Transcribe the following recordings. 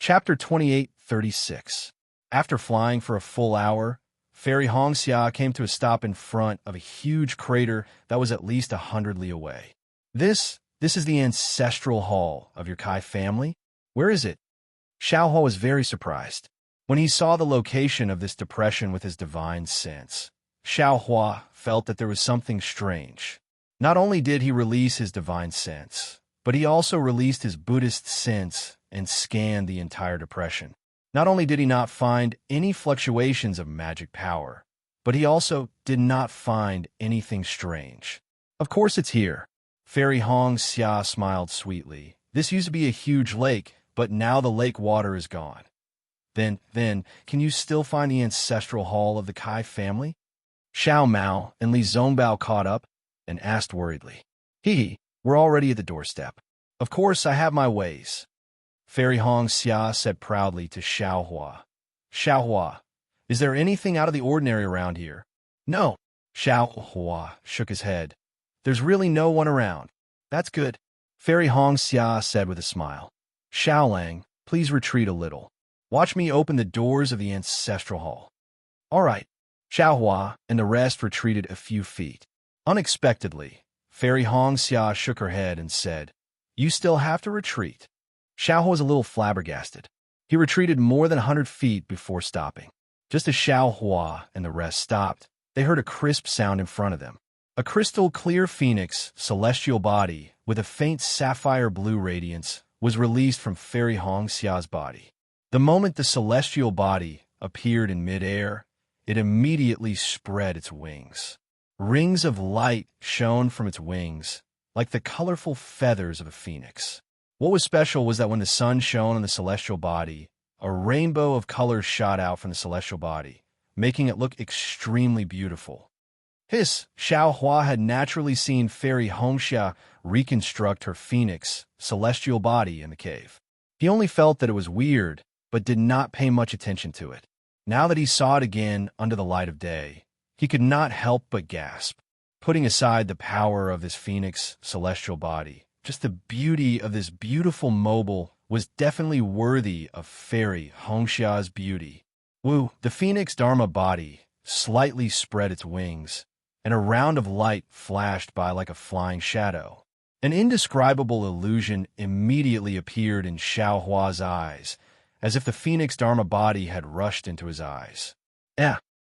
Chapter 28:36. After flying for a full hour, Fairy Hongxia came to a stop in front of a huge crater that was at least 100 li away. This is the ancestral hall of your Kai family? Where is it? Xiaohua was very surprised. When he saw the location of this depression with his divine sense, Xiaohua felt that there was something strange. Not only did he release his divine sense, but he also released his Buddhist sense and scanned the entire depression. Not only did he not find any fluctuations of magic power, but he also did not find anything strange. Of course it's here. Fairy Hongxia smiled sweetly. This used to be a huge lake, but now the lake water is gone. Then, can you still find the ancestral hall of the Kai family? Xiao Mao and Li Zongbao caught up and asked worriedly. We're already at the doorstep. Of course I have my ways. Fairy Hongxia said proudly to Xiaohua. Xiaohua, is there anything out of the ordinary around here? No. Xiaohua shook his head. There's really no one around. That's good. Fairy Hongxia said with a smile. Xiaolang, please retreat a little. Watch me open the doors of the ancestral hall. All right. Xiaohua and the rest retreated a few feet. Unexpectedly, Fairy Hongxia shook her head and said, You still have to retreat. Xiaohua was a little flabbergasted. He retreated more than 100 feet before stopping. Just as Xiaohua and the rest stopped, they heard a crisp sound in front of them. A crystal-clear phoenix, celestial body, with a faint sapphire blue radiance, was released from Fairy Hongxia's body. The moment the celestial body appeared in midair, it immediately spread its wings. Rings of light shone from its wings, like the colorful feathers of a phoenix. What was special was that when the sun shone on the celestial body, a rainbow of colors shot out from the celestial body, making it look extremely beautiful. Xiaohua had naturally seen Fairy Hongxia reconstruct her phoenix, celestial body in the cave. He only felt that it was weird, but did not pay much attention to it. Now that he saw it again under the light of day, he could not help but gasp. Putting aside the power of this phoenix, celestial body, just the beauty of this beautiful mobile was definitely worthy of Fairy Hongxia's beauty. The phoenix Dharma body slightly spread its wings, and a round of light flashed by like a flying shadow. An indescribable illusion immediately appeared in Xiaohua's eyes, as if the phoenix Dharma body had rushed into his eyes.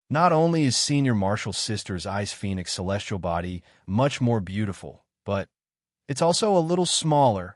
Not only is Senior Martial Sister's Ice Phoenix celestial body much more beautiful, but it's also a little smaller.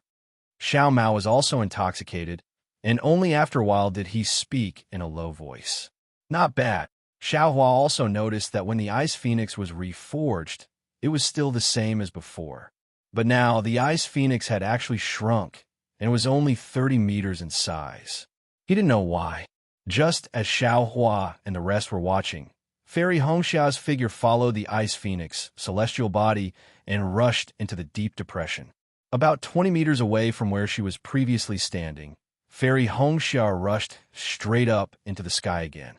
Xiao Mao was also intoxicated, and only after a while did he speak in a low voice. Not bad. Xiaohua also noticed that when the Ice Phoenix was reforged, it was still the same as before. But now the Ice Phoenix had actually shrunk, and was only 30 meters in size. He didn't know why. Just as Xiaohua and the rest were watching, Fairy Hongxia's figure followed the Ice Phoenix, celestial body, and rushed into the deep depression. About 20 meters away from where she was previously standing, Fairy Hongxia rushed straight up into the sky again.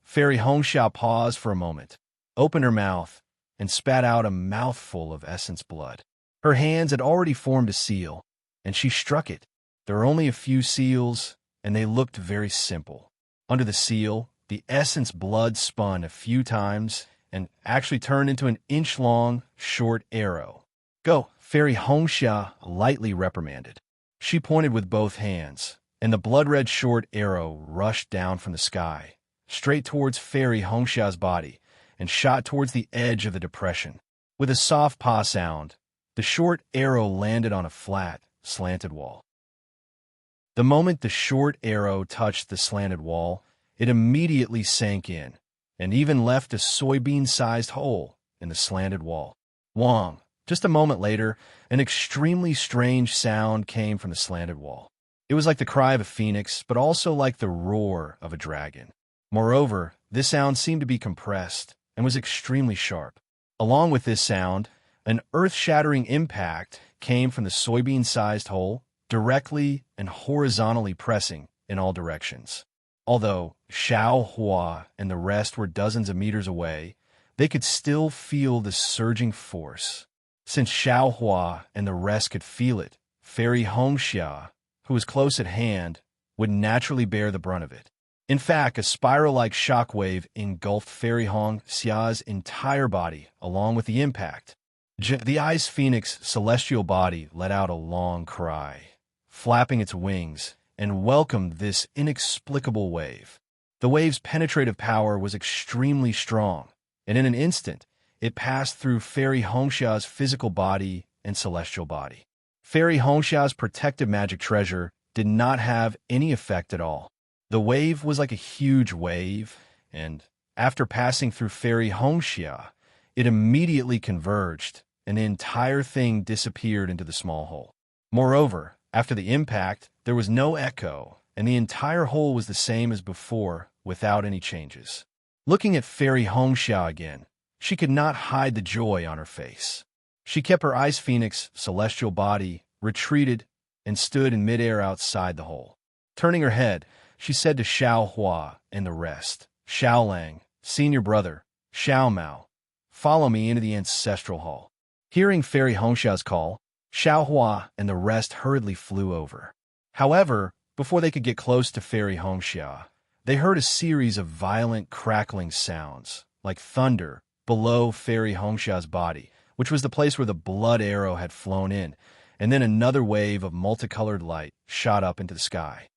Fairy Hongxia paused for a moment, opened her mouth, and spat out a mouthful of essence blood. Her hands had already formed a seal, and she struck it. There were only a few seals, and they looked very simple. Under the seal, the essence blood spun a few times and actually turned into an inch-long, short arrow. Go, Fairy Hongxia lightly reprimanded. She pointed with both hands, and the blood-red short arrow rushed down from the sky, straight towards Fairy Hongxia's body, and shot towards the edge of the depression. With a soft paw sound, the short arrow landed on a flat, slanted wall. The moment the short arrow touched the slanted wall, it immediately sank in, and even left a soybean-sized hole in the slanted wall. Wong. Just a moment later, an extremely strange sound came from the slanted wall. It was like the cry of a phoenix, but also like the roar of a dragon. Moreover, this sound seemed to be compressed and was extremely sharp. Along with this sound, an earth-shattering impact came from the soybean-sized hole, directly and horizontally pressing in all directions. Although Xiaohua and the rest were dozens of meters away, they could still feel the surging force. Since Xiaohua and the rest could feel it, Fairy Hongxia, who was close at hand, would naturally bear the brunt of it. In fact, a spiral-like shockwave engulfed Fairy Hong Xia's entire body, along with the impact. The Ice Phoenix celestial body let out a long cry, flapping its wings, and welcomed this inexplicable wave. The wave's penetrative power was extremely strong, and in an instant, it passed through Fairy Hongxia's physical body and celestial body. Fairy Hongxia's protective magic treasure did not have any effect at all. The wave was like a huge wave, and after passing through Fairy Hongxia, it immediately converged, and the entire thing disappeared into the small hole. Moreover, after the impact, there was no echo, and the entire hole was the same as before, without any changes. Looking at Fairy Hongxia again, she could not hide the joy on her face. She kept her Ice Phoenix celestial body, retreated, and stood in midair outside the hole. Turning her head, she said to Xiao Hua and the rest, Xiao Lang, senior brother, Xiao Mao, follow me into the ancestral hall. Hearing Fairy Hongxia's call, Xiao Hua and the rest hurriedly flew over. However, before they could get close to Fairy Hongxia, they heard a series of violent crackling sounds, like thunder, below Fairy Hongxia's body, which was the place where the blood arrow had flown in, and then another wave of multicolored light shot up into the sky.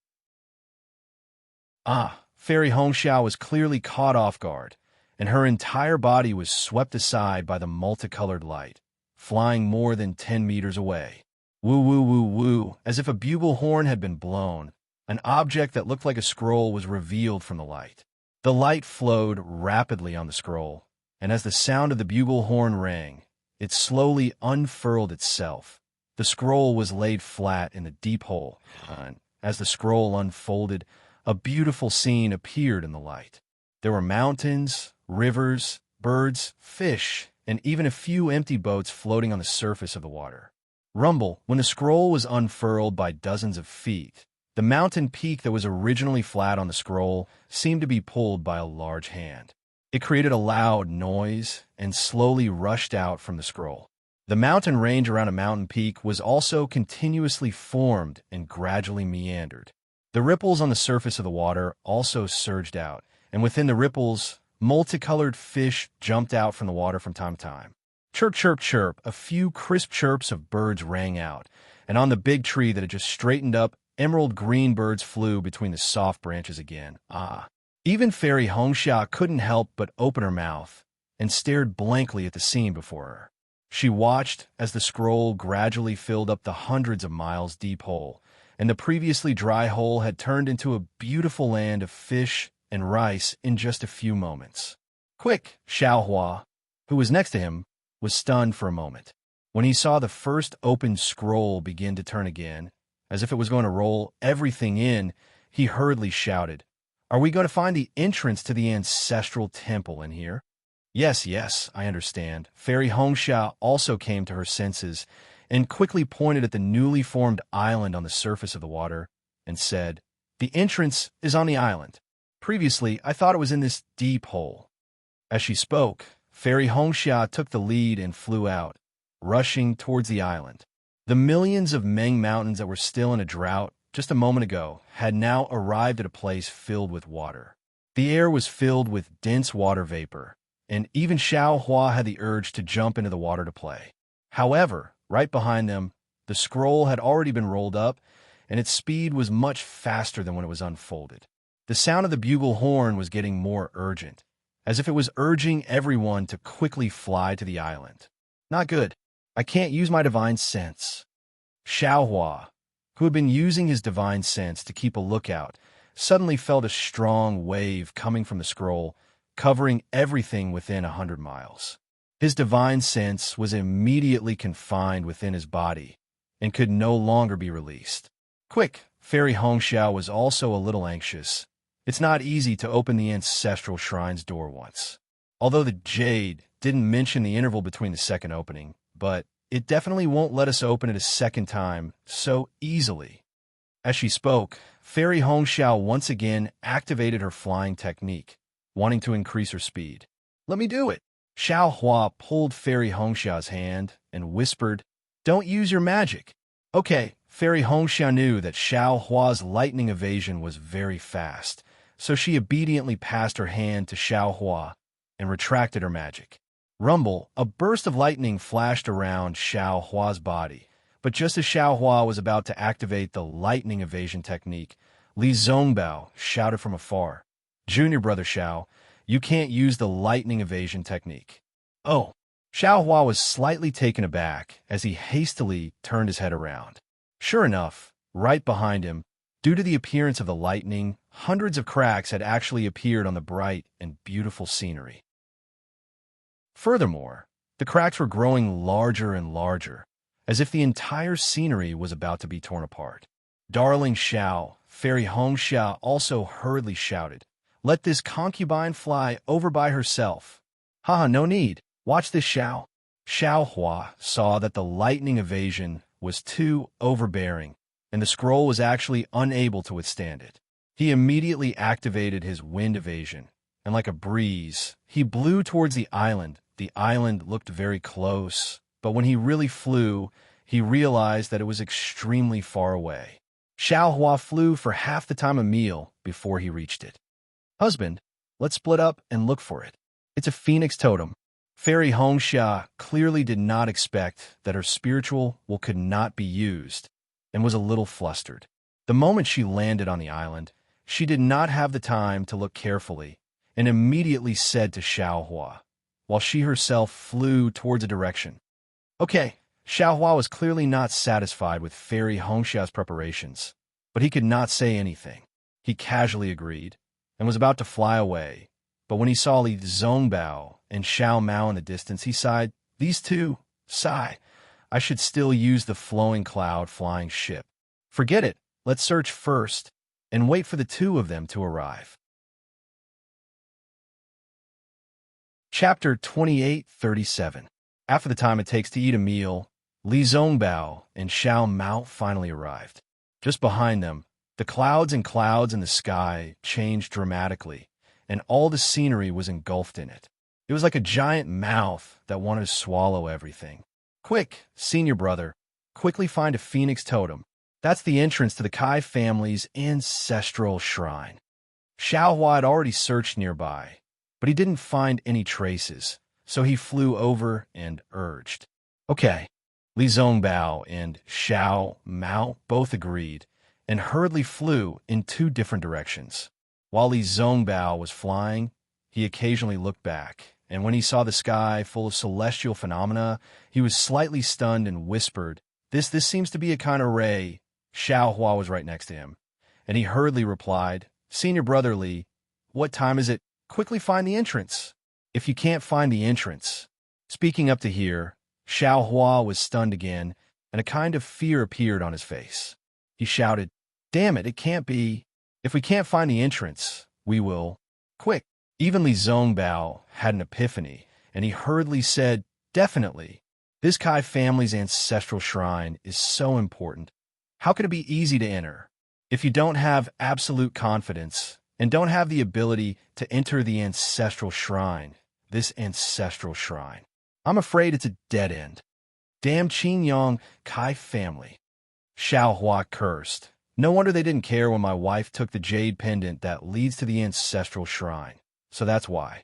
Fairy Hongxia was clearly caught off guard, and her entire body was swept aside by the multicolored light, flying more than 10 meters away. Woo, woo, woo, woo, as if a bugle horn had been blown. An object that looked like a scroll was revealed from the light. The light flowed rapidly on the scroll, and as the sound of the bugle horn rang, it slowly unfurled itself. The scroll was laid flat in the deep hole, and as the scroll unfolded, a beautiful scene appeared in the light. There were mountains, rivers, birds, fish, and even a few empty boats floating on the surface of the water. Rumble, when the scroll was unfurled by dozens of feet, the mountain peak that was originally flat on the scroll seemed to be pulled by a large hand. It created a loud noise and slowly rushed out from the scroll. The mountain range around a mountain peak was also continuously formed and gradually meandered. The ripples on the surface of the water also surged out, and within the ripples, multicolored fish jumped out from the water from time to time. Chirp, chirp, chirp, a few crisp chirps of birds rang out, and on the big tree that had just straightened up, emerald green birds flew between the soft branches again. Even Fairy Hongxia couldn't help but open her mouth and stared blankly at the scene before her. She watched as the scroll gradually filled up the hundreds of miles deep hole, and the previously dry hole had turned into a beautiful land of fish and rice in just a few moments. Quick, Xiao Hua, who was next to him, was stunned for a moment. When he saw the first opened scroll begin to turn again, as if it was going to roll everything in, he hurriedly shouted, "Are we going to find the entrance to the ancestral temple in here?" Yes, I understand. Fairy Hongxia also came to her senses and quickly pointed at the newly formed island on the surface of the water and said, "The entrance is on the island. Previously, I thought it was in this deep hole." As she spoke, Fairy Hongxia took the lead and flew out, rushing towards the island. The millions of Meng mountains that were still in a drought just a moment ago had now arrived at a place filled with water. The air was filled with dense water vapor, and even Xiao Hua had the urge to jump into the water to play. However, right behind them, the scroll had already been rolled up, and its speed was much faster than when it was unfolded. The sound of the bugle horn was getting more urgent, as if it was urging everyone to quickly fly to the island. Not good. I can't use my divine sense. Xiao Hua, who had been using his divine sense to keep a lookout, suddenly felt a strong wave coming from the scroll, covering everything within 100 miles. His divine sense was immediately confined within his body and could no longer be released. Quick, Fairy Hongxia was also a little anxious. It's not easy to open the ancestral shrine's door once. Although the Jade didn't mention the interval between the second opening, but it definitely won't let us open it a second time so easily. As she spoke, Fairy Hongxia once again activated her flying technique, wanting to increase her speed. "Let me do it." Xiao Hua pulled Fairy Hongxia's hand and whispered, "Don't use your magic." "Okay, Fairy Hongxia knew that Xiao Hua's lightning evasion was very fast, so she obediently passed her hand to Xiao Hua and retracted her magic. Rumble, a burst of lightning flashed around Xiao Hua's body, but just as Xiao Hua was about to activate the lightning evasion technique, Li Zongbao shouted from afar, "Junior brother Xiao, you can't use the lightning evasion technique." Oh! Xiao Hua was slightly taken aback as he hastily turned his head around. Sure enough, right behind him, due to the appearance of the lightning, hundreds of cracks had actually appeared on the bright and beautiful scenery. Furthermore, the cracks were growing larger and larger, as if the entire scenery was about to be torn apart. Darling Xiao, Fairy Hongxia also hurriedly shouted, "Let this concubine fly over by herself." "Haha, no need. Watch this, Xiao." Xiao Hua saw that the lightning evasion was too overbearing, and the scroll was actually unable to withstand it. He immediately activated his wind evasion, and like a breeze, he blew towards the island. The island looked very close, but when he really flew, he realized that it was extremely far away. Xiao Hua flew for half the time of meal before he reached it. "Husband, let's split up and look for it. It's a phoenix totem." Fairy Hongxia clearly did not expect that her spiritual will could not be used, and was a little flustered. The moment she landed on the island, she did not have the time to look carefully, and immediately said to Xiao Hua, while she herself flew towards a direction. Okay, Xiao Hua was clearly not satisfied with Fairy Hongxia's preparations, but he could not say anything. He casually agreed, and was about to fly away, but when he saw Li Zongbao and Xiao Mao in the distance, he sighed, "These two, sigh. I should still use the flowing cloud flying ship. Forget it, let's search first, and wait for the two of them to arrive." Chapter 28:37. After the time it takes to eat a meal, Li Zongbao and Xiao Mao finally arrived. Just behind them, the clouds and clouds in the sky changed dramatically, and all the scenery was engulfed in it. It was like a giant mouth that wanted to swallow everything. "Quick, senior brother, quickly find a phoenix totem. That's the entrance to the Kai family's ancestral shrine." Xiao Hua had already searched nearby, but he didn't find any traces, so he flew over and urged. "Okay." Li Zongbao and Xiao Mao both agreed, and hurriedly flew in two different directions. While Li Zongbao was flying, he occasionally looked back, and when he saw the sky full of celestial phenomena, he was slightly stunned and whispered, This seems to be a kind of ray." Xiao Hua was right next to him, and he hurriedly replied, "Senior brother Li, what time is it? Quickly find the entrance." "If you can't find the entrance." Speaking up to here, Xiao Hua was stunned again, and a kind of fear appeared on his face. He shouted, "Damn it, it can't be. If we can't find the entrance, we will. Quick." Even Li Zongbao had an epiphany, and he hurriedly said, "Definitely. This Kai family's ancestral shrine is so important. How could it be easy to enter? If you don't have absolute confidence and don't have the ability to enter the ancestral shrine, this ancestral shrine, I'm afraid it's a dead end. Damn Qingyong Kai family." Xiao Hua cursed. "No wonder they didn't care when my wife took the jade pendant that leads to the ancestral shrine. So that's why."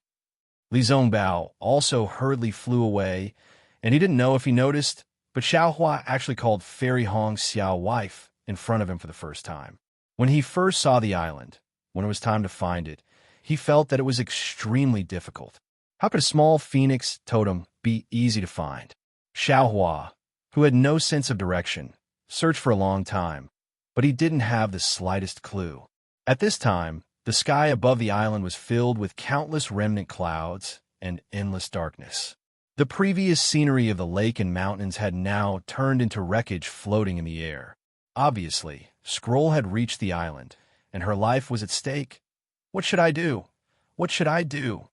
Li Zongbao also hurriedly flew away, and he didn't know if he noticed, but Xiao Hua actually called Fairy Hongxia wife in front of him for the first time. When he first saw the island, when it was time to find it, he felt that it was extremely difficult. How could a small phoenix totem be easy to find? Xiao Hua, who had no sense of direction, searched for a long time, but he didn't have the slightest clue. At this time, the sky above the island was filled with countless remnant clouds and endless darkness. The previous scenery of the lake and mountains had now turned into wreckage floating in the air. Obviously, Scroll had reached the island, and her life was at stake. "What should I do? What should I do?"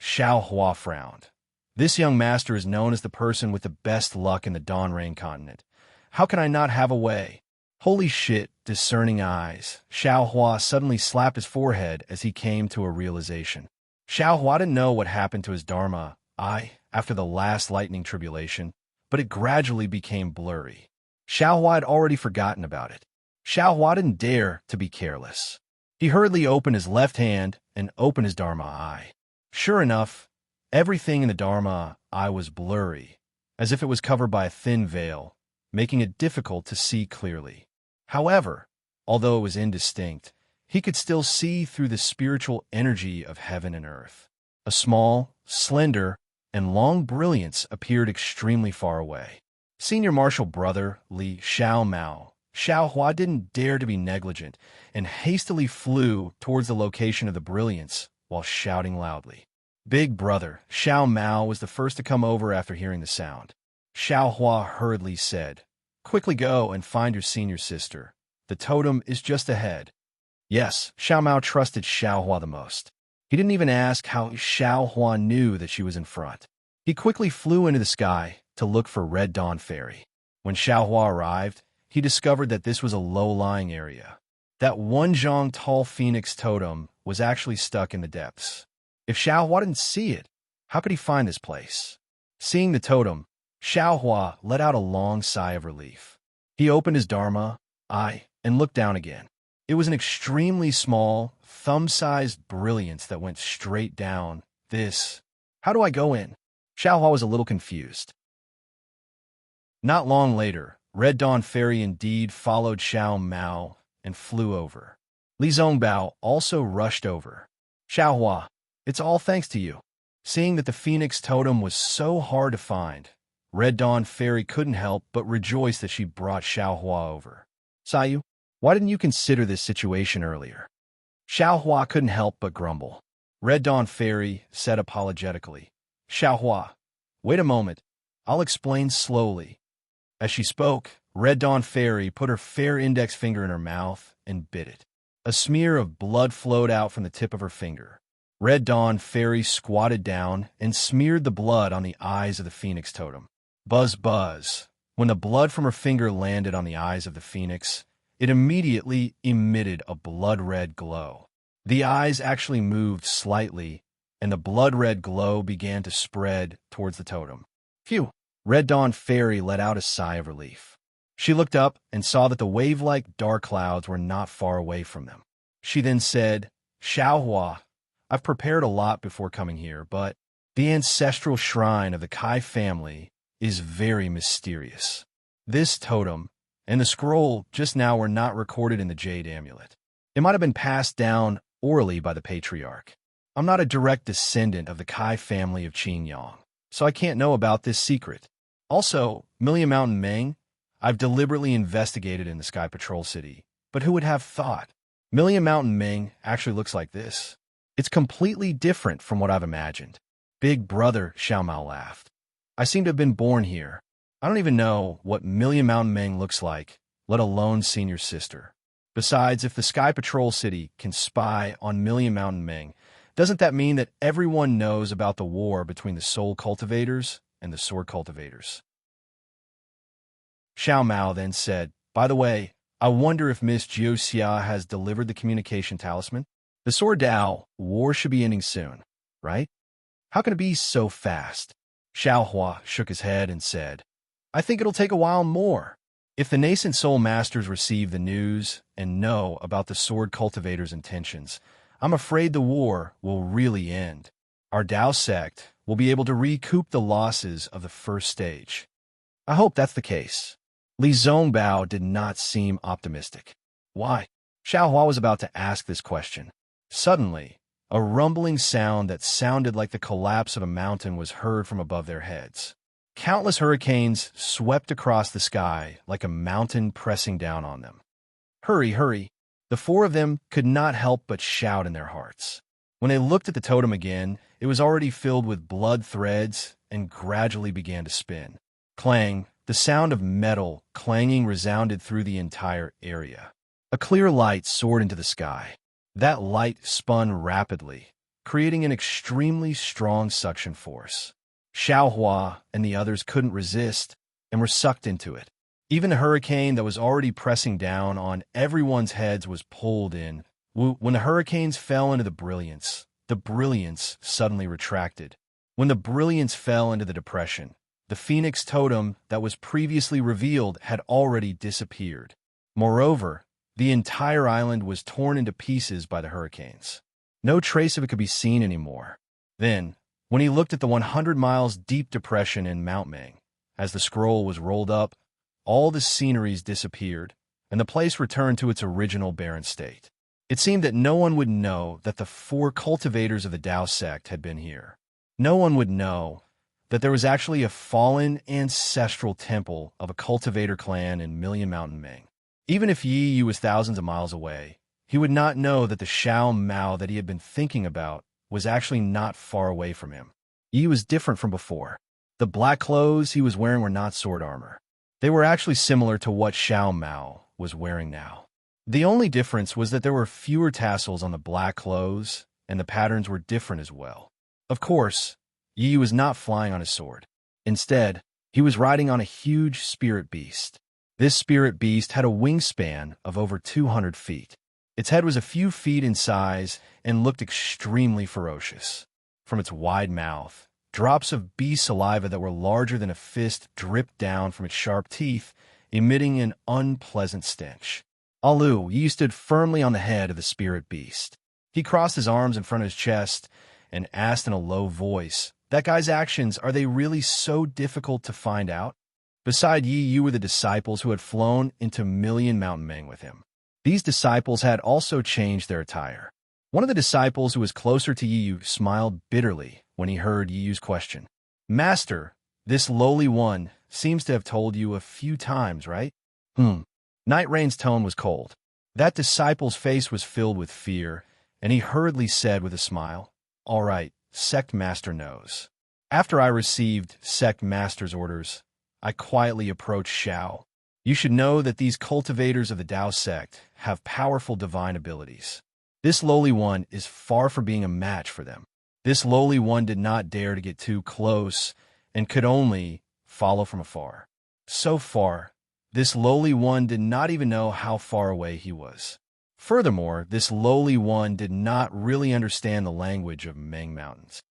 Xiao Hua frowned. "This young master is known as the person with the best luck in the Dawn Rain continent. How can I not have a way?" Holy shit, discerning eyes. Xiao Hua suddenly slapped his forehead as he came to a realization. Xiao Hua didn't know what happened to his Dharma eye after the last lightning tribulation, but it gradually became blurry. Xiaohua had already forgotten about it. Xiaohua didn't dare to be careless. He hurriedly opened his left hand and opened his Dharma eye. Sure enough, everything in the Dharma eye was blurry, as if it was covered by a thin veil, making it difficult to see clearly. However, although it was indistinct, he could still see through the spiritual energy of heaven and earth. A small, slender, and long brilliance appeared extremely far away. Senior Marshal Brother Li Xiaomao, Xiaohua didn't dare to be negligent and hastily flew towards the location of the brilliance while shouting loudly. Big Brother Xiaomao was the first to come over after hearing the sound. Xiaohua hurriedly said, "Quickly go and find your senior sister. The totem is just ahead." Yes, Xiaomao trusted Xiaohua the most. He didn't even ask how Xiaohua knew that she was in front. He quickly flew into the sky to look for Red Dawn Fairy. When Xiaohua arrived, he discovered that this was a low-lying area. That one zhang tall phoenix totem was actually stuck in the depths. If Xiaohua didn't see it, how could he find this place? Seeing the totem, Xiaohua let out a long sigh of relief. He opened his Dharma eye and looked down again. It was an extremely small, thumb-sized brilliance that went straight down. How do I go in? Xiaohua was a little confused. Not long later, Red Dawn Fairy indeed followed Xiaomao and flew over. Li Zongbao also rushed over. "Xiaohua, it's all thanks to you." Seeing that the phoenix totem was so hard to find, Red Dawn Fairy couldn't help but rejoice that she brought Xiaohua over. "Sayu, why didn't you consider this situation earlier?" Xiaohua couldn't help but grumble. Red Dawn Fairy said apologetically, "Xiaohua, wait a moment. I'll explain slowly." As she spoke, Red Dawn Fairy put her fair index finger in her mouth and bit it. A smear of blood flowed out from the tip of her finger. Red Dawn Fairy squatted down and smeared the blood on the eyes of the phoenix totem. Buzz, buzz. When the blood from her finger landed on the eyes of the phoenix, it immediately emitted a blood-red glow. The eyes actually moved slightly, and the blood-red glow began to spread towards the totem. Phew! Red Dawn Fairy let out a sigh of relief. She looked up and saw that the wave-like dark clouds were not far away from them. She then said, "Xiaohua, I've prepared a lot before coming here, but the ancestral shrine of the Kai family is very mysterious. This totem and the scroll just now were not recorded in the Jade Amulet. It might have been passed down orally by the patriarch. I'm not a direct descendant of the Kai family of Qingyang, so I can't know about this secret. Also, Million Mountain Meng, I've deliberately investigated in the Sky Patrol City, but who would have thought? Million Mountain Meng actually looks like this. It's completely different from what I've imagined." Big Brother Xiaomao laughed. "I seem to have been born here. I don't even know what Million Mountain Meng looks like, let alone senior sister. Besides, if the Sky Patrol City can spy on Million Mountain Meng, doesn't that mean that everyone knows about the war between the Soul Cultivators and the Sword Cultivators?" Xiaomao then said, "By the way, I wonder if Miss Jiuxia has delivered the communication talisman? The Sword Dao war should be ending soon, right? How can it be so fast?" Xiaohua shook his head and said, "I think it'll take a while more. If the nascent soul masters receive the news and know about the Sword Cultivators' intentions, I'm afraid the war will really end. Our Dao sect will be able to recoup the losses of the first stage. I hope that's the case." Li Zongbao did not seem optimistic. "Why?" Xiaohua was about to ask this question. Suddenly, a rumbling sound that sounded like the collapse of a mountain was heard from above their heads. Countless hurricanes swept across the sky like a mountain pressing down on them. "Hurry, hurry!" The four of them could not help but shout in their hearts. When they looked at the totem again, it was already filled with blood threads and gradually began to spin. Clang! The sound of metal clanging resounded through the entire area. A clear light soared into the sky. That light spun rapidly, creating an extremely strong suction force. Xiaohua and the others couldn't resist and were sucked into it. Even the hurricane that was already pressing down on everyone's heads was pulled in. When the hurricanes fell into the brilliance suddenly retracted. When the brilliance fell into the depression The phoenix totem that was previously revealed had already disappeared. Moreover, the entire island was torn into pieces by the hurricanes. No trace of it could be seen anymore. Then, when he looked at the 100 miles deep depression in Mount Ming, as the scroll was rolled up, all the sceneries disappeared, and the place returned to its original barren state. It seemed that no one would know that the 4 cultivators of the Tao sect had been here. No one would know that there was actually a fallen ancestral temple of a cultivator clan in Million Mountain Ming. Even if Yi Yu was thousands of miles away, he would not know that the Xiao Mao that he had been thinking about was actually not far away from him. Yi was different from before. The black clothes he was wearing were not sword armor. They were actually similar to what Xiao Mao was wearing now. The only difference was that there were fewer tassels on the black clothes, and the patterns were different as well. Of course, Yi was not flying on his sword. Instead, he was riding on a huge spirit beast. This spirit beast had a wingspan of over 200 feet. Its head was a few feet in size and looked extremely ferocious. From its wide mouth, drops of bee saliva that were larger than a fist dripped down from its sharp teeth, emitting an unpleasant stench. Alu Yi stood firmly on the head of the spirit beast. He crossed his arms in front of his chest and asked in a low voice, "That guy's actions, are they really so difficult to find out?" Beside Yi Yu were the disciples who had flown into Million Mountain Ming with him. These disciples had also changed their attire. One of the disciples who was closer to Yi Yu smiled bitterly when he heard Yi Yu's question. "Master, this lowly one seems to have told you a few times, right?" Night Rain's tone was cold. That disciple's face was filled with fear, and he hurriedly said with a smile, "All right, Sect Master knows." After I received Sect Master's orders, I quietly approached Xiao. "You should know that these cultivators of the Tao sect have powerful divine abilities. This lowly one is far from being a match for them. This lowly one did not dare to get too close and could only follow from afar. So far, this lowly one did not even know how far away he was. Furthermore, this lowly one did not really understand the language of Ming Mountains.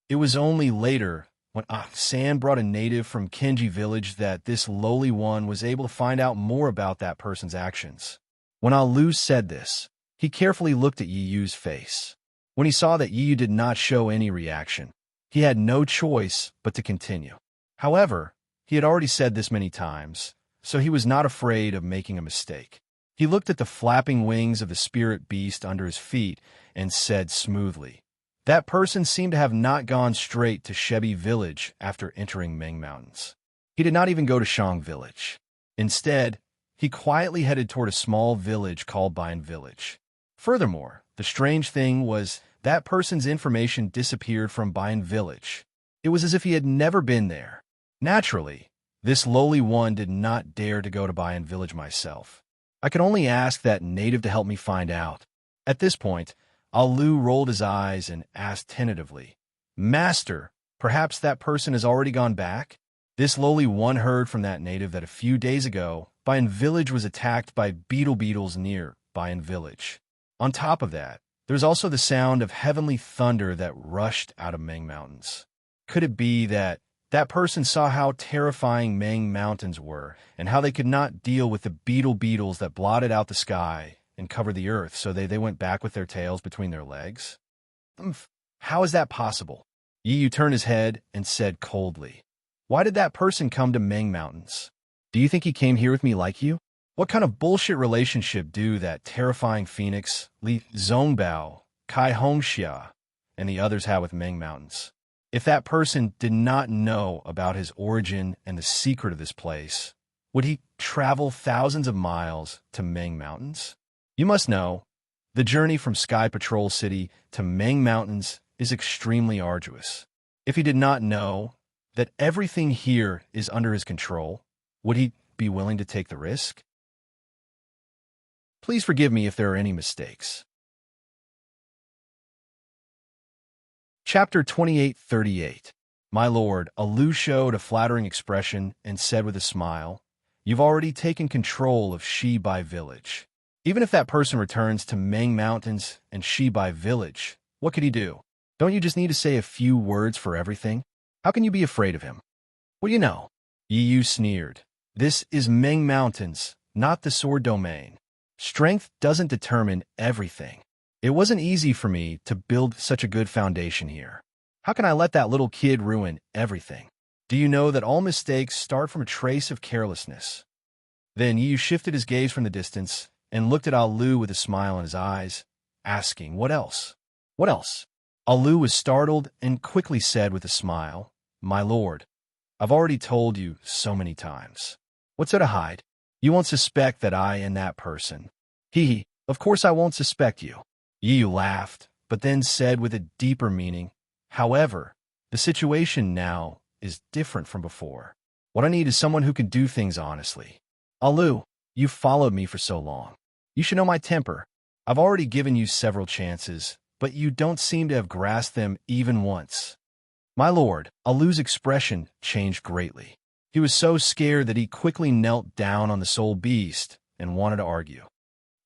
It was only later, when San brought a native from Kenji village, that this lowly one was able to find out more about that person's actions. When Alu said this, he carefully looked at Yi Yu's face. When he saw that Yi Yu did not show any reaction, he had no choice but to continue. However, he had already said this many times, so he was not afraid of making a mistake. He looked at the flapping wings of the spirit beast under his feet and said smoothly, "That person seemed to have not gone straight to Shebi village after entering Ming Mountains. He did not even go to Shang village. Instead, he quietly headed toward a small village called Bayan village. Furthermore, the strange thing was that person's information disappeared from Bayan village. It was as if he had never been there. Naturally, this lowly one did not dare to go to Bayan village myself. I could only ask that native to help me find out." At this point, Alu rolled his eyes and asked tentatively, "Master, perhaps that person has already gone back?" This lowly one heard from that native that a few days ago, Bayan village was attacked by beetles near Bayan village. On top of that, there's also the sound of heavenly thunder that rushed out of Ming Mountains. Could it be that that person saw how terrifying Ming Mountains were and how they could not deal with the beetles that blotted out the sky and covered the earth, so they went back with their tails between their legs? How is that possible? Yi Yu turned his head and said coldly, "Why did that person come to Ming Mountains? Do you think he came here with me like you? What kind of bullshit relationship do that terrifying phoenix, Li Zongbao, Kai Hongxia, and the others have with Ming Mountains? If that person did not know about his origin and the secret of this place, would he travel thousands of miles to Ming Mountains? You must know, the journey from Sky Patrol City to Ming Mountains is extremely arduous. If he did not know that everything here is under his control, would he be willing to take the risk? Please forgive me if there are any mistakes." Chapter 2838. My lord, Alu showed a flattering expression and said with a smile, "You've already taken control of Shibai village. Even if that person returns to Ming Mountains and Shibai village, what could he do? Don't you just need to say a few words for everything?" How can you be afraid of him? What do you know? Yu sneered. This is Ming Mountains, not the sword domain. Strength doesn't determine everything. It wasn't easy for me to build such a good foundation here. How can I let that little kid ruin everything? Do you know that all mistakes start from a trace of carelessness? Then Yu shifted his gaze from the distance and looked at Alu with a smile in his eyes, asking, "What else? What else?" Alu was startled and quickly said with a smile, "My lord, I've already told you so many times. What's there to hide? You won't suspect that I am that person." Of course I won't suspect you." Yu laughed, but then said with a deeper meaning, "However, the situation now is different from before. What I need is someone who can do things honestly. Alu, you've followed me for so long. You should know my temper. I've already given you several chances, but you don't seem to have grasped them even once." My lord, Alu's expression changed greatly. He was so scared that he quickly knelt down on the soul beast and wanted to argue.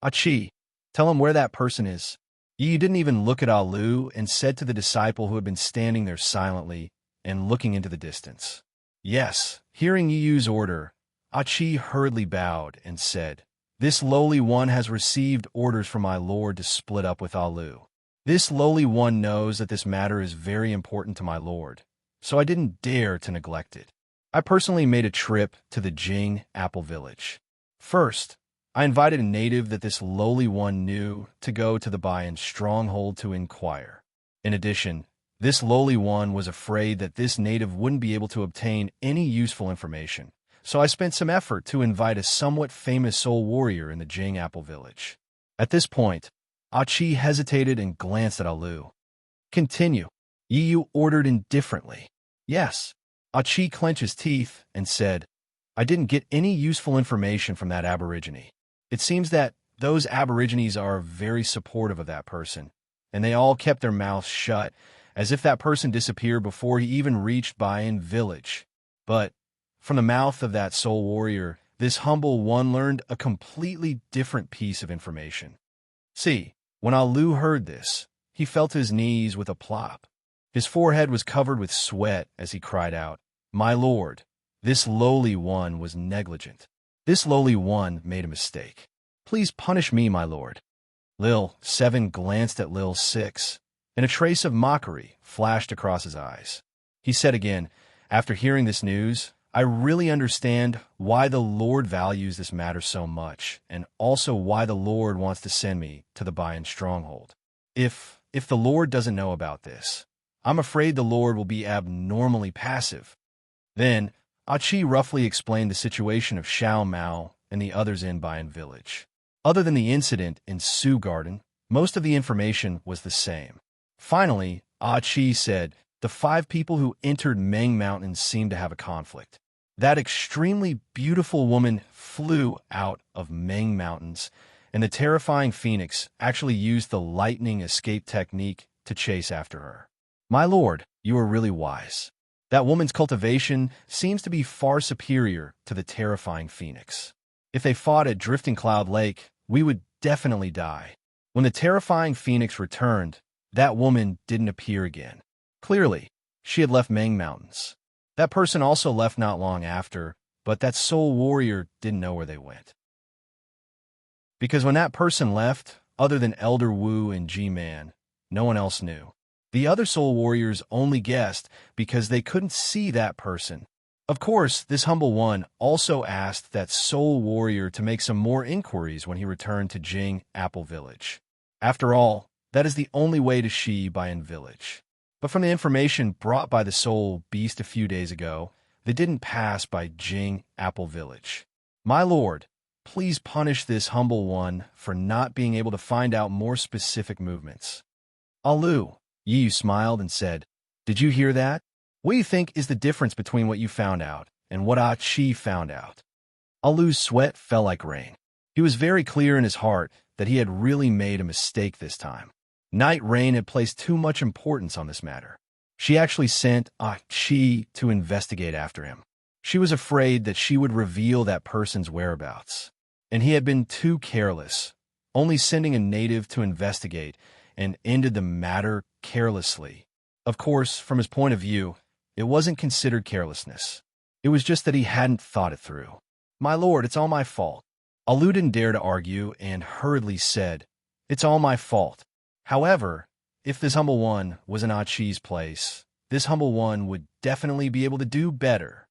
"Achi, tell him where that person is." Yi didn't even look at Alu and said to the disciple who had been standing there silently and looking into the distance. "Yes." Hearing Yu's order, Achi hurriedly bowed and said, "This lowly one has received orders from my lord to split up with Alu. This lowly one knows that this matter is very important to my lord, so I didn't dare to neglect it. I personally made a trip to the Jing Apple Village. First, I invited a native that this lowly one knew to go to the Bayan stronghold to inquire. In addition, this lowly one was afraid that this native wouldn't be able to obtain any useful information, so I spent some effort to invite a somewhat famous soul warrior in the Jing Apple Village." At this point, Achi hesitated and glanced at Alu. "Continue," Yu ordered indifferently. "Yes." Achi clenched his teeth and said, "I didn't get any useful information from that aborigine. It seems that those aborigines are very supportive of that person, and they all kept their mouths shut, as if that person disappeared before he even reached Bayan village. But from the mouth of that soul warrior, this humble one learned a completely different piece of information." See, when Alu heard this, he fell to his knees with a plop. His forehead was covered with sweat as he cried out, "My lord, this lowly one was negligent. This lowly one made a mistake. Please punish me, my lord." Lil 7 glanced at Lil 6, and a trace of mockery flashed across his eyes. He said again, "After hearing this news, I really understand why the Lord values this matter so much, and also why the Lord wants to send me to the Bayan stronghold. If the Lord doesn't know about this, I'm afraid the Lord will be abnormally passive." Then, Achi roughly explained the situation of Xiao Mao and the others in Bayan village. Other than the incident in Su Garden, most of the information was the same. Finally, Achi said, "The 5 people who entered Meng Mountains seemed to have a conflict. That extremely beautiful woman flew out of Meng Mountains, and the terrifying phoenix actually used the lightning escape technique to chase after her. My lord, you are really wise. That woman's cultivation seems to be far superior to the terrifying phoenix. If they fought at Drifting Cloud Lake, we would definitely die. When the terrifying phoenix returned, that woman didn't appear again. Clearly, she had left Meng Mountains. That person also left not long after, but that soul warrior didn't know where they went. Because when that person left, other than Elder Wu and G-Man, no one else knew. The other soul warriors only guessed because they couldn't see that person. Of course, this humble one also asked that soul warrior to make some more inquiries when he returned to Jing Apple Village. After all, that is the only way to Shi Bayan Village. But from the information brought by the soul beast a few days ago, they didn't pass by Jing Apple Village. My lord, please punish this humble one for not being able to find out more specific movements." "Alu," Yu smiled and said, "Did you hear that? What do you think is the difference between what you found out and what Achi found out?" Alu's sweat fell like rain. He was very clear in his heart that he had really made a mistake this time. Night Rain had placed too much importance on this matter. She actually sent Achi to investigate after him. She was afraid that she would reveal that person's whereabouts. And he had been too careless, only sending a native to investigate, and ended the matter carelessly. Of course, from his point of view, It wasn't considered carelessness. It was just that he hadn't thought it through. "My lord, it's all my fault." Alu didn't dare to argue and hurriedly said, "It's all my fault." However, if this humble one was in Achi's place, this humble one would definitely be able to do better.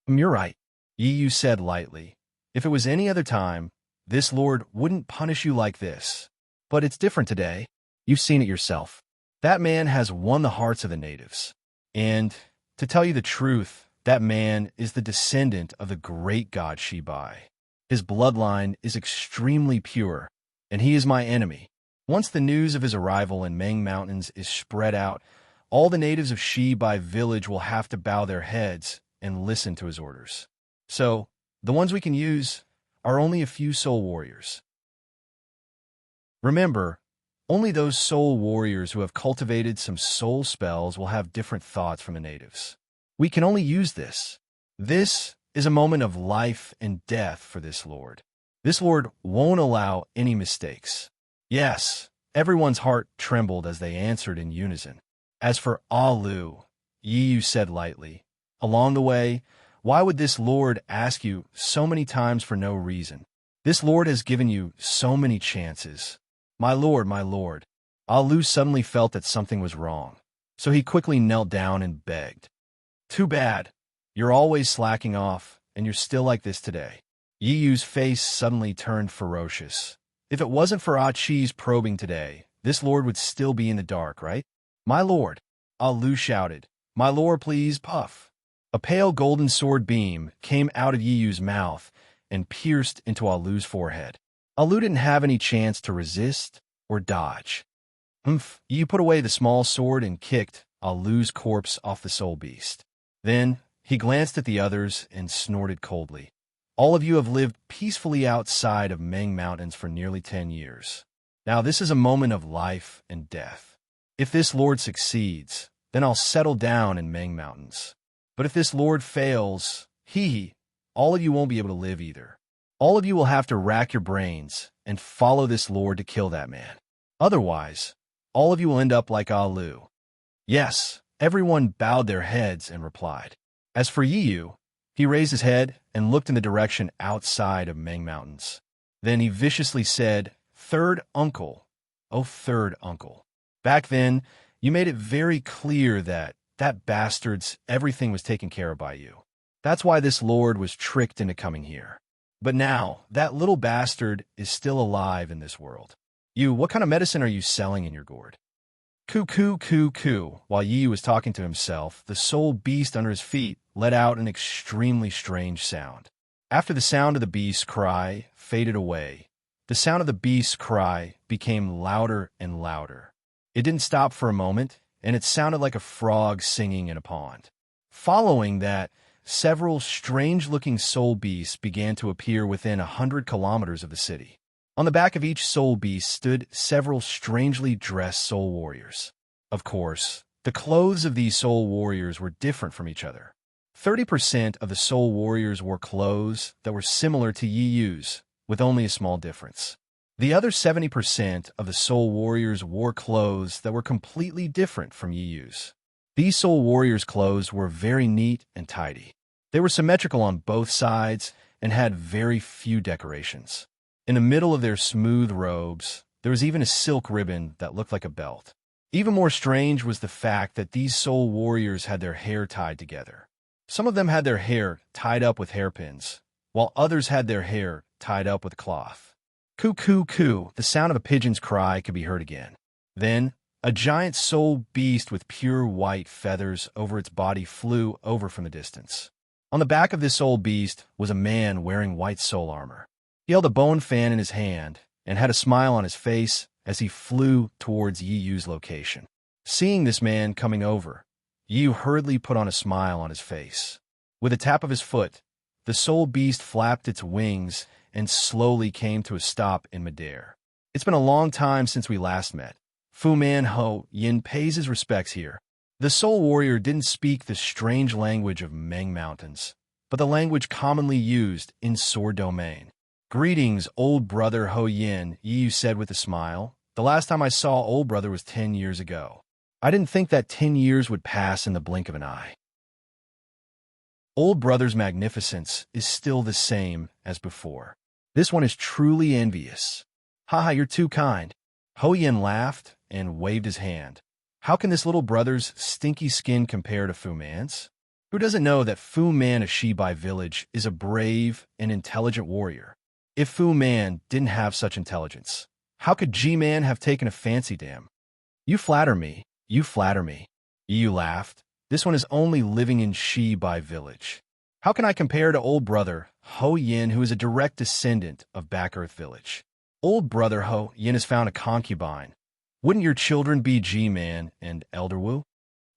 "You're right," Yu said lightly. "If it was any other time, this lord wouldn't punish you like this. But it's different today. You've seen it yourself. That man has won the hearts of the natives. And, to tell you the truth, that man is the descendant of the great god Shibai. His bloodline is extremely pure, and he is my enemy. Once the news of his arrival in Meng Mountains is spread out, all the natives of Shibai village will have to bow their heads and listen to his orders. So, the ones we can use are only a few soul warriors. Remember, only those soul warriors who have cultivated some soul spells will have different thoughts from the natives. We can only use this. This is a moment of life and death for this lord. This lord won't allow any mistakes." Yes, everyone's heart trembled as they answered in unison. As for Alu, Yu said lightly, "Along the way, why would this lord ask you so many times for no reason? This lord has given you so many chances." My lord, Alu suddenly felt that something was wrong, so he quickly knelt down and begged. "Too bad. You're always slacking off, and you're still like this today." Yiyu's face suddenly turned ferocious. If it wasn't for Achi's probing today, this lord would still be in the dark, right? "My lord," Alu shouted. "My lord, please, puff." A pale golden sword beam came out of Yiyu's mouth and pierced into Alu's forehead. Alu didn't have any chance to resist or dodge. Yiyu put away the small sword and kicked Alu's corpse off the soul beast. Then he glanced at the others and snorted coldly. "All of you have lived peacefully outside of Meng Mountains for nearly 10 years. Now this is a moment of life and death. If this lord succeeds, then I'll settle down in Meng Mountains. But if this lord fails, all of you won't be able to live either. All of you will have to rack your brains and follow this lord to kill that man. Otherwise, all of you will end up like Alu." Yes, everyone bowed their heads and replied. As for Yiyu, he raised his head and looked in the direction outside of Meng Mountains. Then he viciously said, "Third uncle, oh third uncle. Back then, you made it very clear that bastard's everything was taken care of by you. That's why this lord was tricked into coming here. But now, that little bastard is still alive in this world. What kind of medicine are you selling in your gourd?" Coo. While Yi was talking to himself, the soul beast under his feet let out an extremely strange sound. After the sound of the beast's cry faded away, the sound of the beast's cry became louder and louder. It didn't stop for a moment, and it sounded like a frog singing in a pond. Following that, several strange-looking soul beasts began to appear within 100 kilometers of the city. On the back of each soul beast stood several strangely dressed soul warriors. Of course, the clothes of these soul warriors were different from each other. 30% of the soul warriors wore clothes that were similar to Yiyu's, with only a small difference. The other 70% of the soul warriors wore clothes that were completely different from Yiyu's. These soul warriors' clothes were very neat and tidy. They were symmetrical on both sides and had very few decorations. In the middle of their smooth robes, there was even a silk ribbon that looked like a belt. Even more strange was the fact that these soul warriors had their hair tied together. Some of them had their hair tied up with hairpins, while others had their hair tied up with cloth. Coo. The sound of a pigeon's cry could be heard again. Then, a giant soul beast with pure white feathers over its body flew over from the distance. On the back of this soul beast was a man wearing white soul armor. He held a bone fan in his hand and had a smile on his face as he flew towards Yiyu's location. Seeing this man coming over, Yiyu hurriedly put on a smile on his face. With a tap of his foot, the soul beast flapped its wings and slowly came to a stop in midair. "It's been a long time since we last met. Fu Man Ho Yin pays his respects here." The soul warrior didn't speak the strange language of Meng Mountains, but the language commonly used in sword domain. "Greetings, old brother Ho Yin," Yiyu said with a smile. "The last time I saw old brother was 10 years ago. I didn't think that 10 years would pass in the blink of an eye." Old brother's magnificence is still the same as before. This one is truly envious. Haha, you're too kind. Ho Yin laughed and waved his hand. How can this little brother's stinky skin compare to Fu Man's? Who doesn't know that Fu Man of Shibai Village is a brave and intelligent warrior? If Fu Man didn't have such intelligence, how could G-Man have taken a fancy to him? You flatter me. You flatter me. Yu laughed. This one is only living in Shibai Village. How can I compare to old brother Ho Yin, who is a direct descendant of Back Earth Village? Old brother Ho Yin has found a concubine. Wouldn't your children be G-Man and Elder Wu?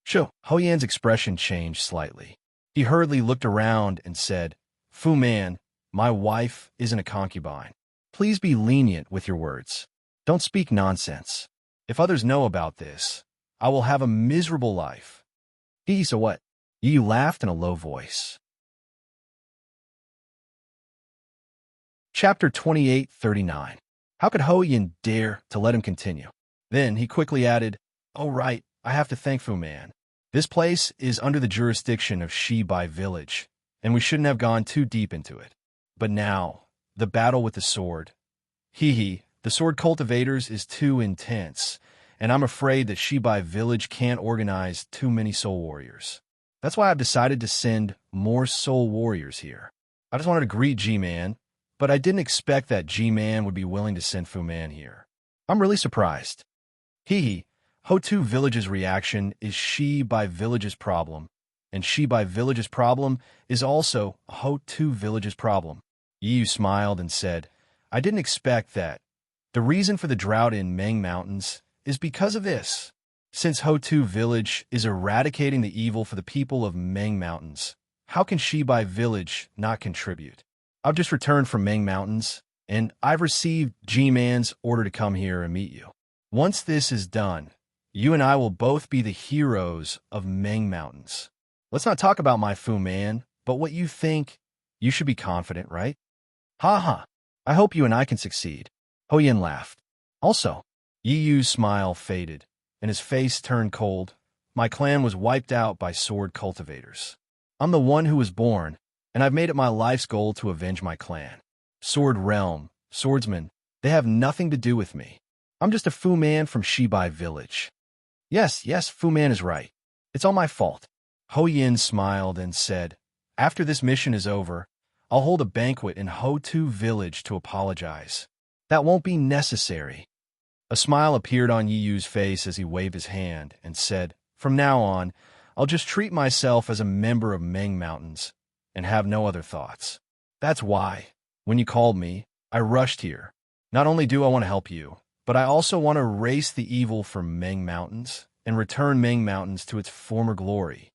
Sure. Ho Yan's expression changed slightly. He hurriedly looked around and said, Fu Man, my wife isn't a concubine. Please be lenient with your words. Don't speak nonsense. If others know about this, I will have a miserable life. So what? Yu laughed in a low voice. Chapter 28:39. How could Ho Yin dare to let him continue? Then he quickly added, Oh right, I have to thank Fu Man. This place is under the jurisdiction of Shibai Village, and we shouldn't have gone too deep into it. But now, the battle with the sword. The sword cultivators is too intense, and I'm afraid that Shibai Village can't organize too many soul warriors. That's why I've decided to send more soul warriors here. I just wanted to greet G-Man, but I didn't expect that G-Man would be willing to send Fu Man here. I'm really surprised. Ho2 Village's reaction is Shibai Village's problem, and Shibai Village's problem is also Ho2 Village's problem. Yu smiled and said, I didn't expect that. The reason for the drought in Meng Mountains is because of this. Since Ho2 Village is eradicating the evil for the people of Meng Mountains, how can Shibai Village not contribute? I've just returned from Meng Mountains, and I've received G-Man's order to come here and meet you. Once this is done, you and I will both be the heroes of Meng Mountains. Let's not talk about my Fu Man, but what you think. You should be confident, right? Ha. I hope you and I can succeed. Ho Yin laughed. Also, Yu's smile faded, and his face turned cold. My clan was wiped out by sword cultivators. I'm the one who was born, and I've made it my life's goal to avenge my clan. Sword Realm, swordsmen, they have nothing to do with me. I'm just a Fu Man from Shibai Village. Yes, Fu Man is right. It's all my fault. Ho Yin smiled and said, After this mission is over, I'll hold a banquet in Ho2 Village to apologize. That won't be necessary. A smile appeared on Yu's face as he waved his hand and said, From now on, I'll just treat myself as a member of Meng Mountains and have no other thoughts. That's why, when you called me, I rushed here. Not only do I want to help you, but I also want to erase the evil from Meng Mountains and return Meng Mountains to its former glory.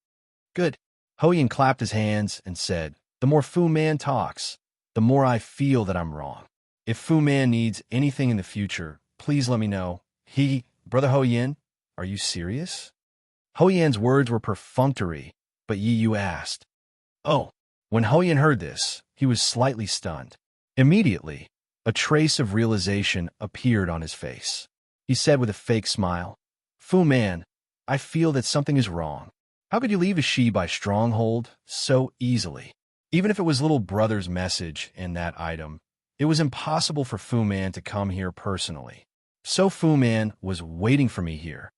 Good. Ho Yin clapped his hands and said, The more Fu Man talks, the more I feel that I'm wrong. If Fu Man needs anything in the future, please let me know. Brother Ho Yin, are you serious? Ho Yan's words were perfunctory, but Yu asked. Oh. When Ho Yin heard this, he was slightly stunned. Immediately, a trace of realization appeared on his face. He said with a fake smile, Fu Man, I feel that something is wrong. How could you leave a Shibai stronghold so easily? Even if it was little brother's message in that item, it was impossible for Fu Man to come here personally. So Fu Man was waiting for me here.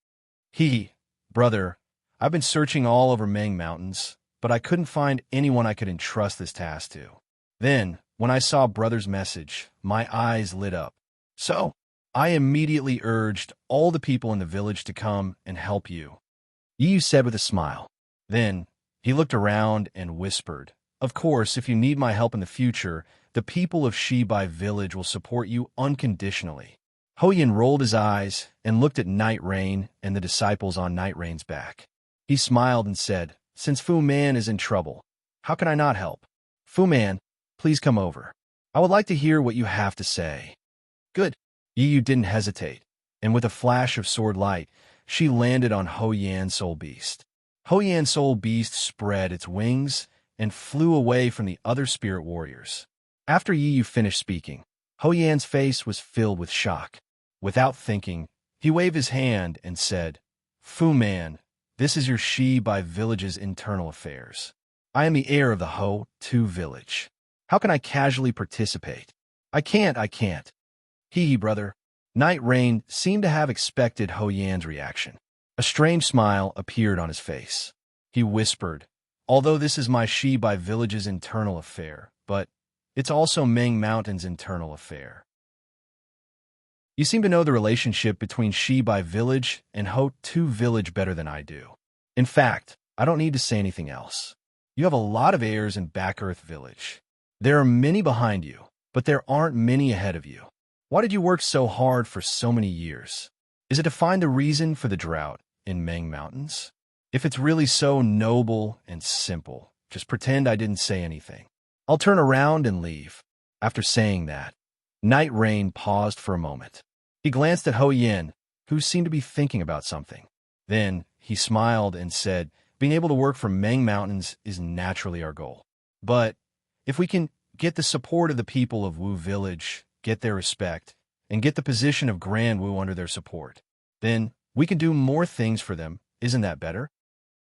Brother, I've been searching all over Meng Mountains, but I couldn't find anyone I could entrust this task to. Then, when I saw brother's message, my eyes lit up. So, I immediately urged all the people in the village to come and help you. Yu said with a smile. Then, he looked around and whispered, Of course, if you need my help in the future, the people of Shibai Village will support you unconditionally. Ho Yin rolled his eyes and looked at Night Rain and the disciples on Night Rain's back. He smiled and said, Since Fu Man is in trouble, how can I not help? Fu Man, please come over. I would like to hear what you have to say. Good. Yu didn't hesitate, and with a flash of sword light, she landed on Ho Yan's soul beast. Ho Yan's soul beast spread its wings and flew away from the other spirit warriors. After Yu finished speaking, Ho Yan's face was filled with shock. Without thinking, he waved his hand and said, Fu Man, this is your Shibai Village's internal affairs. I am the heir of the Ho-Tu village. How can I casually participate? I can't. Hee brother. Night Rain seemed to have expected Ho Yan's reaction. A strange smile appeared on his face. He whispered, although this is my Shibai village's internal affair, but it's also Ming Mountain's internal affair. You seem to know the relationship between Shibai village and Ho-Tu village better than I do. In fact, I don't need to say anything else. You have a lot of heirs in Back Earth village. There are many behind you, but there aren't many ahead of you. Why did you work so hard for so many years? Is it to find the reason for the drought in Ming Mountains? If it's really so noble and simple, just pretend I didn't say anything. I'll turn around and leave. After saying that, Night Rain paused for a moment. He glanced at Ho Yan, who seemed to be thinking about something. Then he smiled and said, being able to work for Ming Mountains is naturally our goal. But if we can get the support of the people of Wu Village, get their respect, and get the position of Grand Wu under their support, then we can do more things for them. Isn't that better?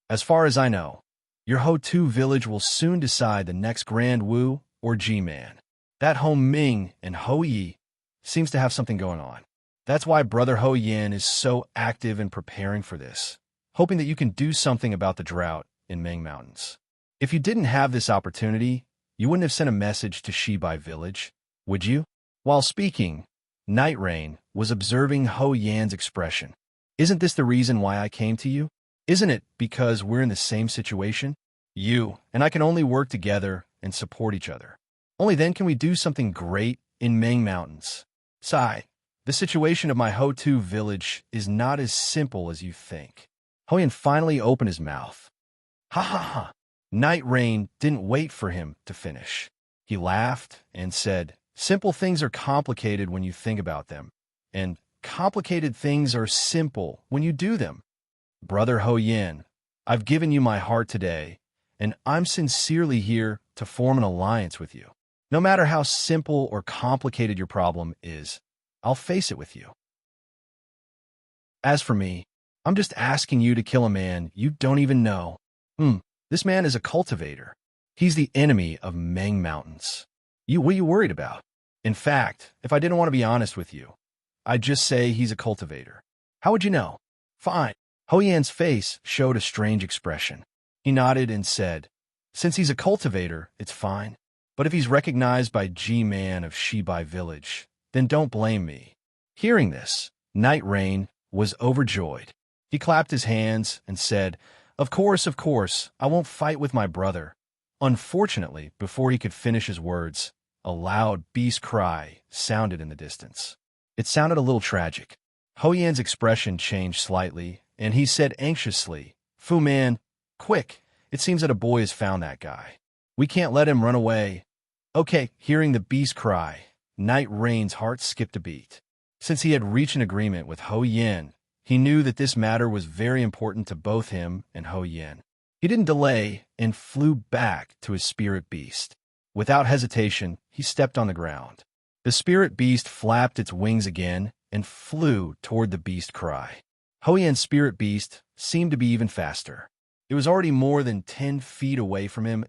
As far as I know, your Ho-Tu village will soon decide the next Grand Wu or G-Man. That Ho Ming and Ho Yi seems to have something going on. That's why Brother Ho Yan is so active in preparing for this, hoping that you can do something about the drought in Ming Mountains. If you didn't have this opportunity, you wouldn't have sent a message to Shibai village, would you? While speaking, Night Rain was observing Ho Yan's expression. Isn't this the reason why I came to you? Isn't it because we're in the same situation? You and I can only work together and support each other. Only then can we do something great in Ming Mountains. Sigh, the situation of my Ho-Tu village is not as simple as you think. Ho Yan finally opened his mouth. Ha ha ha. Night Rain didn't wait for him to finish. He laughed and said, simple things are complicated when you think about them, and complicated things are simple when you do them. Brother Ho Yan, I've given you my heart today, and I'm sincerely here to form an alliance with you. No matter how simple or complicated your problem is, I'll face it with you. As for me, I'm just asking you to kill a man you don't even know. This man is a cultivator. He's the enemy of Ming Mountains. What are you worried about? In fact, if I didn't want to be honest with you, I'd just say he's a cultivator. How would you know? Fine. Ho Yan's face showed a strange expression. He nodded and said, since he's a cultivator, it's fine. But if he's recognized by G-Man of Shibai village, then don't blame me. Hearing this, Night Rain was overjoyed. He clapped his hands and said, of course, I won't fight with my brother. Unfortunately, before he could finish his words, a loud beast cry sounded in the distance. It sounded a little tragic. Ho Yan's expression changed slightly, and he said anxiously, Fu Man, quick, it seems that a boy has found that guy. We can't let him run away. Okay, hearing the beast cry, Night Rain's heart skipped a beat. Since he had reached an agreement with Ho Yan, he knew that this matter was very important to both him and Ho Yan. He didn't delay and flew back to his spirit beast. Without hesitation, he stepped on the ground. The spirit beast flapped its wings again and flew toward the beast cry. Ho Yan's spirit beast seemed to be even faster. It was already more than 10 feet away from him.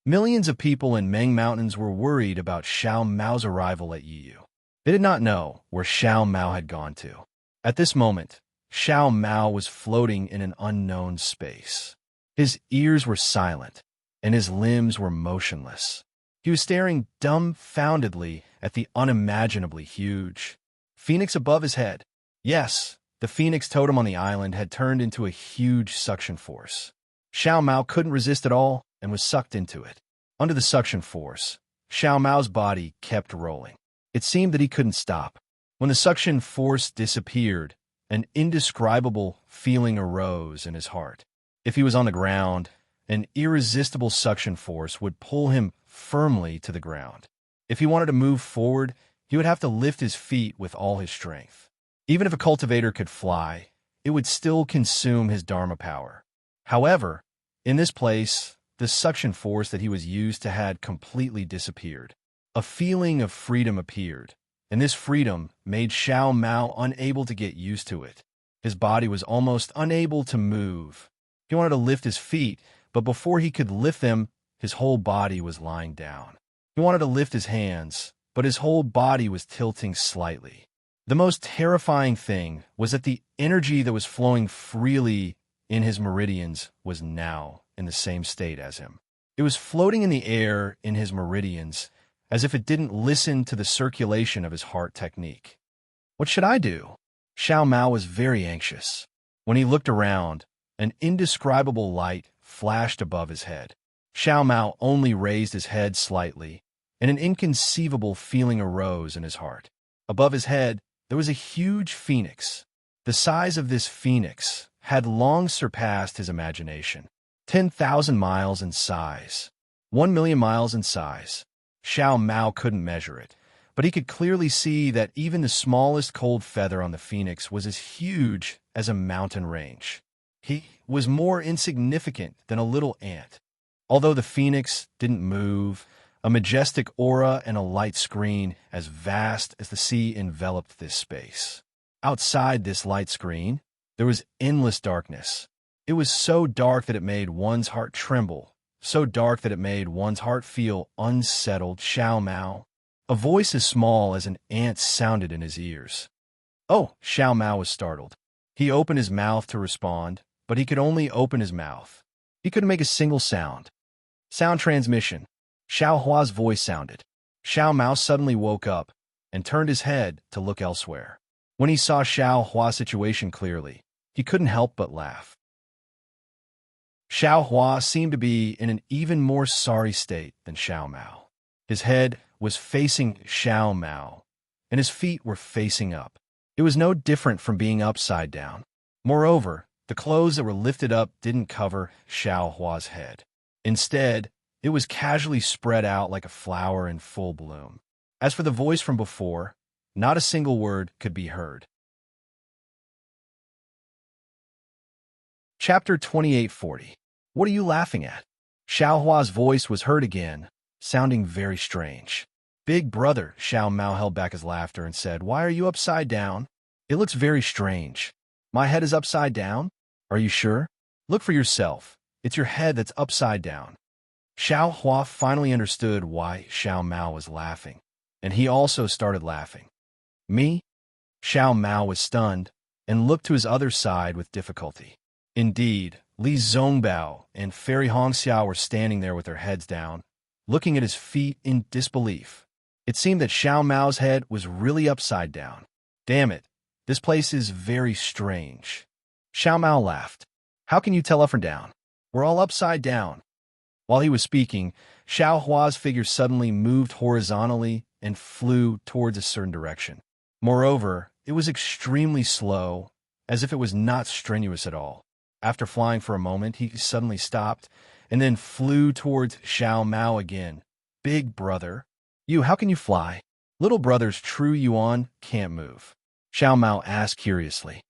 Millions of people in Ming Mountains were worried about Xiao Mao's arrival at Yiyu. They did not know where Xiao Mao had gone to. At this moment, Xiao Mao was floating in an unknown space. His ears were silent, and his limbs were motionless. He was staring dumbfoundedly at the unimaginably huge phoenix above his head. Yes, the phoenix totem on the island had turned into a huge suction force. Xiao Mao couldn't resist at all and was sucked into it. Under the suction force, Xiao Mao's body kept rolling. It seemed that he couldn't stop. When the suction force disappeared, an indescribable feeling arose in his heart. If he was on the ground, an irresistible suction force would pull him firmly to the ground. If he wanted to move forward, he would have to lift his feet with all his strength. Even if a cultivator could fly, it would still consume his Dharma power. However, in this place, the suction force that he was used to had completely disappeared. A feeling of freedom appeared, and this freedom made Xiao Mao unable to get used to it. His body was almost unable to move. He wanted to lift his feet, but before he could lift them, his whole body was lying down. He wanted to lift his hands, but his whole body was tilting slightly. The most terrifying thing was that the energy that was flowing freely in his meridians was now in the same state as him. It was floating in the air in his meridians, as if it didn't listen to the circulation of his heart technique. What should I do? Xiao Mao was very anxious. When he looked around, an indescribable light flashed above his head. Xiao Mao only raised his head slightly, and an inconceivable feeling arose in his heart. Above his head, there was a huge phoenix. The size of this phoenix had long surpassed his imagination. 10,000 miles in size. 1,000,000 miles in size. Xiao Mao couldn't measure it, but he could clearly see that even the smallest cold feather on the phoenix was as huge as a mountain range. He was more insignificant than a little ant. Although the phoenix didn't move, a majestic aura and a light screen as vast as the sea enveloped this space. Outside this light screen, there was endless darkness. It was so dark that it made one's heart tremble, so dark that it made one's heart feel unsettled. Xiao Mao. A voice as small as an ant sounded in his ears. Oh, Xiao Mao was startled. He opened his mouth to respond, but he could only open his mouth. He couldn't make a single sound. Sound transmission. Xiao Hua's voice sounded. Xiao Mao suddenly woke up and turned his head to look elsewhere. When he saw Xiao Hua's situation clearly, he couldn't help but laugh. Xiao Hua seemed to be in an even more sorry state than Xiao Mao. His head was facing Xiao Mao, and his feet were facing up. It was no different from being upside down. Moreover, the clothes that were lifted up didn't cover Xiao Hua's head. Instead, it was casually spread out like a flower in full bloom. As for the voice from before, not a single word could be heard. Chapter 2840. What are you laughing at? Xiao Hua's voice was heard again, sounding very strange. Big brother, Xiao Mao held back his laughter and said, why are you upside down? It looks very strange. My head is upside down? Are you sure? Look for yourself. It's your head that's upside down. Xiao Hua finally understood why Xiao Mao was laughing, and he also started laughing. Me? Xiao Mao was stunned and looked to his other side with difficulty. Indeed, Li Zongbao and Fairy Hongxia were standing there with their heads down, looking at his feet in disbelief. It seemed that Xiao Mao's head was really upside down. Damn it, this place is very strange. Xiao Mao laughed. How can you tell up or down? We're all upside down. While he was speaking, Xiao Hua's figure suddenly moved horizontally and flew towards a certain direction. Moreover, it was extremely slow, as if it was not strenuous at all. After flying for a moment, he suddenly stopped and then flew towards Xiao Mao again. Big brother, how can you fly? Little brother's true yuan can't move. Xiao Mao asked curiously.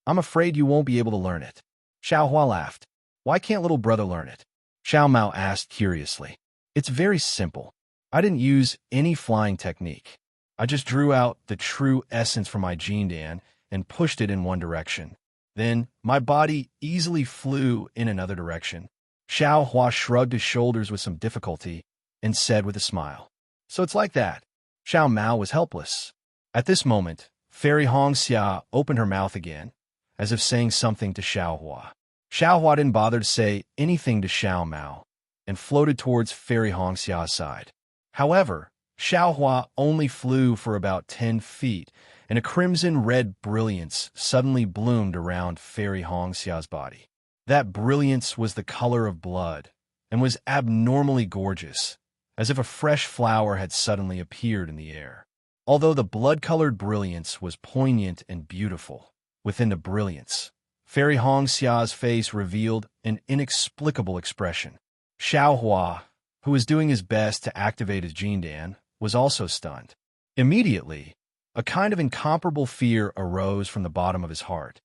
I'm afraid you won't be able to learn it. Xiao Hua laughed. Why can't little brother learn it? Xiao Mao asked curiously. It's very simple. I didn't use any flying technique. I just drew out the true essence from my Jindan and pushed it in one direction. Then, my body easily flew in another direction. Xiao Hua shrugged his shoulders with some difficulty and said with a smile. So it's like that. Xiao Mao was helpless. At this moment, Fairy Hongxia opened her mouth again, as if saying something to Xiao Hua. Xiao Hua didn't bother to say anything to Xiao Mao and floated towards Fairy Hongxia's side. However, Xiao Hua only flew for about 10 feet, and a crimson-red brilliance suddenly bloomed around Fairy Hongxia's body. That brilliance was the color of blood and was abnormally gorgeous, as if a fresh flower had suddenly appeared in the air. Although the blood-colored brilliance was poignant and beautiful, within the brilliance, Fairy Hongxia's face revealed an inexplicable expression. Xiao Hua, who was doing his best to activate his Jindan, was also stunned. Immediately, a kind of incomparable fear arose from the bottom of his heart.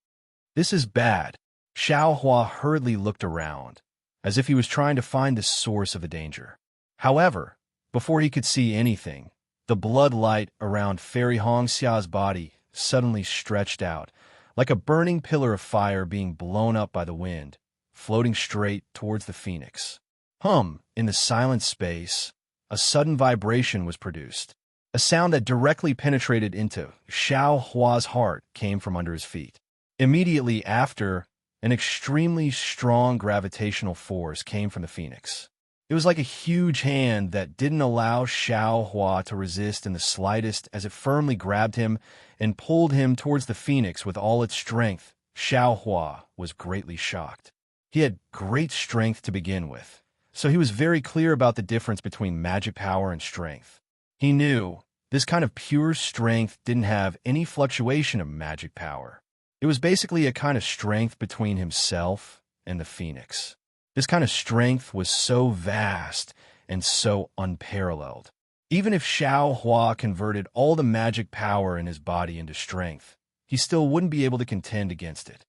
This is bad. Xiao Hua hurriedly looked around, as if he was trying to find the source of the danger. However, before he could see anything, the blood light around Fairy Hongxia's body suddenly stretched out, like a burning pillar of fire being blown up by the wind, floating straight towards the phoenix. In the silent space, a sudden vibration was produced. A sound that directly penetrated into Xiao Hua's heart came from under his feet. Immediately after, an extremely strong gravitational force came from the phoenix. It was like a huge hand that didn't allow Xiao Hua to resist in the slightest as it firmly grabbed him and pulled him towards the phoenix with all its strength. Xiao Hua was greatly shocked. He had great strength to begin with, so he was very clear about the difference between magic power and strength. He knew this kind of pure strength didn't have any fluctuation of magic power. It was basically a kind of strength between himself and the phoenix. This kind of strength was so vast and so unparalleled. Even if Xiao Hua converted all the magic power in his body into strength, he still wouldn't be able to contend against it.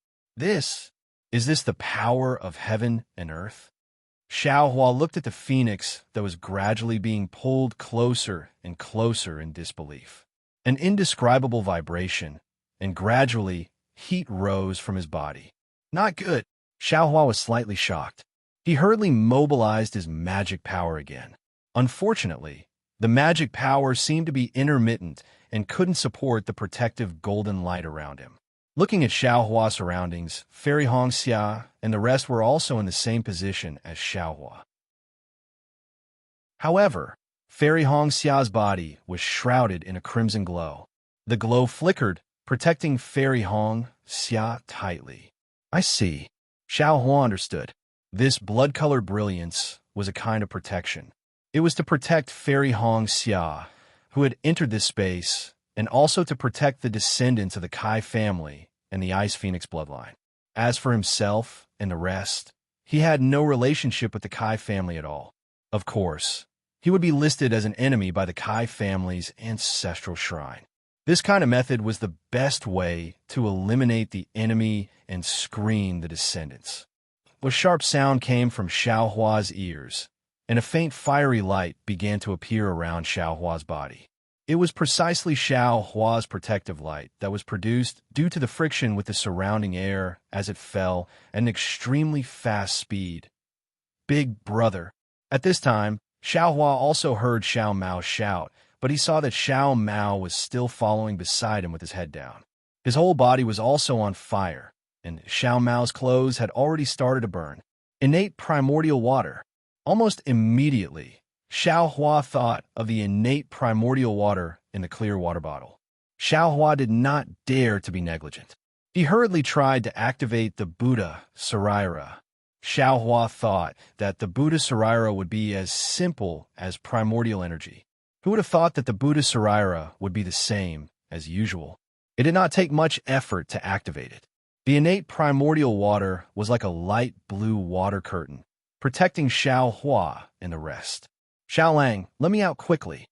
Is this the power of heaven and earth? Xiao Hua looked at the phoenix that was gradually being pulled closer and closer in disbelief. An indescribable vibration, and gradually, heat rose from his body. Not good. Xiao Hua was slightly shocked. He hurriedly mobilized his magic power again. Unfortunately, the magic power seemed to be intermittent and couldn't support the protective golden light around him. Looking at Xiao Hua's surroundings, Fairy Hongxia and the rest were also in the same position as Xiao Hua. However, Fairy Hongxia's body was shrouded in a crimson glow. The glow flickered, protecting Fairy Hongxia tightly. I see. Xiao Hua understood. This blood-colored brilliance was a kind of protection. It was to protect Fairy Hongxia, who had entered this space, and also to protect the descendants of the Kai family and the Ice Phoenix bloodline. As for himself and the rest, he had no relationship with the Kai family at all. Of course, he would be listed as an enemy by the Kai family's ancestral shrine. This kind of method was the best way to eliminate the enemy and screen the descendants. A sharp sound came from Xiao Hua's ears, and a faint fiery light began to appear around Xiao Hua's body. It was precisely Xiao Hua's protective light that was produced due to the friction with the surrounding air as it fell at an extremely fast speed. Big brother. At this time, Xiao Hua also heard Xiao Mao shout, but he saw that Xiao Mao was still following beside him with his head down. His whole body was also on fire, and Xiao Mao's clothes had already started to burn. Innate primordial water. Almost immediately, Xiao Hua thought of the innate primordial water in the clear water bottle. Xiao Hua did not dare to be negligent. He hurriedly tried to activate the Buddha Saraira. Xiao Hua thought that the Buddha Saraira would be as simple as primordial energy. Who would have thought that the Buddha Saraira would be the same as usual? It did not take much effort to activate it. The innate primordial water was like a light blue water curtain, protecting Xiao Hua and the rest. Xiao Lang, let me out quickly.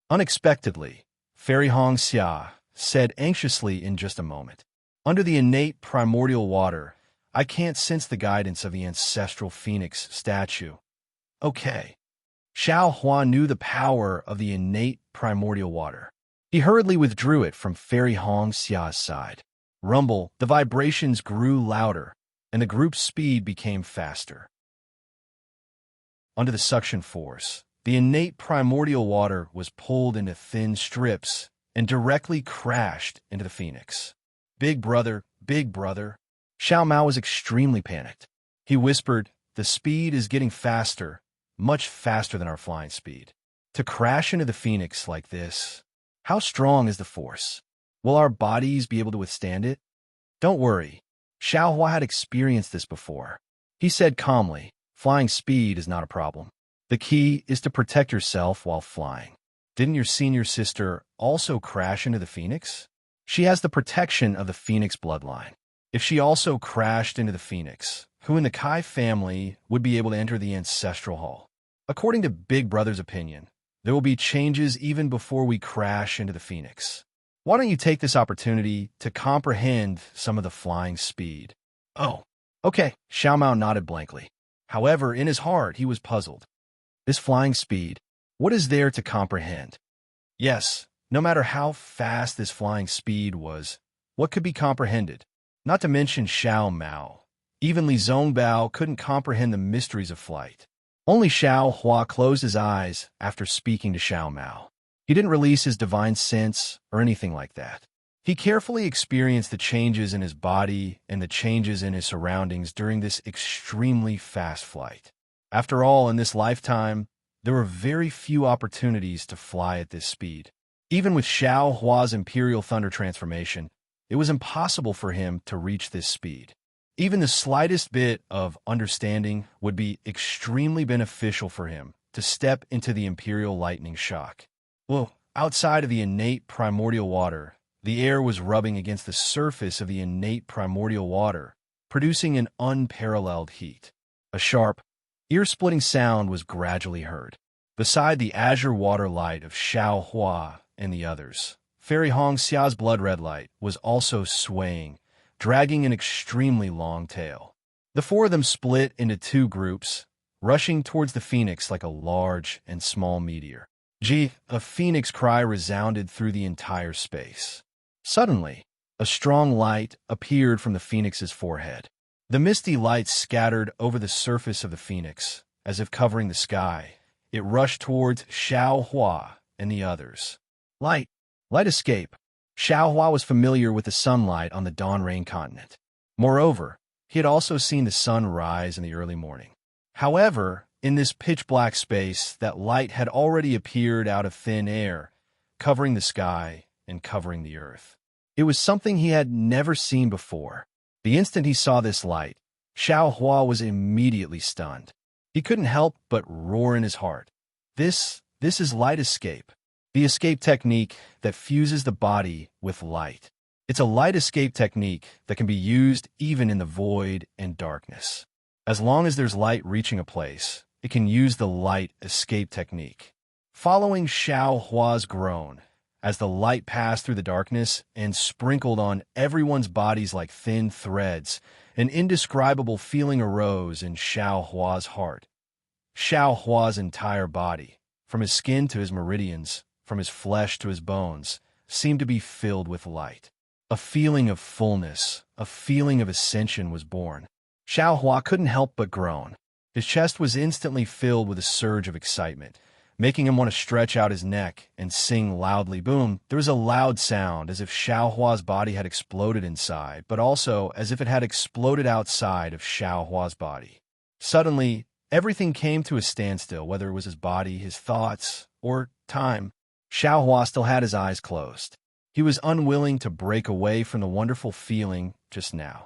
Unexpectedly, Fairy Hongxia said anxiously in just a moment. Under the innate primordial water, I can't sense the guidance of the ancestral phoenix statue. Okay. Xiao Hua knew the power of the innate primordial water. He hurriedly withdrew it from Fairy Hongxia's side. Rumble, the vibrations grew louder, and the group's speed became faster. Under the suction force, the innate primordial water was pulled into thin strips and directly crashed into the phoenix. Big brother, big brother. Xiao Mao was extremely panicked. He whispered, the speed is getting faster, much faster than our flying speed. To crash into the phoenix like this, how strong is the force? Will our bodies be able to withstand it? Don't worry. Xiao Hua had experienced this before. He said calmly, flying speed is not a problem. The key is to protect yourself while flying. Didn't your senior sister also crash into the phoenix? She has the protection of the phoenix bloodline. If she also crashed into the phoenix, who in the Kai family would be able to enter the ancestral hall? According to Big Brother's opinion, there will be changes even before we crash into the phoenix. Why don't you take this opportunity to comprehend some of the flying speed? Oh, okay, Xiao Mao nodded blankly. However, in his heart, he was puzzled. This flying speed, what is there to comprehend? Yes, no matter how fast this flying speed was, what could be comprehended? Not to mention Xiao Mao. Even Li Zongbao couldn't comprehend the mysteries of flight. Only Xiao Hua closed his eyes after speaking to Xiao Mao. He didn't release his divine sense or anything like that. He carefully experienced the changes in his body and the changes in his surroundings during this extremely fast flight. After all, in this lifetime, there were very few opportunities to fly at this speed. Even with Xiao Hua's Imperial Thunder transformation, it was impossible for him to reach this speed. Even the slightest bit of understanding would be extremely beneficial for him to step into the Imperial Lightning Shock. Well, outside of the innate primordial water, the air was rubbing against the surface of the innate primordial water, producing an unparalleled heat. A sharp, ear-splitting sound was gradually heard. Beside the azure water light of Xiao Hua and the others, Fairy Hongxia's blood-red light was also swaying, dragging an extremely long tail. The four of them split into two groups, rushing towards the phoenix like a large and small meteor. A phoenix cry resounded through the entire space. Suddenly, a strong light appeared from the phoenix's forehead. The misty light scattered over the surface of the phoenix, as if covering the sky. It rushed towards Xiao Hua and the others. Light escape. Xiao Hua was familiar with the sunlight on the Dawn Rain continent. Moreover, he had also seen the sun rise in the early morning. However, in this pitch-black space, that light had already appeared out of thin air, covering the sky and covering the earth. It was something he had never seen before. The instant he saw this light, Xiao Hua was immediately stunned. He couldn't help but roar in his heart. This is light escape, the escape technique that fuses the body with light. It's a light escape technique that can be used even in the void and darkness. As long as there's light reaching a place, it can use the light escape technique. Following Xiao Hua's groan, as the light passed through the darkness and sprinkled on everyone's bodies like thin threads, an indescribable feeling arose in Xiao Hua's heart. Xiao Hua's entire body, from his skin to his meridians, from his flesh to his bones, seemed to be filled with light. A feeling of fullness, a feeling of ascension was born. Xiao Hua couldn't help but groan. His chest was instantly filled with a surge of excitement, making him want to stretch out his neck and sing loudly. Boom! There was a loud sound, as if Xiao Hua's body had exploded inside, but also as if it had exploded outside of Xiao Hua's body. Suddenly, everything came to a standstill, whether it was his body, his thoughts, or time. Xiao Hua still had his eyes closed. He was unwilling to break away from the wonderful feeling just now.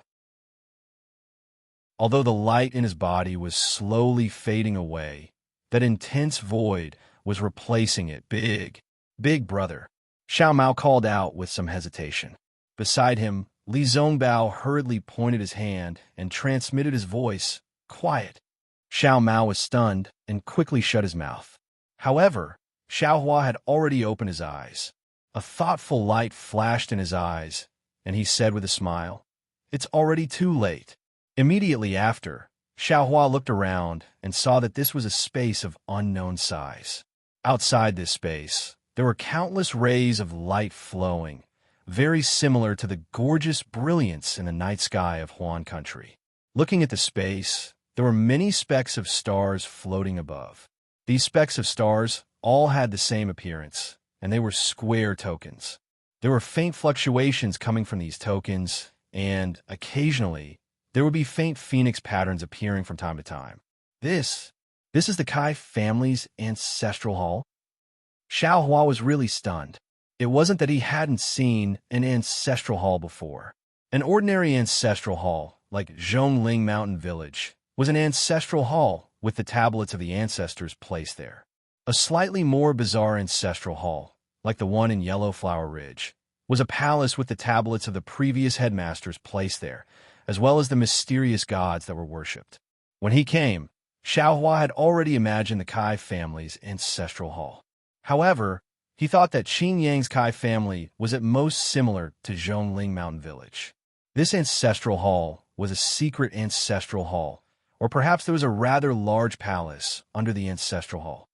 Although the light in his body was slowly fading away, that intense void was replacing it. Big brother. Xiao Mao called out with some hesitation. Beside him, Li Zongbao hurriedly pointed his hand and transmitted his voice, quiet. Xiao Mao was stunned and quickly shut his mouth. However, Xiao Hua had already opened his eyes. A thoughtful light flashed in his eyes, and he said with a smile, "It's already too late." Immediately after, Xiao Hua looked around and saw that this was a space of unknown size. Outside this space, there were countless rays of light flowing, very similar to the gorgeous brilliance in the night sky of Huan country. Looking at the space, there were many specks of stars floating above. These specks of stars all had the same appearance, and they were square tokens. There were faint fluctuations coming from these tokens, and, occasionally, there would be faint phoenix patterns appearing from time to time. This is the Kai family's ancestral hall? Xiao Hua was really stunned. It wasn't that he hadn't seen an ancestral hall before. An ordinary ancestral hall, like Zhongling Mountain Village, was an ancestral hall with the tablets of the ancestors placed there. A slightly more bizarre ancestral hall, like the one in Yellowflower Ridge, was a palace with the tablets of the previous headmasters placed there, as well as the mysterious gods that were worshipped. When he came, Xiao Hua had already imagined the Kai family's ancestral hall. However, he thought that Qin Yang's Kai family was at most similar to Zhongling Mountain Village. This ancestral hall was a secret ancestral hall, or perhaps there was a rather large palace under the ancestral hall.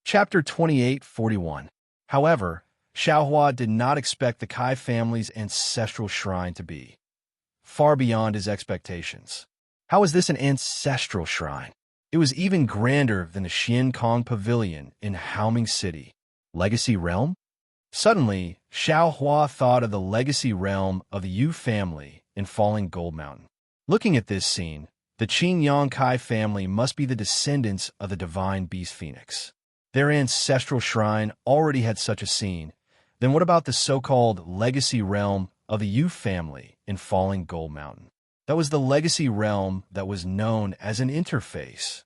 Chapter 2841. However, Xiaohua did not expect the Kai family's ancestral shrine to be far beyond his expectations. How is this an ancestral shrine? It was even grander than the Xian Kong Pavilion in Haoming City. Legacy Realm? Suddenly, Xiaohua thought of the legacy realm of the Yu family in Falling Gold Mountain. Looking at this scene, the Qin Yang Kai family must be the descendants of the divine beast phoenix. Their ancestral shrine already had such a scene. Then what about the so-called legacy realm of the Yu family in Falling Gold Mountain? That was the legacy realm that was known as an interface.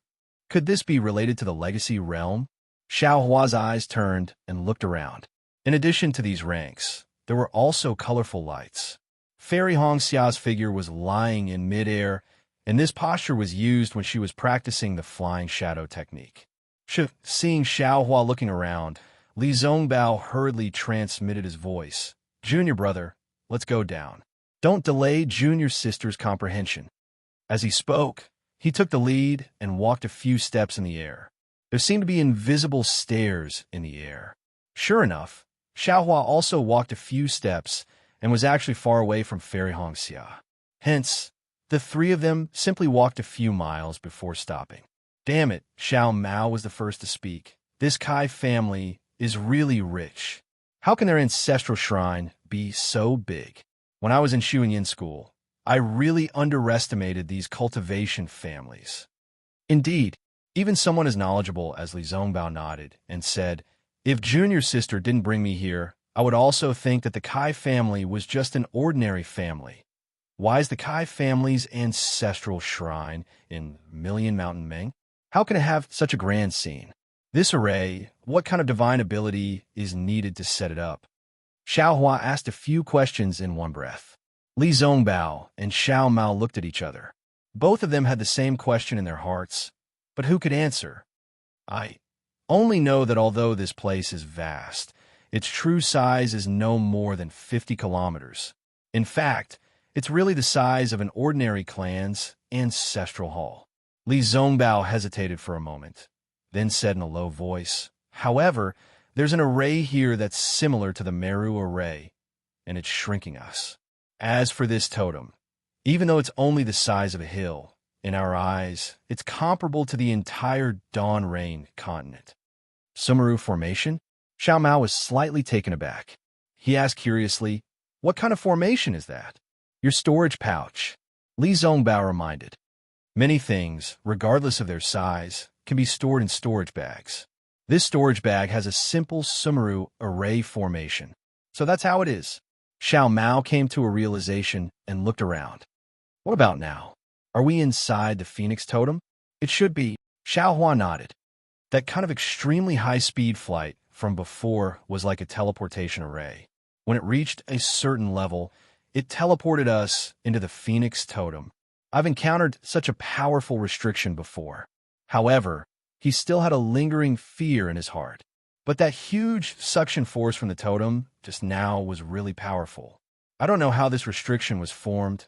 Could this be related to the legacy realm? Xiaohua's eyes turned and looked around. In addition to these ranks, there were also colorful lights. Fairy Hongxia's figure was lying in midair, and this posture was used when she was practicing the flying shadow technique. Seeing Xiaohua looking around, Li Zongbao hurriedly transmitted his voice. "Junior brother, let's go down. Don't delay junior sister's comprehension." As he spoke, he took the lead and walked a few steps in the air. There seemed to be invisible stairs in the air. Sure enough, Xiaohua also walked a few steps and was actually far away from Fairy Hongxia. Hence, the three of them simply walked a few miles before stopping. Damn it, Xiao Mao was the first to speak. This Kai family is really rich. How can their ancestral shrine be so big? When I was in Shuanyin school, I really underestimated these cultivation families. Indeed, even someone as knowledgeable as Li Zongbao nodded and said, "If junior sister didn't bring me here, I would also think that the Kai family was just an ordinary family. Why is the Kai family's ancestral shrine in Million Mountain Ming? How can it have such a grand scene? This array, what kind of divine ability is needed to set it up?" Xiaohua asked a few questions in one breath. Li Zongbao and Xiao Mao looked at each other. Both of them had the same question in their hearts, but who could answer? I only know that although this place is vast, its true size is no more than 50 kilometers. In fact, it's really the size of an ordinary clan's ancestral hall. Li Zongbao hesitated for a moment, then said in a low voice, "However, there's an array here that's similar to the Meru array, and it's shrinking us. As for this totem, even though it's only the size of a hill, in our eyes, it's comparable to the entire Dawn Rain continent." Sumeru Formation? Xiao Mao was slightly taken aback. He asked curiously, "What kind of formation is that?" "Your storage pouch," Li Zongbao reminded. Many things, regardless of their size, can be stored in storage bags. This storage bag has a simple Sumeru array formation. So that's how it is. Xiao Mao came to a realization and looked around. What about now? Are we inside the Phoenix Totem? It should be. Xiaohua nodded. That kind of extremely high-speed flight from before was like a teleportation array. When it reached a certain level, it teleported us into the Phoenix Totem. I've encountered such a powerful restriction before. However, he still had a lingering fear in his heart. But that huge suction force from the totem just now was really powerful. I don't know how this restriction was formed.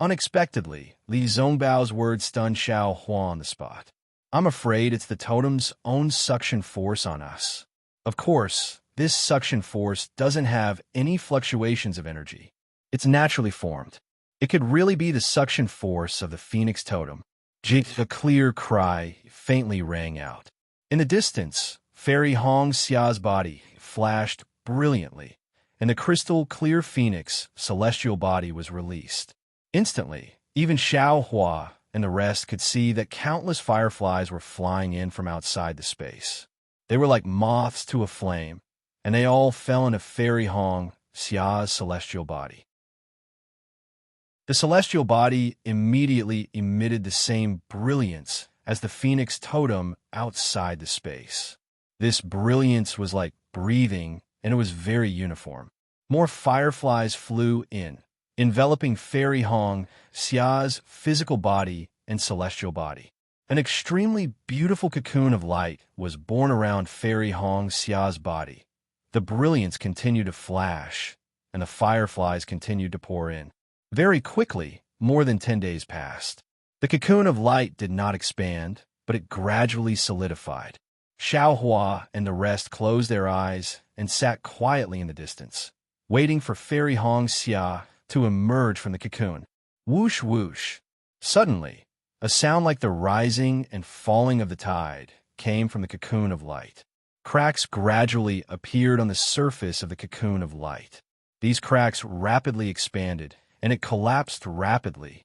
Unexpectedly, Li Zongbao's words stunned Xiaohua on the spot. I'm afraid it's the totem's own suction force on us. Of course, this suction force doesn't have any fluctuations of energy. It's naturally formed. It could really be the suction force of the Phoenix Totem. A clear cry faintly rang out. In the distance, Fairy Hongxia's body flashed brilliantly, and the crystal-clear Phoenix celestial body was released. Instantly, even Xiaohua and the rest could see that countless fireflies were flying in from outside the space. They were like moths to a flame, and they all fell into Fairy Hongxia's celestial body. The celestial body immediately emitted the same brilliance as the Phoenix Totem outside the space. This brilliance was like breathing, and it was very uniform. More fireflies flew in, enveloping Fairy Hongxia's physical body and celestial body. An extremely beautiful cocoon of light was born around Fairy Hongxia's body. The brilliance continued to flash, and the fireflies continued to pour in. Very quickly, more than 10 days passed. The cocoon of light did not expand, but it gradually solidified. Xiao Hua and the rest closed their eyes and sat quietly in the distance, waiting for Fairy Hong Xia to emerge from the cocoon. Whoosh whoosh. Suddenly, a sound like the rising and falling of the tide came from the cocoon of light. Cracks gradually appeared on the surface of the cocoon of light. These cracks rapidly expanded, and it collapsed rapidly.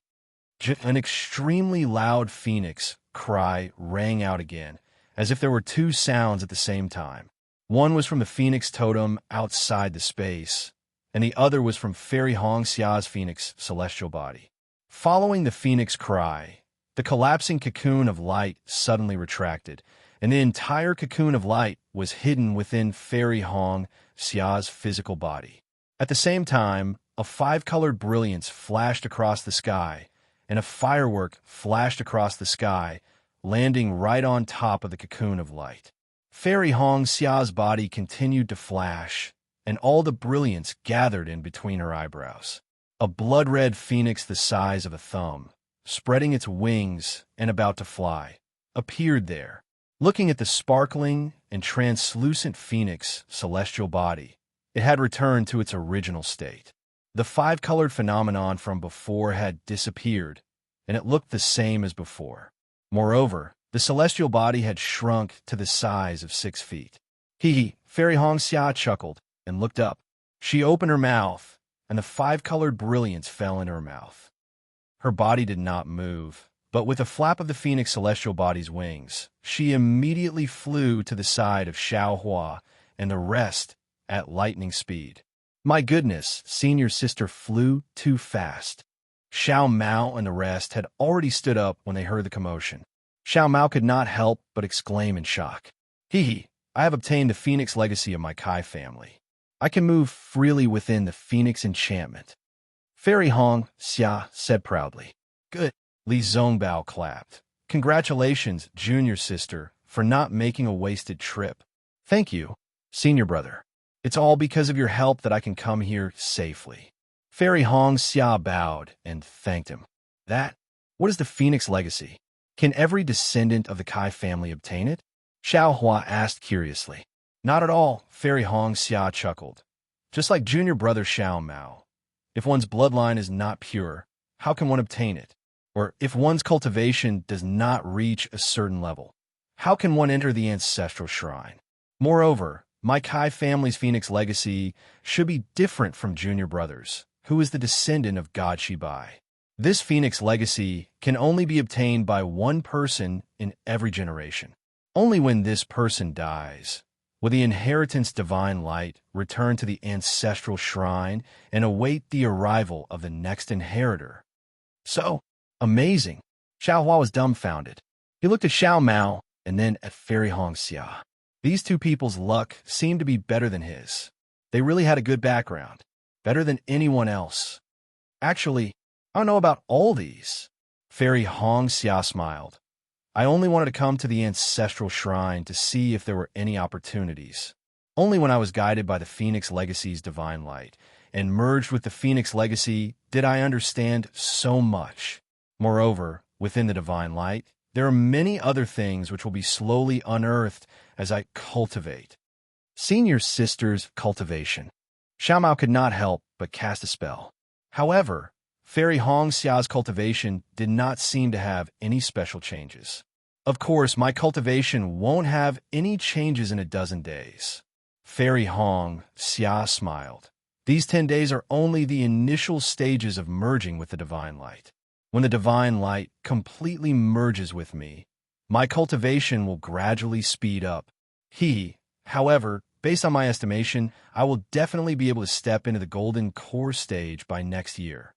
An extremely loud phoenix cry rang out again, as if there were two sounds at the same time. One was from the phoenix totem outside the space, and the other was from Fairy Hong Xia's phoenix celestial body. Following the phoenix cry, the collapsing cocoon of light suddenly retracted, and the entire cocoon of light was hidden within Fairy Hong Xia's physical body. At the same time, a five-colored brilliance flashed across the sky, and a firework flashed across the sky, landing right on top of the cocoon of light. Fairy Hong Xia's body continued to flash, and all the brilliance gathered in between her eyebrows. A blood-red phoenix the size of a thumb, spreading its wings and about to fly, appeared there. Looking at the sparkling and translucent phoenix celestial body, it had returned to its original state. The five-colored phenomenon from before had disappeared, and it looked the same as before. Moreover, the celestial body had shrunk to the size of 6 feet. Fairy Hong Xia chuckled and looked up. She opened her mouth, and the five-colored brilliance fell into her mouth. Her body did not move, but with a flap of the phoenix celestial body's wings, she immediately flew to the side of Xiao Hua and the rest at lightning speed. My goodness, senior sister flew too fast. Xiao Mao and the rest had already stood up when they heard the commotion. Xiao Mao could not help but exclaim in shock. I have obtained the phoenix legacy of my Kai family. I can move freely within the phoenix enchantment. Fairy Hong Xia said proudly. Good. Li Zongbao clapped. Congratulations, junior sister, for not making a wasted trip. Thank you, senior brother. It's all because of your help that I can come here safely. Fairy Hong Xia bowed and thanked him. What is the Phoenix Legacy? Can every descendant of the Kai family obtain it? Xiao Hua asked curiously. Not at all, Fairy Hong Xia chuckled. Just like junior brother Xiao Mao. If one's bloodline is not pure, how can one obtain it? Or if one's cultivation does not reach a certain level, how can one enter the ancestral shrine? Moreover, my Kai family's Phoenix Legacy should be different from junior brother's, who is the descendant of God Shibai. This Phoenix Legacy can only be obtained by one person in every generation. Only when this person dies will the inheritance divine light return to the ancestral shrine and await the arrival of the next inheritor. So, amazing. Xiao Hua was dumbfounded. He looked at Xiao Mao and then at Fairy Hong Xia. These two people's luck seemed to be better than his. They really had a good background, better than anyone else. Actually, I don't know about all these. Fairy Hong Xia smiled. I only wanted to come to the ancestral shrine to see if there were any opportunities. Only when I was guided by the Phoenix Legacy's divine light and merged with the Phoenix Legacy did I understand so much. Moreover, within the divine light, there are many other things which will be slowly unearthed as I cultivate. Senior sister's cultivation. Xiao Mao could not help but cast a spell. However, Fairy Hong Xia's cultivation did not seem to have any special changes. Of course, my cultivation won't have any changes in a dozen days. Fairy Hong Xia smiled. These 10 days are only the initial stages of merging with the divine light. When the divine light completely merges with me, my cultivation will gradually speed up. However, based on my estimation, I will definitely be able to step into the golden core stage by next year.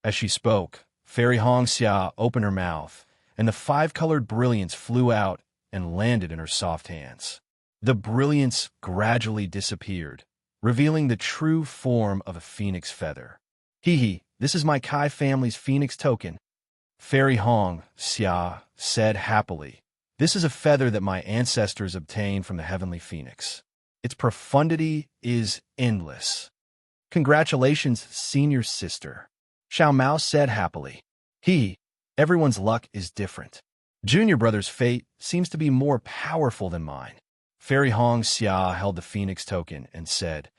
As she spoke, Fairy Hong Xia opened her mouth, and the five-colored brilliance flew out and landed in her soft hands. The brilliance gradually disappeared, revealing the true form of a phoenix feather. This is my Kai family's phoenix token. Fairy Hong Xia said happily. This is a feather that my ancestors obtained from the heavenly phoenix. Its profundity is endless. Congratulations, senior sister. Xiao Mao said happily. Everyone's luck is different. Junior brother's fate seems to be more powerful than mine. Fairy Hong Xia held the phoenix token and said,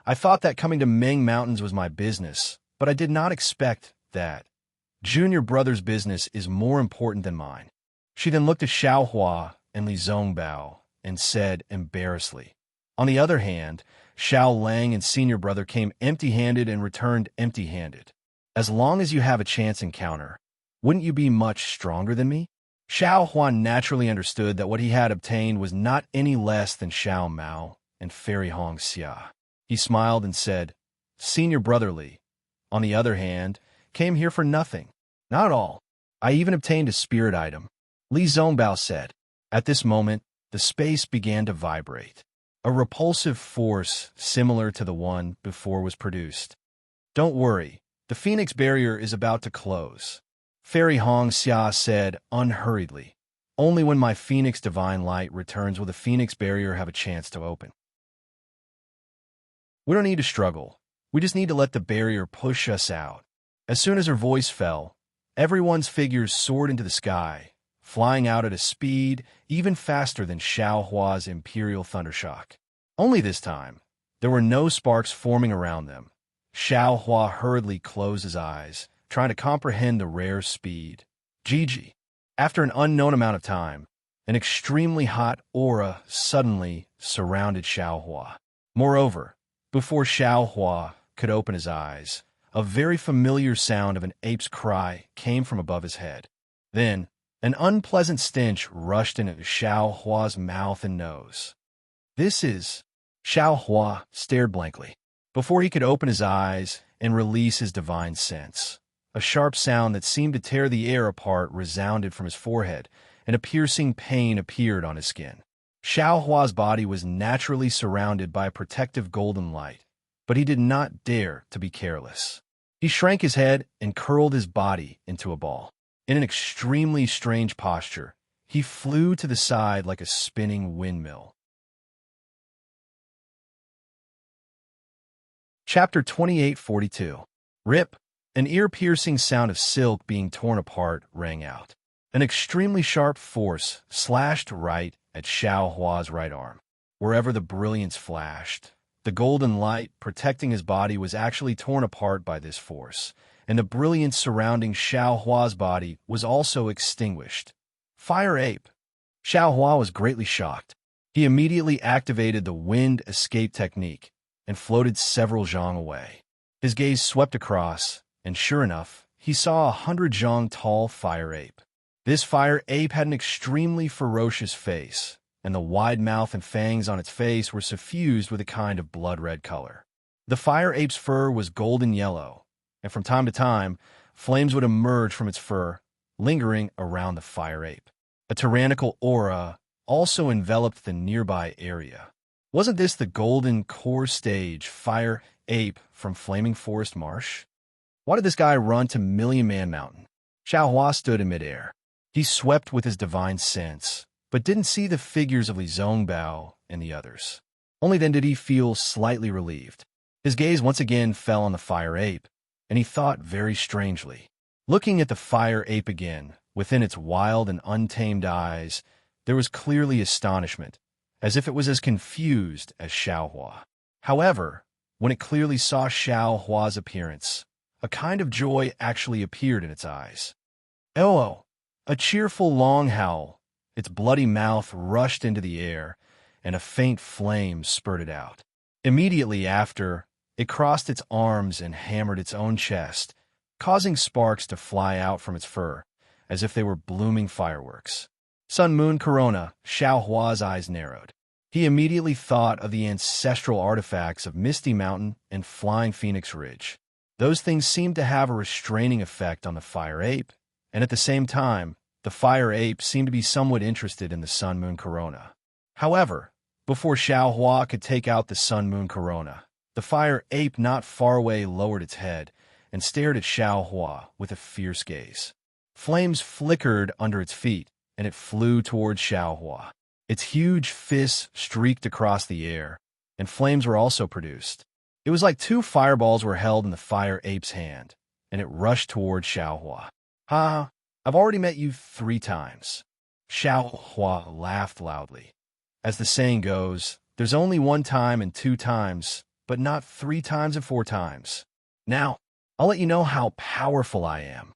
I thought that coming to Ming Mountains was my business, but I did not expect that. Junior brother's business is more important than mine. She then looked at Xiao Hua and Li Zongbao and said embarrassedly. On the other hand, Xiao Lang and senior brother came empty-handed and returned empty-handed. As long as you have a chance encounter, wouldn't you be much stronger than me? Xiao Huan naturally understood that what he had obtained was not any less than Xiao Mao and Fairy Hong Xia. He smiled and said, Senior brother Li, on the other hand, came here for nothing. Not at all. I even obtained a spirit item. Li Zongbao said. At this moment, the space began to vibrate. A repulsive force similar to the one before was produced. Don't worry, the Phoenix barrier is about to close. Fairy Hong Xia said unhurriedly. Only when my Phoenix divine light returns will the Phoenix barrier have a chance to open. We don't need to struggle. We just need to let the barrier push us out. As soon as her voice fell, everyone's figures soared into the sky, flying out at a speed even faster than Xiao Hua's Imperial Thundershock. Only this time, there were no sparks forming around them. Xiao Hua hurriedly closed his eyes, trying to comprehend the rare speed. Gigi. After an unknown amount of time, an extremely hot aura suddenly surrounded Xiao Hua. Moreover, before Xiao Hua could open his eyes, a very familiar sound of an ape's cry came from above his head. Then, an unpleasant stench rushed into Xiao Hua's mouth and nose. This is... Xiao Hua stared blankly. Before he could open his eyes and release his divine sense, a sharp sound that seemed to tear the air apart resounded from his forehead, and a piercing pain appeared on his skin. Xiao Hua's body was naturally surrounded by a protective golden light, but he did not dare to be careless. He shrank his head and curled his body into a ball. In an extremely strange posture, he flew to the side like a spinning windmill. Chapter 2842. Rip. An ear-piercing sound of silk being torn apart rang out. An extremely sharp force slashed right at Xiao Hua's right arm. Wherever the brilliance flashed, the golden light protecting his body was actually torn apart by this force, and the brilliance surrounding Xiao Hua's body was also extinguished. Fire Ape! Xiao Hua was greatly shocked. He immediately activated the wind escape technique and floated several zhang away. His gaze swept across, and sure enough, he saw 100 zhang tall fire ape. This fire ape had an extremely ferocious face, and the wide mouth and fangs on its face were suffused with a kind of blood-red color. The fire ape's fur was golden yellow, and from time to time, flames would emerge from its fur, lingering around the fire ape. A tyrannical aura also enveloped the nearby area. Wasn't this the golden core stage fire ape from Flaming Forest Marsh? Why did this guy run to Million Man Mountain? Xiao Hua stood in midair. He swept with his divine sense, but didn't see the figures of Li Zongbao and the others. Only then did he feel slightly relieved. His gaze once again fell on the fire ape, and he thought very strangely. Looking at the fire ape again, within its wild and untamed eyes, there was clearly astonishment, as if it was as confused as Xiao Hua. However, when it clearly saw Xiao Hua's appearance, a kind of joy actually appeared in its eyes. Oh! A cheerful long howl. Its bloody mouth rushed into the air, and a faint flame spurted out. Immediately after, it crossed its arms and hammered its own chest, causing sparks to fly out from its fur, as if they were blooming fireworks. Sun Moon Corona, Xiao Hua's eyes narrowed. He immediately thought of the ancestral artifacts of Misty Mountain and Flying Phoenix Ridge. Those things seemed to have a restraining effect on the fire ape, and at the same time, the fire ape seemed to be somewhat interested in the Sun Moon Corona. However, before Xiao Hua could take out the Sun Moon Corona, the fire ape not far away lowered its head and stared at Xiao Hua with a fierce gaze. Flames flickered under its feet, and it flew towards Xiao Hua. Its huge fists streaked across the air, and flames were also produced. It was like two fireballs were held in the fire ape's hand, and it rushed towards Xiao Hua. Ha! I've already met you 3 times. Xiao Hua laughed loudly. As the saying goes, there's only one time and two times, but not three times and four times. Now, I'll let you know how powerful I am.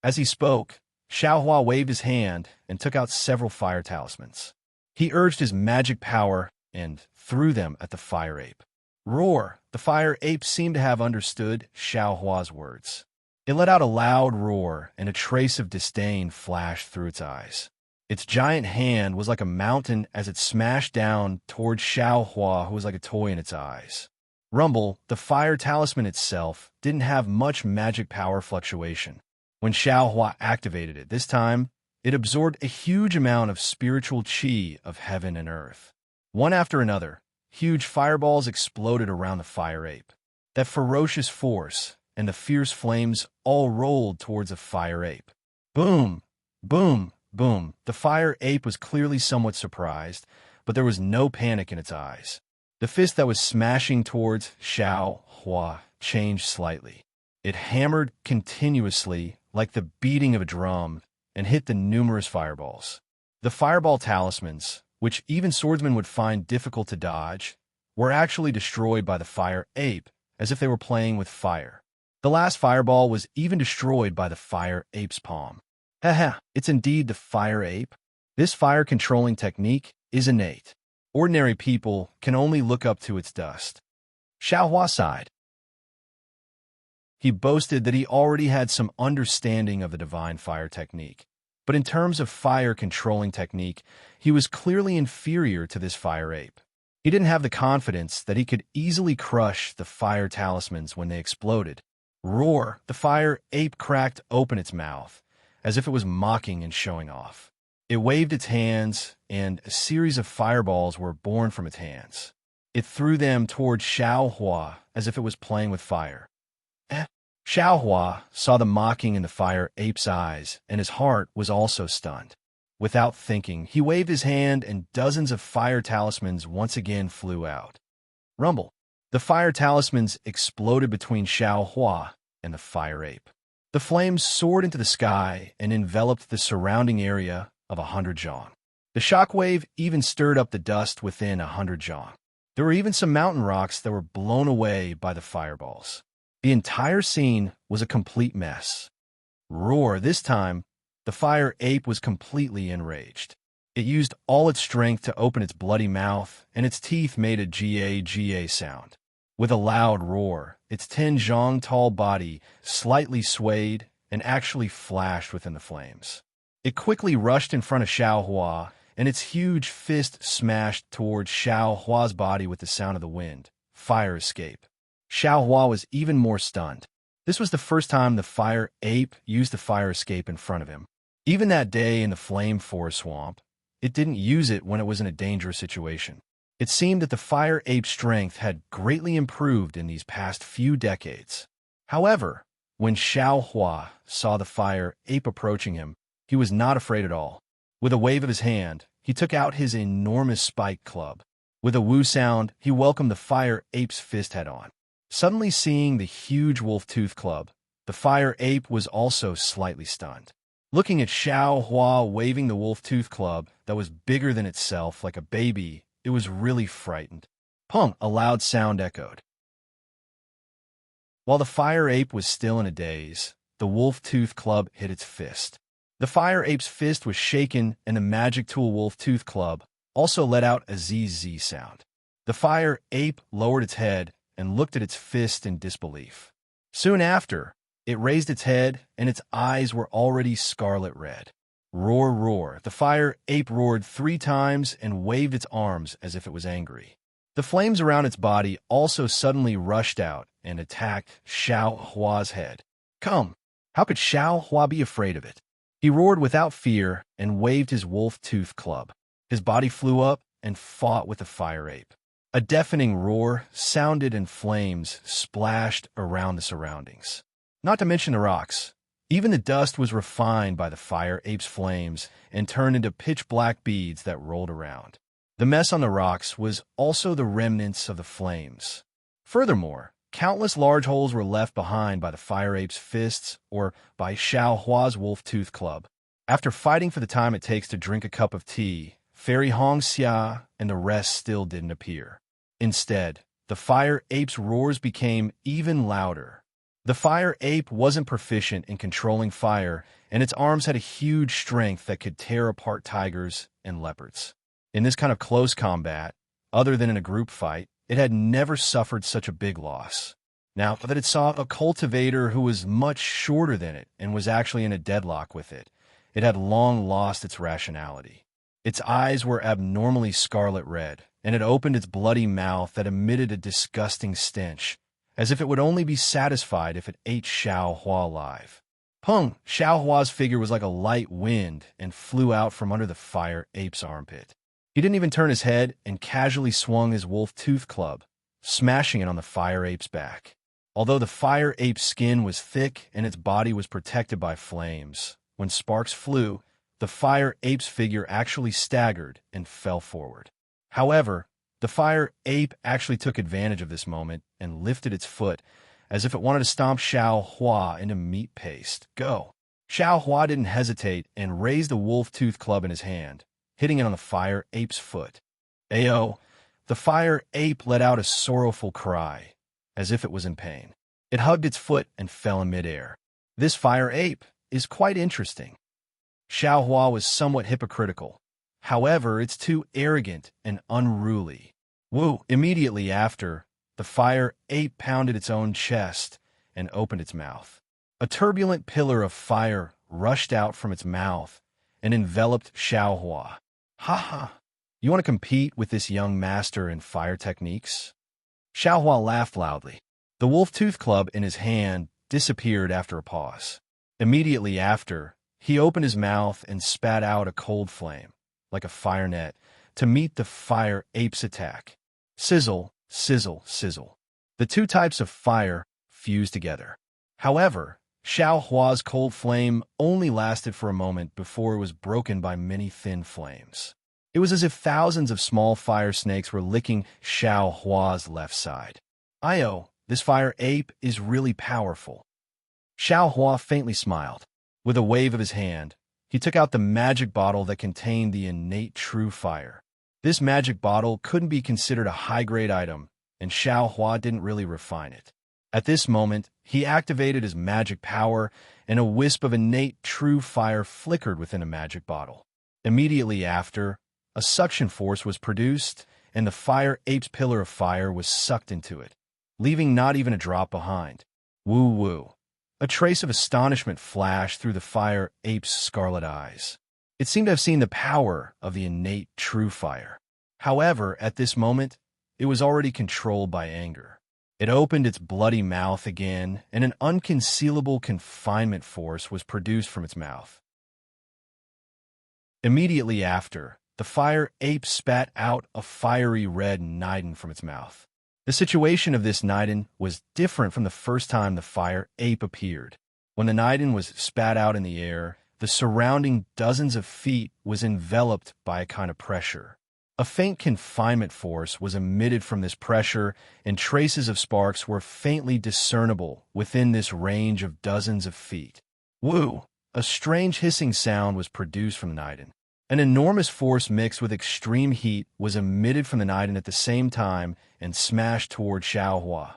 As he spoke, Xiaohua waved his hand and took out several fire talismans. He urged his magic power and threw them at the fire ape. Roar! The fire ape seemed to have understood Xiaohua's words. It let out a loud roar, and a trace of disdain flashed through its eyes. Its giant hand was like a mountain as it smashed down toward Xiaohua, who was like a toy in its eyes. Rumble, the fire talisman itself, didn't have much magic power fluctuation. When Xiaohua activated it this time, it absorbed a huge amount of spiritual qi of heaven and earth. One after another, huge fireballs exploded around the fire ape. That ferocious force and the fierce flames all rolled towards the fire ape. Boom! Boom! Boom! The fire ape was clearly somewhat surprised, but there was no panic in its eyes. The fist that was smashing towards Xiaohua changed slightly. It hammered continuously like the beating of a drum and hit the numerous fireballs. The fireball talismans, which even swordsmen would find difficult to dodge, were actually destroyed by the fire ape as if they were playing with fire. The last fireball was even destroyed by the fire ape's palm. Haha, it's indeed the fire ape. This fire-controlling technique is innate. Ordinary people can only look up to its dust. Xiaohua sighed. He boasted that he already had some understanding of the divine fire technique, but in terms of fire-controlling technique, he was clearly inferior to this fire ape. He didn't have the confidence that he could easily crush the fire talismans when they exploded. Roar! The fire ape cracked open its mouth, as if it was mocking and showing off. It waved its hands, and a series of fireballs were born from its hands. It threw them toward Xiaohua as if it was playing with fire. Xiaohua saw the mocking in the fire ape's eyes, and his heart was also stunned. Without thinking, he waved his hand, and dozens of fire talismans once again flew out. Rumble! The fire talismans exploded between Xiaohua and the fire ape. The flames soared into the sky and enveloped the surrounding area of 100 zhang. The shockwave even stirred up the dust within 100 zhang. There were even some mountain rocks that were blown away by the fireballs. The entire scene was a complete mess. Roar! This time, the fire ape was completely enraged. It used all its strength to open its bloody mouth, and its teeth made a ga sound. With a loud roar, its 10 zhang tall body slightly swayed and actually flashed within the flames. It quickly rushed in front of Xiaohua, and its huge fist smashed towards Xiaohua's body with the sound of the wind. Fire escape. Xiaohua was even more stunned. This was the first time the fire ape used the fire escape in front of him. Even that day in the flame forest swamp, it didn't use it when it was in a dangerous situation. It seemed that the fire ape's strength had greatly improved in these past few decades. However, when Xiaohua saw the fire ape approaching him, he was not afraid at all. With a wave of his hand, he took out his enormous spike club. With a woo sound, he welcomed the fire ape's fist head-on. Suddenly seeing the huge wolf-tooth club, the fire ape was also slightly stunned. Looking at Xiaohua waving the wolf-tooth club that was bigger than itself like a baby, it was really frightened. Pong! A loud sound echoed. While the fire ape was still in a daze, the wolf-tooth club hit its fist. The fire ape's fist was shaken, and the magic tool wolf-tooth club also let out a ZZ sound. The fire ape lowered its head and looked at its fist in disbelief. Soon after, it raised its head, and its eyes were already scarlet red. Roar, roar! The fire ape roared 3 times and waved its arms as if it was angry. The flames around its body also suddenly rushed out and attacked Xiaohua's head. Come! How could Xiaohua be afraid of it? He roared without fear and waved his wolf-tooth club. His body flew up and fought with the fire ape. A deafening roar sounded and flames splashed around the surroundings. Not to mention the rocks. Even the dust was refined by the fire ape's flames and turned into pitch-black beads that rolled around. The mess on the rocks was also the remnants of the flames. Furthermore, countless large holes were left behind by the fire ape's fists or by Xiaohua's wolf-tooth club. After fighting for the time it takes to drink a cup of tea, Fairy Hongxia and the rest still didn't appear. Instead, the fire ape's roars became even louder. The fire ape wasn't proficient in controlling fire, and its arms had a huge strength that could tear apart tigers and leopards. In this kind of close combat, other than in a group fight, it had never suffered such a big loss. Now that it saw a cultivator who was much shorter than it and was actually in a deadlock with it, it had long lost its rationality. Its eyes were abnormally scarlet red, and it opened its bloody mouth that emitted a disgusting stench, as if it would only be satisfied if it ate Xiao Hua alive. Pung! Xiao Hua's figure was like a light wind and flew out from under the fire ape's armpit. He didn't even turn his head and casually swung his wolf tooth club, smashing it on the fire ape's back. Although the fire ape's skin was thick and its body was protected by flames, when sparks flew, the fire ape's figure actually staggered and fell forward. However, the fire ape actually took advantage of this moment and lifted its foot as if it wanted to stomp Xiao Hua into meat paste. Go! Xiao Hua didn't hesitate and raised the wolf tooth club in his hand, hitting it on the fire ape's foot. Ayo! The fire ape let out a sorrowful cry, as if it was in pain. It hugged its foot and fell in midair. This fire ape is quite interesting. Xiao Hua was somewhat hypocritical. However, it's too arrogant and unruly. Woo! Immediately after, the fire ape pounded its own chest and opened its mouth. A turbulent pillar of fire rushed out from its mouth and enveloped Xiao Hua. Ha ha! You want to compete with this young master in fire techniques? Xiao Hua laughed loudly. The wolf tooth club in his hand disappeared after a pause. Immediately after, he opened his mouth and spat out a cold flame, like a fire net, to meet the fire ape's attack. Sizzle, sizzle, sizzle. The two types of fire fused together. However, Xiao Hua's cold flame only lasted for a moment before it was broken by many thin flames. It was as if thousands of small fire snakes were licking Xiao Hua's left side. Io, this fire ape is really powerful. Xiao Hua faintly smiled. With a wave of his hand, he took out the magic bottle that contained the innate true fire. This magic bottle couldn't be considered a high-grade item, and Xiao Hua didn't really refine it. At this moment, he activated his magic power, and a wisp of innate true fire flickered within a magic bottle. Immediately after, a suction force was produced, and the fire ape's pillar of fire was sucked into it, leaving not even a drop behind. Woo-woo. A trace of astonishment flashed through the fire ape's scarlet eyes. It seemed to have seen the power of the innate true fire. However, at this moment, it was already controlled by anger. It opened its bloody mouth again, and an unconcealable confinement force was produced from its mouth. Immediately after, the fire ape spat out a fiery red Niden from its mouth. The situation of this Niden was different from the first time the fire ape appeared. When the Niden was spat out in the air, the surrounding dozens of feet was enveloped by a kind of pressure. A faint confinement force was emitted from this pressure, and traces of sparks were faintly discernible within this range of dozens of feet. Woo! A strange hissing sound was produced from the Niden. An enormous force mixed with extreme heat was emitted from the Niden at the same time and smashed toward Xiao Hua.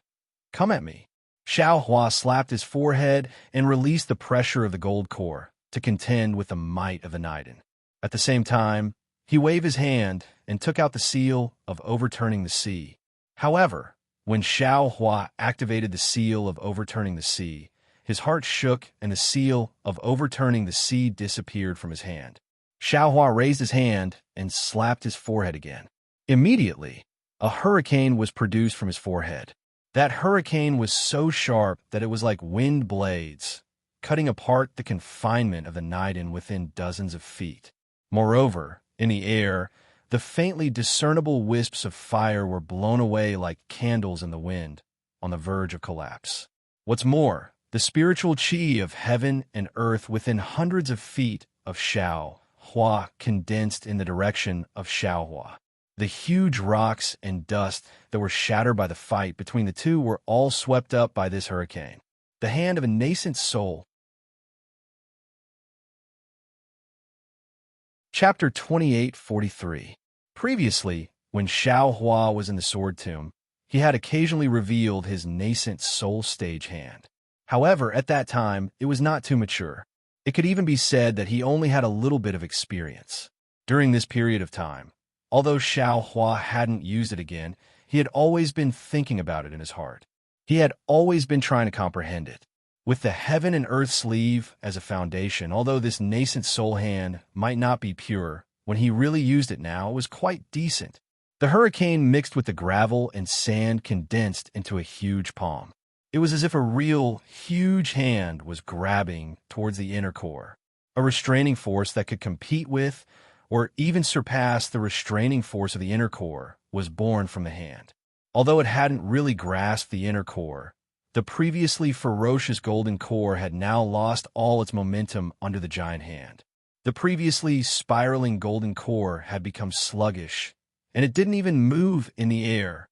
Come at me. Xiao Hua slapped his forehead and released the pressure of the gold core to contend with the might of the Niden. At the same time, he waved his hand and took out the seal of overturning the sea. However, when Xiao Hua activated the seal of overturning the sea, his heart shook and the seal of overturning the sea disappeared from his hand. Xiao Hua raised his hand and slapped his forehead again. Immediately, a hurricane was produced from his forehead. That hurricane was so sharp that it was like wind blades, cutting apart the confinement of the Niden within dozens of feet. Moreover, in the air, the faintly discernible wisps of fire were blown away like candles in the wind, on the verge of collapse. What's more, the spiritual chi of heaven and earth within hundreds of feet of Xiao Hua condensed in the direction of Xiao Hua. The huge rocks and dust that were shattered by the fight between the two were all swept up by this hurricane. The hand of a nascent soul. Chapter 2843. Previously, when Xiao Hua was in the Sword Tomb, he had occasionally revealed his nascent soul stage hand. However, at that time, it was not too mature. It could even be said that he only had a little bit of experience. During this period of time, although Xiao Hua hadn't used it again, he had always been thinking about it in his heart. He had always been trying to comprehend it. With the heaven and earth sleeve as a foundation, although this nascent soul hand might not be pure, when he really used it now, it was quite decent. The hurricane mixed with the gravel and sand condensed into a huge palm. It was as if a real, huge hand was grabbing towards the inner core, a restraining force that could compete with, or even surpass the restraining force of the inner core, was born from the hand. Although it hadn't really grasped the inner core, the previously ferocious golden core had now lost all its momentum under the giant hand. The previously spiraling golden core had become sluggish, and it didn't even move in the air.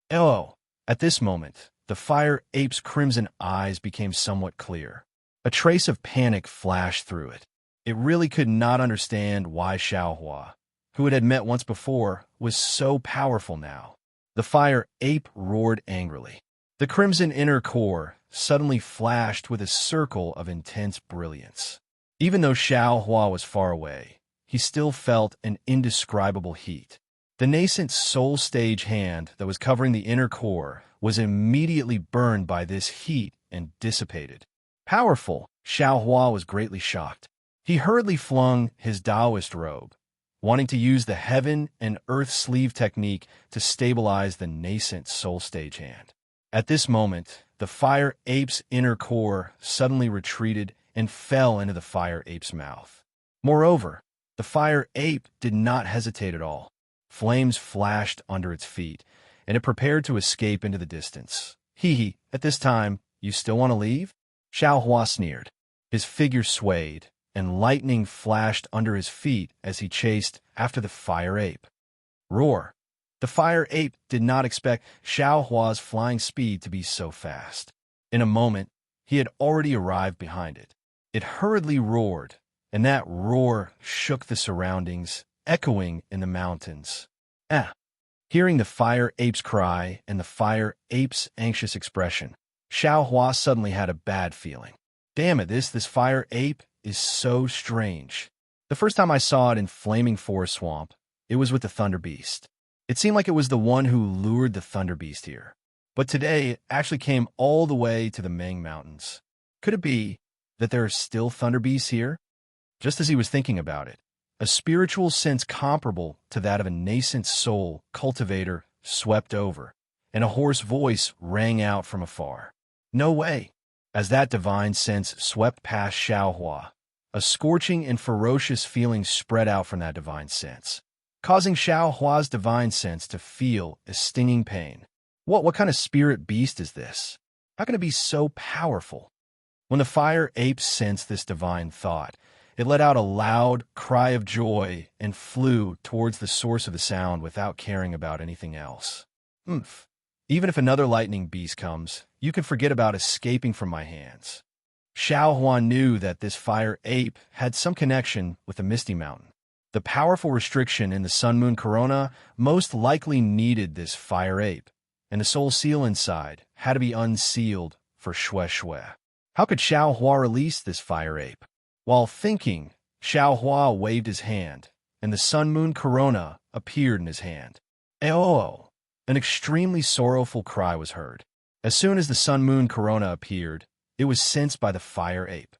Oh, at this moment, the fire ape's crimson eyes became somewhat clear. A trace of panic flashed through it. It really could not understand why Xiao Hua, who it had met once before, was so powerful now. The fire ape roared angrily. The crimson inner core suddenly flashed with a circle of intense brilliance. Even though Xiao Hua was far away, he still felt an indescribable heat. The nascent soul stage hand that was covering the inner core was immediately burned by this heat and dissipated. Powerful, Xiao Hua was greatly shocked. He hurriedly flung his Taoist robe, wanting to use the heaven and earth sleeve technique to stabilize the nascent soul stage hand. At this moment, the fire ape's inner core suddenly retreated and fell into the fire ape's mouth. Moreover, the fire ape did not hesitate at all. Flames flashed under its feet, and it prepared to escape into the distance. Hee, at this time, you still want to leave? Xiao Hua sneered. His figure swayed, and lightning flashed under his feet as he chased after the fire ape. Roar! The fire ape did not expect Xiao Hua's flying speed to be so fast. In a moment, he had already arrived behind it. It hurriedly roared, and that roar shook the surroundings, echoing in the mountains. Hearing the fire ape's cry and the fire ape's anxious expression, Xiao Hua suddenly had a bad feeling. Damn it, this fire ape is so strange. The first time I saw it in Flaming Forest Swamp, it was with the Thunder Beast. It seemed like it was the one who lured the Thunder Beast here. But today, it actually came all the way to the Meng Mountains. Could it be that there are still Thunder Beasts here? Just as he was thinking about it, a spiritual sense comparable to that of a nascent soul cultivator swept over, and a hoarse voice rang out from afar. No way! As that divine sense swept past Xiao Hua, a scorching and ferocious feeling spread out from that divine sense, causing Xiao Hua's divine sense to feel a stinging pain. What kind of spirit beast is this? How can it be so powerful? When the fire ape sensed this divine thought, it let out a loud cry of joy and flew towards the source of the sound without caring about anything else. Even if another lightning beast comes, you can forget about escaping from my hands. Xiao Hua knew that this fire ape had some connection with the Misty Mountain. The powerful restriction in the Sun Moon Corona most likely needed this fire ape, and the soul seal inside had to be unsealed for Xue Xue. How could Xiao Hua release this fire ape? While thinking, Xiao Hua waved his hand, and the Sun Moon Corona appeared in his hand. Oh! An extremely sorrowful cry was heard. As soon as the Sun Moon Corona appeared, it was sensed by the fire ape.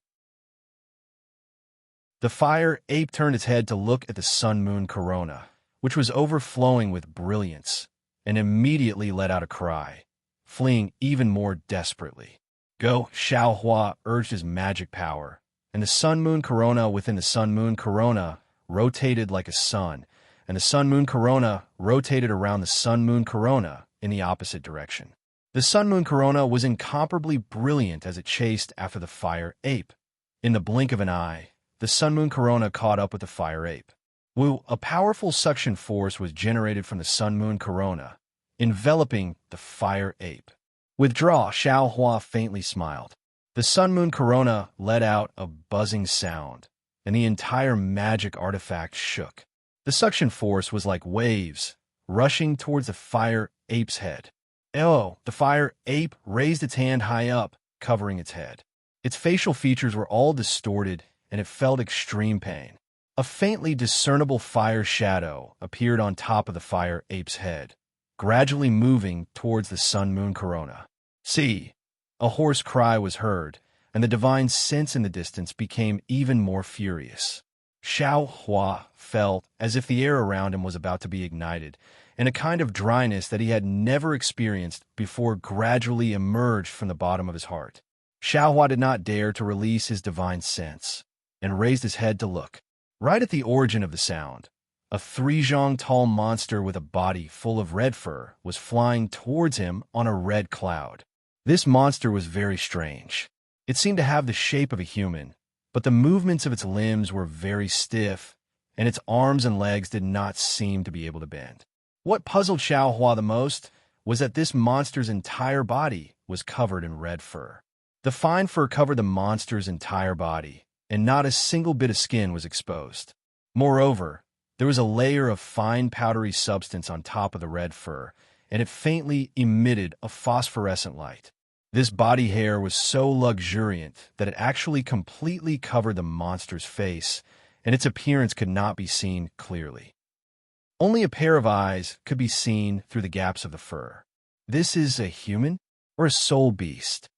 The fire ape turned its head to look at the Sun Moon Corona, which was overflowing with brilliance, and immediately let out a cry, fleeing even more desperately. Go, Xiao Hua urged his magic power, and the Sun Moon Corona within the Sun Moon Corona rotated like a sun, and the Sun Moon Corona rotated around the Sun Moon Corona in the opposite direction. The Sun Moon Corona was incomparably brilliant as it chased after the fire ape. In the blink of an eye, the Sun Moon Corona caught up with the fire ape. A powerful suction force was generated from the Sun Moon Corona, enveloping the fire ape. Withdraw, Xiao Hua faintly smiled. The Sun Moon Corona let out a buzzing sound, and the entire magic artifact shook. The suction force was like waves, rushing towards the fire ape's head. Oh, the fire ape raised its hand high up, covering its head. Its facial features were all distorted, and it felt extreme pain. A faintly discernible fire shadow appeared on top of the fire ape's head, gradually moving towards the sun-moon corona. See! A hoarse cry was heard, and the divine sense in the distance became even more furious. Xiao Hua felt as if the air around him was about to be ignited, and a kind of dryness that he had never experienced before gradually emerged from the bottom of his heart. Xiao Hua did not dare to release his divine sense, and raised his head to look. Right at the origin of the sound, a 3-zhang tall monster with a body full of red fur was flying towards him on a red cloud. This monster was very strange. It seemed to have the shape of a human, but the movements of its limbs were very stiff, and its arms and legs did not seem to be able to bend. What puzzled Xiao Hua the most was that this monster's entire body was covered in red fur. The fine fur covered the monster's entire body, and not a single bit of skin was exposed. Moreover, there was a layer of fine powdery substance on top of the red fur, and it faintly emitted a phosphorescent light. This body hair was so luxuriant that it actually completely covered the monster's face, and its appearance could not be seen clearly. Only a pair of eyes could be seen through the gaps of the fur. This is a human or a soul beast?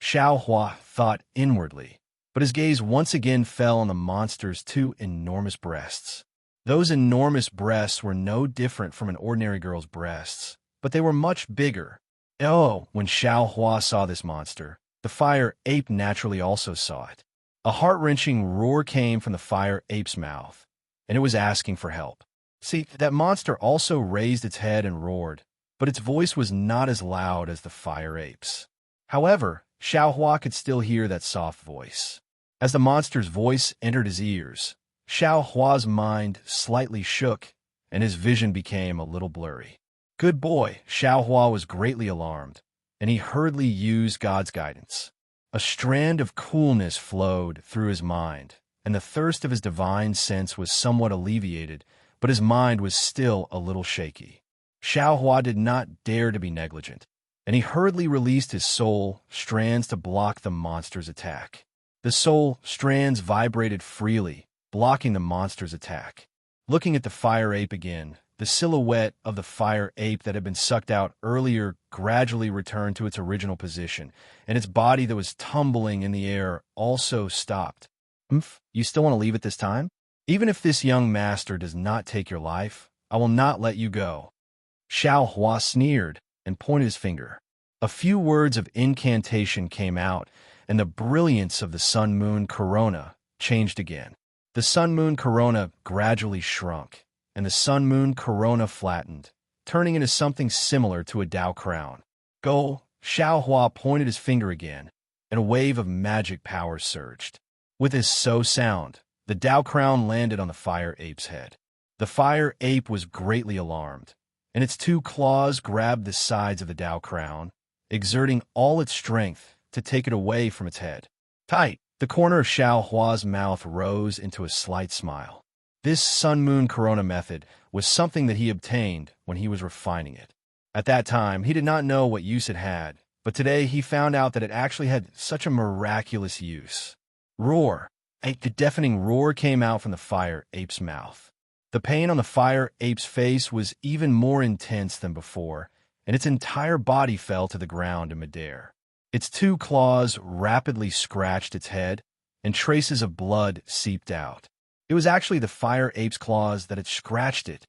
Xiao Hua thought inwardly, but his gaze once again fell on the monster's 2 enormous breasts. Those enormous breasts were no different from an ordinary girl's breasts, but they were much bigger. Oh, when Xiao Hua saw this monster, the fire ape naturally also saw it. A heart-wrenching roar came from the fire ape's mouth, and it was asking for help. See, that monster also raised its head and roared, but its voice was not as loud as the fire ape's. However, Xiao Hua could still hear that soft voice. As the monster's voice entered his ears, Xiao Hua's mind slightly shook, and his vision became a little blurry. Good boy, Xiao Hua was greatly alarmed, and he hurriedly used God's guidance. A strand of coolness flowed through his mind, and the thirst of his divine sense was somewhat alleviated, but his mind was still a little shaky. Xiao Hua did not dare to be negligent, and he hurriedly released his soul strands to block the monster's attack. The soul strands vibrated freely, blocking the monster's attack. Looking at the fire ape again, the silhouette of the fire ape that had been sucked out earlier gradually returned to its original position, and its body that was tumbling in the air also stopped. You still want to leave at this time? Even if this young master does not take your life, I will not let you go. Xiao Hua sneered and pointed his finger. A few words of incantation came out, and the brilliance of the sun-moon corona changed again. The sun-moon corona gradually shrunk, and the sun-moon corona flattened, turning into something similar to a Dao crown. Go! Xiao Hua pointed his finger again, and a wave of magic power surged. With his so sound, the Dao crown landed on the fire ape's head. The fire ape was greatly alarmed, and its 2 claws grabbed the sides of the Dao crown, exerting all its strength to take it away from its head. Tight! The corner of Xiao Hua's mouth rose into a slight smile. This sun-moon corona method was something that he obtained when he was refining it. At that time, he did not know what use it had, but today he found out that it actually had such a miraculous use. Roar! A deafening roar came out from the fire ape's mouth. The pain on the fire ape's face was even more intense than before, and its entire body fell to the ground in midair. Its 2 claws rapidly scratched its head, and traces of blood seeped out. It was actually the fire ape's claws that had scratched it.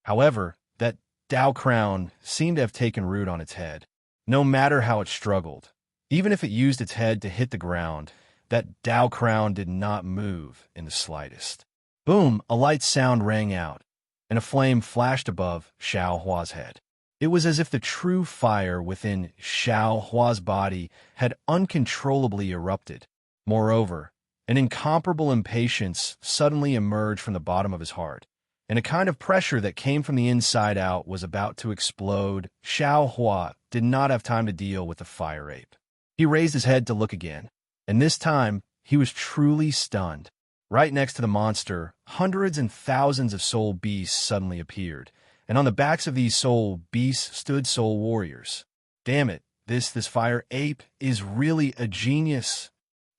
However, that Dao crown seemed to have taken root on its head. No matter how it struggled, even if it used its head to hit the ground, that Dao crown did not move in the slightest. Boom! A light sound rang out, and a flame flashed above Xiao Hua's head. It was as if the true fire within Xiao Hua's body had uncontrollably erupted. Moreover, an incomparable impatience suddenly emerged from the bottom of his heart, and a kind of pressure that came from the inside out was about to explode. Xiao Hua did not have time to deal with the fire ape. He raised his head to look again, and this time he was truly stunned. Right next to the monster, hundreds and thousands of soul beasts suddenly appeared, and on the backs of these soul beasts stood soul warriors. Damn it, this fire ape is really a genius.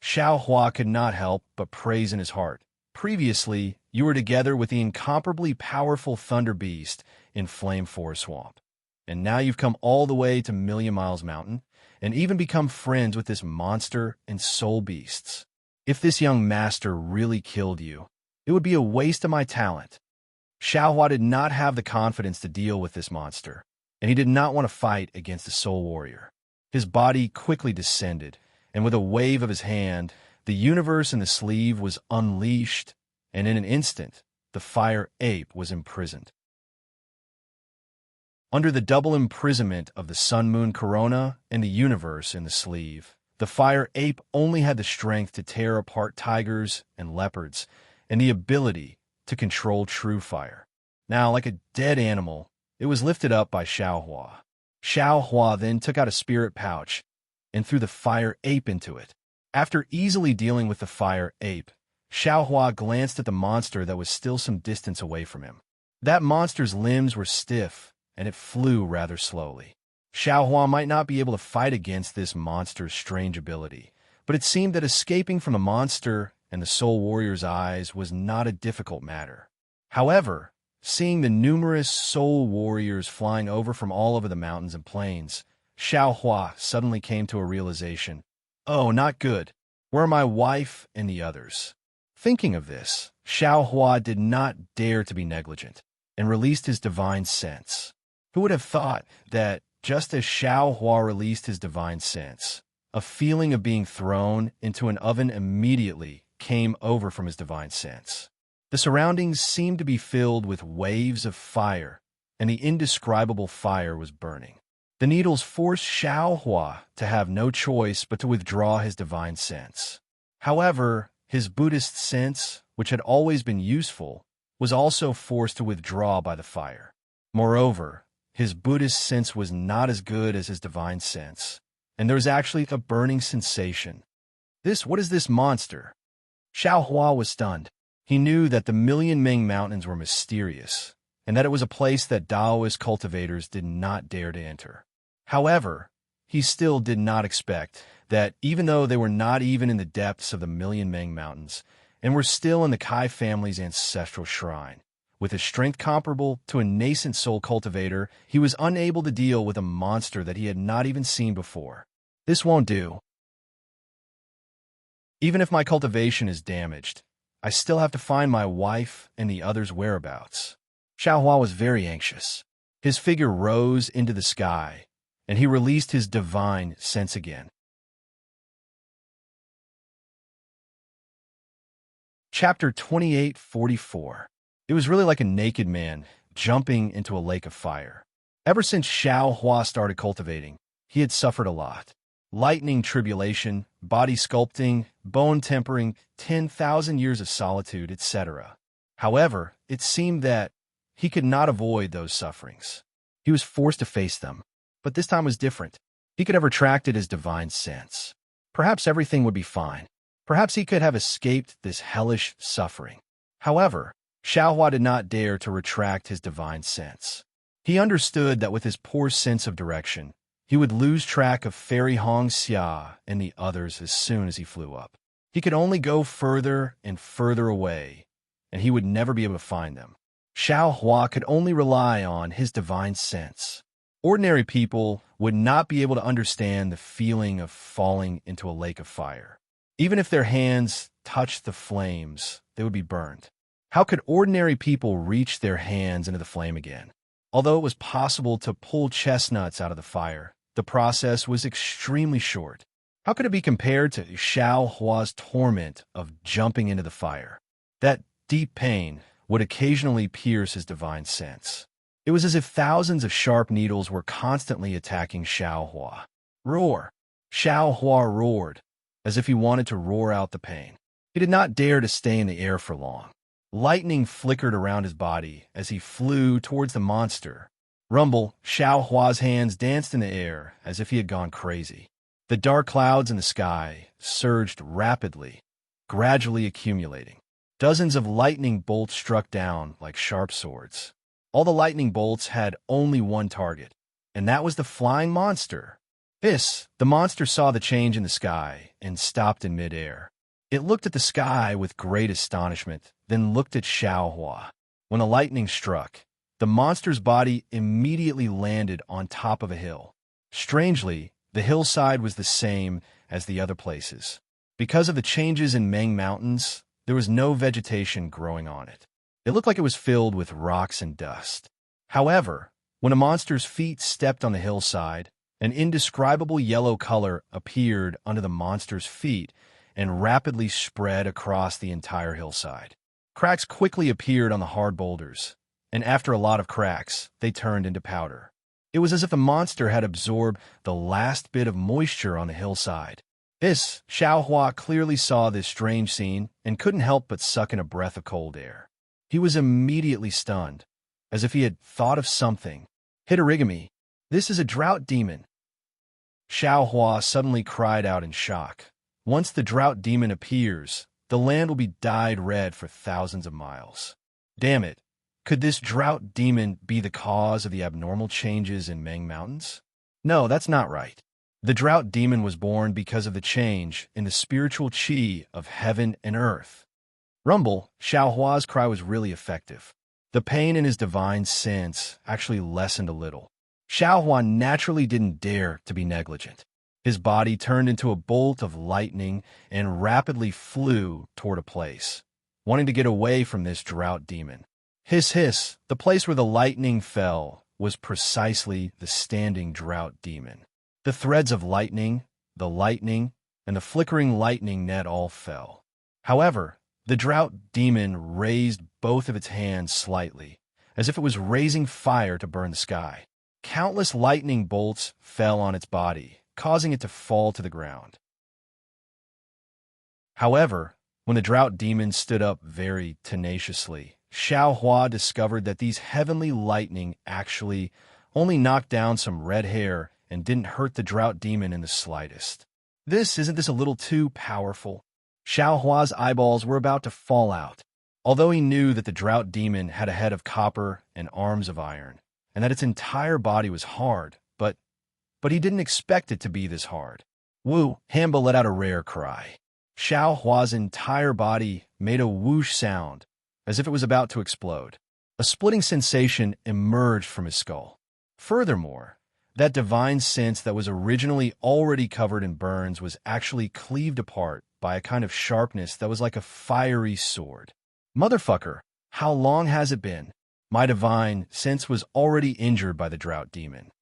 Xiao Hua could not help but praise in his heart. Previously, you were together with the incomparably powerful Thunder Beast in Flame Forest Swamp. And now you've come all the way to Million Miles Mountain, and even become friends with this monster and soul beasts. If this young master really killed you, it would be a waste of my talent. Xiao Hua did not have the confidence to deal with this monster, and he did not want to fight against the soul warrior. His body quickly descended, and with a wave of his hand, the universe in the sleeve was unleashed, and in an instant, the fire ape was imprisoned. Under the double imprisonment of the sun-moon corona and the universe in the sleeve, the fire ape only had the strength to tear apart tigers and leopards, and the ability to control true fire. Now, like a dead animal, it was lifted up by Xiao Hua. Xiao Hua then took out a spirit pouch and threw the fire ape into it. After easily dealing with the fire ape, Xiao Hua glanced at the monster that was still some distance away from him. That monster's limbs were stiff, and it flew rather slowly. Xiao Hua might not be able to fight against this monster's strange ability, but it seemed that escaping from the monster and the soul warrior's eyes was not a difficult matter. However, seeing the numerous soul warriors flying over from all over the mountains and plains, Xiao Hua suddenly came to a realization. Oh, not good. Where are my wife and the others? Thinking of this, Xiao Hua did not dare to be negligent, and released his divine sense. Who would have thought that, just as Xiao Hua released his divine sense, a feeling of being thrown into an oven immediately came over from his divine sense. The surroundings seemed to be filled with waves of fire, and the indescribable fire was burning. The needles forced Xiao Hua to have no choice but to withdraw his divine sense. However, his Buddhist sense, which had always been useful, was also forced to withdraw by the fire. Moreover, his Buddhist sense was not as good as his divine sense, and there was actually a burning sensation. What is this monster? Xiao Hua was stunned. He knew that the Million Ming Mountains were mysterious, and that it was a place that Taoist cultivators did not dare to enter. However, he still did not expect that, even though they were not even in the depths of the Million Ming Mountains, and were still in the Kai family's ancestral shrine, with a strength comparable to a nascent soul cultivator, he was unable to deal with a monster that he had not even seen before. This won't do. Even if my cultivation is damaged, I still have to find my wife and the others' whereabouts. Xiao Hua was very anxious. His figure rose into the sky, and he released his divine sense again. Chapter 2844. It was really like a naked man jumping into a lake of fire. Ever since Xiao Hua started cultivating, he had suffered a lot. Lightning tribulation, body sculpting, bone tempering, 10,000 years of solitude, etc. However, it seemed that he could not avoid those sufferings. He was forced to face them, but this time was different. He could have retracted his divine sense. Perhaps everything would be fine. Perhaps he could have escaped this hellish suffering. However, Xiao Hua did not dare to retract his divine sense. He understood that with his poor sense of direction, he would lose track of Fairy Hong Xia and the others as soon as he flew up. He could only go further and further away, and he would never be able to find them. Xiao Hua could only rely on his divine sense. Ordinary people would not be able to understand the feeling of falling into a lake of fire. Even if their hands touched the flames, they would be burned. How could ordinary people reach their hands into the flame again? Although it was possible to pull chestnuts out of the fire, the process was extremely short. How could it be compared to Xiao Hua's torment of jumping into the fire? That deep pain would occasionally pierce his divine sense. It was as if thousands of sharp needles were constantly attacking Xiao Hua. Roar! Xiao Hua roared, as if he wanted to roar out the pain. He did not dare to stay in the air for long. Lightning flickered around his body as he flew towards the monster. Rumble, Xiao Hua's hands danced in the air as if he had gone crazy. The dark clouds in the sky surged rapidly, gradually accumulating. Dozens of lightning bolts struck down like sharp swords. All the lightning bolts had only one target, and that was the flying monster. The monster saw the change in the sky and stopped in midair. It looked at the sky with great astonishment, then looked at Xiaohua. When the lightning struck, the monster's body immediately landed on top of a hill. Strangely, the hillside was the same as the other places. Because of the changes in Meng Mountains, there was no vegetation growing on it. It looked like it was filled with rocks and dust. However, when a monster's feet stepped on the hillside, an indescribable yellow color appeared under the monster's feet and rapidly spread across the entire hillside. Cracks quickly appeared on the hard boulders, and after a lot of cracks, they turned into powder. It was as if the monster had absorbed the last bit of moisture on the hillside. Xiaohua clearly saw this strange scene and couldn't help but suck in a breath of cold air. He was immediately stunned, as if he had thought of something. Hitorigami, this is a drought demon. Xiaohua suddenly cried out in shock. Once the drought demon appears, the land will be dyed red for thousands of miles. Damn it, could this drought demon be the cause of the abnormal changes in Meng Mountains? No, that's not right. The drought demon was born because of the change in the spiritual qi of heaven and earth. Rumble, Xiaohua's cry was really effective. The pain in his divine sense actually lessened a little. Xiaohua naturally didn't dare to be negligent. His body turned into a bolt of lightning and rapidly flew toward a place, wanting to get away from this drought demon. Hiss, the place where the lightning fell was precisely the standing drought demon. The threads of lightning, and the flickering lightning net all fell. However, the drought demon raised both of its hands slightly, as if it was raising fire to burn the sky. Countless lightning bolts fell on its body, causing it to fall to the ground. However, when the drought demon stood up very tenaciously, Xiaohua discovered that these heavenly lightning actually only knocked down some red hair and didn't hurt the drought demon in the slightest. Isn't this a little too powerful? Xiaohua's eyeballs were about to fall out. Although he knew that the drought demon had a head of copper and arms of iron, and that its entire body was hard, but he didn't expect it to be this hard. Woo! Hamba let out a rare cry. Xiaohua's entire body made a whoosh sound, as if it was about to explode. A splitting sensation emerged from his skull. Furthermore, that divine sense that was originally already covered in burns was actually cleaved apart by a kind of sharpness that was like a fiery sword. Motherfucker, how long has it been? My divine sense was already injured by the drought demon.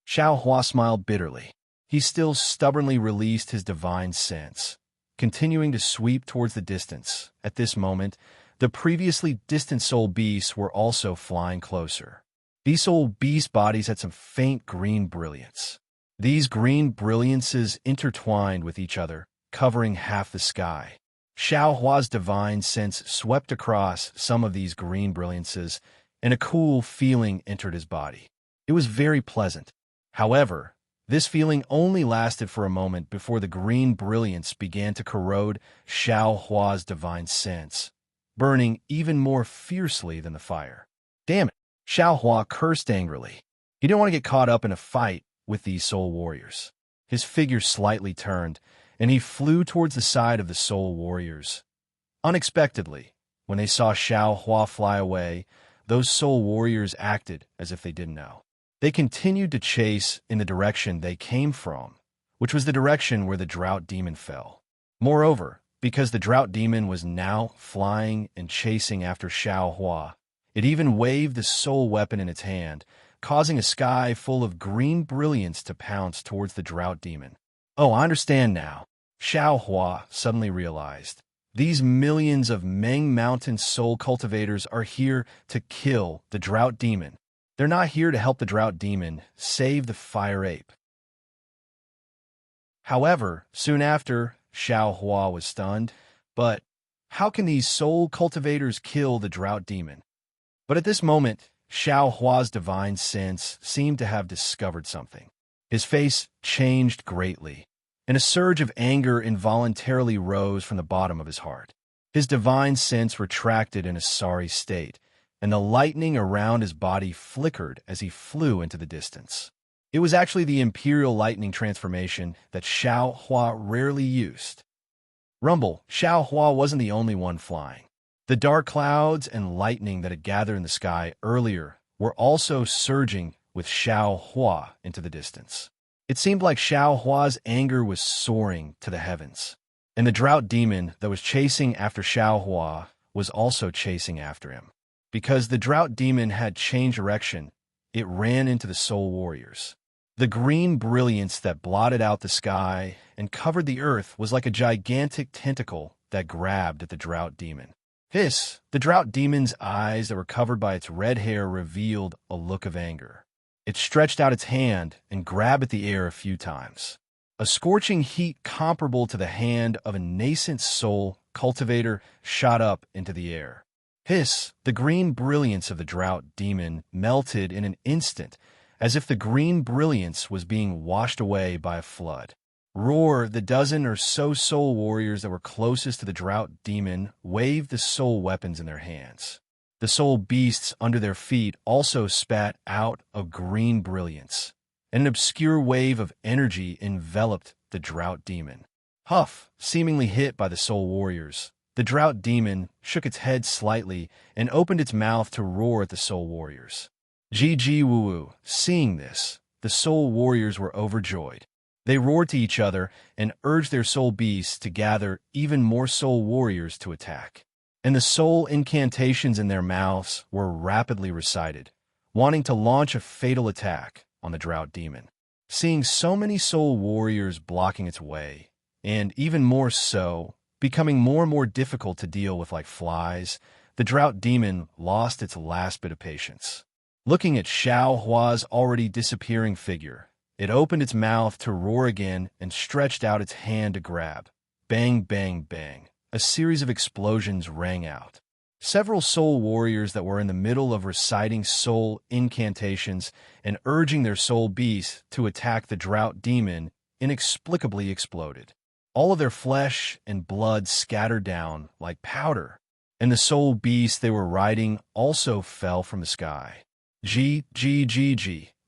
Xiaohua smiled bitterly. He still stubbornly released his divine sense, continuing to sweep towards the distance. At this moment, the previously distant soul beasts were also flying closer. These soul beast bodies had some faint green brilliance. These green brilliances intertwined with each other, covering half the sky. Xiaohua's divine sense swept across some of these green brilliances, and a cool feeling entered his body. It was very pleasant. However, this feeling only lasted for a moment before the green brilliance began to corrode Xiaohua's divine sense, burning even more fiercely than the fire. Damn it! Xiaohua cursed angrily. He didn't want to get caught up in a fight with these soul warriors. His figure slightly turned, and he flew towards the side of the soul warriors. Unexpectedly, when they saw Xiaohua fly away, those soul warriors acted as if they didn't know. They continued to chase in the direction they came from, which was the direction where the drought demon fell. Moreover, because the drought demon was now flying and chasing after Xiaohua, it even waved the soul weapon in its hand, causing a sky full of green brilliance to pounce towards the drought demon. Oh, I understand now. Xiaohua suddenly realized. These millions of Meng Mountain soul cultivators are here to kill the drought demon. They're not here to help the drought demon save the fire ape. However, soon after, Xiaohua was stunned. But how can these soul cultivators kill the drought demon? But at this moment, Xiaohua's divine sense seemed to have discovered something. His face changed greatly, and a surge of anger involuntarily rose from the bottom of his heart. His divine sense retracted in a sorry state, and the lightning around his body flickered as he flew into the distance. It was actually the imperial lightning transformation that Xiao Hua rarely used. Rumble, Xiao Hua wasn't the only one flying. The dark clouds and lightning that had gathered in the sky earlier were also surging with Xiao Hua into the distance. It seemed like Xiao Hua's anger was soaring to the heavens, and the drought demon that was chasing after Xiao Hua was also chasing after him. Because the drought demon had changed direction, it ran into the soul warriors. The green brilliance that blotted out the sky and covered the earth was like a gigantic tentacle that grabbed at the drought demon. The drought demon's eyes that were covered by its red hair revealed a look of anger. It stretched out its hand and grabbed at the air a few times. A scorching heat comparable to the hand of a nascent soul cultivator shot up into the air. The green brilliance of the drought demon melted in an instant, as if the green brilliance was being washed away by a flood. Roar, the dozen or so soul warriors that were closest to the drought demon waved the soul weapons in their hands. The soul beasts under their feet also spat out a green brilliance, and an obscure wave of energy enveloped the drought demon. Seemingly hit by the soul warriors, the drought demon shook its head slightly and opened its mouth to roar at the soul warriors. Woo. Seeing this, the soul warriors were overjoyed. They roared to each other and urged their soul beasts to gather even more soul warriors to attack. And the soul incantations in their mouths were rapidly recited, wanting to launch a fatal attack on the drought demon. Seeing so many soul warriors blocking its way, and even more so, becoming more and more difficult to deal with like flies, the drought demon lost its last bit of patience. Looking at Xiao Hua's already disappearing figure, it opened its mouth to roar again and stretched out its hand to grab. Bang, bang, bang. A series of explosions rang out. Several soul warriors that were in the middle of reciting soul incantations and urging their soul beasts to attack the drought demon inexplicably exploded. All of their flesh and blood scattered down like powder, and the soul beasts they were riding also fell from the sky.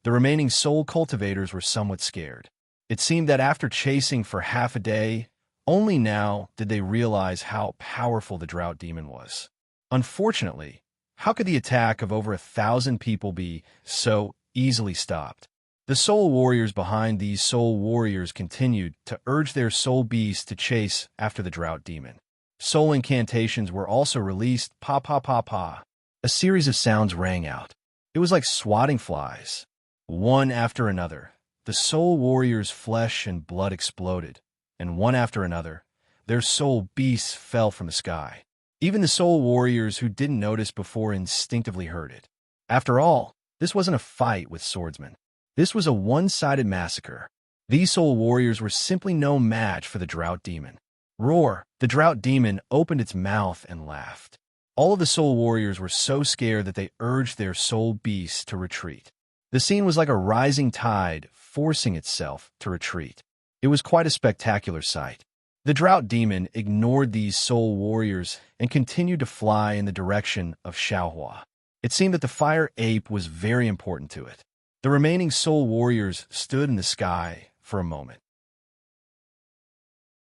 The remaining soul cultivators were somewhat scared. It seemed that after chasing for half a day, only now did they realize how powerful the drought demon was. Unfortunately, how could the attack of over 1,000 people be so easily stopped? The soul warriors behind these soul warriors continued to urge their soul beasts to chase after the drought demon. Soul incantations were also released, pa pa pa pa. A series of sounds rang out. It was like swatting flies. One after another, the soul warriors' flesh and blood exploded, and one after another, their soul beasts fell from the sky. Even the soul warriors who didn't notice before instinctively heard it. After all, this wasn't a fight with swordsmen. This was a one-sided massacre. These soul warriors were simply no match for the drought demon. Roar, the drought demon opened its mouth and laughed. All of the soul warriors were so scared that they urged their soul beasts to retreat. The scene was like a rising tide forcing itself to retreat. It was quite a spectacular sight. The drought demon ignored these soul warriors and continued to fly in the direction of Xiaohua. It seemed that the fire ape was very important to it. The remaining soul warriors stood in the sky for a moment.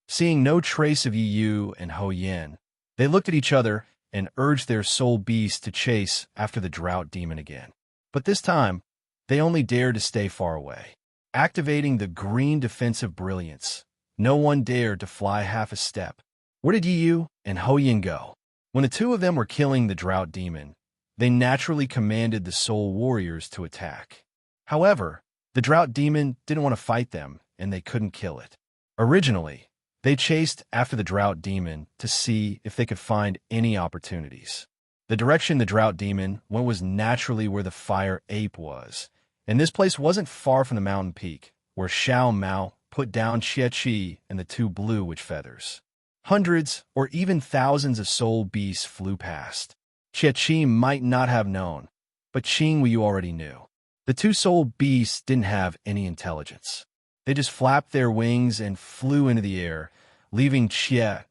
Seeing no trace of Yu and Ho Yin, they looked at each other and urged their soul beasts to chase after the drought demon again. But this time, they only dared to stay far away. Activating the green defensive brilliance, no one dared to fly half a step. Where did Yu and Ho Yin go? When the two of them were killing the drought demon, they naturally commanded the soul warriors to attack. However, the drought demon didn't want to fight them, and they couldn't kill it. Originally, they chased after the drought demon to see if they could find any opportunities. The direction the drought demon went was naturally where the fire ape was, and this place wasn't far from the mountain peak, where Xiao Mao put down Xie Qi and the two blue witch feathers. Hundreds or even thousands of soul beasts flew past. Xie Qi might not have known, but Qing Wu already knew. The two soul beasts didn't have any intelligence. They just flapped their wings and flew into the air, leaving Chi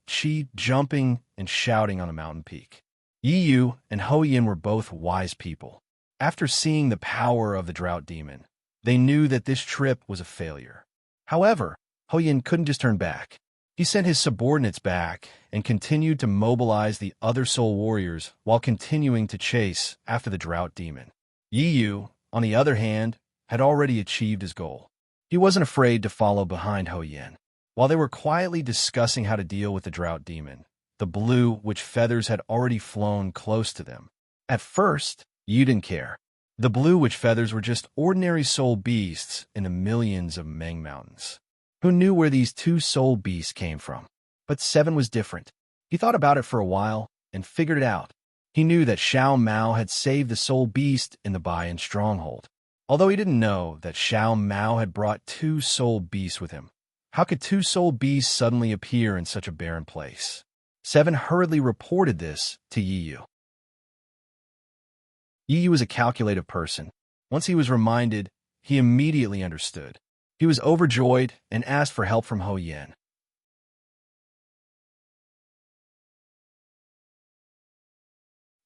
jumping and shouting on a mountain peak. Yi and Ho Yin were both wise people. After seeing the power of the drought demon, they knew that this trip was a failure. However, Ho Yin couldn't just turn back. He sent his subordinates back and continued to mobilize the other soul warriors while continuing to chase after the drought demon. Yi, on the other hand, had already achieved his goal. He wasn't afraid to follow behind Ho Yin. While they were quietly discussing how to deal with the drought demon, the blue witch feathers had already flown close to them. At first, Yi didn't care. The blue witch feathers were just ordinary soul beasts in the millions of Meng Mountains. Who knew where these two soul beasts came from? But Seven was different. He thought about it for a while and figured it out. He knew that Xiao Mao had saved the soul beast in the Bayan stronghold. Although he didn't know that Xiao Mao had brought two soul beasts with him. How could two soul beasts suddenly appear in such a barren place? Seven hurriedly reported this to Yi. Yi was a calculative person. Once he was reminded, he immediately understood. He was overjoyed and asked for help from Ho Yin.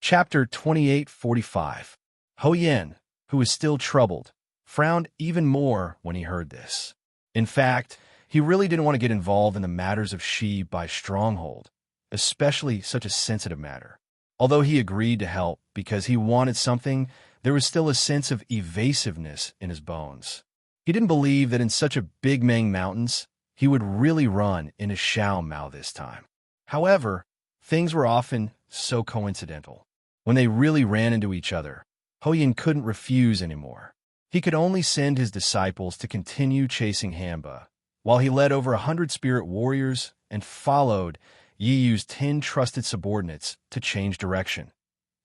Chapter 28:45. Ho Yin, who was still troubled, frowned even more when he heard this. In fact, he really didn't want to get involved in the matters of Shi by stronghold, especially such a sensitive matter. Although he agreed to help because he wanted something, there was still a sense of evasiveness in his bones. He didn't believe that in such a big Meng Mountains, he would really run into Xiao Mao this time. However, things were often so coincidental. When they really ran into each other, Ho Yin couldn't refuse anymore. He could only send his disciples to continue chasing Hamba, while he led over 100 spirit warriors and followed Yi's 10 trusted subordinates to change direction.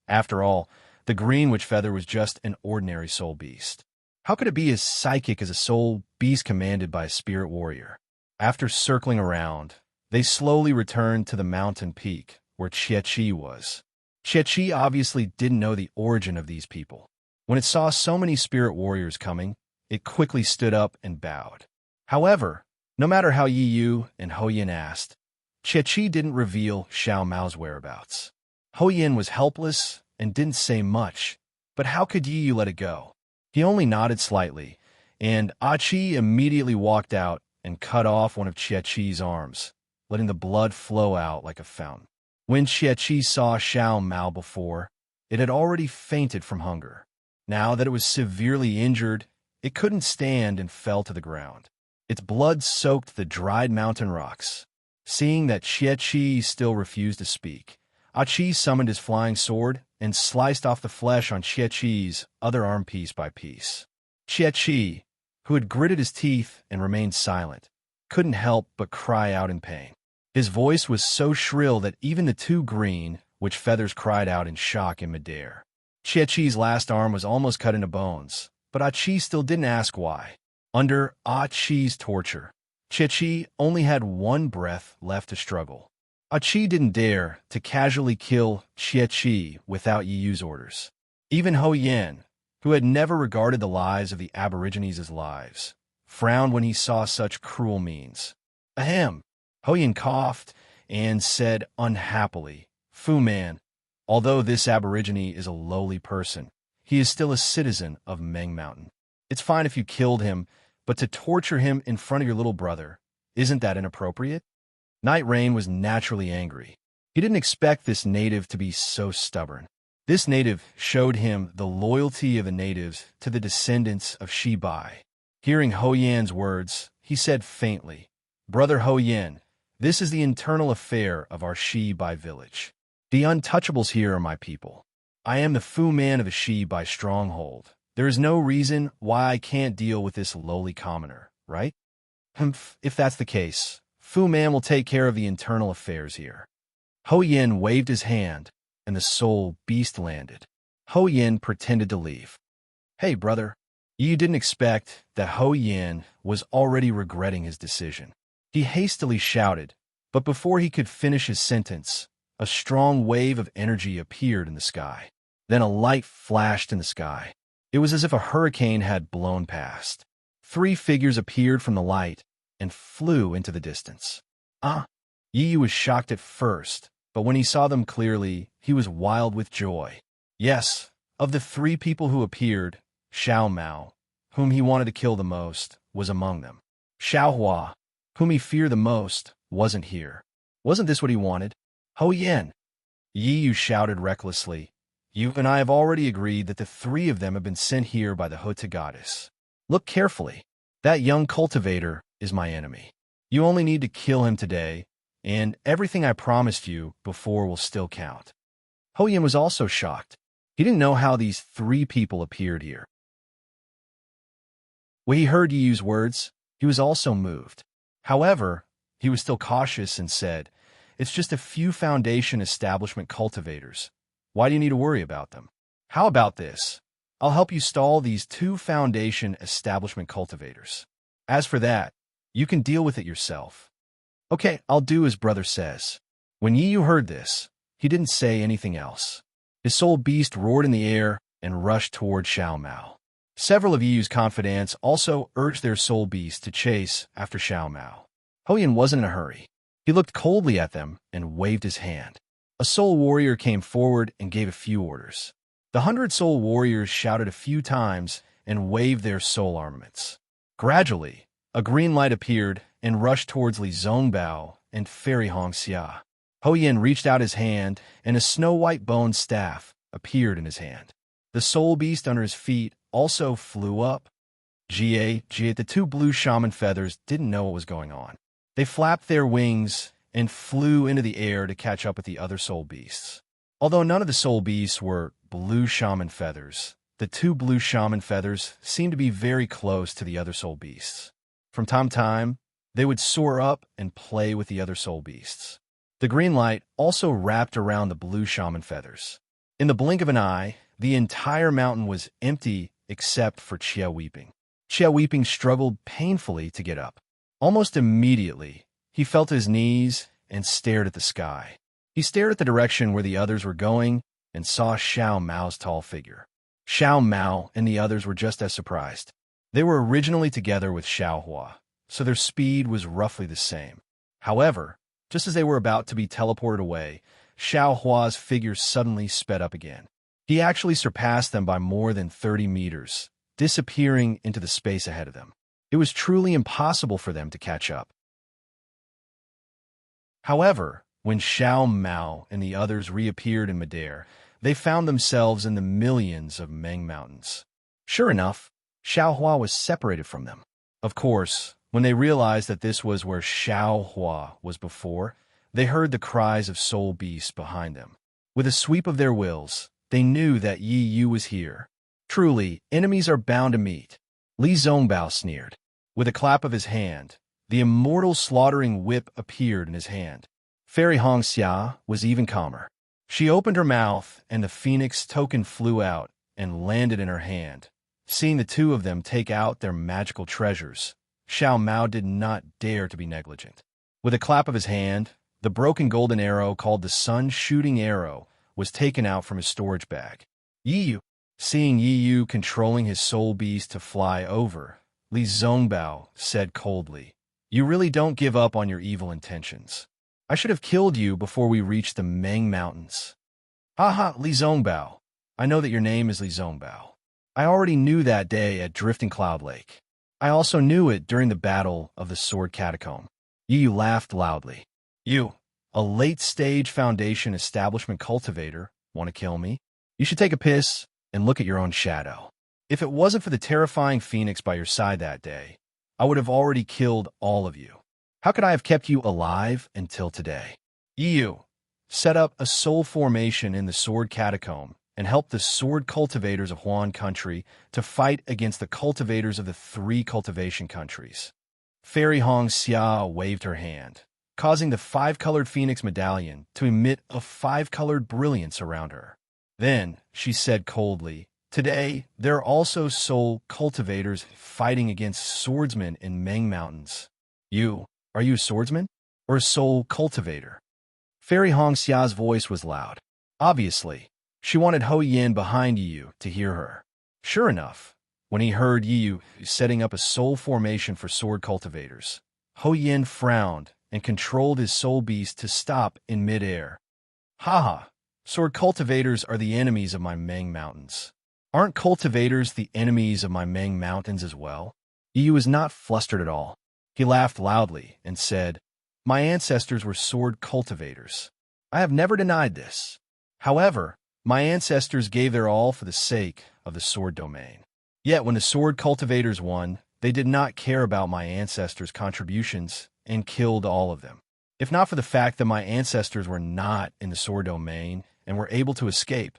After all, the green witch feather was just an ordinary soul beast. How could it be as psychic as a soul beast commanded by a spirit warrior? After circling around, they slowly returned to the mountain peak where Chi was. Chi obviously didn't know the origin of these people. When it saw so many spirit warriors coming, it quickly stood up and bowed. However, no matter how Yi and Ho Yin asked, Chi didn't reveal Xiao Mao's whereabouts. Ho Yin was helpless and didn't say much, but how could Yi let it go? He only nodded slightly, and Chi immediately walked out and cut off one of Chi's arms, letting the blood flow out like a fountain. When Chi saw Xiao Mao before, it had already fainted from hunger. Now that it was severely injured, it couldn't stand and fell to the ground. Its blood soaked the dried mountain rocks. Seeing that Chi still refused to speak, Chi summoned his flying sword and sliced off the flesh on Chi's other arm piece by piece. Chi, who had gritted his teeth and remained silent, couldn't help but cry out in pain. His voice was so shrill that even the two green witch feathers cried out in shock in midair. Chi's last arm was almost cut into bones, but Chi still didn't ask why. Under Chi's torture, Chi only had one breath left to struggle. Chi didn't dare to casually kill Chi without Yi's orders. Even Ho Yin, who had never regarded the lives of the Aborigines as lives, frowned when he saw such cruel means. Ahem! Ho Yin coughed and said unhappily, Fu Man, although this Aborigine is a lowly person, he is still a citizen of Meng Mountain. It's fine if you killed him, but to torture him in front of your little brother, isn't that inappropriate? Night Rain was naturally angry. He didn't expect this native to be so stubborn. This native showed him the loyalty of the natives to the descendants of Shi Bai. Hearing Ho Yan's words, he said faintly, Brother Ho Yan, this is the internal affair of our Shi Bai village. The untouchables here are my people. I am the Fu Man of the Shi Bai stronghold. There is no reason why I can't deal with this lowly commoner, right? If that's the case, Fu Man will take care of the internal affairs here. Ho Yin waved his hand, and the soul beast landed. Ho Yin pretended to leave. Hey, brother. You didn't expect that Ho Yin was already regretting his decision. He hastily shouted, but before he could finish his sentence, a strong wave of energy appeared in the sky. Then a light flashed in the sky. It was as if a hurricane had blown past. 3 figures appeared from the light and flew into the distance. Yi Yu was shocked at first, but when he saw them clearly, he was wild with joy. Yes, of the 3 people who appeared, Xiao Mao, whom he wanted to kill the most, was among them. Xiao Hua, whom he feared the most, wasn't here. Wasn't this what he wanted? Hou Yan! Yi Yu shouted recklessly. You and I have already agreed that the 3 of them have been sent here by the Hota goddess. Look carefully. That young cultivator is my enemy. You only need to kill him today, and everything I promised you before will still count. Hou Yan was also shocked. He didn't know how these 3 people appeared here. When he heard Yi Yu's words, he was also moved. However, he was still cautious and said, "It's just a few Foundation establishment cultivators. Why do you need to worry about them? How about this? I'll help you stall these 2 Foundation establishment cultivators. As for that, you can deal with it yourself." Okay, I'll do as brother says. When Yi Yu heard this, he didn't say anything else. His soul beast roared in the air and rushed toward Xiao Mao. Several of Yi Yu's confidants also urged their soul beasts to chase after Xiao Mao. Hou Yan wasn't in a hurry. He looked coldly at them and waved his hand. A soul warrior came forward and gave a few orders. The 100 soul warriors shouted a few times and waved their soul armaments. Gradually, a green light appeared and rushed towards Li Zongbao and Fairy Hongxia. Hou Yan reached out his hand, and a snow-white bone staff appeared in his hand. The soul beast under his feet also flew up. The 2 blue shaman feathers didn't know what was going on. They flapped their wings and flew into the air to catch up with the other soul beasts. Although none of the soul beasts were blue shaman feathers, the 2 blue shaman feathers seemed to be very close to the other soul beasts. From time to time, they would soar up and play with the other soul beasts. The green light also wrapped around the blue shaman feathers. In the blink of an eye, the entire mountain was empty except for Chia Weeping. Chia Weeping struggled painfully to get up. Almost immediately, he felt his knees and stared at the sky. He stared at the direction where the others were going and saw Xiao Mao's tall figure. Xiao Mao and the others were just as surprised. They were originally together with Xiao Hua, so their speed was roughly the same. However, just as they were about to be teleported away, Xiao Hua's figure suddenly sped up again. He actually surpassed them by more than 30 meters, disappearing into the space ahead of them. It was truly impossible for them to catch up. However, when Xiao Mao and the others reappeared in midair, they found themselves in the millions of Meng Mountains. Sure enough, Xiao Hua was separated from them. Of course, when they realized that this was where Xiao Hua was before, they heard the cries of soul beasts behind them. With a sweep of their wills, they knew that Yi Yu was here. Truly, enemies are bound to meet. Li Zongbao sneered. With a clap of his hand, the immortal slaughtering whip appeared in his hand. Fairy Hongxia was even calmer. She opened her mouth, and the phoenix token flew out and landed in her hand. Seeing the 2 of them take out their magical treasures, Xiao Mao did not dare to be negligent. With a clap of his hand, the broken golden arrow called the Sun-Shooting Arrow was taken out from his storage bag. Yi Yu, seeing Yi Yu controlling his soul beast to fly over, Li Zongbao said coldly, "You really don't give up on your evil intentions. I should have killed you before we reached the Meng Mountains." "Haha, Li Zongbao. I know that your name is Li Zongbao. I already knew that day at Drifting Cloud Lake. I also knew it during the Battle of the Sword Catacomb." Yi Yu laughed loudly. "You, a late-stage Foundation establishment cultivator, want to kill me? You should take a piss and look at your own shadow. If it wasn't for the terrifying phoenix by your side that day, I would have already killed all of you. How could I have kept you alive until today?" Yi Yu, set up a soul formation in the Sword Catacomb and helped the sword cultivators of Huan Country to fight against the cultivators of the 3 cultivation countries. Fairy Hongxia waved her hand, causing the 5-colored phoenix medallion to emit a 5-colored brilliance around her. Then she said coldly, "Today, there are also soul cultivators fighting against swordsmen in Meng Mountains. Are you a swordsman or a soul cultivator?" Fairy Hongxia's voice was loud. Obviously, she wanted Hou Yan behind Yi Yu to hear her. Sure enough, when he heard Yi Yu setting up a soul formation for sword cultivators, Hou Yan frowned and controlled his soul beast to stop in midair. Haha, sword cultivators are the enemies of my Meng Mountains. Aren't cultivators the enemies of my Meng Mountains as well? Yu was not flustered at all. He laughed loudly and said, "My ancestors were sword cultivators. I have never denied this. However, my ancestors gave their all for the sake of the sword domain. Yet when the sword cultivators won, they did not care about my ancestors' contributions and killed all of them. If not for the fact that my ancestors were not in the sword domain and were able to escape,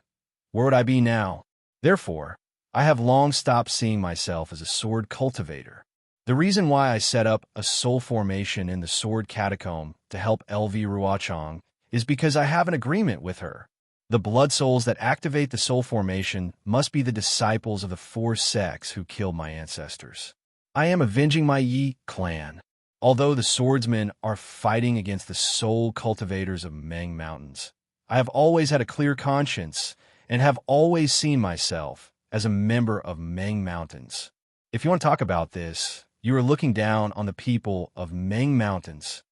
where would I be now? Therefore, I have long stopped seeing myself as a sword cultivator. The reason why I set up a soul formation in the sword catacomb to help LV Ruochang is because I have an agreement with her. The blood souls that activate the soul formation must be the disciples of the 4 sects who killed my ancestors. I am avenging my Yi clan. Although the swordsmen are fighting against the soul cultivators of Meng Mountains, I have always had a clear conscience and have always seen myself as a member of Meng Mountains. If you want to talk about this, you are looking down on the people of Meng Mountains."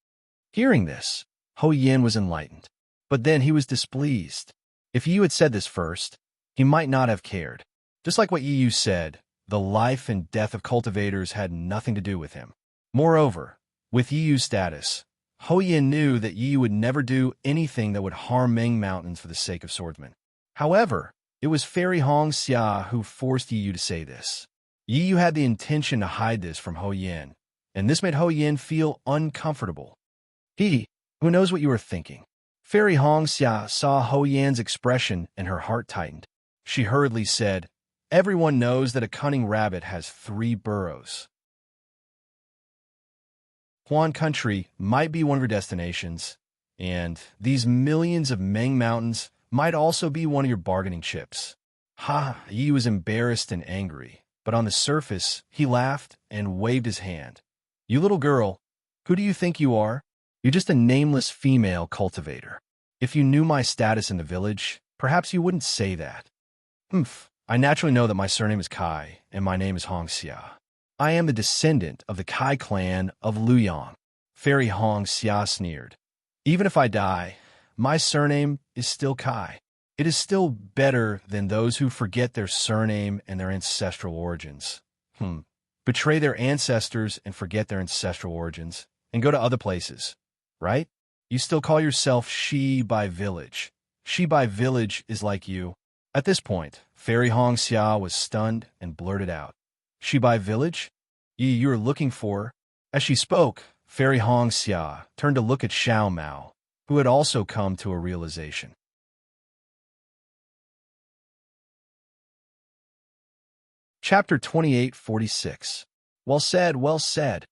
Hearing this, Ho Yin was enlightened, but then he was displeased. If Yu had said this first, he might not have cared. Just like what Yu said, the life and death of cultivators had nothing to do with him. Moreover, with Yu's status, Ho Yin knew that Yu would never do anything that would harm Meng Mountains for the sake of swordsmen. However, it was Fairy Hong Xia who forced Yu to say this. Yu had the intention to hide this from Ho Yin, and this made Ho Yin feel uncomfortable. Who knows what you are thinking? Fairy Hong Xia saw Ho Yan's expression and her heart tightened. She hurriedly said, "Everyone knows that a cunning rabbit has 3 burrows. Huan Country might be one of your destinations, and these millions of Meng Mountains might also be one of your bargaining chips." Yi was embarrassed and angry, but on the surface, he laughed and waved his hand. "You little girl, who do you think you are? You're just a nameless female cultivator. If you knew my status in the village, perhaps you wouldn't say that." I naturally know that my surname is Kai, and my name is Hong Xia. I am the descendant of the Kai clan of Luyang. Fairy Hong Xia sneered. "Even if I die, my surname is still Kai. It is still better than those who forget their surname and their ancestral origins. Betray their ancestors and forget their ancestral origins, and go to other places, right? You still call yourself Shibai Village. Shibai Village is like you." At this point, Fairy Hong Xia was stunned and blurted out, "Shibai Village? You are looking for?" As she spoke, Fairy Hong Xia turned to look at Xiao Mao, who had also come to a realization. Chapter 2846. Well said, well said.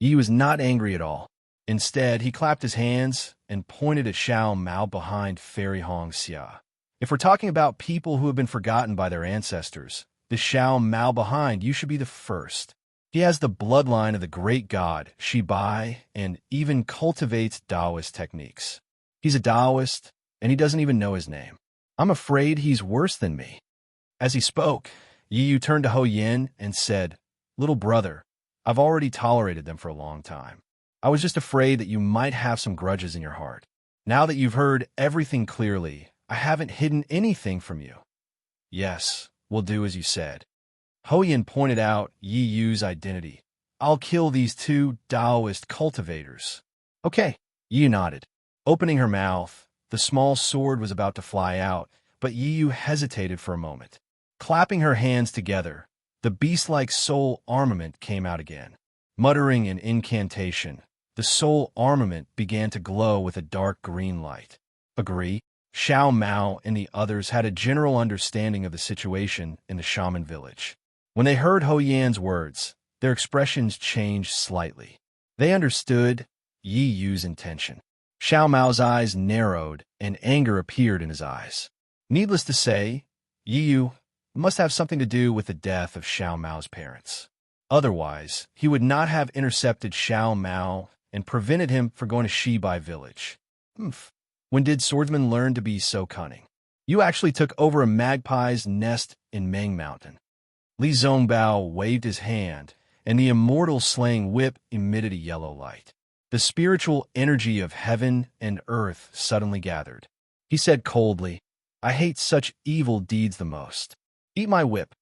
Yi was not angry at all. Instead, he clapped his hands and pointed at Xiao Mao behind Fairy Hong Xia. If we're talking about people who have been forgotten by their ancestors, the Xiao Mao behind you should be the first. He has the bloodline of the great god, Shibai, and even cultivates Taoist techniques. He's a Taoist, and he doesn't even know his name. I'm afraid he's worse than me." As he spoke, Yu turned to Ho Yin and said, "Little brother, I've already tolerated them for a long time. I was just afraid that you might have some grudges in your heart. Now that you've heard everything clearly, I haven't hidden anything from you." "Yes, we'll do as you said." Ho Yin pointed out Yu's identity. "I'll kill these 2 Taoist cultivators." "Okay," Yu nodded. Opening her mouth, the small sword was about to fly out, but Yu hesitated for a moment. Clapping her hands together, the beast-like soul armament came out again. Muttering an incantation, the soul armament began to glow with a dark green light. Agree? Xiao Mao and the others had a general understanding of the situation in the shaman village. When they heard Ho Yan's words, their expressions changed slightly. They understood Yu's intention. Xiao Mao's eyes narrowed and anger appeared in his eyes. Needless to say, Yu must have something to do with the death of Xiao Mao's parents. Otherwise, he would not have intercepted Xiao Mao and prevented him from going to Shibai village. When did swordsmen learn to be so cunning? You actually took over a magpie's nest in Meng Mountain. Li Zongbao waved his hand, and the immortal slaying whip emitted a yellow light. The spiritual energy of heaven and earth suddenly gathered. He said coldly, I hate such evil deeds the most. Eat my whip.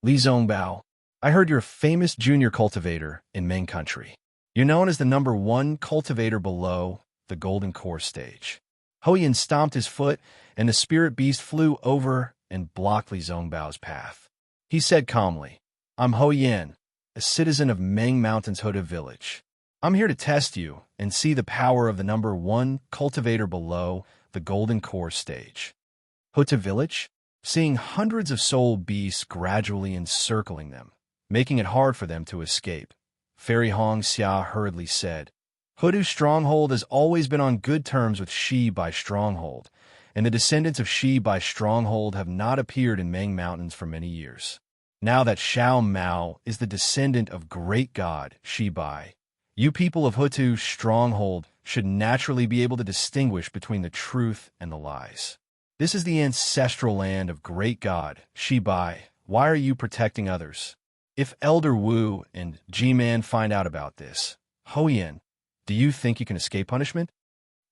Li Zongbao, I heard you're a famous junior cultivator in Ming country. You're known as the #1 cultivator below the golden core stage. Ho Yin stomped his foot, and the spirit beast flew over and blocked Li Zongbao's path. He said calmly, I'm Ho Yin, a citizen of Ming Mountain's Huda village. I'm here to test you and see the power of the #1 cultivator below the golden core stage. Huda village? Seeing hundreds of soul beasts gradually encircling them, making it hard for them to escape, Fairy Hong Xia hurriedly said, Hudu's stronghold has always been on good terms with Shi by Stronghold, and the descendants of Shi by Stronghold have not appeared in Ming Mountains for many years. Now that Xiao Mao is the descendant of great god Shi Bai, you people of Hutu's stronghold should naturally be able to distinguish between the truth and the lies. This is the ancestral land of great god Shi Bai. Why are you protecting others? If Elder Wu and G-Man find out about this, Ho Yin, do you think you can escape punishment?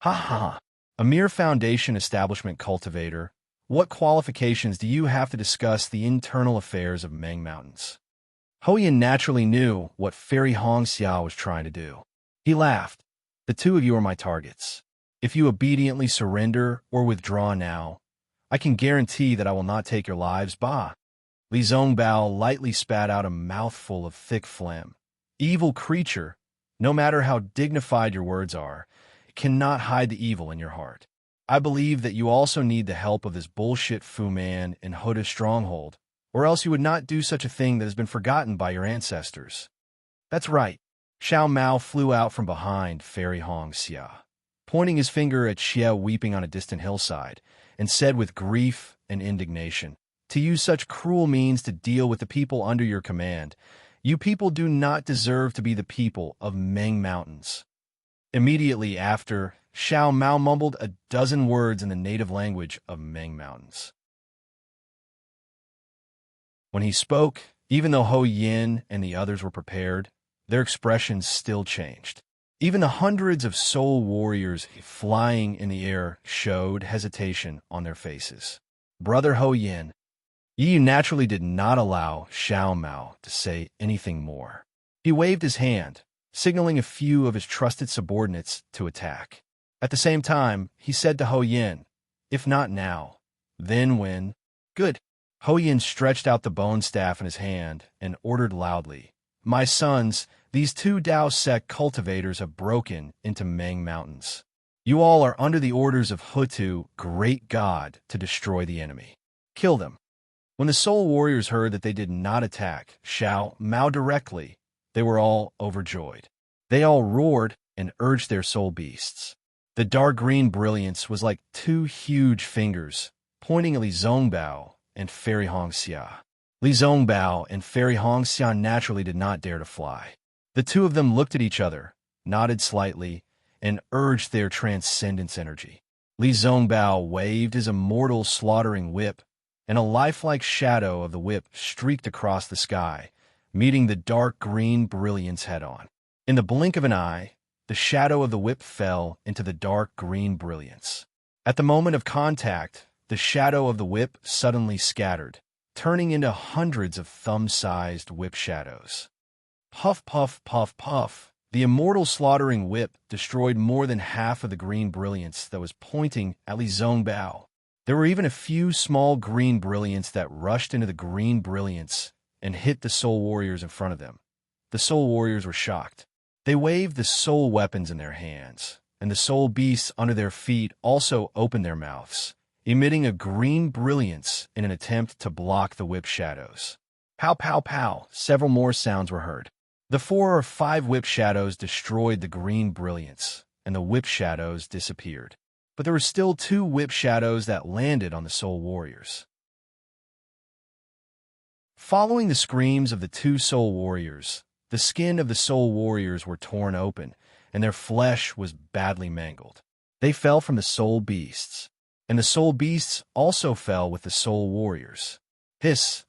Ha ha! A mere foundation establishment cultivator, what qualifications do you have to discuss the internal affairs of Ming Mountains? Ho Yin naturally knew what Fairy Hong Xia was trying to do. He laughed. The two of you are my targets. If you obediently surrender or withdraw now, I can guarantee that I will not take your lives. Bah! Li Zongbao lightly spat out a mouthful of thick phlegm. Evil creature, no matter how dignified your words are, cannot hide the evil in your heart. I believe that you also need the help of this bullshit Fu Man in Huda's stronghold, or else you would not do such a thing that has been forgotten by your ancestors. That's right. Xiao Mao flew out from behind Fairy Hong Xia, pointing his finger at Xia weeping on a distant hillside, and said with grief and indignation, to use such cruel means to deal with the people under your command, you people do not deserve to be the people of Ming Mountains. Immediately after, Xiao Mao mumbled a dozen words in the native language of Ming Mountains. When he spoke, even though Ho Yin and the others were prepared, their expressions still changed. Even the hundreds of soul warriors flying in the air showed hesitation on their faces. Brother Ho Yin, you naturally did not allow Xiao Mao to say anything more. He waved his hand, signaling a few of his trusted subordinates to attack. At the same time, he said to Ho Yin, if not now, then when? Good. Ho Yin stretched out the bone staff in his hand and ordered loudly, my sons, these 2 Dao sect cultivators have broken into Ming Mountains. You all are under the orders of Hutu, great god, to destroy the enemy. Kill them. When the soul warriors heard that they did not attack Xiao Mao directly, they were all overjoyed. They all roared and urged their soul beasts. The dark green brilliance was like 2 huge fingers, pointing at Li Zongbao and Fairy Hong Xia. Li Zongbao and Fairy Hong Xia naturally did not dare to fly. The two of them looked at each other, nodded slightly, and urged their transcendence energy. Li Zongbao waved his immortal slaughtering whip, and a lifelike shadow of the whip streaked across the sky, meeting the dark green brilliance head-on. In the blink of an eye, the shadow of the whip fell into the dark green brilliance. At the moment of contact, the shadow of the whip suddenly scattered, turning into hundreds of thumb-sized whip shadows. Puff, puff, puff, puff. The immortal slaughtering whip destroyed more than half of the green brilliance that was pointing at Li Zongbao. There were even a few small green brilliants that rushed into the green brilliance and hit the soul warriors in front of them. The soul warriors were shocked. They waved the soul weapons in their hands, and the soul beasts under their feet also opened their mouths, emitting a green brilliance in an attempt to block the whip shadows. Pow, pow, pow. Several more sounds were heard. The 4 or 5 whip shadows destroyed the green brilliance, and the whip shadows disappeared. But there were still 2 whip shadows that landed on the soul warriors. Following the screams of the 2 soul warriors, the skin of the soul warriors were torn open, and their flesh was badly mangled. They fell from the soul beasts, and the soul beasts also fell with the soul warriors.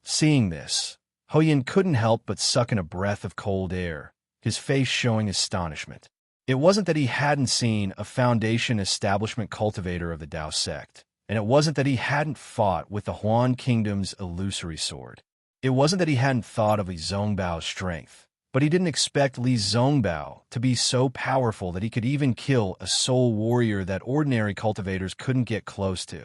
Seeing this, Ho Yin couldn't help but suck in a breath of cold air, his face showing astonishment. It wasn't that he hadn't seen a Foundation establishment cultivator of the Dao sect, and it wasn't that he hadn't fought with the Huan Kingdom's illusory sword. It wasn't that he hadn't thought of Li Zongbao's strength, but he didn't expect Li Zongbao to be so powerful that he could even kill a soul warrior that ordinary cultivators couldn't get close to.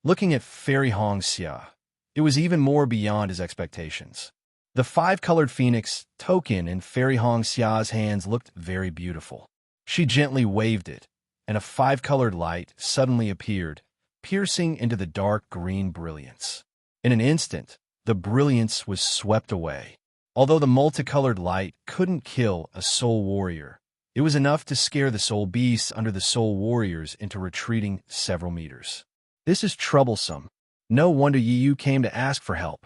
Looking at Fairy Hongxia, it was even more beyond his expectations. The five-colored phoenix token in Fairy Hongxia's hands looked very beautiful. She gently waved it, and a five-colored light suddenly appeared, piercing into the dark green brilliance. In an instant, the brilliance was swept away. Although the multicolored light couldn't kill a soul warrior, it was enough to scare the soul beasts under the soul warriors into retreating several meters. This is troublesome. No wonder Yi Yu came to ask for help.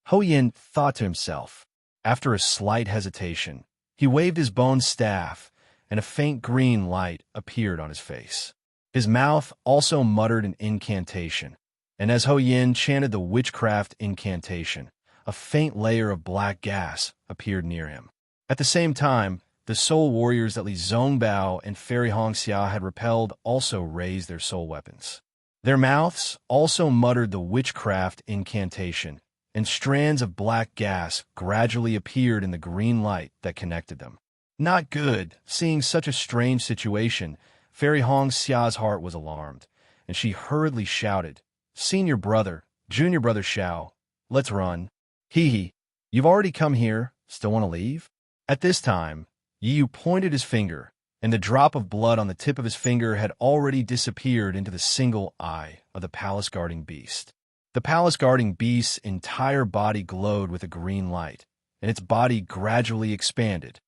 Ho Yin thought to himself. After a slight hesitation, he waved his bone staff, and a faint green light appeared on his face. His mouth also muttered an incantation, and as Ho Yin chanted the witchcraft incantation, a faint layer of black gas appeared near him. At the same time, the soul warriors that Li Zongbao and Fairy Hongxia had repelled also raised their soul weapons. Their mouths also muttered the witchcraft incantation, and strands of black gas gradually appeared in the green light that connected them. Not good. Seeing such a strange situation, Fairy Hongxia's heart was alarmed, and she hurriedly shouted, "Senior brother, junior brother Xiao, let's run." Hee, you've already come here, still want to leave? At this time, Yi Yu pointed his finger, and the drop of blood on the tip of his finger had already disappeared into the single eye of the palace-guarding beast. The palace-guarding beast's entire body glowed with a green light, and its body gradually expanded.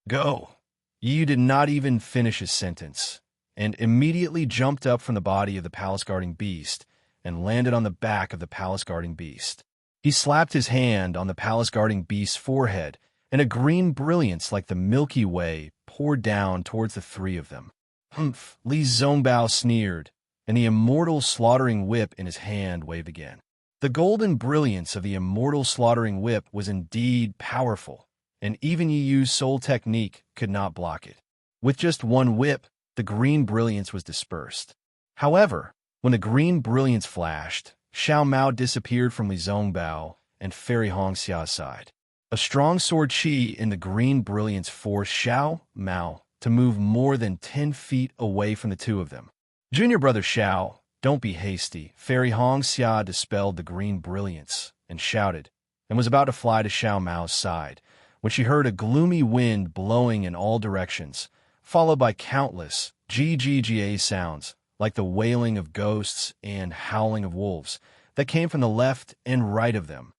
"Go!" Yi Yu did not even finish his sentence, and immediately jumped up from the body of the palace-guarding beast and landed on the back of the palace-guarding beast. He slapped his hand on the palace-guarding beast's forehead, and a green brilliance like the Milky Way poured down towards the three of them. "Humph!" Li Zongbao sneered, and the immortal slaughtering whip in his hand waved again. The golden brilliance of the immortal slaughtering whip was indeed powerful, and even Yi Yu's soul technique could not block it. With just one whip, the green brilliance was dispersed. However, when the green brilliance flashed, Xiao Mao disappeared from Li Zongbao and Fairy Hongxia's side. A strong sword chi in the green brilliance forced Xiao Mao to move more than 10 feet away from the two of them. "Junior brother Xiao, don't be hasty." Fairy Hongxia dispelled the green brilliance and shouted, and was about to fly to Xiao Mao's side, when she heard a gloomy wind blowing in all directions, followed by countless GGGA sounds, like the wailing of ghosts and howling of wolves, that came from the left and right of them.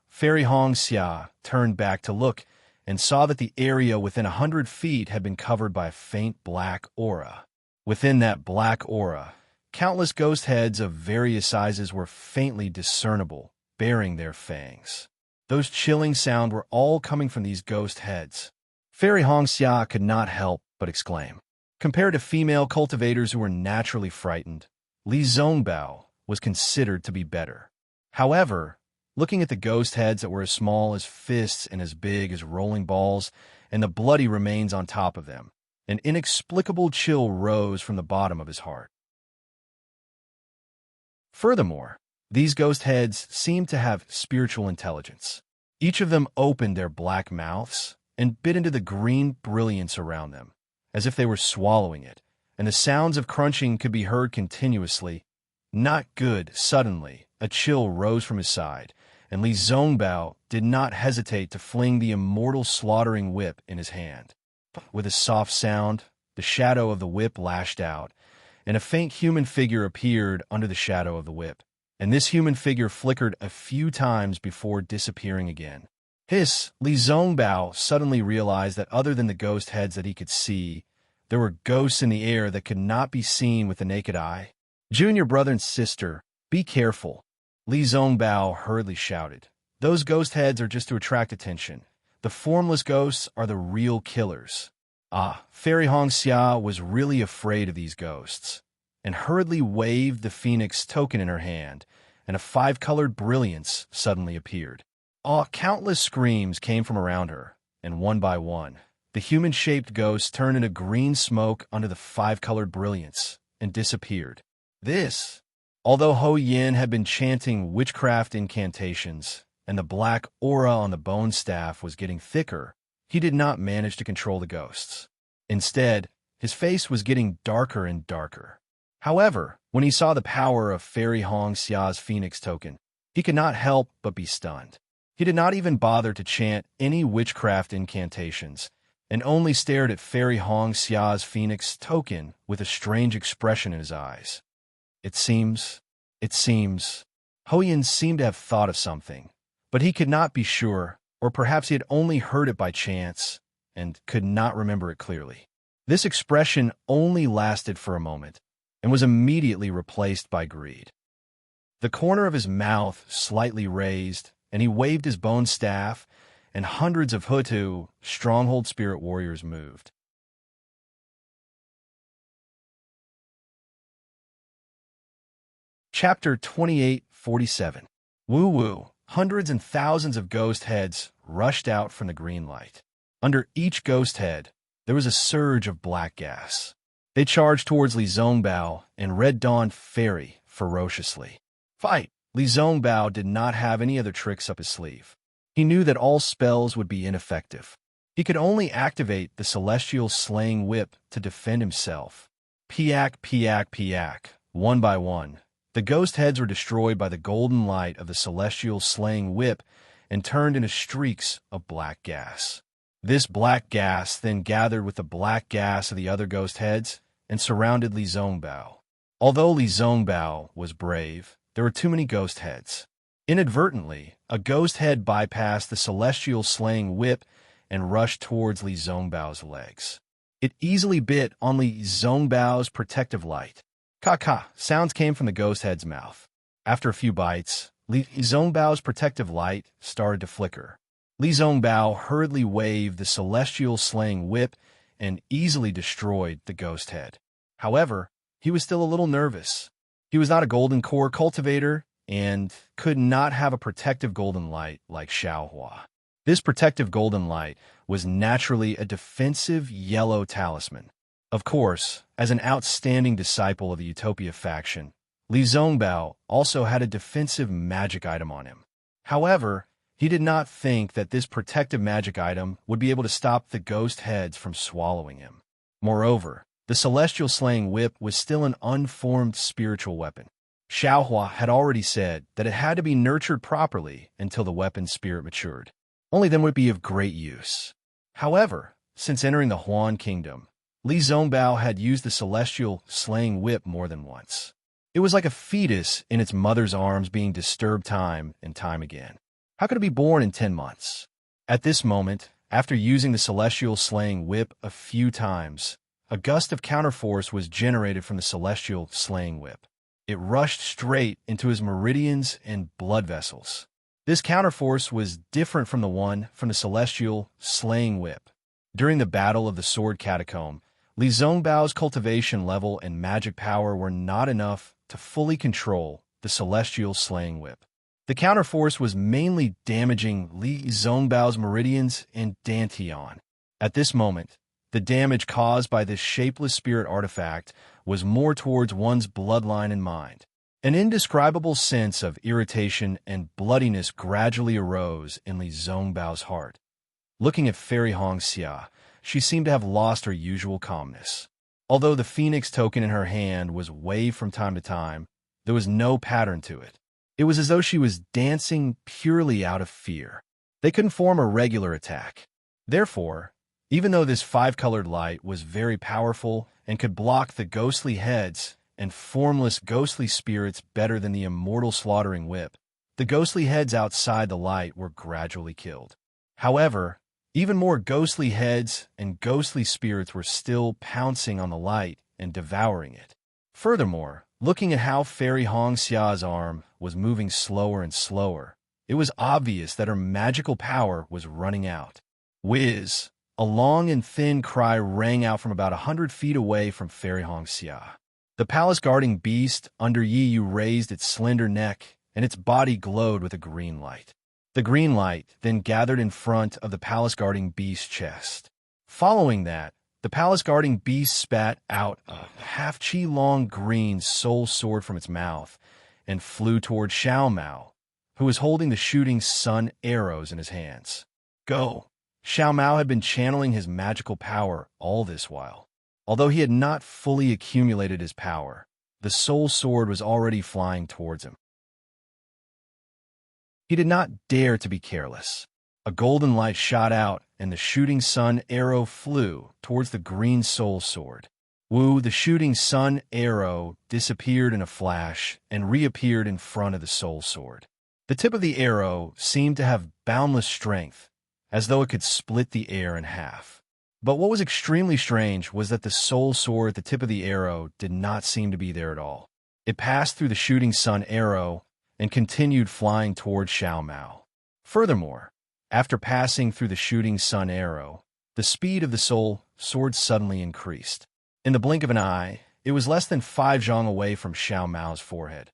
Fairy Hongxia turned back to look, and saw that the area within 100 feet had been covered by a faint black aura. Within that black aura, countless ghost heads of various sizes were faintly discernible, baring their fangs. Those chilling sounds were all coming from these ghost heads. Fairy Hongxia could not help but exclaim. Compared to female cultivators who were naturally frightened, Li Zongbao was considered to be better. However, looking at the ghost heads that were as small as fists and as big as rolling balls, and the bloody remains on top of them, an inexplicable chill rose from the bottom of his heart. Furthermore, these ghost heads seemed to have spiritual intelligence. Each of them opened their black mouths and bit into the green brilliance around them, as if they were swallowing it, and the sounds of crunching could be heard continuously. Not good. Suddenly, a chill rose from his side, and Li Zongbao did not hesitate to fling the immortal slaughtering whip in his hand. With a soft sound, the shadow of the whip lashed out, and a faint human figure appeared under the shadow of the whip, and this human figure flickered a few times before disappearing again. Hiss! Li Zongbao suddenly realized that other than the ghost heads that he could see, there were ghosts in the air that could not be seen with the naked eye. "Junior brother and sister, be careful," Li Zongbao hurriedly shouted. "Those ghost heads are just to attract attention. The formless ghosts are the real killers." Fairy Hongxia was really afraid of these ghosts, and hurriedly waved the phoenix token in her hand, and a five-colored brilliance suddenly appeared. Countless screams came from around her, and one by one, the human-shaped ghost turned into green smoke under the five-colored brilliance and disappeared. This, although Ho Yin had been chanting witchcraft incantations, and the black aura on the bone staff was getting thicker, he did not manage to control the ghosts. Instead, his face was getting darker and darker. However, when he saw the power of Fairy Hong Xia's Phoenix token, he could not help but be stunned. He did not even bother to chant any witchcraft incantations, and only stared at Fairy Hong Xia's Phoenix token with a strange expression in his eyes. It seems, Ho Yin seemed to have thought of something, but he could not be sure, or perhaps he had only heard it by chance and could not remember it clearly. This expression only lasted for a moment and was immediately replaced by greed. The corner of his mouth slightly raised, and he waved his bone staff, and hundreds of Hutu, stronghold spirit warriors, moved. Chapter 28:47. Woo-woo. Hundreds and thousands of ghost heads rushed out from the green light. Under each ghost head, there was a surge of black gas. They charged towards Li Zongbao and Red Dawn Fairy ferociously. Fight! Li Zongbao did not have any other tricks up his sleeve. He knew that all spells would be ineffective. He could only activate the Celestial Slaying Whip to defend himself. Piak, piak, piak. One by one, the ghost heads were destroyed by the golden light of the Celestial Slaying Whip and turned into streaks of black gas. This black gas then gathered with the black gas of the other ghost heads and surrounded Li Zongbao. Although Li Zongbao was brave, there were too many ghost heads. Inadvertently, a ghost head bypassed the Celestial Slaying Whip and rushed towards Li Zongbao's legs. It easily bit on Li Zongbao's protective light. Ka-ka, sounds came from the ghost head's mouth. After a few bites, Li Zongbao's protective light started to flicker. Li Zongbao hurriedly waved the Celestial Slaying Whip and easily destroyed the ghost head. However, he was still a little nervous. He was not a golden core cultivator and could not have a protective golden light like Xiaohua. This protective golden light was naturally a defensive yellow talisman. Of course, as an outstanding disciple of the Utopia faction, Li Zongbao also had a defensive magic item on him. However, he did not think that this protective magic item would be able to stop the ghost heads from swallowing him. Moreover, the Celestial Slaying Whip was still an unformed spiritual weapon. Xiaohua had already said that it had to be nurtured properly until the weapon's spirit matured. Only then would it be of great use. However, since entering the Huan Kingdom, Li Zongbao had used the Celestial Slaying Whip more than once. It was like a fetus in its mother's arms being disturbed time and time again. How could it be born in 10 months? At this moment, after using the Celestial Slaying Whip a few times, a gust of counterforce was generated from the Celestial Slaying Whip. It rushed straight into his meridians and blood vessels. This counterforce was different from the one from the Celestial Slaying Whip. During the Battle of the Sword Catacomb, Li Zongbao's cultivation level and magic power were not enough to fully control the Celestial Slaying Whip. The counterforce was mainly damaging Li Zongbao's meridians and Dantian. At this moment, the damage caused by this shapeless spirit artifact was more towards one's bloodline and mind. An indescribable sense of irritation and bloodiness gradually arose in Li Zongbao's heart. Looking at Fairy Hong Xia, she seemed to have lost her usual calmness. Although the Phoenix token in her hand was waved from time to time, there was no pattern to it. It was as though she was dancing purely out of fear. They couldn't form a regular attack. Therefore, even though this five-colored light was very powerful and could block the ghostly heads and formless ghostly spirits better than the immortal slaughtering whip, the ghostly heads outside the light were gradually killed. However, even more ghostly heads and ghostly spirits were still pouncing on the light and devouring it. Furthermore, looking at how Fairy Hong Xia's arm was moving slower and slower, it was obvious that her magical power was running out. Whiz! A long and thin cry rang out from about 100 feet away from Fairy Hong Xia. The palace-guarding beast under Yi Yu raised its slender neck, and its body glowed with a green light. The green light then gathered in front of the palace-guarding beast's chest. Following that, the palace-guarding beast spat out a half-chi-long green soul sword from its mouth and flew toward Xiao Mao, who was holding the shooting sun arrows in his hands. Go! Xiao Mao had been channeling his magical power all this while. Although he had not fully accumulated his power, the soul sword was already flying towards him. He did not dare to be careless. A golden light shot out, and the shooting sun arrow flew towards the green soul sword. Wu, the shooting sun arrow, disappeared in a flash and reappeared in front of the soul sword. The tip of the arrow seemed to have boundless strength, as though it could split the air in half. But what was extremely strange was that the soul sword at the tip of the arrow did not seem to be there at all. It passed through the shooting sun arrow and continued flying toward Xiao Mao. Furthermore, after passing through the shooting sun arrow, the speed of the soul sword suddenly increased. In the blink of an eye, it was less than 5 zhang away from Xiao Mao's forehead.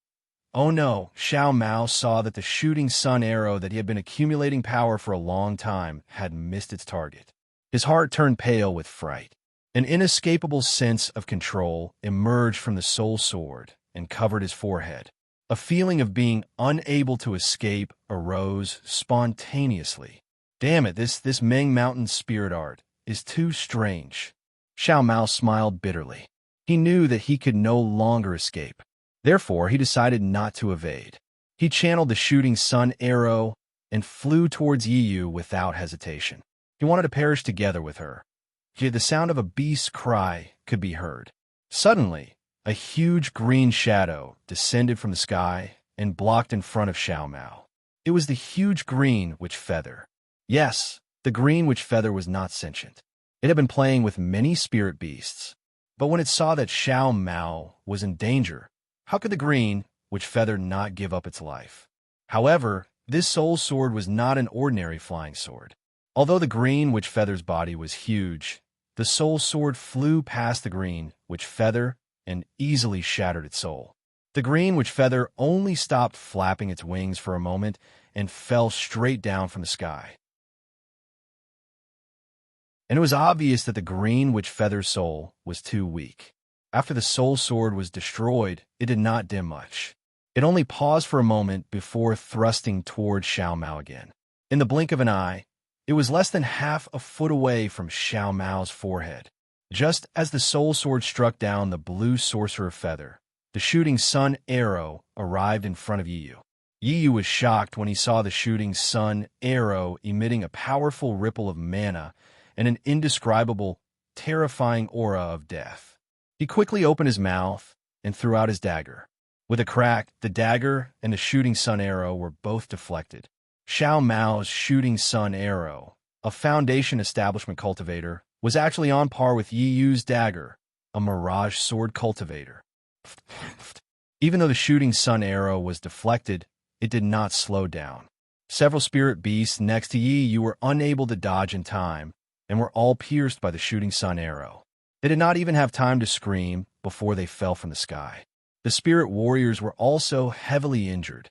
Oh no, Xiao Mao saw that the shooting sun arrow that he had been accumulating power for a long time had missed its target. His heart turned pale with fright. An inescapable sense of control emerged from the soul sword and covered his forehead. A feeling of being unable to escape arose spontaneously. Damn it, this Meng Mountain spirit art is too strange. Xiao Mao smiled bitterly. He knew that he could no longer escape. Therefore, he decided not to evade. He channeled the shooting sun arrow and flew towards Yiyu without hesitation. He wanted to perish together with her. Yet the sound of a beast's cry could be heard. Suddenly, a huge green shadow descended from the sky and blocked in front of Xiao Mao. It was the huge green witch feather. Yes, the green witch feather was not sentient. It had been playing with many spirit beasts. But when it saw that Xiao Mao was in danger, how could the green witch feather not give up its life? However, this soul sword was not an ordinary flying sword. Although the green witch feather's body was huge, the soul sword flew past the green witch feather and easily shattered its soul. The green witch feather only stopped flapping its wings for a moment and fell straight down from the sky. And it was obvious that the green witch feather's soul was too weak. After the soul sword was destroyed, it did not dim much. It only paused for a moment before thrusting toward Xiao Mao again. In the blink of an eye, it was less than half a foot away from Xiao Mao's forehead. Just as the soul sword struck down the blue sorcerer feather, the shooting sun arrow arrived in front of Yiyu. Yiyu was shocked when he saw the shooting sun arrow emitting a powerful ripple of mana and an indescribable, terrifying aura of death. He quickly opened his mouth and threw out his dagger. With a crack, the dagger and the shooting sun arrow were both deflected. Xiao Mao's shooting sun arrow, a Foundation establishment cultivator, was actually on par with Yiyu's dagger, a mirage sword cultivator. Even though the shooting sun arrow was deflected, it did not slow down. Several spirit beasts next to Yiyu were unable to dodge in time and were all pierced by the shooting sun arrow. They did not even have time to scream before they fell from the sky. The spirit warriors were also heavily injured.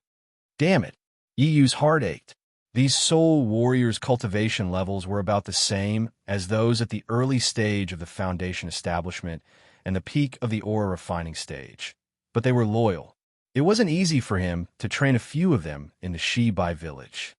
Damn it, Yiyu's heart ached. These soul warriors' cultivation levels were about the same as those at the early stage of the Foundation establishment and the peak of the aura refining stage. But they were loyal. It wasn't easy for him to train a few of them in the Shibai village.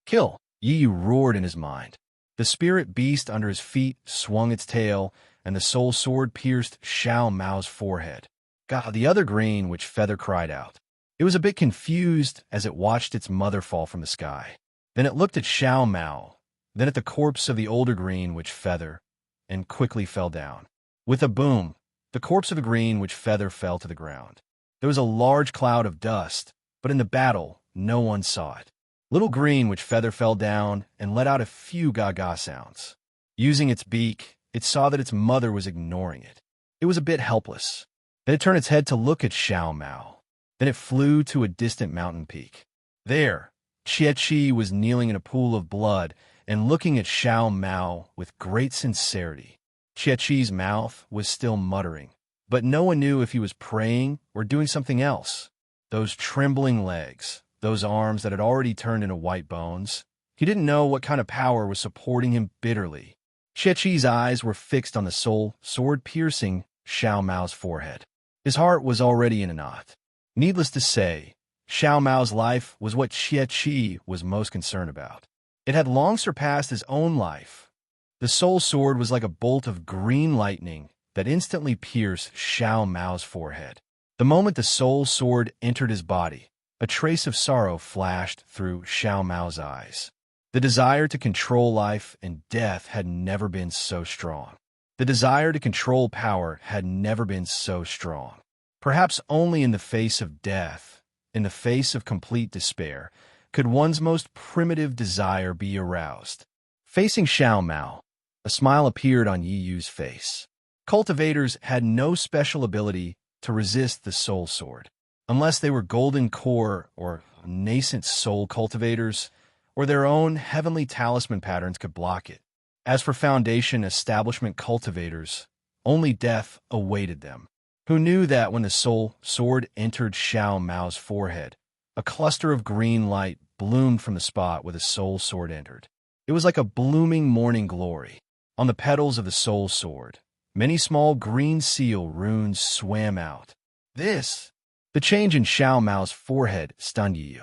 Kill! Yiyu roared in his mind. The spirit beast under his feet swung its tail, and the soul sword pierced Xiao Mao's forehead. God, the other green witch feather cried out. It was a bit confused as it watched its mother fall from the sky. Then it looked at Xiao Mao, then at the corpse of the older green witch feather, and quickly fell down. With a boom, the corpse of the green witch feather fell to the ground. There was a large cloud of dust, but in the battle, no one saw it. Little green witch feather fell down and let out a few gaga sounds. Using its beak, it saw that its mother was ignoring it. It was a bit helpless. Then it turned its head to look at Xiao Mao. Then it flew to a distant mountain peak. There, Qi was kneeling in a pool of blood and looking at Xiao Mao with great sincerity. Qi's mouth was still muttering, but no one knew if he was praying or doing something else. Those trembling legs, those arms that had already turned into white bones, he didn't know what kind of power was supporting him bitterly. Xie eyes were fixed on the soul sword piercing Xiao Mao's forehead. His heart was already in a knot. Needless to say, Xiao Mao's life was what Xie was most concerned about. It had long surpassed his own life. The soul sword was like a bolt of green lightning that instantly pierced Xiao Mao's forehead. The moment the soul sword entered his body, a trace of sorrow flashed through Xiao Mao's eyes. The desire to control life and death had never been so strong. The desire to control power had never been so strong. Perhaps only in the face of death, in the face of complete despair, could one's most primitive desire be aroused. Facing Xiao Mao, a smile appeared on Yi Yu's face. Cultivators had no special ability to resist the soul sword, unless they were golden core or nascent soul cultivators, or their own heavenly talisman patterns could block it. As for foundation establishment cultivators, only death awaited them, who knew that when the soul sword entered Xiao Mao's forehead, a cluster of green light bloomed from the spot where the soul sword entered. It was like a blooming morning glory. On the petals of the soul sword, many small green seal runes swam out. The change in Xiao Mao's forehead stunned Yi Yu.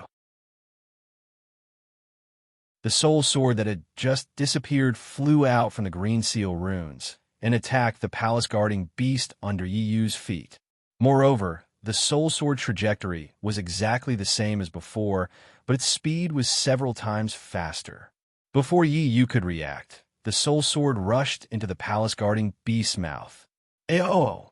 The soul sword that had just disappeared flew out from the green seal runes and attacked the palace-guarding beast under Yi Yu's feet. Moreover, the soul sword trajectory was exactly the same as before, but its speed was several times faster. Before Yi Yu could react, the soul sword rushed into the palace-guarding beast's mouth. Ayo!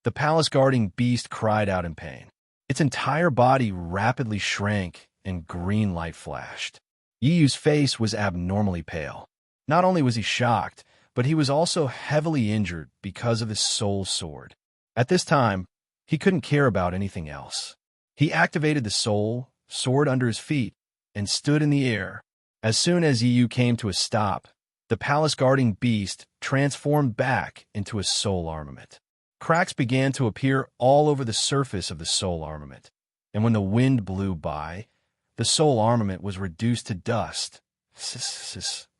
The palace-guarding beast cried out in pain. Its entire body rapidly shrank and green light flashed. Yi Yu's face was abnormally pale. Not only was he shocked, but he was also heavily injured because of his soul sword. At this time, he couldn't care about anything else. He activated the soul sword under his feet and stood in the air. As soon as Yi Yu came to a stop, the palace-guarding beast transformed back into a soul armament. Cracks began to appear all over the surface of the soul armament, and when the wind blew by, the soul armament was reduced to dust.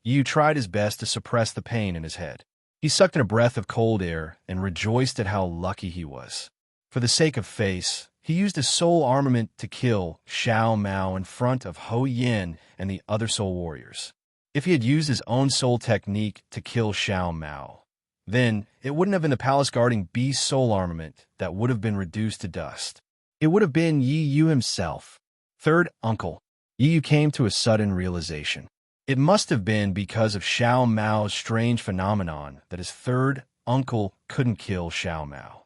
Yi Yu tried his best to suppress the pain in his head. He sucked in a breath of cold air and rejoiced at how lucky he was. For the sake of face, he used his soul armament to kill Xiao Mao in front of Ho Yin and the other soul warriors. If he had used his own soul technique to kill Xiao Mao, then it wouldn't have been the palace-guarding beast's soul armament that would have been reduced to dust. It would have been Yi Yu himself. Third uncle. Yi Yu came to a sudden realization. It must have been because of Xiao Mao's strange phenomenon that his third uncle couldn't kill Xiao Mao.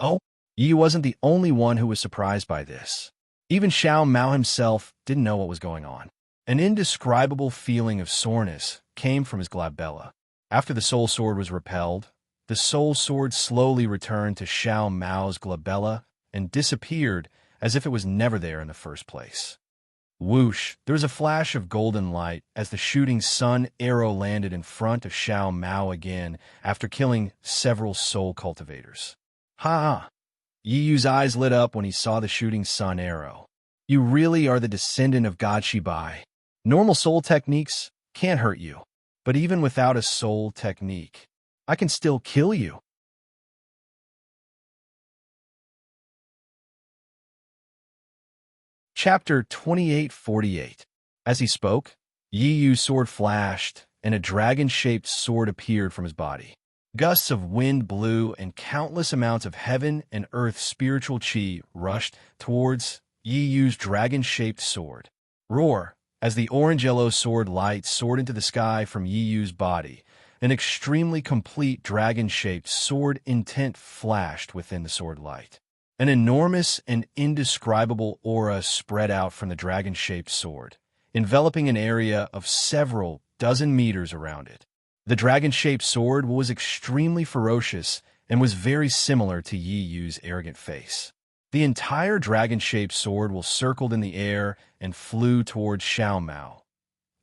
Oh, Yi Yu wasn't the only one who was surprised by this. Even Xiao Mao himself didn't know what was going on. An indescribable feeling of soreness came from his glabella. After the soul sword was repelled, the soul sword slowly returned to Xiao Mao's glabella and disappeared as if it was never there in the first place. Whoosh! There was a flash of golden light as the shooting sun arrow landed in front of Xiao Mao again after killing several soul cultivators. Ha! Yi Yu's eyes lit up when he saw the shooting sun arrow. You really are the descendant of God Shibai. Normal soul techniques can't hurt you, but even without a soul technique, I can still kill you. Chapter 2848. As he spoke, Yi Yu's sword flashed, and a dragon-shaped sword appeared from his body. Gusts of wind blew, and countless amounts of heaven and earth spiritual chi rushed towards Yi Yu's dragon-shaped sword. Roar! As the orange-yellow sword light soared into the sky from Yi Yu's body, an extremely complete dragon-shaped sword intent flashed within the sword light. An enormous and indescribable aura spread out from the dragon-shaped sword, enveloping an area of several dozen meters around it. The dragon-shaped sword was extremely ferocious and was very similar to Yi Yu's arrogant face. The entire dragon-shaped sword circled in the air and flew towards Xiao Mao.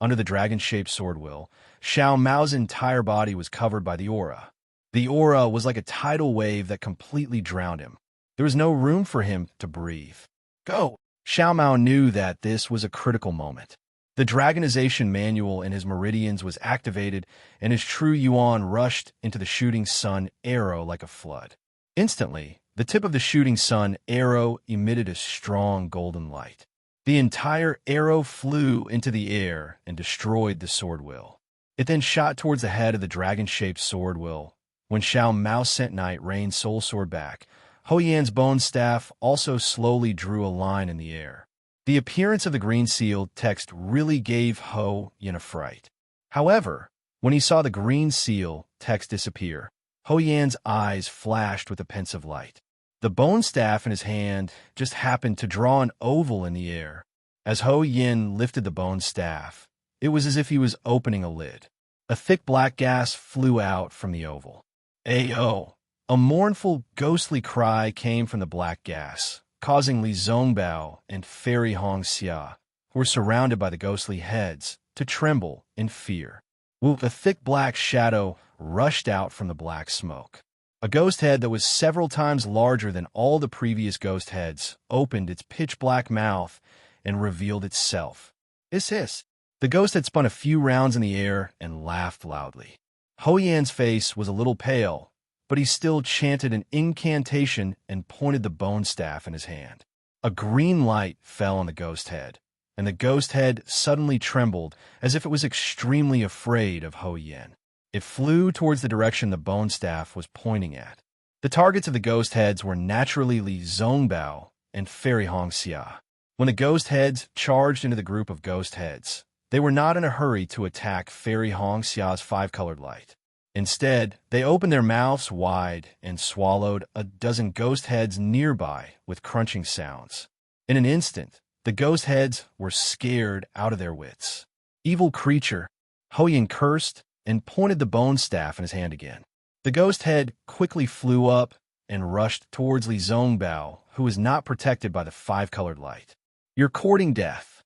Under the dragon-shaped sword will, Xiao Mao's entire body was covered by the aura. The aura was like a tidal wave that completely drowned him. There was no room for him to breathe. Go! Xiao Mao knew that this was a critical moment. The dragonization manual in his meridians was activated, and his true yuan rushed into the shooting sun arrow like a flood. Instantly, the tip of the shooting sun arrow emitted a strong golden light. The entire arrow flew into the air and destroyed the sword will. It then shot towards the head of the dragon-shaped sword will. When Xiao Mao sent Knight rained soul sword back, Ho Yan's bone staff also slowly drew a line in the air. The appearance of the green seal text really gave Ho Yan a fright. However, when he saw the green seal text disappear, Ho Yan's eyes flashed with a pensive light. The bone staff in his hand just happened to draw an oval in the air. As Ho Yan lifted the bone staff, it was as if he was opening a lid. A thick black gas flew out from the oval. Ayo! A mournful, ghostly cry came from the black gas, causing Li Zongbao and Fairy Hongxia, who were surrounded by the ghostly heads, to tremble in fear. A thick black shadow rushed out from the black smoke. A ghost head that was several times larger than all the previous ghost heads opened its pitch-black mouth and revealed itself. Hiss. The ghost had spun a few rounds in the air and laughed loudly. Ho Yan's face was a little pale, but he still chanted an incantation and pointed the bone staff in his hand. A green light fell on the ghost head, and the ghost head suddenly trembled as if it was extremely afraid of Ho Yan. It flew towards the direction the bone staff was pointing at. The targets of the ghost heads were naturally Li Zongbao and Fairy Hongxia. When the ghost heads charged into the group of ghost heads, they were not in a hurry to attack Fairy Hongxia's five-colored light. Instead, they opened their mouths wide and swallowed a dozen ghost heads nearby with crunching sounds. In an instant, the ghost heads were scared out of their wits. Evil creature, Ho Yan cursed and pointed the bone staff in his hand again. The ghost head quickly flew up and rushed towards Li Zongbao, who was not protected by the five-colored light. You're courting death.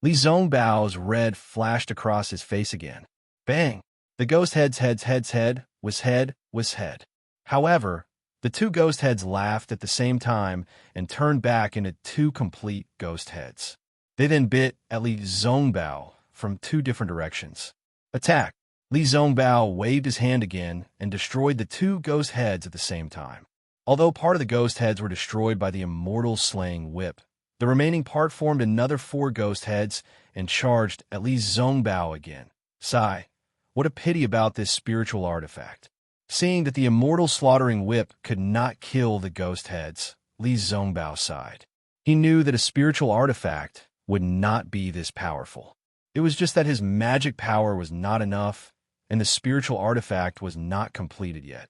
Li Zongbao's red flashed across his face again. Bang! The ghost head's head was head. However, the two ghost heads laughed at the same time and turned back into two complete ghost heads. They then bit at Li Zongbao from two different directions. Attack! Li Zongbao waved his hand again and destroyed the two ghost heads at the same time. Although part of the ghost heads were destroyed by the immortal slaying whip, the remaining part formed another 4 ghost heads and charged at Li Zongbao again. Sigh, what a pity about this spiritual artifact. Seeing that the immortal slaughtering whip could not kill the ghost heads, Li Zongbao sighed. He knew that a spiritual artifact would not be this powerful. It was just that his magic power was not enough, and the spiritual artifact was not completed yet.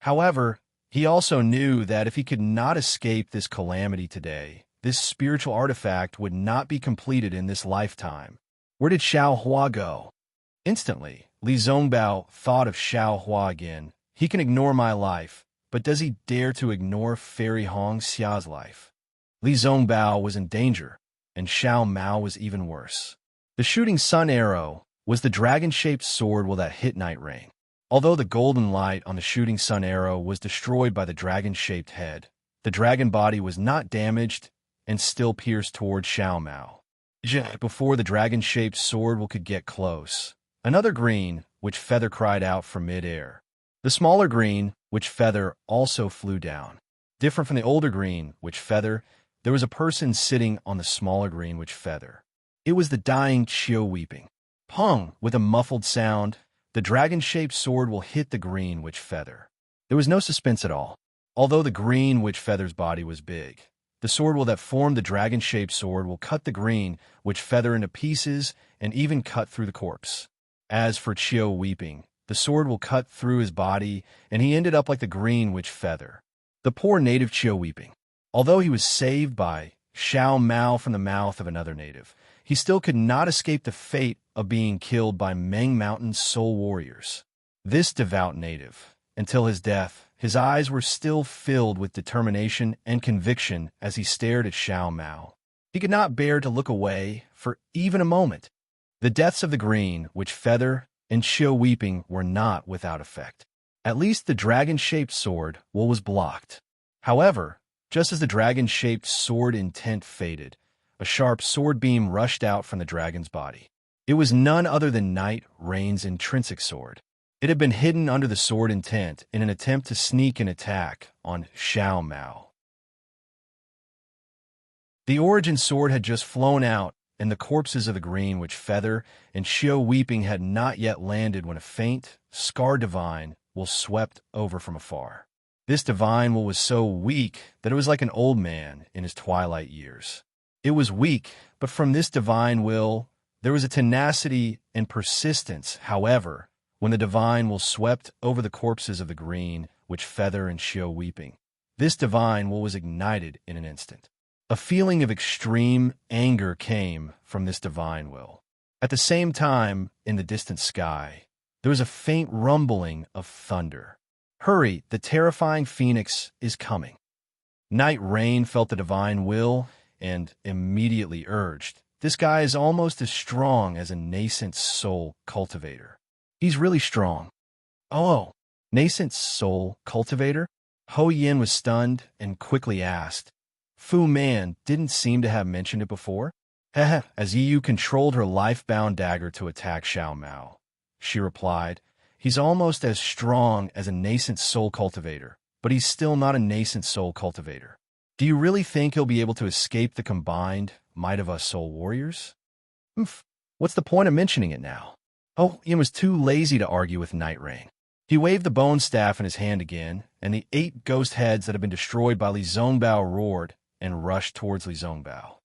However, he also knew that if he could not escape this calamity today, this spiritual artifact would not be completed in this lifetime. Where did Xiao Hua go? Instantly, Li Zongbao thought of Xiao Hua again. He can ignore my life, but does he dare to ignore Fairy Hongxia's life? Li Zongbao was in danger, and Xiao Mao was even worse. The shooting sun arrow was the dragon-shaped sword that hit Night Rain. Although the golden light on the shooting sun arrow was destroyed by the dragon-shaped head, the dragon body was not damaged and still pierced toward Xiao Mao. Before the dragon-shaped sword could get close, another green, witch feather cried out from mid-air. The smaller green, witch feather, also flew down. Different from the older green, witch feather, there was a person sitting on the smaller green witch feather. It was the dying Chiu weeping. Pong! With a muffled sound, the dragon-shaped sword hit the green witch feather. There was no suspense at all. Although the green witch feather's body was big, the sword that formed the dragon-shaped sword cut the green witch feather into pieces and even cut through the corpse. As for Chiu weeping, the sword cut through his body, and he ended up like the green witch feather. The poor native Chiu weeping. Although he was saved by Xiao Mao from the mouth of another native, he still could not escape the fate of being killed by Meng Mountain's soul warriors. This devout native, until his death, his eyes were still filled with determination and conviction as he stared at Xiao Mao. He could not bear to look away for even a moment. The deaths of the green witch feather and Chiu weeping were not without effect. At least the dragon-shaped sword was blocked. However, just as the dragon-shaped sword intent faded, a sharp sword beam rushed out from the dragon's body. It was none other than Night Rain's intrinsic sword. It had been hidden under the sword intent in an attempt to sneak an attack on Xiao Mao. The origin sword had just flown out, and the corpses of the Green Witch Feather and Xiao Weeping had not yet landed when a faint, scarred divine will swept over from afar. This divine will was so weak that it was like an old man in his twilight years. It was weak, but from this divine will, there was a tenacity and persistence. However, when the divine will swept over the corpses of the Green Witch Feather and Xiao Weeping, this divine will was ignited in an instant. A feeling of extreme anger came from this divine will. At the same time, in the distant sky, there was a faint rumbling of thunder. Hurry, the terrifying phoenix is coming. Night Rain felt the divine will and immediately urged, this guy is almost as strong as a nascent soul cultivator. He's really strong. Oh, nascent soul cultivator? Ho Yin was stunned and quickly asked, Fu Man didn't seem to have mentioned it before? Heh, as Yu controlled her life-bound dagger to attack Xiao Mao. She replied, he's almost as strong as a nascent soul cultivator, but he's still not a nascent soul cultivator. Do you really think he'll be able to escape the combined might of us soul warriors? What's the point of mentioning it now? Oh, Yin was too lazy to argue with Night Rain. He waved the bone staff in his hand again, and the 8 ghost heads that had been destroyed by Li Zongbao roared and rushed towards Li Zongbao.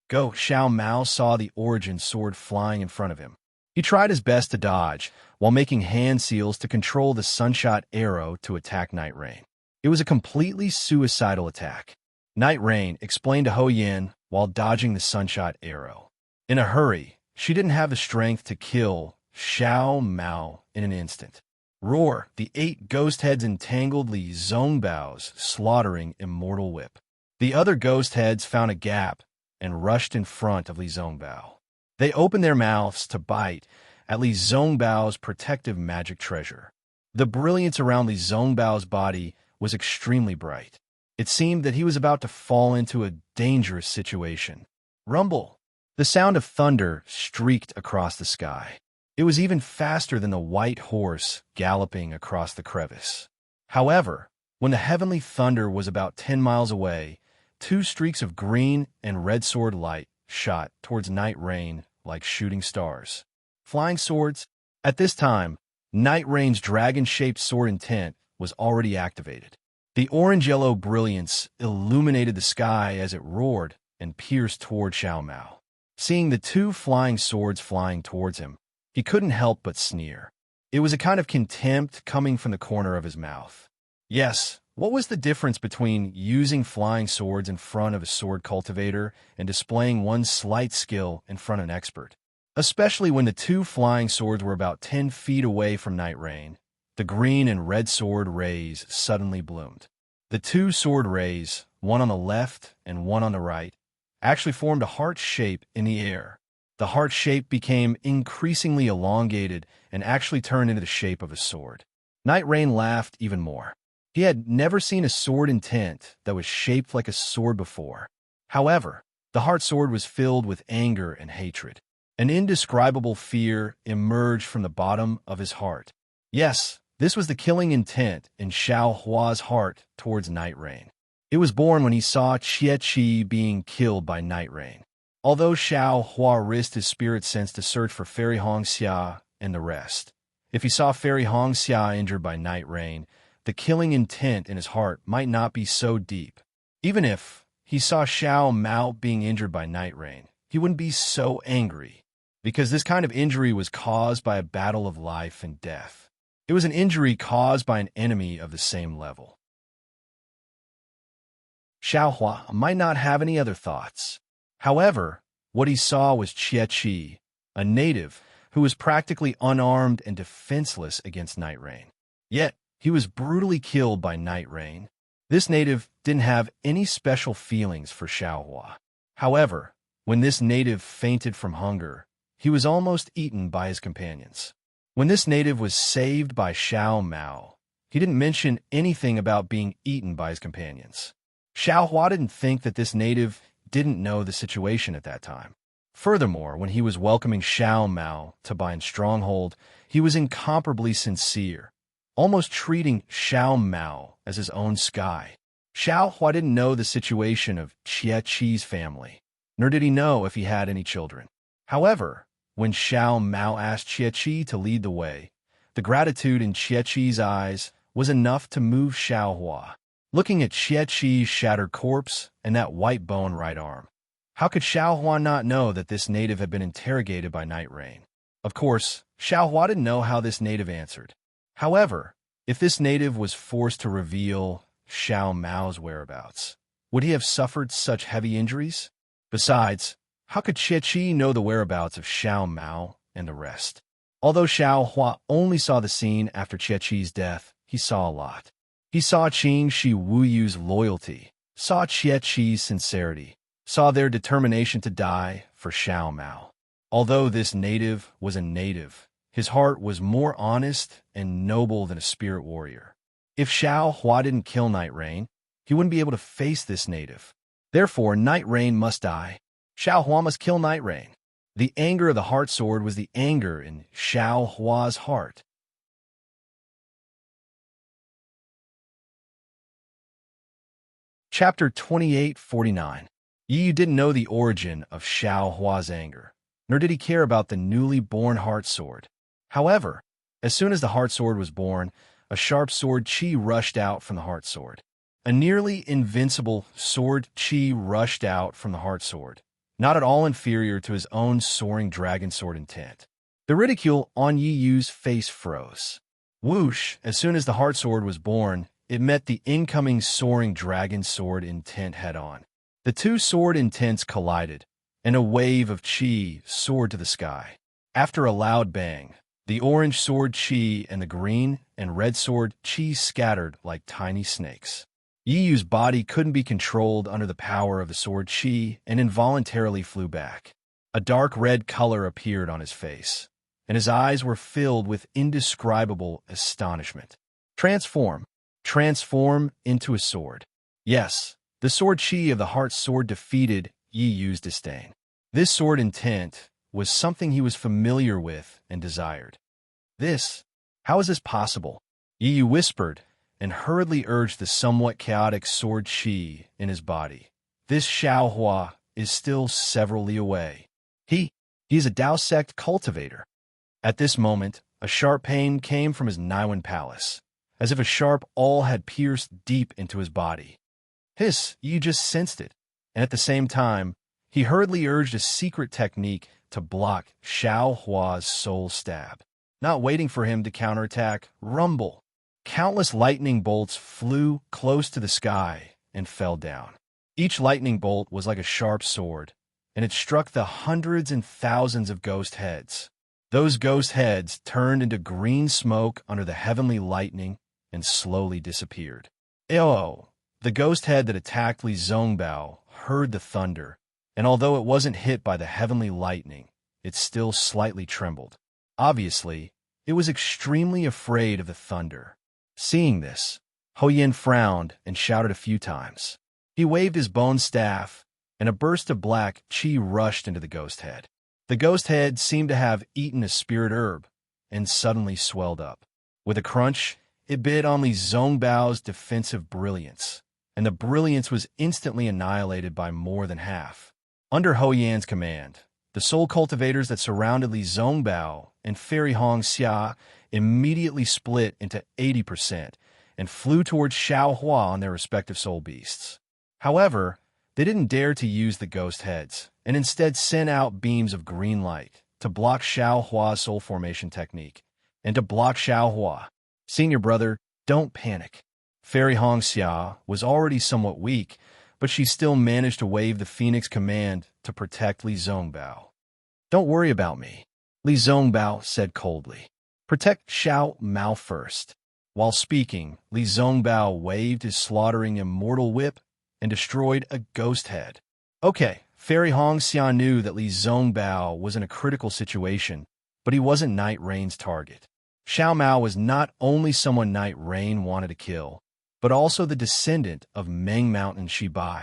Go! Xiao Mao saw the origin sword flying in front of him. He tried his best to dodge, while making hand seals to control the sunshot arrow to attack Night Rain. It was a completely suicidal attack. Night Rain explained to Ho Yin while dodging the sunshot arrow. In a hurry, she didn't have the strength to kill Xiao Mao in an instant. Roar! The 8 ghost heads entangled Li Zongbao's slaughtering immortal whip. The other ghost heads found a gap and rushed in front of Li Zongbao. They opened their mouths to bite at Li Zongbao's protective magic treasure. The brilliance around Li Zongbao's body was extremely bright. It seemed that he was about to fall into a dangerous situation. Rumble! The sound of thunder streaked across the sky. It was even faster than the white horse galloping across the crevice. However, when the heavenly thunder was about 10 miles away, 2 streaks of green and red sword light shot towards Night Rain like shooting stars. Flying swords? At this time, Night Rain's dragon-shaped sword intent was already activated. The orange-yellow brilliance illuminated the sky as it roared and pierced toward Xiao Mao. Seeing the 2 flying swords flying towards him, he couldn't help but sneer. It was a kind of contempt coming from the corner of his mouth. Yes, what was the difference between using flying swords in front of a sword cultivator and displaying one's slight skill in front of an expert? Especially when the 2 flying swords were about 10 feet away from Night Rain, the green and red sword rays suddenly bloomed. The 2 sword rays, one on the left and one on the right, actually formed a heart shape in the air. The heart shape became increasingly elongated and actually turned into the shape of a sword. Night Rain laughed even more. He had never seen a sword intent that was shaped like a sword before. However, the heart sword was filled with anger and hatred. An indescribable fear emerged from the bottom of his heart. Yes, this was the killing intent in Xiao Hua's heart towards Night Rain. It was born when he saw Xie Qi being killed by Night Rain. Although Xiao Hua risked his spirit sense to search for Fairy Hongxia and the rest, if he saw Fairy Hongxia injured by Night Rain, the killing intent in his heart might not be so deep. Even if he saw Xiao Mao being injured by Night Rain, he wouldn't be so angry, because this kind of injury was caused by a battle of life and death. It was an injury caused by an enemy of the same level. Xiao Hua might not have any other thoughts. However, what he saw was Xie Qi, a native who was practically unarmed and defenseless against Night Rain. Yet, he was brutally killed by Night Rain. This native didn't have any special feelings for Xiao Hua. However, when this native fainted from hunger, he was almost eaten by his companions. When this native was saved by Xiao Mao, he didn't mention anything about being eaten by his companions. Xiao Hua didn't think that this native didn't know the situation at that time. Furthermore, when he was welcoming Xiao Mao to Bian's stronghold, he was incomparably sincere, almost treating Xiao Mao as his own sky. Xiao Hua didn't know the situation of Jie Qi's family, nor did he know if he had any children. However, when Xiao Mao asked Jie Qi to lead the way, the gratitude in Jie Qi's eyes was enough to move Xiao Hua. Looking at Jie Qi's shattered corpse and that white bone right arm, how could Xiao Hua not know that this native had been interrogated by Night Rain? Of course, Xiao Hua didn't know how this native answered. However, if this native was forced to reveal Xiao Mao's whereabouts, would he have suffered such heavy injuries? Besides, how could Jie Qi know the whereabouts of Xiao Mao and the rest? Although Xiao Hua only saw the scene after Jie Qi's death, he saw a lot. He saw Qing Shi Wuyu's loyalty, saw Jie Qi's sincerity, saw their determination to die for Xiao Mao. Although this native was a native, his heart was more honest and noble than a spirit warrior. If Xiao Hua didn't kill Night Rain, he wouldn't be able to face this native. Therefore, Night Rain must die. Xiao Hua must kill Night Rain. The anger of the heart sword was the anger in Xiao Hua's heart. Chapter 2849. Yi didn't know the origin of Xiao Hua's anger, nor did he care about the newly born heart sword. However, as soon as the heart sword was born, a sharp sword Qi rushed out from the heart sword. A nearly invincible sword Qi rushed out from the heart sword, not at all inferior to his own soaring dragon sword intent. The ridicule on Yi Yu's face froze. Whoosh! As soon as the heart sword was born, it met the incoming soaring dragon sword intent head-on. The two sword intents collided, and a wave of Qi soared to the sky. After a loud bang, the orange sword Qi and the green and red sword Qi scattered like tiny snakes. Yi Yu's body couldn't be controlled under the power of the sword Qi and involuntarily flew back. A dark red color appeared on his face, and his eyes were filled with indescribable astonishment. Transform. Transform into a sword. Yes, the sword Qi of the heart sword defeated Yi Yu's disdain. This sword intent was something he was familiar with and desired. How is this possible? Yi Yu whispered and hurriedly urged the somewhat chaotic sword Qi in his body. This Xiao Hua is still several li away. He is a Dao sect cultivator. At this moment, a sharp pain came from his Naiwan palace, as if a sharp awl had pierced deep into his body. Yi just sensed it, and at the same time, he hurriedly urged a secret technique to block Xiao Hua's soul stab. Not waiting for him to counterattack, rumble. Countless lightning bolts flew close to the sky and fell down. Each lightning bolt was like a sharp sword, and it struck the hundreds and thousands of ghost heads. Those ghost heads turned into green smoke under the heavenly lightning and slowly disappeared. The ghost head that attacked Li Zongbao heard the thunder, and although it wasn't hit by the heavenly lightning, it still slightly trembled. Obviously, it was extremely afraid of the thunder. Seeing this, Ho Yin frowned and shouted a few times. He waved his bone staff, and a burst of black Qi rushed into the ghost head. The ghost head seemed to have eaten a spirit herb, and suddenly swelled up. With a crunch, it bit on Li Zongbao's defensive brilliance, and the brilliance was instantly annihilated by more than half. Under Ho Yan's command, the soul cultivators that surrounded Li Zongbao and Fairy Hong Xia immediately split into 80% and flew towards Xiao Hua on their respective soul beasts. However, they didn't dare to use the ghost heads, and instead sent out beams of green light to block Xiao Hua's soul formation technique, and to block Xiao Hua. Senior brother, don't panic. Fairy Hong Xia was already somewhat weak, but she still managed to wave the Phoenix command to protect Li Zongbao. Don't worry about me, Li Zongbao said coldly. Protect Xiao Mao first. While speaking, Li Zongbao waved his slaughtering immortal whip and destroyed a ghost head. Okay, Fairy Hong Xia knew that Li Zongbao was in a critical situation, but he wasn't Night Rain's target. Xiao Mao was not only someone Night Rain wanted to kill, but also the descendant of Meng Mountain Shibai.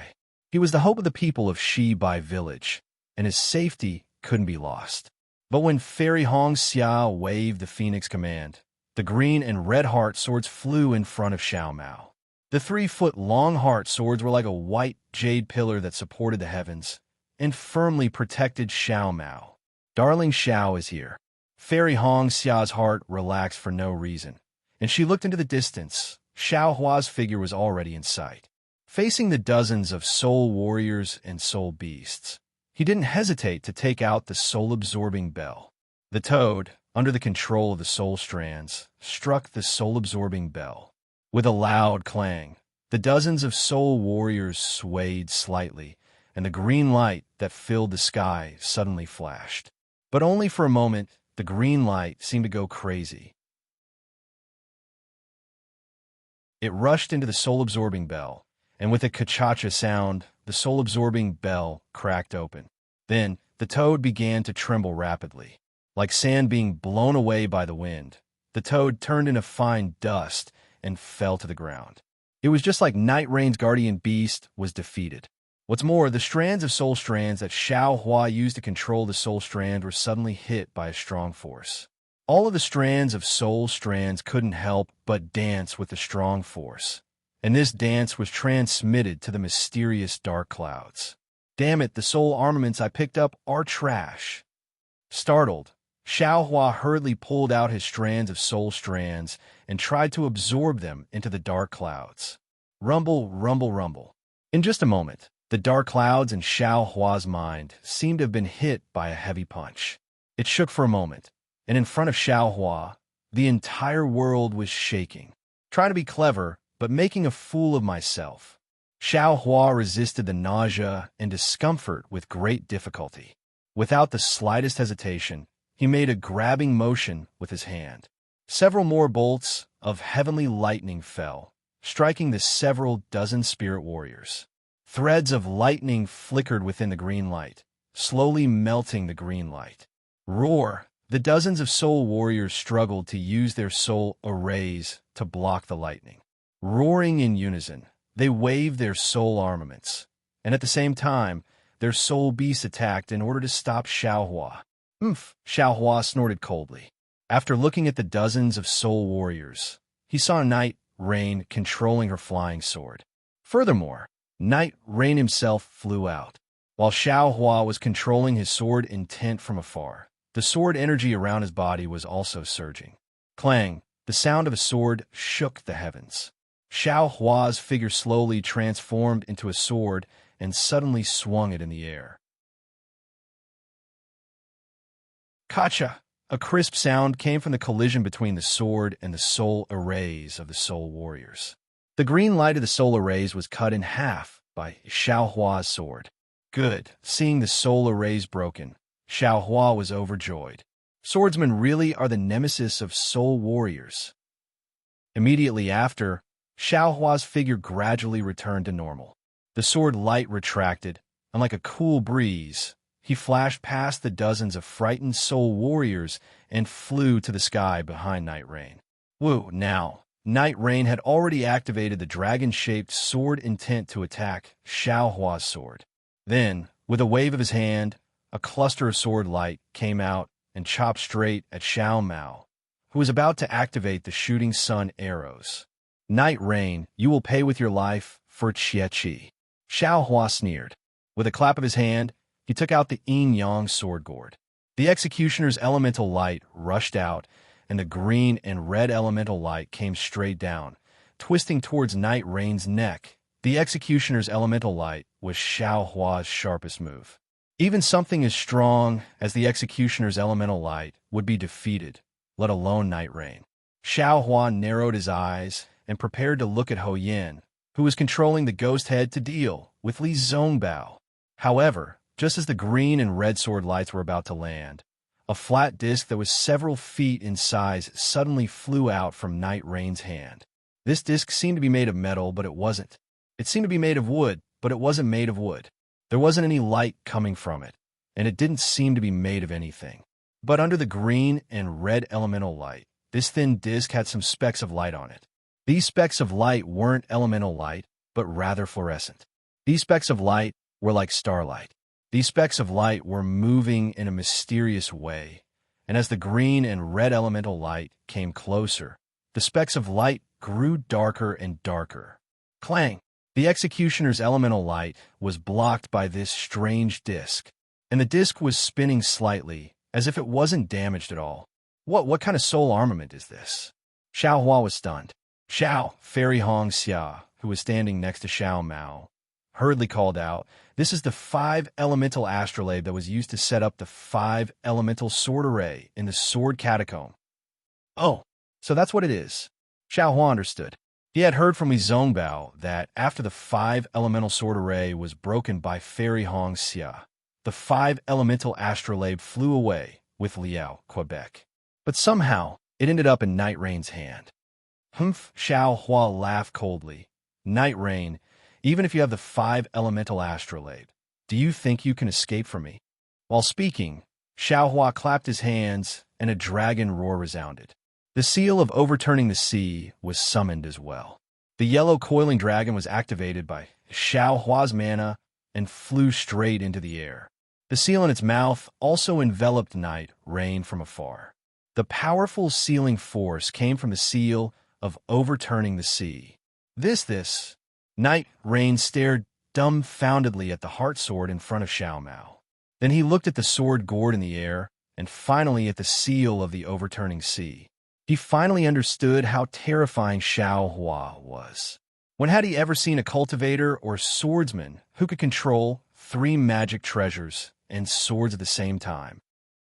He was the hope of the people of Shibai village, and his safety couldn't be lost. But when Fairy Hong Xia waved the Phoenix command, the green and red heart swords flew in front of Xiao Mao. The 3-foot-long heart swords were like a white jade pillar that supported the heavens and firmly protected Xiao Mao. Darling Xiao is here. Fairy Hong Xia's heart relaxed for no reason, and she looked into the distance. Xiao Hua's figure was already in sight. Facing the dozens of soul warriors and soul beasts, he didn't hesitate to take out the soul-absorbing bell. The toad, under the control of the soul strands, struck the soul-absorbing bell. With a loud clang, the dozens of soul warriors swayed slightly, and the green light that filled the sky suddenly flashed. But only for a moment. The green light seemed to go crazy. It rushed into the soul-absorbing bell, and with a ka-cha-cha sound, the soul-absorbing bell cracked open. Then, the toad began to tremble rapidly. Like sand being blown away by the wind, the toad turned into fine dust and fell to the ground. It was just like Night Rain's guardian beast was defeated. What's more, the strands of soul strands that Xiao Hua used to control the soul strand were suddenly hit by a strong force. All of the strands of soul strands couldn't help but dance with the strong force, and this dance was transmitted to the mysterious dark clouds. Damn it, the soul armaments I picked up are trash. Startled, Xiao Hua hurriedly pulled out his strands of soul strands and tried to absorb them into the dark clouds. Rumble, rumble, rumble. In just a moment, the dark clouds in Xiao Hua's mind seemed to have been hit by a heavy punch. It shook for a moment, and in front of Xiao Hua, the entire world was shaking. Trying to be clever, but making a fool of myself. Xiao Hua resisted the nausea and discomfort with great difficulty. Without the slightest hesitation, he made a grabbing motion with his hand. Several more bolts of heavenly lightning fell, striking the several dozen spirit warriors. Threads of lightning flickered within the green light, slowly melting the green light. Roar! The dozens of soul warriors struggled to use their soul arrays to block the lightning. Roaring in unison, they waved their soul armaments, and at the same time, their soul beasts attacked in order to stop Xiao Hua. Xiao Hua snorted coldly. After looking at the dozens of soul warriors, he saw Night Rain controlling her flying sword. Furthermore, Night Rain himself flew out. While Xiao Hua was controlling his sword intent from afar, the sword energy around his body was also surging. Clang! The sound of a sword shook the heavens. Xiao Hua's figure slowly transformed into a sword and suddenly swung it in the air. Kacha! A crisp sound came from the collision between the sword and the soul arrays of the soul warriors. The green light of the soul arrays was cut in half by Xiao Hua's sword. Good. Seeing the soul arrays broken, Xiao Hua was overjoyed. Swordsmen really are the nemesis of soul warriors. Immediately after, Xiao Hua's figure gradually returned to normal. The sword light retracted, and like a cool breeze, he flashed past the dozens of frightened soul warriors and flew to the sky behind Night Rain. Woo, now! Night Rain had already activated the dragon-shaped sword intent to attack Xiao Hua's sword. Then, with a wave of his hand, a cluster of sword light came out and chopped straight at Xiao Mao, who was about to activate the shooting sun arrows. Night Rain, you will pay with your life for Qi. Xiao Hua sneered. With a clap of his hand, he took out the yin-yang sword gourd. The executioner's elemental light rushed out, and the green and red elemental light came straight down, twisting towards Night Rain's neck. The executioner's elemental light was Xiao Hua's sharpest move. Even something as strong as the executioner's elemental light would be defeated, let alone Night Rain. Xiao Hua narrowed his eyes and prepared to look at Ho Yin, who was controlling the ghost head to deal with Li Zongbao. However, just as the green and red sword lights were about to land, a flat disc that was several feet in size suddenly flew out from Night Rain's hand. This disc seemed to be made of metal, but it wasn't. It seemed to be made of wood, but it wasn't made of wood. There wasn't any light coming from it, and it didn't seem to be made of anything. But under the green and red elemental light, this thin disc had some specks of light on it. These specks of light weren't elemental light, but rather fluorescent. These specks of light were like starlight. These specks of light were moving in a mysterious way, and as the green and red elemental light came closer, the specks of light grew darker and darker. Clang! The executioner's elemental light was blocked by this strange disk, and the disk was spinning slightly, as if it wasn't damaged at all. What kind of soul armament is this? Xiao Hua was stunned. Xiao, Fairy Hong Xia, who was standing next to Xiao Mao, hurriedly called out, "This is the 5-elemental astrolabe that was used to set up the 5-elemental sword array in the sword catacomb." Oh, so that's what it is. Xiao Hua understood. He had heard from Li Zongbao that after the 5-elemental sword array was broken by Fairy Hong Xia, the 5-elemental astrolabe flew away with Liao, Quebec. But somehow, it ended up in Night Rain's hand. Humph, Xiao Hua laughed coldly. Night Rain, even if you have the 5-elemental astrolabe, do you think you can escape from me? While speaking, Xiao Hua clapped his hands, and a dragon roar resounded. The seal of overturning the sea was summoned as well. The yellow coiling dragon was activated by Xiao Hua's mana and flew straight into the air. The seal in its mouth also enveloped Night Rain from afar. The powerful sealing force came from the seal of overturning the sea. This. Night Rain stared dumbfoundedly at the heart sword in front of Xiao Mao. Then he looked at the sword gourd in the air, and finally at the seal of the overturning sea. He finally understood how terrifying Xiao Hua was. When had he ever seen a cultivator or swordsman who could control 3 magic treasures and swords at the same time?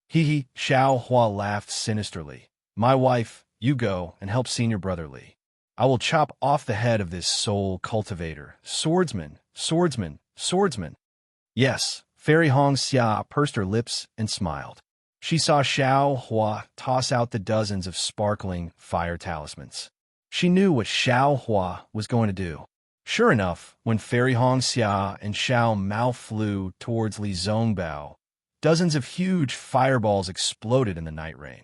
Hee, Xiao Hua laughed sinisterly. "My wife, you go and help senior brother Li. I will chop off the head of this soul cultivator, swordsman. Yes, Fairy Hong Xia pursed her lips and smiled. She saw Xiao Hua toss out the dozens of sparkling fire talismans. She knew what Xiao Hua was going to do. Sure enough, when Fairy Hong Xia and Xiao Mao flew towards Li Zongbao, dozens of huge fireballs exploded in the night rain.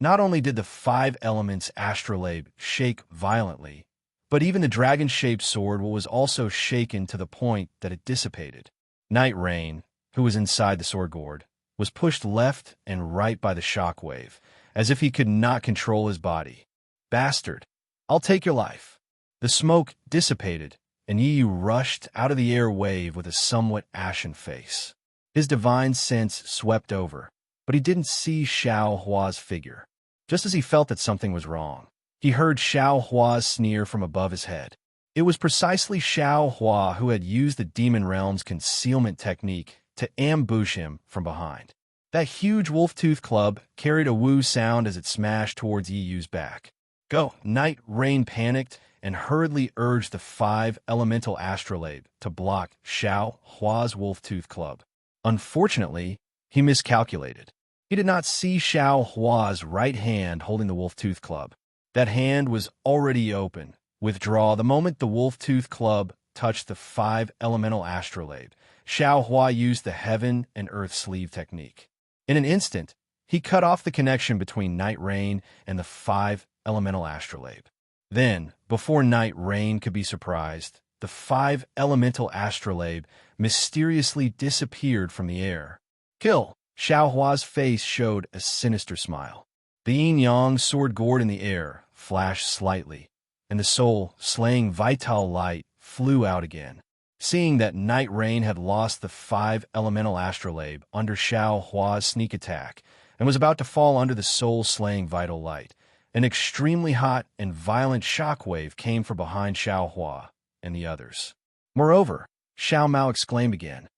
Not only did the 5 elements astrolabe shake violently, but even the dragon-shaped sword was also shaken to the point that it dissipated. Night Rain, who was inside the sword gourd, was pushed left and right by the shockwave, as if he could not control his body. "Bastard, I'll take your life." The smoke dissipated, and Yi rushed out of the air wave with a somewhat ashen face. His divine sense swept over, but he didn't see Xiao Hua's figure. Just as he felt that something was wrong, he heard Xiao Hua's sneer from above his head. It was precisely Xiao Hua who had used the Demon Realm's concealment technique to ambush him from behind. That huge wolf-tooth club carried a woo sound as it smashed towards Yiyu's back. "Go!" Night Rain panicked and hurriedly urged the 5 elemental astrolabe to block Xiao Hua's wolf-tooth club. Unfortunately, he miscalculated. He did not see Xiao Hua's right hand holding the wolf-tooth club. That hand was already open. Withdraw the moment the wolf-tooth club touched the 5 elemental astrolabe. Xiao Hua used the heaven and earth sleeve technique. In an instant, he cut off the connection between Night Rain and the 5 elemental astrolabe. Then, before Night Rain could be surprised, the 5 elemental astrolabe mysteriously disappeared from the air. "Kill!" Xiao Hua's face showed a sinister smile. The yin-yang sword gourd in the air flashed slightly, and the soul-slaying vital light flew out again. Seeing that Night Rain had lost the 5 elemental astrolabe under Xiao Hua's sneak attack and was about to fall under the soul-slaying vital light, an extremely hot and violent shockwave came from behind Xiao Hua and the others. Moreover, Xiao Mao exclaimed again.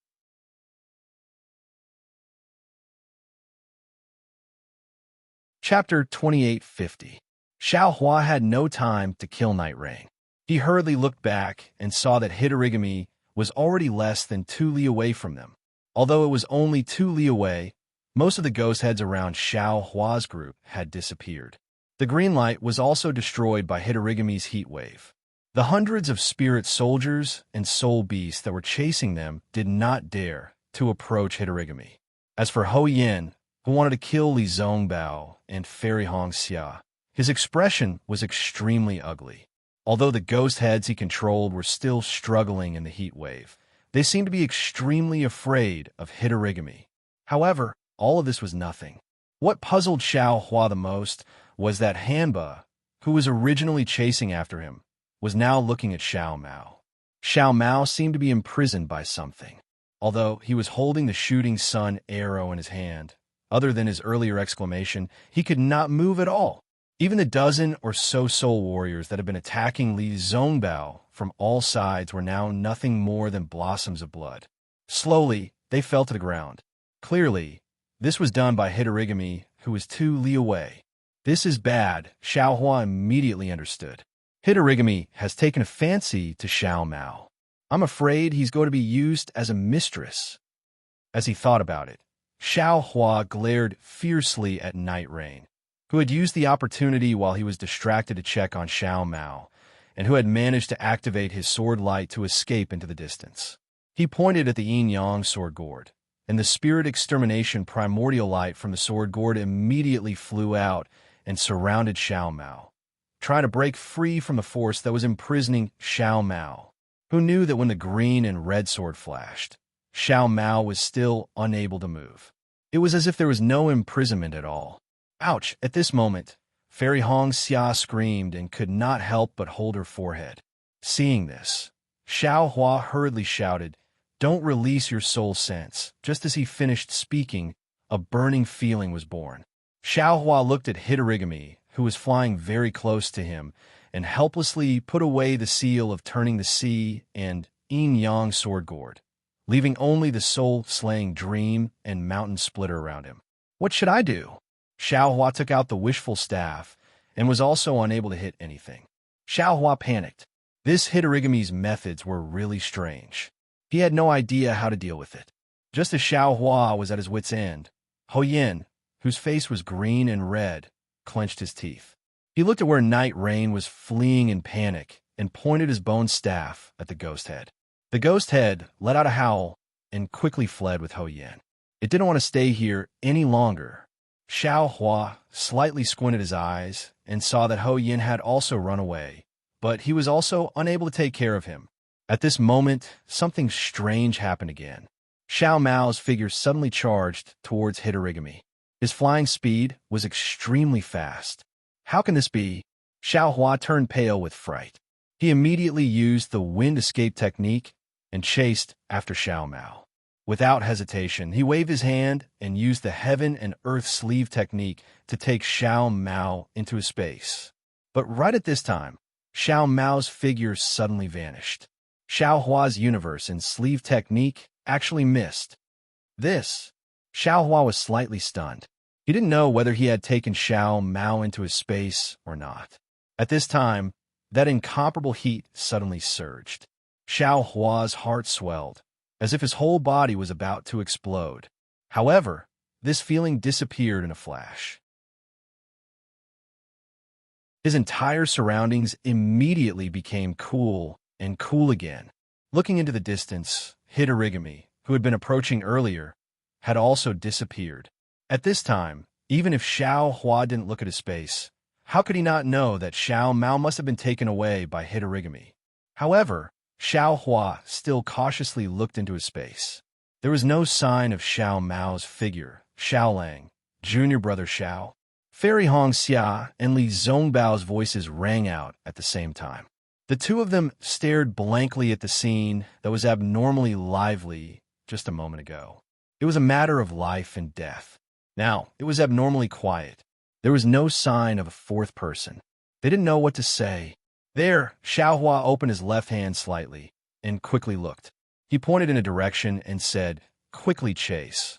Chapter 2850. Xiao Hua had no time to kill Night Rain. He hurriedly looked back and saw that Hitorigami was already less than 2 li away from them. Although it was only 2 li away, most of the ghost heads around Xiao Hua's group had disappeared. The green light was also destroyed by Hitorigami's heat wave. The hundreds of spirit soldiers and soul beasts that were chasing them did not dare to approach Hitorigami. As for Ho Yin, who wanted to kill Li Zongbao and Fairy Hong Xia, his expression was extremely ugly. Although the ghost heads he controlled were still struggling in the heat wave, they seemed to be extremely afraid of Hitorigami. However, all of this was nothing. What puzzled Xiao Hua the most was that Hanba, who was originally chasing after him, was now looking at Xiao Mao. Xiao Mao seemed to be imprisoned by something. Although he was holding the shooting sun arrow in his hand, other than his earlier exclamation, he could not move at all. Even the dozen or so soul warriors that had been attacking Li Zongbao from all sides were now nothing more than blossoms of blood. Slowly, they fell to the ground. Clearly, this was done by Hitorigami, who was 2 li away. This is bad, Xiao Hua immediately understood. Hitorigami has taken a fancy to Xiao Mao. I'm afraid he's going to be used as a mistress. As he thought about it, Xiao Hua glared fiercely at Night Rain, who had used the opportunity while he was distracted to check on Xiao Mao, and who had managed to activate his sword light to escape into the distance. He pointed at the yin-yang sword gourd, and the spirit extermination primordial light from the sword gourd immediately flew out and surrounded Xiao Mao, trying to break free from the force that was imprisoning Xiao Mao, who knew that when the green and red sword flashed, Xiao Mao was still unable to move. It was as if there was no imprisonment at all. Ouch! At this moment, Fairy Hong Xia screamed and could not help but hold her forehead. Seeing this, Xiao Hua hurriedly shouted, "Don't release your soul sense." Just as he finished speaking, a burning feeling was born. Xiao Hua looked at Hitorigami, who was flying very close to him, and helplessly put away the seal of turning the sea and yin-yang sword gourd, leaving only the soul-slaying dream and mountain splitter around him. What should I do? Xiao Hua took out the wishful staff and was also unable to hit anything. Xiao Hua panicked. This Hitorigami's methods were really strange. He had no idea how to deal with it. Just as Xiao Hua was at his wit's end, Ho Yin, whose face was green and red, clenched his teeth. He looked at where Night Rain was fleeing in panic and pointed his bone staff at the ghost head. The ghost head let out a howl and quickly fled with Ho Yin. It didn't want to stay here any longer. Xiao Hua slightly squinted his eyes and saw that Ho Yin had also run away, but he was also unable to take care of him. At this moment, something strange happened again. Xiao Mao's figure suddenly charged towards Hitorigami. His flying speed was extremely fast. How can this be? Xiao Hua turned pale with fright. He immediately used the wind escape technique and chased after Xiao Mao. Without hesitation, he waved his hand and used the heaven and earth sleeve technique to take Xiao Mao into his space. But right at this time, Xiao Mao's figure suddenly vanished. Xiao Hua's universe and sleeve technique actually missed. Xiao Hua was slightly stunned. He didn't know whether he had taken Xiao Mao into his space or not. At this time, that incomparable heat suddenly surged. Xiao Hua's heart swelled, as if his whole body was about to explode. However, this feeling disappeared in a flash. His entire surroundings immediately became cool and cool again. Looking into the distance, Hitorigami, who had been approaching earlier, had also disappeared. At this time, even if Xiao Hua didn't look at his space, how could he not know that Xiao Mao must have been taken away by Hitorigami? However, Xiao Hua still cautiously looked into his space. There was no sign of Xiao Mao's figure. Xiaolang, junior brother Xiao, Fairy Hong Xia, and Li Zongbao's voices rang out at the same time. The two of them stared blankly at the scene that was abnormally lively just a moment ago. It was a matter of life and death. Now, it was abnormally quiet. There was no sign of a fourth person. They didn't know what to say. There, Xiao Hua opened his left hand slightly and quickly looked. He pointed in a direction and said, "Quickly chase.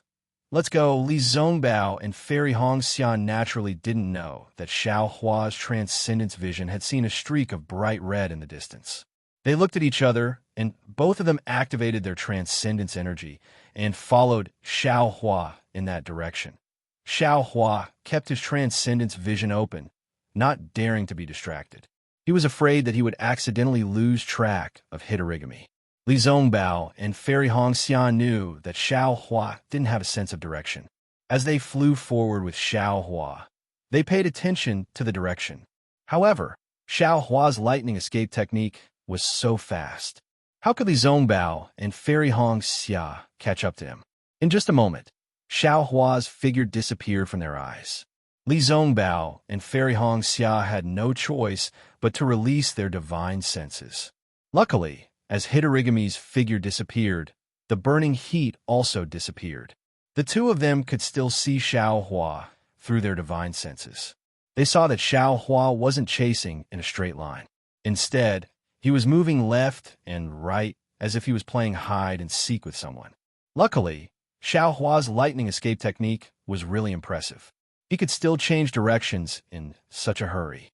Let's go." Li Zongbao and Fairy Hong Xian naturally didn't know that Xiao Hua's transcendence vision had seen a streak of bright red in the distance. They looked at each other, and both of them activated their transcendence energy and followed Xiao Hua in that direction. Xiao Hua kept his transcendence vision open, not daring to be distracted. He was afraid that he would accidentally lose track of Hitorigami. Li Zongbao and Fairy Hong Xian knew that Xiao Hua didn't have a sense of direction. As they flew forward with Xiao Hua, they paid attention to the direction. However, Xiao Hua's lightning escape technique was so fast. How could Li Zongbao and Fairy Hong Xia catch up to him? In just a moment, Xiao Hua's figure disappeared from their eyes. Li Zongbao and Fairy Hong Xia had no choice but to release their divine senses. Luckily, as Hitorigami's figure disappeared, the burning heat also disappeared. The two of them could still see Xiao Hua through their divine senses. They saw that Xiao Hua wasn't chasing in a straight line. Instead, he was moving left and right as if he was playing hide and seek with someone. Luckily, Xiao Hua's lightning escape technique was really impressive. He could still change directions in such a hurry.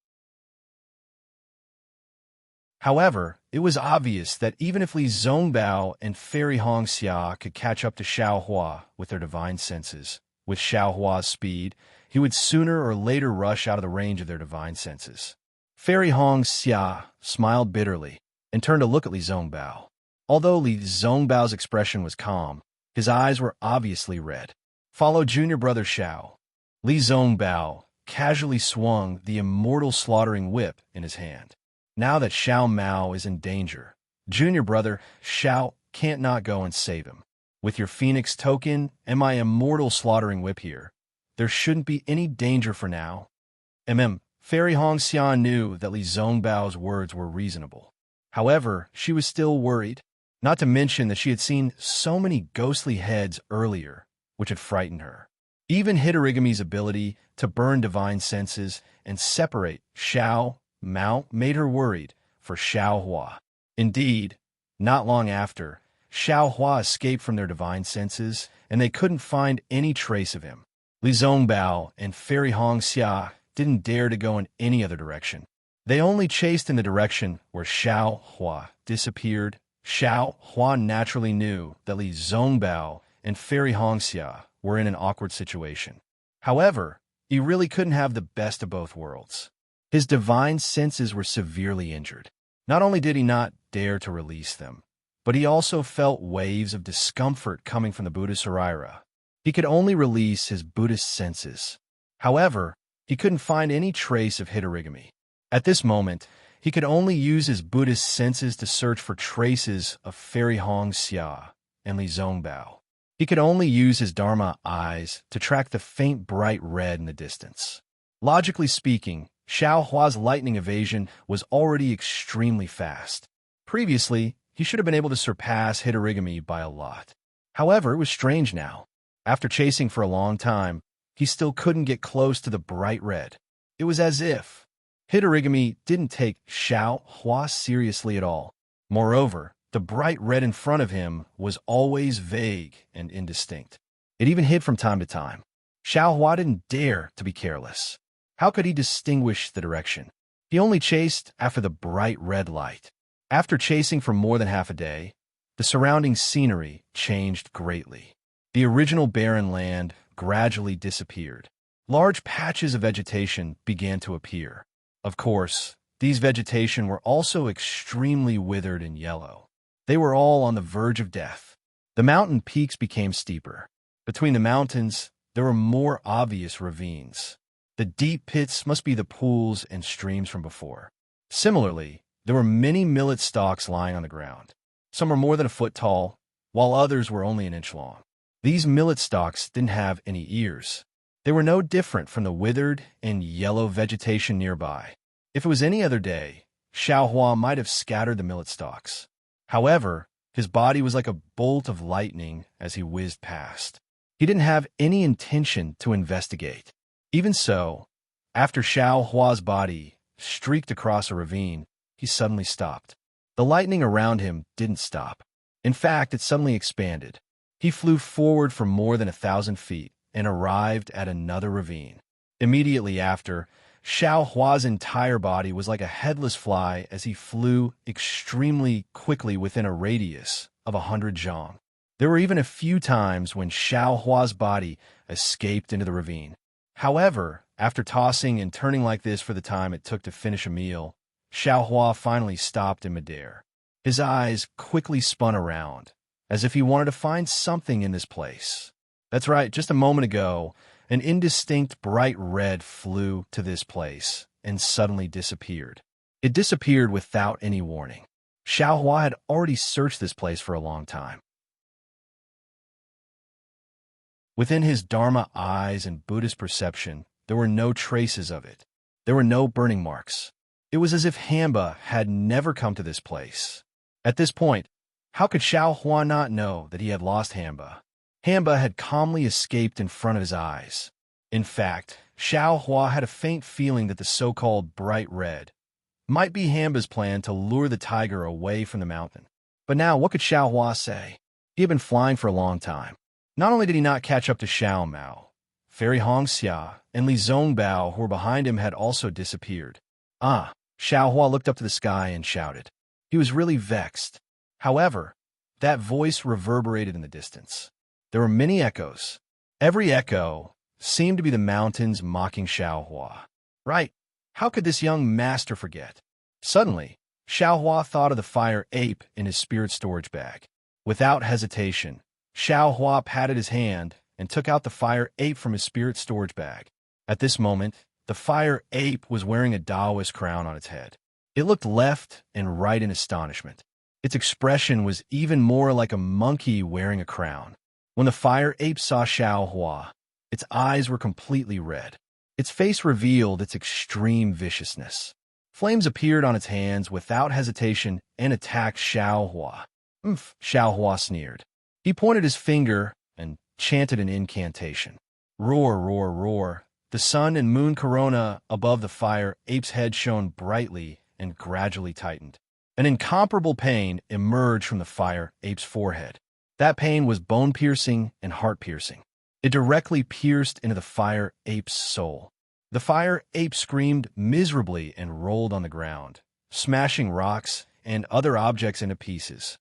However, it was obvious that even if Li Zongbao and Fairy Hong Xia could catch up to Xiao Hua with their divine senses, with Xiao Hua's speed, he would sooner or later rush out of the range of their divine senses. Fairy Hong Xia smiled bitterly and turned to look at Li Zongbao. Although Li Zongbao's expression was calm, his eyes were obviously red. Follow junior brother Xiao. Li Zongbao casually swung the immortal slaughtering whip in his hand. Now that Xiao Mao is in danger, junior brother Xiao can't not go and save him. With your Phoenix token and my immortal slaughtering whip here, there shouldn't be any danger for now. Fairy Hong Xian knew that Li Zongbao's words were reasonable. However, she was still worried, not to mention that she had seen so many ghostly heads earlier, which had frightened her. Even Hitorigami's ability to burn divine senses and separate Xiao Mao made her worried for Xiao Hua. Indeed, not long after, Xiao Hua escaped from their divine senses, and they couldn't find any trace of him. Li Zongbao and Fairy Hong Xia didn't dare to go in any other direction. They only chased in the direction where Xiao Hua disappeared. Xiao Hua naturally knew that Li Zongbao and Fairy Hong Xia were in an awkward situation. However, he really couldn't have the best of both worlds. His divine senses were severely injured. Not only did he not dare to release them, but he also felt waves of discomfort coming from the Buddha-Saraira. He could only release his Buddhist senses. However, he couldn't find any trace of Hitorigami. At this moment, he could only use his Buddhist senses to search for traces of Fairy Hong Xia and Li Zongbao. He could only use his Dharma eyes to track the faint bright red in the distance. Logically speaking, Xiao Hua's lightning evasion was already extremely fast. Previously, he should have been able to surpass Hitorigami by a lot. However, it was strange now. After chasing for a long time, he still couldn't get close to the bright red. It was as if Hitorigami didn't take Xiao Hua seriously at all. Moreover, the bright red in front of him was always vague and indistinct. It even hid from time to time. Xiao Hua didn't dare to be careless. How could he distinguish the direction? He only chased after the bright red light. After chasing for more than half a day, the surrounding scenery changed greatly. The original barren land gradually disappeared. Large patches of vegetation began to appear. Of course, these vegetation were also extremely withered and yellow. They were all on the verge of death. The mountain peaks became steeper. Between the mountains, there were more obvious ravines. The deep pits must be the pools and streams from before. Similarly, there were many millet stalks lying on the ground. Some were more than a foot tall, while others were only an inch long. These millet stalks didn't have any ears. They were no different from the withered and yellow vegetation nearby. If it was any other day, Xiao Hua might have scattered the millet stalks. However, his body was like a bolt of lightning as he whizzed past. He didn't have any intention to investigate. Even so, after Xiao Hua's body streaked across a ravine, he suddenly stopped. The lightning around him didn't stop. In fact, it suddenly expanded. He flew forward for more than 1,000 feet and arrived at another ravine. Immediately after, Xiao Hua's entire body was like a headless fly as he flew extremely quickly within a radius of 100 zhang. There were even a few times when Xiao Hua's body escaped into the ravine. However, after tossing and turning like this for the time it took to finish a meal, Xiao Hua finally stopped in midair. His eyes quickly spun around, as if he wanted to find something in this place. That's right, just a moment ago, an indistinct bright red flew to this place and suddenly disappeared. It disappeared without any warning. Xiao Hua had already searched this place for a long time. Within his Dharma eyes and Buddhist perception, there were no traces of it. There were no burning marks. It was as if Hamba had never come to this place. At this point, how could Xiao Hua not know that he had lost Hamba? Hamba had calmly escaped in front of his eyes. In fact, Xiao Hua had a faint feeling that the so-called bright red might be Hamba's plan to lure the tiger away from the mountain. But now, what could Xiao Hua say? He had been flying for a long time. Not only did he not catch up to Xiao Mao, Fairy Hongxia and Li Zongbao, who were behind him, had also disappeared. Xiao Hua looked up to the sky and shouted. He was really vexed. However, that voice reverberated in the distance. There were many echoes. Every echo seemed to be the mountains mocking Xiao Hua. Right, how could this young master forget? Suddenly, Xiao Hua thought of the fire ape in his spirit storage bag. Without hesitation, Xiao Hua patted his hand and took out the fire ape from his spirit storage bag. At this moment, the fire ape was wearing a Taoist crown on its head. It looked left and right in astonishment. Its expression was even more like a monkey wearing a crown. When the fire ape saw Xiao Hua, its eyes were completely red. Its face revealed its extreme viciousness. Flames appeared on its hands without hesitation and attacked Xiao Hua. Xiao Hua sneered. He pointed his finger and chanted an incantation. Roar, roar, roar. The sun and moon corona above the fire ape's head shone brightly and gradually tightened. An incomparable pain emerged from the fire ape's forehead. That pain was bone-piercing and heart-piercing. It directly pierced into the fire ape's soul. The fire ape screamed miserably and rolled on the ground, smashing rocks and other objects into pieces.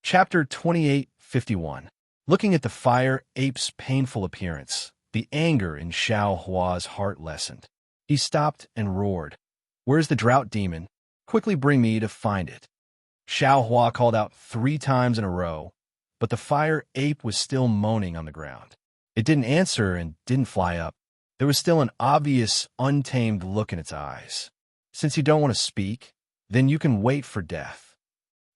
Chapter 28:51. Looking at the fire ape's painful appearance, the anger in Xiao Hua's heart lessened. He stopped and roared, "Where's the drought demon? Quickly bring me to find it." Xiao Hua called out 3 times in a row, but the fire ape was still moaning on the ground. It didn't answer and didn't fly up. There was still an obvious, untamed look in its eyes. "Since you don't want to speak, then you can wait for death."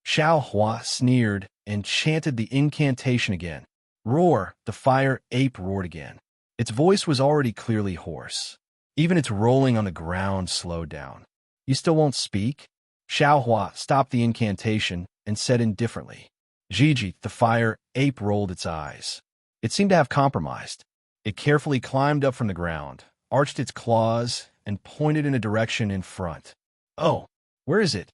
Xiao Hua sneered and chanted the incantation again. Roar! The fire ape roared again. Its voice was already clearly hoarse. Even its rolling on the ground slowed down. "You still won't speak?" Xiao Hua stopped the incantation and said indifferently. "Gigi." The fire ape rolled its eyes. It seemed to have compromised. It carefully climbed up from the ground, arched its claws, and pointed in a direction in front. "Oh, where is it?"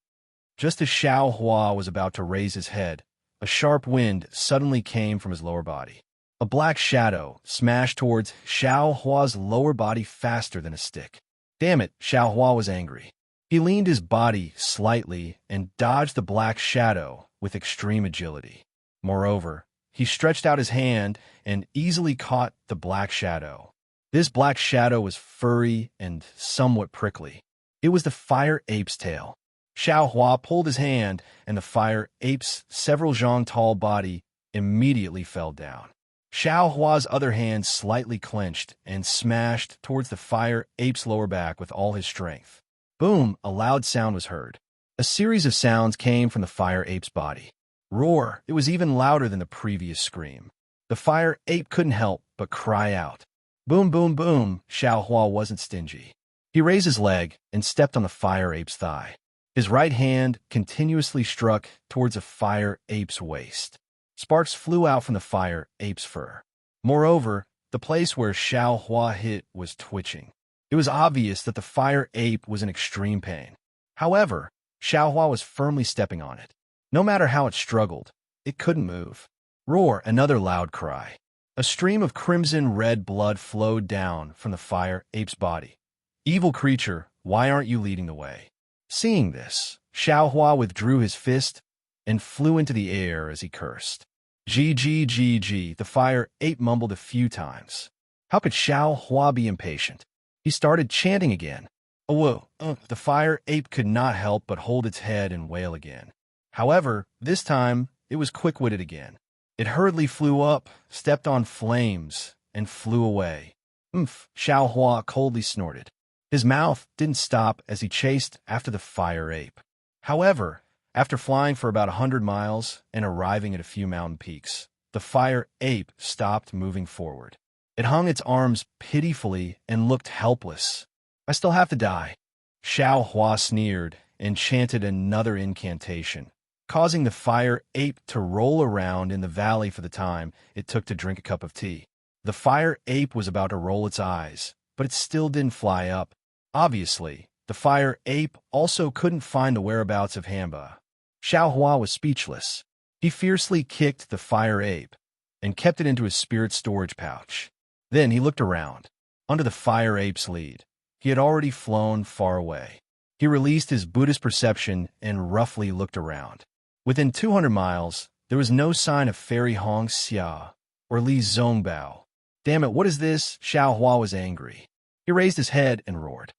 Just as Xiao Hua was about to raise his head, a sharp wind suddenly came from his lower body. A black shadow smashed towards Xiao Hua's lower body faster than a stick. Damn it, Xiao Hua was angry. He leaned his body slightly and dodged the black shadow with extreme agility. Moreover, he stretched out his hand and easily caught the black shadow. This black shadow was furry and somewhat prickly. It was the fire ape's tail. Xiao Hua pulled his hand, and the fire ape's several zhang tall body immediately fell down. Xiao Hua's other hand slightly clenched and smashed towards the fire ape's lower back with all his strength. Boom! A loud sound was heard. A series of sounds came from the fire ape's body. Roar! It was even louder than the previous scream. The fire ape couldn't help but cry out. Boom, boom, boom! Xiao Hua wasn't stingy. He raised his leg and stepped on the fire ape's thigh. His right hand continuously struck towards a fire ape's waist. Sparks flew out from the fire ape's fur. Moreover, the place where Xiao Hua hit was twitching. It was obvious that the fire ape was in extreme pain. However, Xiao Hua was firmly stepping on it. No matter how it struggled, it couldn't move. Roar! Another loud cry. A stream of crimson-red blood flowed down from the fire ape's body. Evil creature, why aren't you leading the way? Seeing this, Xiao Hua withdrew his fist and flew into the air as he cursed. Gg. The fire ape mumbled a few times. How could Xiao Hua be impatient? He started chanting again. Oh, the fire ape could not help but hold its head and wail again. However, this time, it was quick-witted again. It hurriedly flew up, stepped on flames, and flew away. "Oomph," Xiao Hua coldly snorted. His mouth didn't stop as he chased after the fire ape. However, after flying for about 100 miles and arriving at a few mountain peaks, the fire ape stopped moving forward. It hung its arms pitifully and looked helpless. "I still have to die." Xiao Hua sneered and chanted another incantation, causing the fire ape to roll around in the valley for the time it took to drink a cup of tea. The fire ape was about to roll its eyes, but it still didn't fly up. Obviously, the fire ape also couldn't find the whereabouts of Hamba. Xiao Hua was speechless. He fiercely kicked the fire ape and kept it into his spirit storage pouch. Then he looked around. Under the fire ape's lead, he had already flown far away. He released his Buddhist perception and roughly looked around. Within 200 miles, there was no sign of Fairy Hong Xia or Li Zongbao. "Damn it, what is this?" Xiao Hua was angry. He raised his head and roared.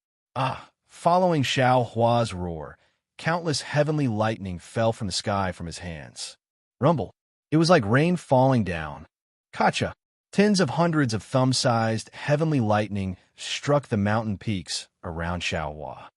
Following Xiao Hua's roar, countless heavenly lightning fell from the sky from his hands. Rumble. It was like rain falling down. Kacha. Tens of hundreds of thumb-sized heavenly lightning struck the mountain peaks around Xiaohua.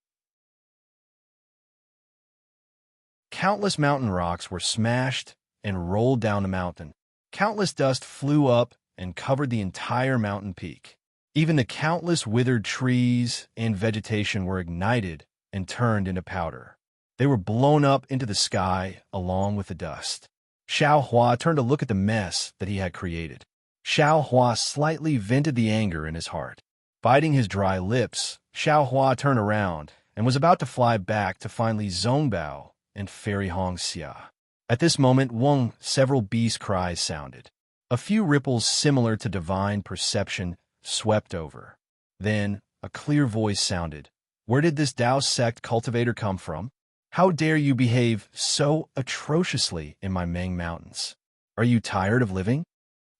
Countless mountain rocks were smashed and rolled down the mountain. Countless dust flew up and covered the entire mountain peak. Even the countless withered trees and vegetation were ignited and turned into powder. They were blown up into the sky along with the dust. Xiao Hua turned to look at the mess that he had created. Xiao Hua slightly vented the anger in his heart. Biting his dry lips, Xiao Hua turned around and was about to fly back to find Li Zongbao and Fairy Hong Xia. At this moment, several beast cries sounded. A few ripples similar to divine perception swept over. Then, a clear voice sounded. "Where did this Tao sect cultivator come from? How dare you behave so atrociously in my Meng Mountains? Are you tired of living?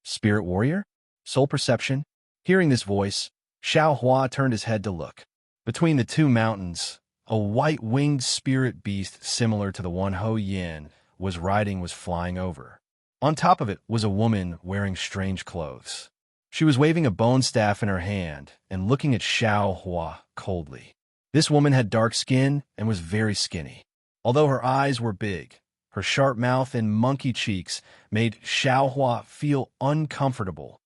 Spirit warrior? Soul perception?" Hearing this voice, Xiao Hua turned his head to look. Between the two mountains, a white-winged spirit beast similar to the one Ho Yin was riding was flying over. On top of it was a woman wearing strange clothes. She was waving a bone staff in her hand and looking at Xiao Hua coldly. This woman had dark skin and was very skinny. Although her eyes were big, her sharp mouth and monkey cheeks made Xiao Hua feel uncomfortable.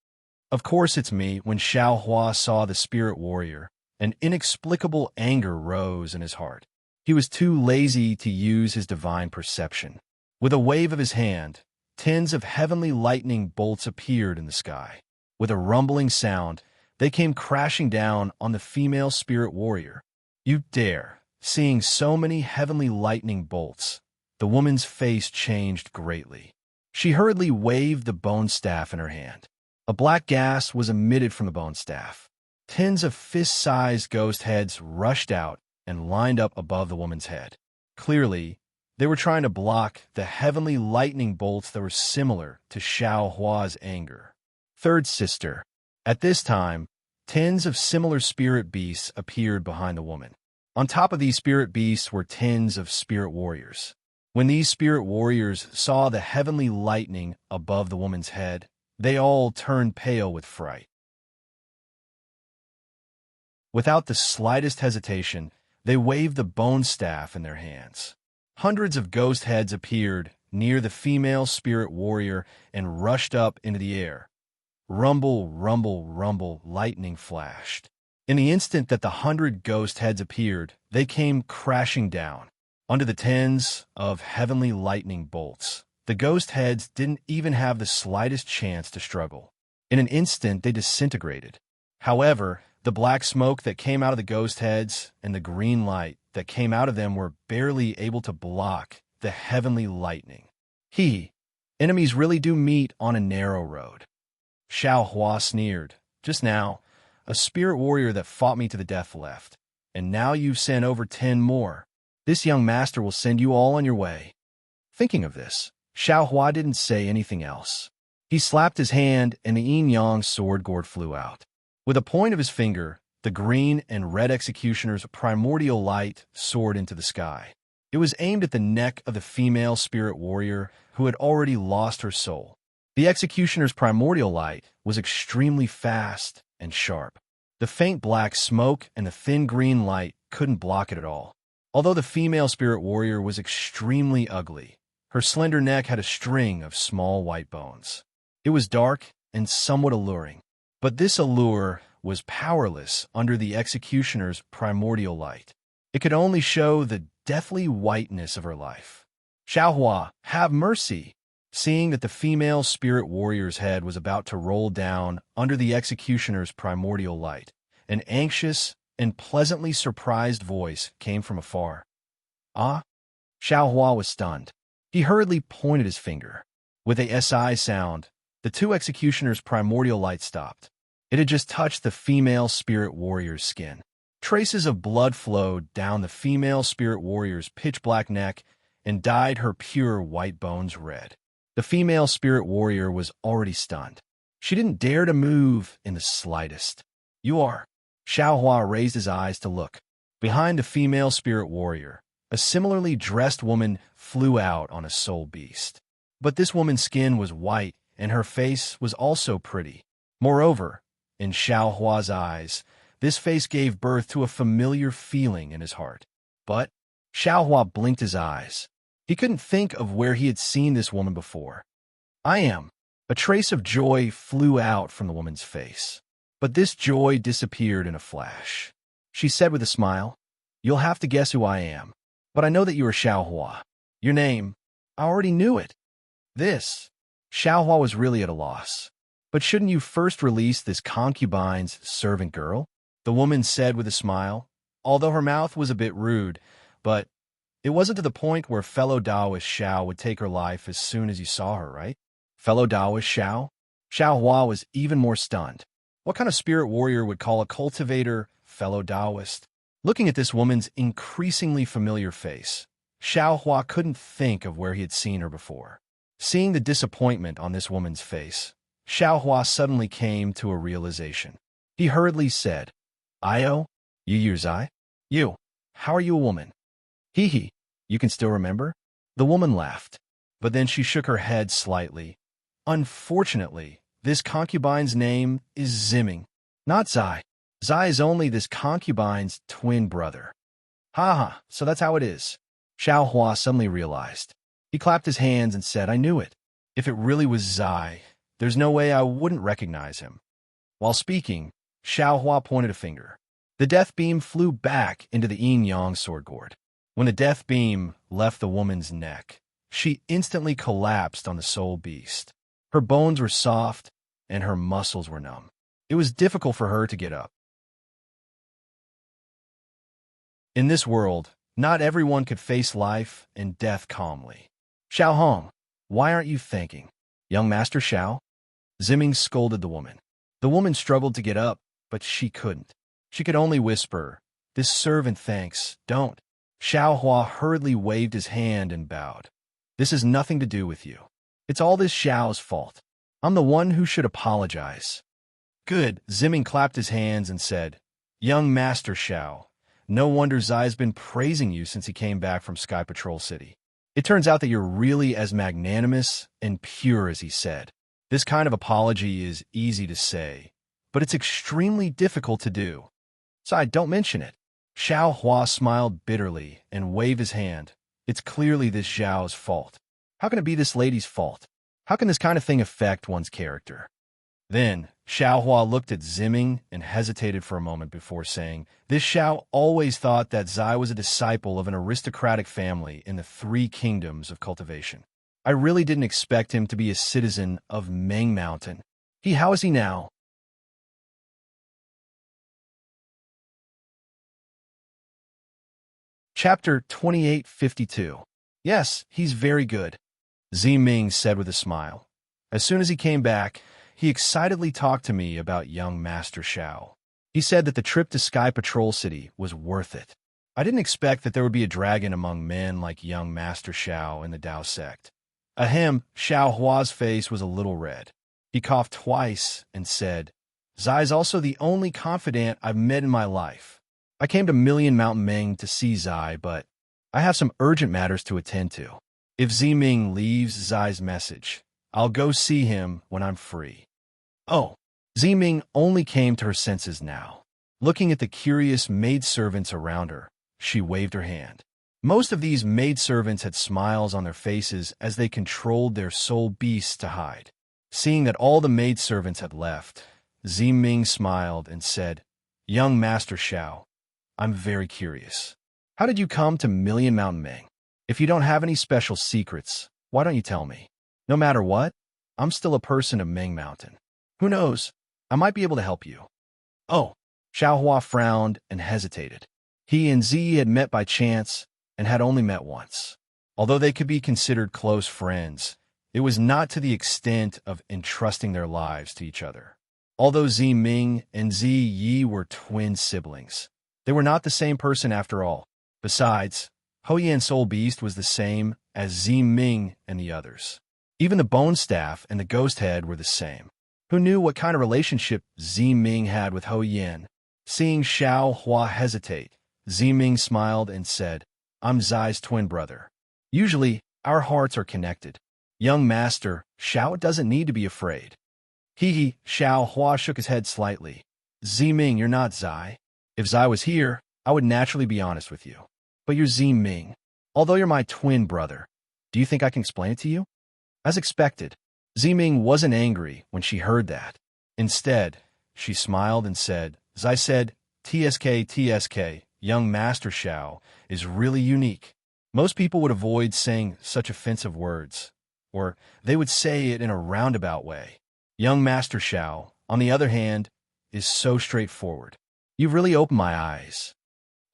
"Of course it's me." When Xiao Hua saw the spirit warrior, an inexplicable anger rose in his heart. He was too lazy to use his divine perception. With a wave of his hand, tens of heavenly lightning bolts appeared in the sky. With a rumbling sound, they came crashing down on the female spirit warrior. "You dare!" Seeing so many heavenly lightning bolts, the woman's face changed greatly. She hurriedly waved the bone staff in her hand. A black gas was emitted from the bone staff. Tens of fist-sized ghost heads rushed out and lined up above the woman's head. Clearly, they were trying to block the heavenly lightning bolts that were similar to Xiao Hua's anger. Third sister. At this time, tens of similar spirit beasts appeared behind the woman. On top of these spirit beasts were tens of spirit warriors. When these spirit warriors saw the heavenly lightning above the woman's head, they all turned pale with fright. Without the slightest hesitation, they waved the bone staff in their hands. Hundreds of ghost heads appeared near the female spirit warrior and rushed up into the air. Rumble, rumble, rumble, lightning flashed. In the instant that the 100 ghost heads appeared, they came crashing down. Under the tens of heavenly lightning bolts, the ghost heads didn't even have the slightest chance to struggle. In an instant, they disintegrated. However, the black smoke that came out of the ghost heads and the green light that came out of them were barely able to block the heavenly lightning. Enemies really do meet on a narrow road. Xiao Hua sneered. "Just now, a spirit warrior that fought me to the death left, and now you've sent over 10 more. This young master will send you all on your way." Thinking of this, Xiao Hua didn't say anything else. He slapped his hand and the yin-yang sword gourd flew out. With a point of his finger, the green and red executioner's primordial light soared into the sky. It was aimed at the neck of the female spirit warrior who had already lost her soul. The executioner's primordial light was extremely fast and sharp. The faint black smoke and the thin green light couldn't block it at all. Although the female spirit warrior was extremely ugly, her slender neck had a string of small white bones. It was dark and somewhat alluring, but this allure was powerless under the executioner's primordial light. It could only show the deathly whiteness of her life. Xiaohua, have mercy! Seeing that the female spirit warrior's head was about to roll down under the executioner's primordial light, an anxious and pleasantly surprised voice came from afar. Ah? Xiaohua was stunned. He hurriedly pointed his finger. With a SI sound, the two executioners' primordial light stopped. It had just touched the female spirit warrior's skin. Traces of blood flowed down the female spirit warrior's pitch-black neck and dyed her pure white bones red. The female spirit warrior was already stunned. She didn't dare to move in the slightest. You are. Xiaohua raised his eyes to look. Behind the female spirit warrior, a similarly dressed woman flew out on a soul beast. But this woman's skin was white, and her face was also pretty. Moreover, in Xiaohua's eyes, this face gave birth to a familiar feeling in his heart. But Xiaohua blinked his eyes. He couldn't think of where he had seen this woman before. I am. A trace of joy flew out from the woman's face. But this joy disappeared in a flash. She said with a smile, You'll have to guess who I am. But I know that you are Xiaohua. Your name, I already knew it. This. Xiaohua was really at a loss. But shouldn't you first release this concubine's servant girl? The woman said with a smile, although her mouth was a bit rude, but it wasn't to the point where fellow Taoist Xiao would take her life as soon as you saw her, right? Fellow Taoist Xiao? Xiaohua was even more stunned. What kind of spirit warrior would call a cultivator fellow Taoist? Looking at this woman's increasingly familiar face, Xiaohua couldn't think of where he had seen her before. Seeing the disappointment on this woman's face, Xiaohua suddenly came to a realization. He hurriedly said, Io? You Zai? You. How are you a woman? Hee. You can still remember? The woman laughed, but then she shook her head slightly. Unfortunately, this concubine's name is Zimming, not Zai. Zai is only this concubine's twin brother. Ha, so that's how it is. Xiaohua suddenly realized. He clapped his hands and said, I knew it. If it really was Zai, there's no way I wouldn't recognize him. While speaking, Xiaohua pointed a finger. The death beam flew back into the yin-yang sword gourd. When the death beam left the woman's neck, she instantly collapsed on the soul beast. Her bones were soft, and her muscles were numb. It was difficult for her to get up. In this world, not everyone could face life and death calmly. Xiao Hong, why aren't you thanking? Young Master Xiao? Zimming scolded the woman. The woman struggled to get up, but she couldn't. She could only whisper, This servant thanks, don't. Xiaohua hurriedly waved his hand and bowed. This has nothing to do with you. It's all this Xiao's fault. I'm the one who should apologize. Good. Zimming clapped his hands and said, Young Master Xiao, no wonder Zai's been praising you since he came back from Sky Patrol City. It turns out that you're really as magnanimous and pure as he said. This kind of apology is easy to say, but it's extremely difficult to do. Zai, don't mention it. Xiaohua smiled bitterly and waved his hand. It's clearly this Zhao's fault. How can it be this lady's fault? How can this kind of thing affect one's character? Then, Xiaohua looked at Zimming and hesitated for a moment before saying, This Xiao always thought that Zai was a disciple of an aristocratic family in the 3 kingdoms of cultivation. I really didn't expect him to be a citizen of Meng Mountain. How is he now? Chapter 2852. Yes, he's very good, Ziming said with a smile. As soon as he came back, he excitedly talked to me about young Master Xiao. He said that the trip to Sky Patrol City was worth it. I didn't expect that there would be a dragon among men like young Master Xiao in the Dao sect. Ahem, Xiaohua's face was a little red. He coughed twice and said, Zai's also the only confidant I've met in my life. I came to Million Mountain Meng to see Zai, but I have some urgent matters to attend to. If Ziming leaves Zai's message, I'll go see him when I'm free. Oh, Ziming only came to her senses now. Looking at the curious maidservants around her, she waved her hand. Most of these maidservants had smiles on their faces as they controlled their soul beasts to hide. Seeing that all the maidservants had left, Ziming smiled and said, "Young Master Xiao, I'm very curious. How did you come to Million Mountain Ming? If you don't have any special secrets, why don't you tell me? No matter what, I'm still a person of Ming Mountain. Who knows? I might be able to help you." Oh, Xiao Hua frowned and hesitated. He and Zi had met by chance and had only met once. Although they could be considered close friends, it was not to the extent of entrusting their lives to each other. Although Zi Ming and Zi Yi were twin siblings, they were not the same person after all. Besides, Hou Yan's soul beast was the same as Zi Ming and the others. Even the bone staff and the ghost head were the same. Who knew what kind of relationship Zi Ming had with Hou Yan? Seeing Xiao Hua hesitate, Zi Ming smiled and said, "I'm Zai's twin brother. Usually, our hearts are connected. Young master, Xiao doesn't need to be afraid." Hee, Xiao Hua shook his head slightly. "Zi Ming, you're not Zai. If Zai was here, I would naturally be honest with you. But you're Zi Ming. Although you're my twin brother, do you think I can explain it to you?" As expected, Zi Ming wasn't angry when she heard that. Instead, she smiled and said, "Zai said, TSK, young Master Xiao, is really unique. Most people would avoid saying such offensive words, or they would say it in a roundabout way. Young Master Xiao, on the other hand, is so straightforward. You've really opened my eyes."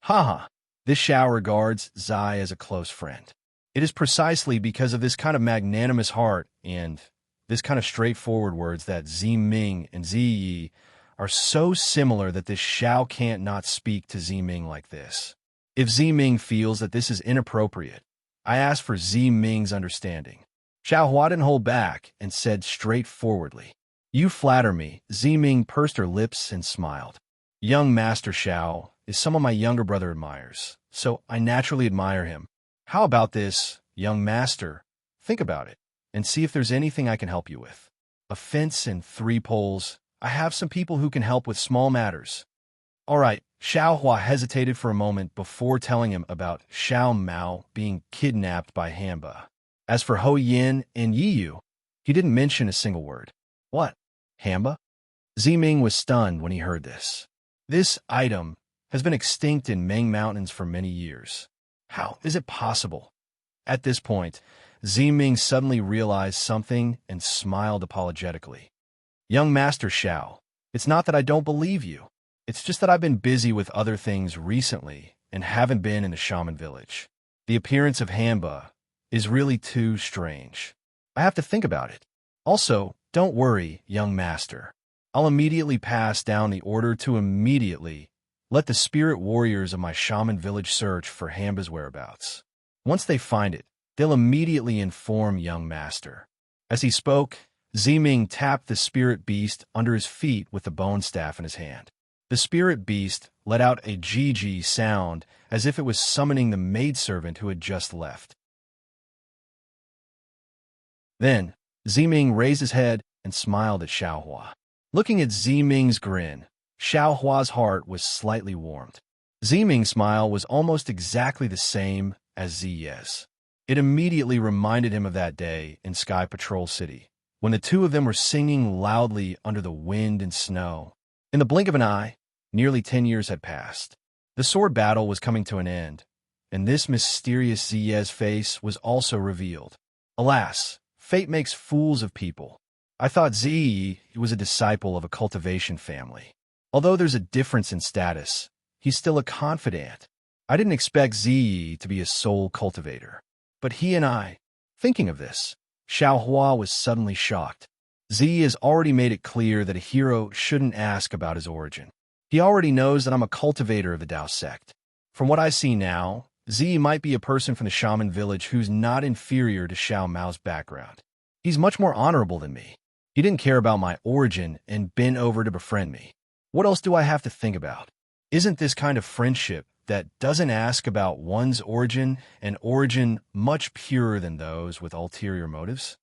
Haha, this Xiao regards Zai as a close friend. It is precisely because of this kind of magnanimous heart and this kind of straightforward words that Zi Ming and Zi Yi are so similar that this Xiao can't not speak to Zi Ming like this. If Zi Ming feels that this is inappropriate, I ask for Zi Ming's understanding. Xiao Hua didn't hold back and said straightforwardly, "You flatter me." Zi Ming pursed her lips and smiled. Young Master Xiao is someone my younger brother admires, so I naturally admire him. How about this, young master? Think about it, and see if there's anything I can help you with. A fence and 3 poles. I have some people who can help with small matters. All right, Xiao Hua hesitated for a moment before telling him about Xiao Mao being kidnapped by Hamba. As for Hou Yan and Yi Yu, he didn't mention a single word. What? Hamba? Zi Ming was stunned when he heard this. This item has been extinct in Ming Mountains for many years. How is it possible? At this point, Zi Ming suddenly realized something and smiled apologetically. Young Master Xiao, it's not that I don't believe you. It's just that I've been busy with other things recently and haven't been in the shaman village. The appearance of Hamba is really too strange. I have to think about it. Also, don't worry, young master. I'll immediately pass down the order to immediately let the spirit warriors of my shaman village search for Hamba's whereabouts. Once they find it, they'll immediately inform young master. As he spoke, Zi Ming tapped the spirit beast under his feet with the bone staff in his hand. The spirit beast let out a GG sound as if it was summoning the maidservant who had just left. Then, Zi Ming raised his head and smiled at Xiao Hua. Looking at Zi Ming's grin, Xiao Hua's heart was slightly warmed. Zi Ming's smile was almost exactly the same as Zi Ye's. It immediately reminded him of that day in Sky Patrol City, when the two of them were singing loudly under the wind and snow. In the blink of an eye, nearly 10 years had passed. The sword battle was coming to an end, and this mysterious Zi Ye's face was also revealed. Alas, fate makes fools of people. I thought Zi was a disciple of a cultivation family. Although there's a difference in status, he's still a confidant. I didn't expect Zi to be a soul cultivator. But he and I, thinking of this, Xiao Hua was suddenly shocked. Zi has already made it clear that a hero shouldn't ask about his origin. He already knows that I'm a cultivator of the Dao sect. From what I see now, Zi might be a person from the shaman village who's not inferior to Xiao Mao's background. He's much more honorable than me. He didn't care about my origin and bent over to befriend me. What else do I have to think about? Isn't this kind of friendship that doesn't ask about one's origin an origin much purer than those with ulterior motives?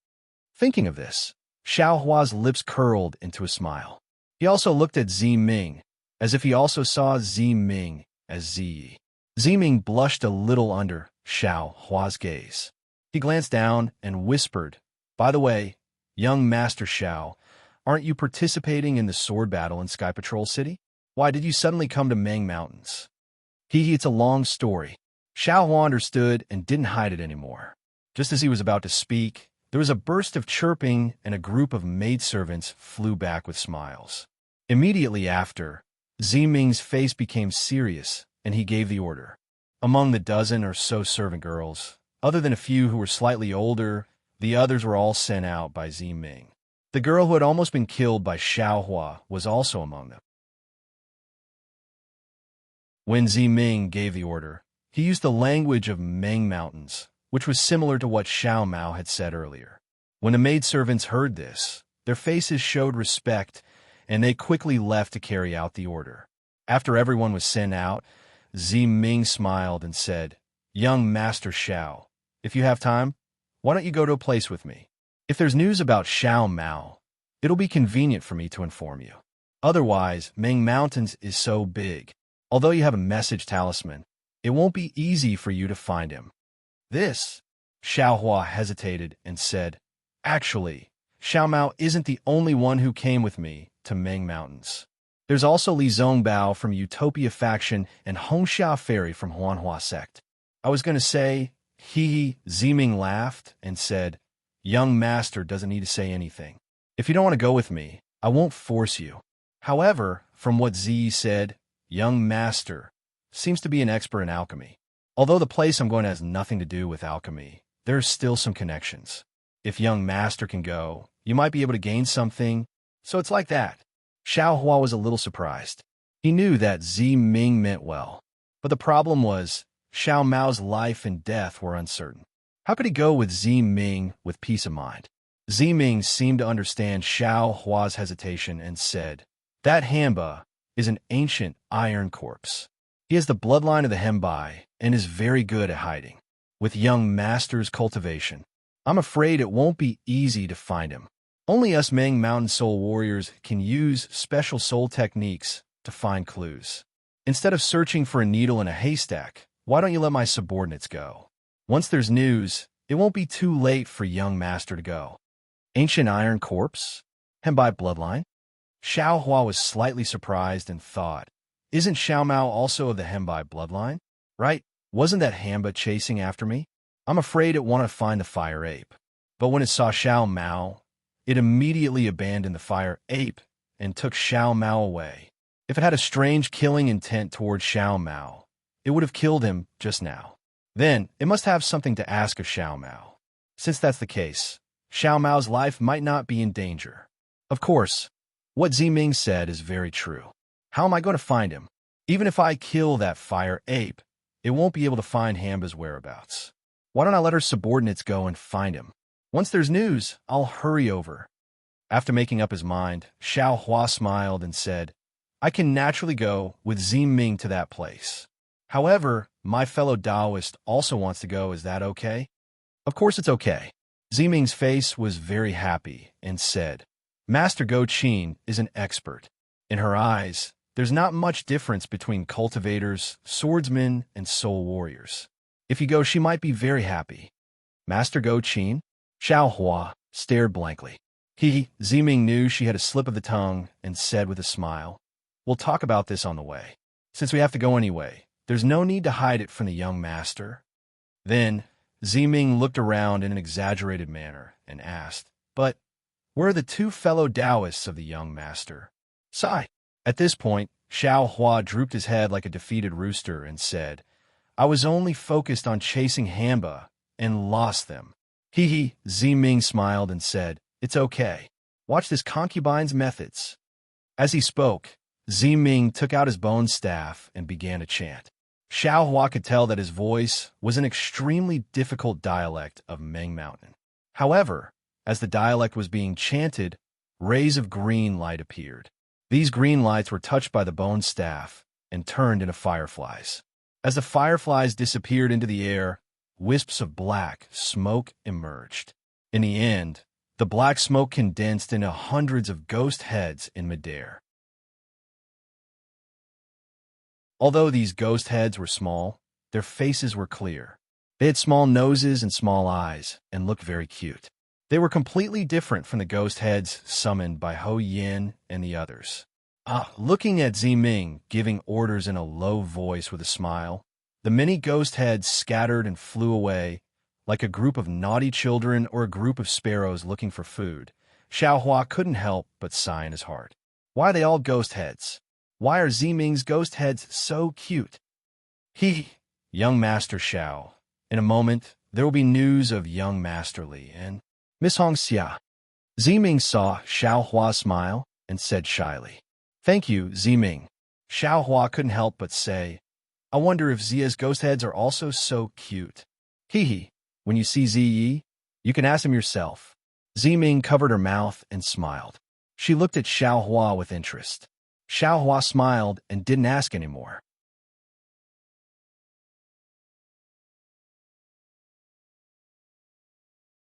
Thinking of this, Xiao Hua's lips curled into a smile. He also looked at Zi Ming, as if he also saw Zi Ming as Zi. Zi Ming blushed a little under Xiao Hua's gaze. He glanced down and whispered, "By the way, young Master Xiao, aren't you participating in the sword battle in Sky Patrol City? Why did you suddenly come to Meng Mountains?" It's a long story. Xiao Hua understood and didn't hide it anymore. Just as he was about to speak, there was a burst of chirping and a group of maidservants flew back with smiles. Immediately after, Zi Ming's face became serious and he gave the order. Among the dozen or so servant girls, other than a few who were slightly older, the others were all sent out by Zi Ming. The girl who had almost been killed by Xiao Hua was also among them. When Zi Ming gave the order, he used the language of Meng Mountains, which was similar to what Xiao Mao had said earlier. When the maidservants heard this, their faces showed respect, and they quickly left to carry out the order. After everyone was sent out, Zi Ming smiled and said, "Young Master Xiao, if you have time, why don't you go to a place with me? If there's news about Xiao Mao, it'll be convenient for me to inform you. Otherwise, Meng Mountains is so big. Although you have a message talisman, it won't be easy for you to find him." This, Xiao Hua hesitated and said, "Actually, Xiao Mao isn't the only one who came with me to Meng Mountains. There's also Li Zongbao from Utopia faction and Hongxia Fairy from Huanhua sect." I was going to say, Zi Ming laughed and said, "Young Master doesn't need to say anything. If you don't want to go with me, I won't force you." However, from what Zi said, Young Master seems to be an expert in alchemy. Although the place I'm going to has nothing to do with alchemy, there's still some connections. If Young Master can go, you might be able to gain something. So it's like that. Xiao Hua was a little surprised. He knew that Zi Ming meant well. But the problem was, Xiao Mao's life and death were uncertain. How could he go with Zi Ming with peace of mind? Zi Ming seemed to understand Xiao Hua's hesitation and said, "That Hamba is an ancient iron corpse. He has the bloodline of the Hembai and is very good at hiding. With young Master's cultivation, I'm afraid it won't be easy to find him. Only us Meng Mountain Soul Warriors can use special soul techniques to find clues. Instead of searching for a needle in a haystack, why don't you let my subordinates go? Once there's news, it won't be too late for young Master to go." Ancient iron corpse? Hembai bloodline? Xiao Hua was slightly surprised and thought, "Isn't Xiao Mao also of the Hembai bloodline? Right? Wasn't that Hamba chasing after me? I'm afraid it wanted to find the fire ape." But when it saw Xiao Mao, it immediately abandoned the fire ape and took Xiao Mao away. If it had a strange killing intent towards Xiao Mao, it would have killed him just now. Then, it must have something to ask of Xiao Mao. Since that's the case, Xiao Mao's life might not be in danger. Of course, what Zi Ming said is very true. How am I going to find him? Even if I kill that fire ape, it won't be able to find Hamba's whereabouts. Why don't I let her subordinates go and find him? Once there's news, I'll hurry over." After making up his mind, Xiao Hua smiled and said, "I can naturally go with Zi Ming to that place. However, my fellow Taoist also wants to go. Is that okay?" "Of course it's okay." Zi Ming's face was very happy and said, "Master Go Qin is an expert. In her eyes, there's not much difference between cultivators, swordsmen, and soul warriors. If you go, she might be very happy." "Master Go Qin?" Xiao Hua stared blankly. Zi Ming knew she had a slip of the tongue and said with a smile, "We'll talk about this on the way. Since we have to go anyway, there's no need to hide it from the young master." Then, Zi Ming looked around in an exaggerated manner and asked, "But where are the two fellow Taoists of the young master?" Sigh. At this point, Xiao Hua drooped his head like a defeated rooster and said, "I was only focused on chasing Hamba and lost them." Zi Ming smiled and said, "It's okay. Watch this concubine's methods." As he spoke, Zi Ming took out his bone staff and began to chant. Xiao Hua could tell that his voice was an extremely difficult dialect of Meng Mountain. However, as the dialect was being chanted, rays of green light appeared. These green lights were touched by the bone staff and turned into fireflies. As the fireflies disappeared into the air, wisps of black smoke emerged. In the end, The black smoke condensed into hundreds of ghost heads in midair. Although these ghost heads were small, their faces were clear. They had small noses and small eyes, and looked very cute. They were completely different from the ghost heads summoned by Ho Yin and the others. Looking at Ziming, giving orders in a low voice with a smile, the many ghost heads scattered and flew away, like a group of naughty children or a group of sparrows looking for food. Xiaohua couldn't help but sigh in his heart. Why are they all ghost heads? Why are Ziming's ghost heads so cute? Young Master Xiao. In a moment, there will be news of young Master Li and Miss Hongxia. Ziming saw Xiaohua smile and said shyly, "Thank you, Ziming." Xiaohua couldn't help but say, "I wonder if Zia's ghost heads are also so cute." When you see Ziyi, you can ask him yourself. Ziming covered her mouth and smiled. She looked at Xiaohua with interest. Xiaohua smiled and didn't ask anymore.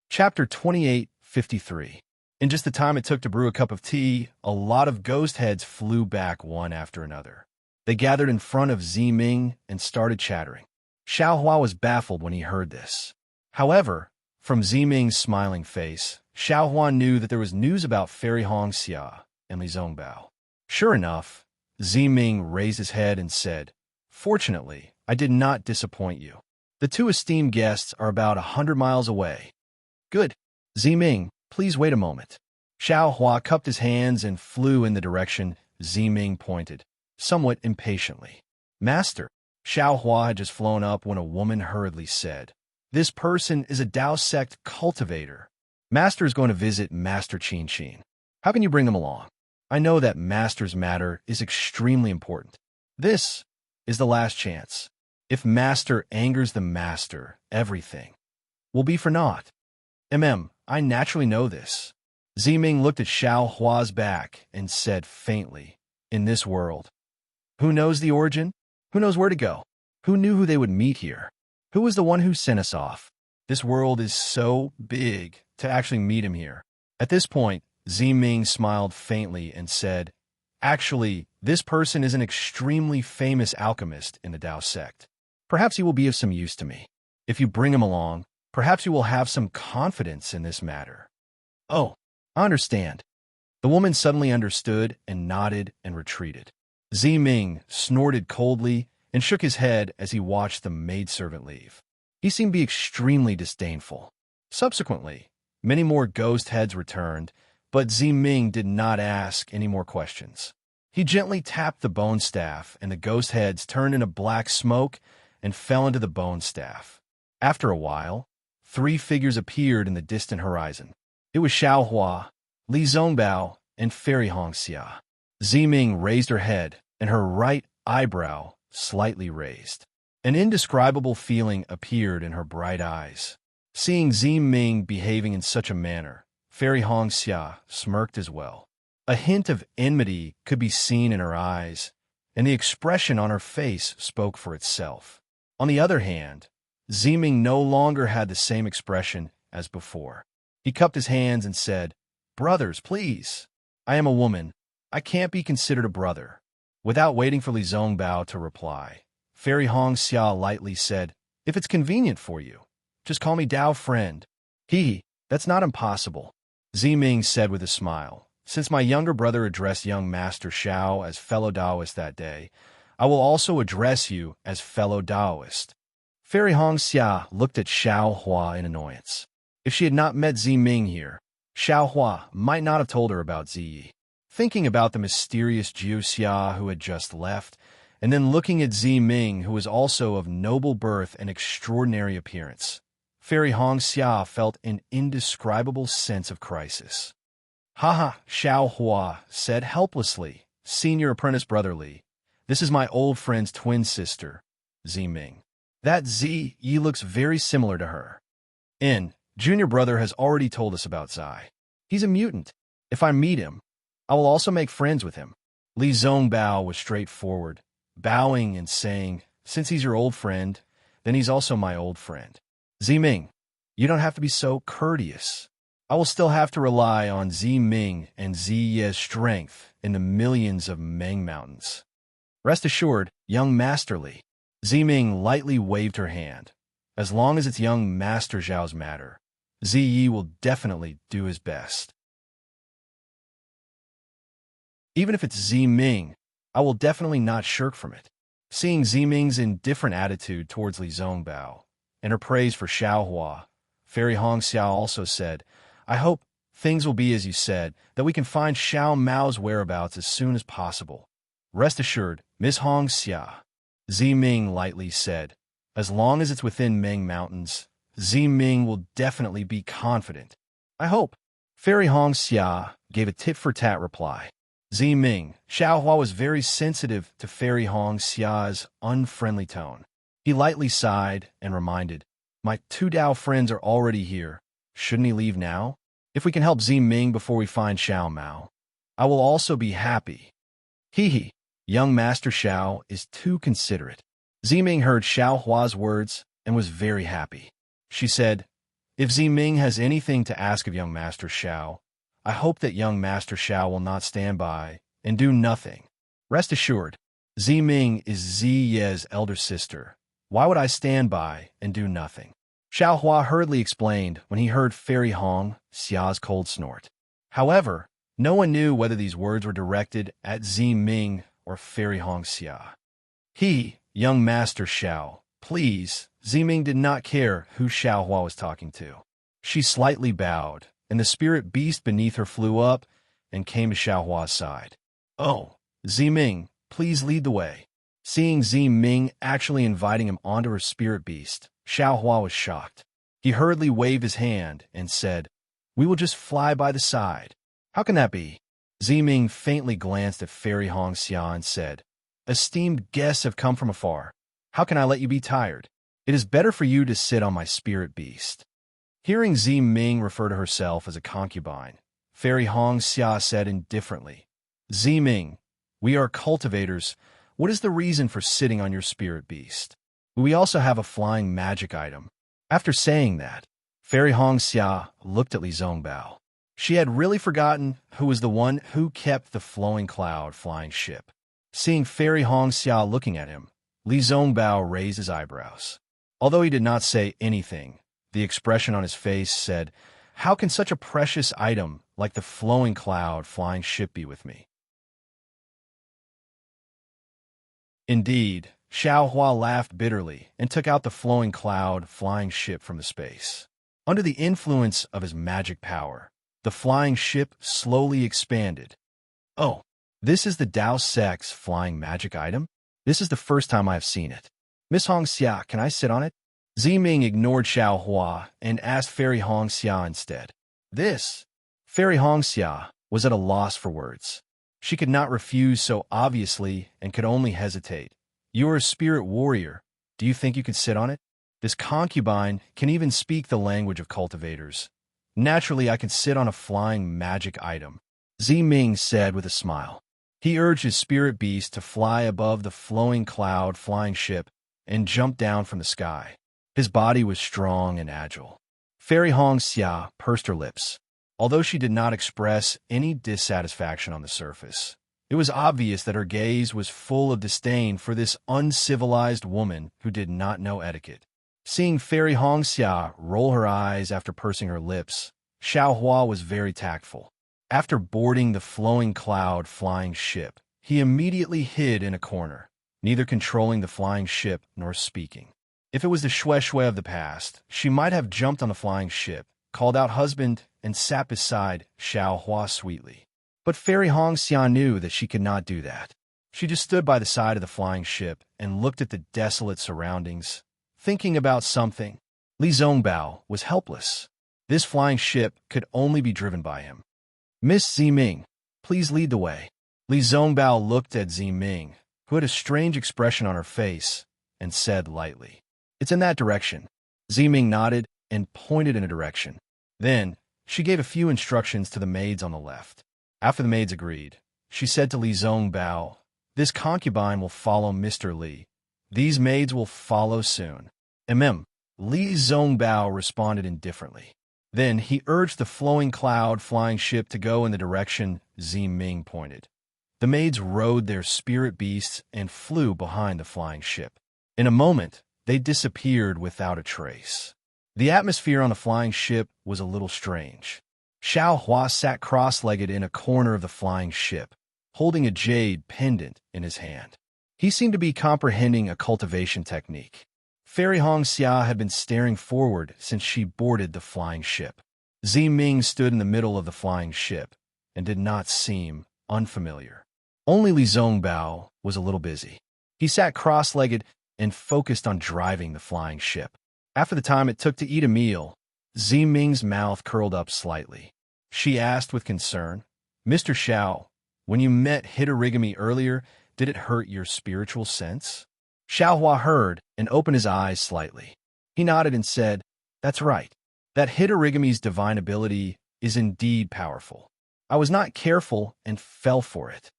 Chapter 28:53. In just the time it took to brew a cup of tea, a lot of ghost heads flew back one after another. They gathered in front of Ziming and started chattering. Xiaohua was baffled when he heard this. However, from Ziming's smiling face, Xiaohua knew that there was news about Fairy Hongxia and Li Zongbao. Sure enough, Ziming raised his head and said, "Fortunately, I did not disappoint you. The two esteemed guests are about 100 miles away." "Good. Ziming, please wait a moment." Xiaohua cupped his hands and flew in the direction Ziming pointed, somewhat impatiently. "Master." Xiaohua had just flown up when a woman hurriedly said, "This person is a Dao sect cultivator. Master is going to visit Master Qin. How can you bring him along? I know that Master's matter is extremely important. This is the last chance. If Master angers the Master, everything will be for naught." I naturally know this." Ziming looked at Xiaohua's back and said faintly, "In this world, who knows the origin? Who knows where to go? Who knew who they would meet here? Who was the one who sent us off? This world is so big to actually meet him here." At this point, Ziming smiled faintly and said, "Actually, this person is an extremely famous alchemist in the Dao sect. Perhaps he will be of some use to me. If you bring him along, perhaps you will have some confidence in this matter." "Oh, I understand." The woman suddenly understood and nodded and retreated. Ziming snorted coldly and shook his head as he watched the maidservant leave. He seemed to be extremely disdainful. Subsequently, many more ghost heads returned, but Ziming did not ask any more questions. He gently tapped the bone staff, and the ghost heads turned into black smoke and fell into the bone staff. After a while, 3 figures appeared in the distant horizon. It was Xiaohua, Li Zongbao, and Fairy Hongxia. Ziming raised her head, and her right eyebrow slightly raised. An indescribable feeling appeared in her bright eyes. Seeing Ziming behaving in such a manner, Fairy Hongxia smirked as well. A hint of enmity could be seen in her eyes, and the expression on her face spoke for itself. On the other hand, Ziming no longer had the same expression as before. He cupped his hands and said, "Brothers, please. I am a woman. I can't be considered a brother." Without waiting for Li Zongbao to reply, Fairy Hongxia lightly said, "If it's convenient for you, just call me Dao friend." That's not impossible," Ziming said with a smile. "Since my younger brother addressed young Master Xiao as fellow Daoist that day, I will also address you as fellow Daoist." Fairy Hongxia looked at Xiaohua in annoyance. If she had not met Ziming here, Xiaohua might not have told her about Ziyi. Thinking about the mysterious Jiu Xia who had just left, and then looking at Ziming, who was also of noble birth and extraordinary appearance, Fairy Hongxia felt an indescribable sense of crisis. Xiaohua said helplessly, "Senior apprentice brother Li, this is my old friend's twin sister, Ziming. That Ziyi looks very similar to her. Junior brother has already told us about Zai. He's a mutant. If I meet him, I will also make friends with him." Li Zongbao was straightforward, bowing and saying, "Since he's your old friend, then he's also my old friend." "Ziming, you don't have to be so courteous." I will still have to rely on Ming and Ye's strength in the millions of Meng Mountains. Rest assured, young Master Li. Ming lightly waved her hand. As long as it's young Master Zhao's matter, Yi will definitely do his best. Even if it's Ming, I will definitely not shirk from it. Seeing Ming's indifferent attitude towards Li Zongbao and her praise for Xiaohua, Fairy Hongxia also said, I hope things will be as you said, that we can find Xiao Mao's whereabouts as soon as possible. Rest assured, Miss Hongxia, Ming lightly said, as long as it's within Meng Mountains, Ming will definitely be confident. I hope. Fairy Hongxia gave a tit-for-tat reply. Ming, Xiaohua was very sensitive to Fairy Hongxia's unfriendly tone. He lightly sighed and reminded, my 2 Dao friends are already here. Shouldn't he leave now? If we can help Ming before we find Xiao Mao, I will also be happy. Hee. Young Master Xiao is too considerate. Ming heard Xiaohua's words and was very happy. She said, if Ming has anything to ask of young Master Xiao, I hope that young Master Xiao will not stand by and do nothing. Rest assured, Ming is Ye's elder sister. Why would I stand by and do nothing? Xiaohua hurriedly explained when he heard Fairy Hongxia's cold snort. However, no one knew whether these words were directed at Ming or Fairy Hongxia. Young Master Xiao, please. Ming did not care who Xiaohua was talking to. She slightly bowed, and the spirit beast beneath her flew up and came to Xiaohua's side. Oh, Ming, please lead the way. Seeing Ming actually inviting him onto her spirit beast, Xiaohua was shocked. He hurriedly waved his hand and said, we will just fly by the side. How can that be? Ming faintly glanced at Fairy Hongxia and said, esteemed guests have come from afar. How can I let you be tired? It is better for you to sit on my spirit beast. Hearing Ming refer to herself as a concubine, Fairy Hongxia said indifferently, Ming, we are cultivators. What is the reason for sitting on your spirit beast? We also have a flying magic item. After saying that, Fairy Hongxia looked at Li Zongbao. She had really forgotten who was the one who kept the flowing cloud flying ship. Seeing Fairy Hongxia looking at him, Li Zongbao raised his eyebrows. Although he did not say anything, the expression on his face said, how can such a precious item like the flowing cloud flying ship be with me? Indeed, Xiaohua laughed bitterly and took out the flowing cloud flying ship from the space. Under the influence of his magic power, the flying ship slowly expanded. Oh, this is the Dao Sect's flying magic item? This is the first time I have seen it. Miss Hongxia, can I sit on it? Ming ignored Xiaohua and asked Fairy Hongxia instead. Fairy Hongxia was at a loss for words. She could not refuse so obviously and could only hesitate. You are a spirit warrior. Do you think you could sit on it? This concubine can even speak the language of cultivators. Naturally, I can sit on a flying magic item, Ming said with a smile. He urged his spirit beast to fly above the flowing cloud flying ship and jump down from the sky. His body was strong and agile. Fairy Hongxia pursed her lips. Although she did not express any dissatisfaction on the surface, it was obvious that her gaze was full of disdain for this uncivilized woman who did not know etiquette. Seeing Fairy Hongxia roll her eyes after pursing her lips, Xiaohua was very tactful. After boarding the flowing cloud flying ship, he immediately hid in a corner, neither controlling the flying ship nor speaking. If it was the Shui of the past, she might have jumped on the flying ship, called out husband, and sat beside Xiaohua sweetly. But Fairy Hongxia knew that she could not do that. She just stood by the side of the flying ship and looked at the desolate surroundings, thinking about something. Li Zongbao was helpless. This flying ship could only be driven by him. Miss Ming, please lead the way. Li Zongbao looked at Ming, who had a strange expression on her face, and said lightly, it's in that direction. Ming nodded and pointed in a direction. Then, she gave a few instructions to the maids on the left. After the maids agreed, she said to Li Zongbao, this concubine will follow Mr. Li. These maids will follow soon. Li Zongbao responded indifferently. Then he urged the flowing cloud flying ship to go in the direction Ming pointed. The maids rode their spirit beasts and flew behind the flying ship. In a moment, they disappeared without a trace. The atmosphere on the flying ship was a little strange. Xiao Hua sat cross-legged in a corner of the flying ship, holding a jade pendant in his hand. He seemed to be comprehending a cultivation technique. Fairy Hongxia had been staring forward since she boarded the flying ship. Ming stood in the middle of the flying ship and did not seem unfamiliar. Only Li Zongbao was a little busy. He sat cross-legged and focused on driving the flying ship. After the time it took to eat a meal, Ming's mouth curled up slightly. She asked with concern, "Mr. Xiao, when you met Hitorigami earlier, did it hurt your spiritual sense?" Xiao Hua heard and opened his eyes slightly. He nodded and said, "That's right. That Hitorigami's divine ability is indeed powerful. I was not careful and fell for it.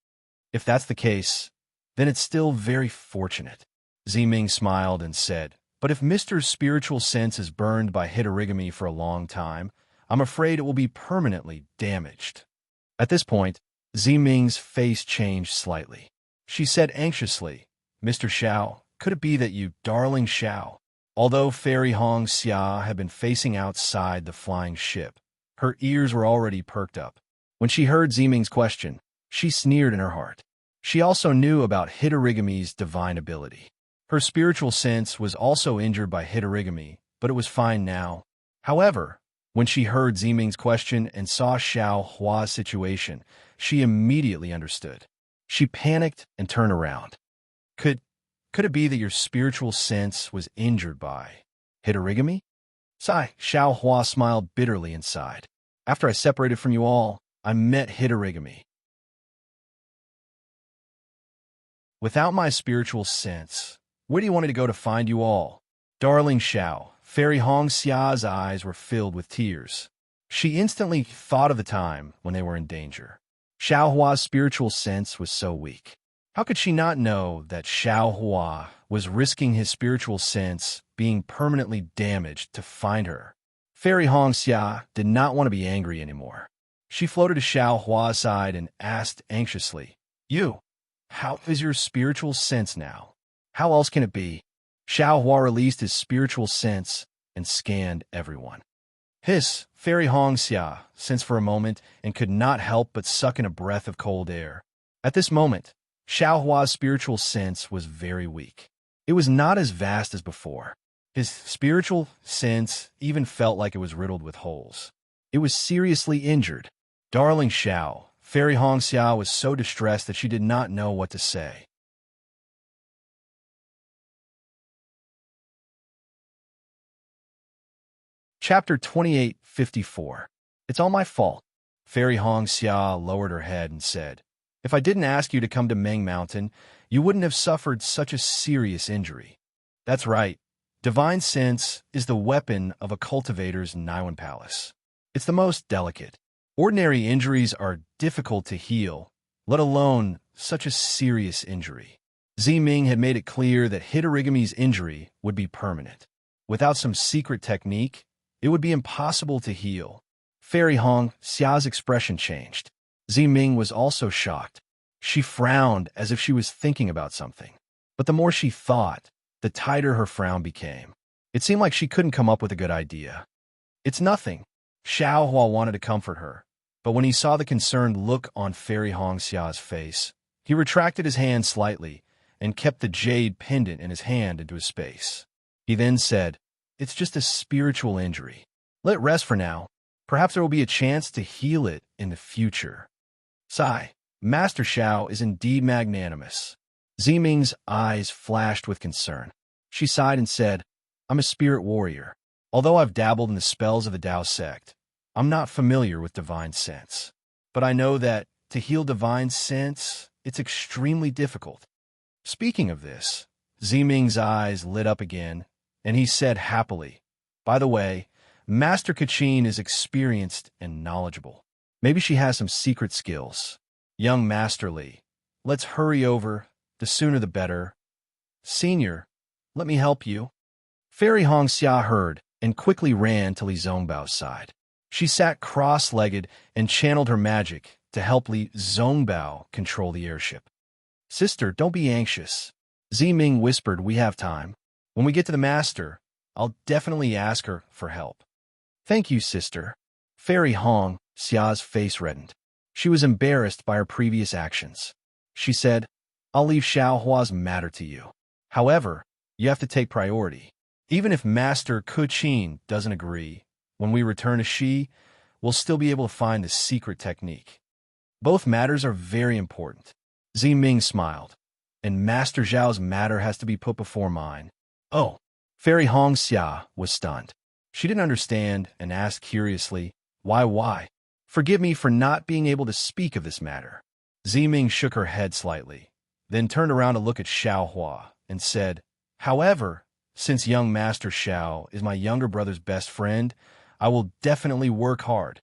If that's the case, then it's still very fortunate." Ming smiled and said, "But if Mr. Spiritual Sense is burned by Hitorigami for a long time, I'm afraid it will be permanently damaged." At this point, Ming's face changed slightly. She said anxiously, "Mr. Xiao, could it be that you, darling Xiao?" Although Fairy Hongxia had been facing outside the flying ship, her ears were already perked up. When she heard Ming's question, she sneered in her heart. She also knew about Hitorigami's divine ability. Her spiritual sense was also injured by Hitorigami, but it was fine now. However, when she heard Ming's question and saw Xiao Hua's situation, she immediately understood. She panicked and turned around. Could it be that your spiritual sense was injured by Hitorigami?" Sigh, Xiao Hua smiled bitterly and sighed. "After I separated from you all, I met Hitorigami. Without my spiritual sense, where do you want me to go to find you all?" Darling Xiao, Fairy Hongxia's eyes were filled with tears. She instantly thought of the time when they were in danger. Xiao Hua's spiritual sense was so weak. How could she not know that Xiao Hua was risking his spiritual sense being permanently damaged to find her? Fairy Hongxia did not want to be angry anymore. She floated to Xiao Hua's side and asked anxiously, How is your spiritual sense now? How else can it be?" Xiao Hua released his spiritual sense and scanned everyone. Fairy Hongxia sensed for a moment and could not help but suck in a breath of cold air. At this moment, Xiao Hua's spiritual sense was very weak. It was not as vast as before. His spiritual sense even felt like it was riddled with holes. It was seriously injured. Darling Xiao, Fairy Hongxia was so distressed that she did not know what to say. Chapter 2854. It's all my fault. Fairy Hongxia lowered her head and said, "If I didn't ask you to come to Meng Mountain, you wouldn't have suffered such a serious injury." That's right. Divine Sense is the weapon of a cultivator's Naiwan Palace. It's the most delicate. Ordinary injuries are difficult to heal, let alone such a serious injury. Ming had made it clear that Hitorigami's injury would be permanent. Without some secret technique, it would be impossible to heal. Fairy Hongxia's expression changed. Ming was also shocked. She frowned as if she was thinking about something. But the more she thought, the tighter her frown became. It seemed like she couldn't come up with a good idea. "It's nothing." Xiao Hua wanted to comfort her, but when he saw the concerned look on Fairy Hongxia's face, he retracted his hand slightly and kept the jade pendant in his hand into his space. He then said, "It's just a spiritual injury. Let it rest for now. Perhaps there will be a chance to heal it in the future." Sigh. Master Xiao is indeed magnanimous. Ming's eyes flashed with concern. She sighed and said, "I'm a spirit warrior. Although I've dabbled in the spells of the Tao sect, I'm not familiar with divine sense. But I know that to heal divine sense, it's extremely difficult." Speaking of this, Ming's eyes lit up again, and he said happily, "By the way, Master Kachin is experienced and knowledgeable. Maybe she has some secret skills. Young Master Li, let's hurry over. The sooner the better. Senior, let me help you." Fairy Hongxia heard and quickly ran to Li Zongbao's side. She sat cross-legged and channeled her magic to help Li Zongbao control the airship. Sister, don't be anxious. Ziming whispered, we have time. When we get to the master, I'll definitely ask her for help. Thank you, sister. Fairy Hong Xia's face reddened. She was embarrassed by her previous actions. She said, I'll leave Xiaohua's matter to you. However, you have to take priority. Even if Master Kuqin doesn't agree, when we return to Shi, we'll still be able to find the secret technique. Both matters are very important. Ziming smiled. And Master Zhao's matter has to be put before mine. Oh, Fairy Hong Xia was stunned. She didn't understand and asked curiously, why? Forgive me for not being able to speak of this matter. Ziming shook her head slightly, then turned around to look at Xiaohua and said, however, since young Master Xiao is my younger brother's best friend, I will definitely work hard.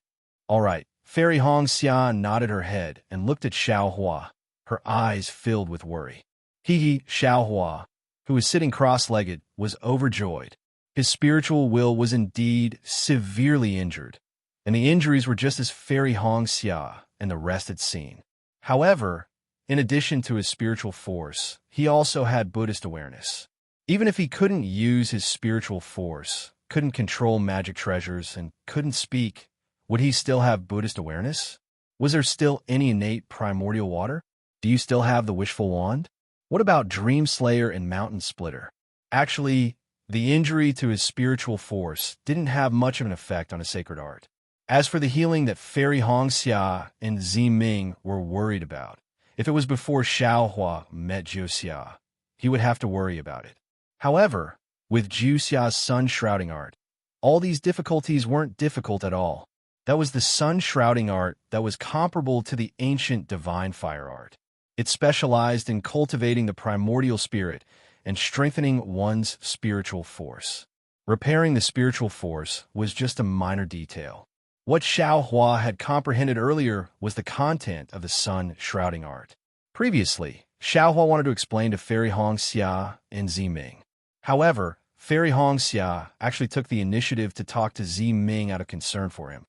All right. Fairy Hong Xia nodded her head and looked at Xiaohua, her eyes filled with worry. Xiaohua, who was sitting cross-legged, was overjoyed. His spiritual will was indeed severely injured, and the injuries were just as Fairy Hong Xia and the rest had seen. However, in addition to his spiritual force, he also had Buddhist awareness. Even if he couldn't use his spiritual force, couldn't control magic treasures, and couldn't speak, would he still have Buddhist awareness? Was there still any innate primordial water? Do you still have the wishful wand? What about Dream Slayer and Mountain Splitter? Actually, the injury to his spiritual force didn't have much of an effect on his sacred art. As for the healing that Fairy Hong Xia and Ziming were worried about, if it was before Xiaohua met Jiuxia, he would have to worry about it. However, with Jiuxia's sun shrouding art, all these difficulties weren't difficult at all. That was the sun shrouding art that was comparable to the ancient divine fire art. It specialized in cultivating the primordial spirit and strengthening one's spiritual force. Repairing the spiritual force was just a minor detail. What Xiaohua had comprehended earlier was the content of the sun shrouding art. Previously, Xiaohua wanted to explain to Fairy Hong Xia and Ziming. However, Fairy Hong Xia actually took the initiative to talk to Ziming out of concern for him.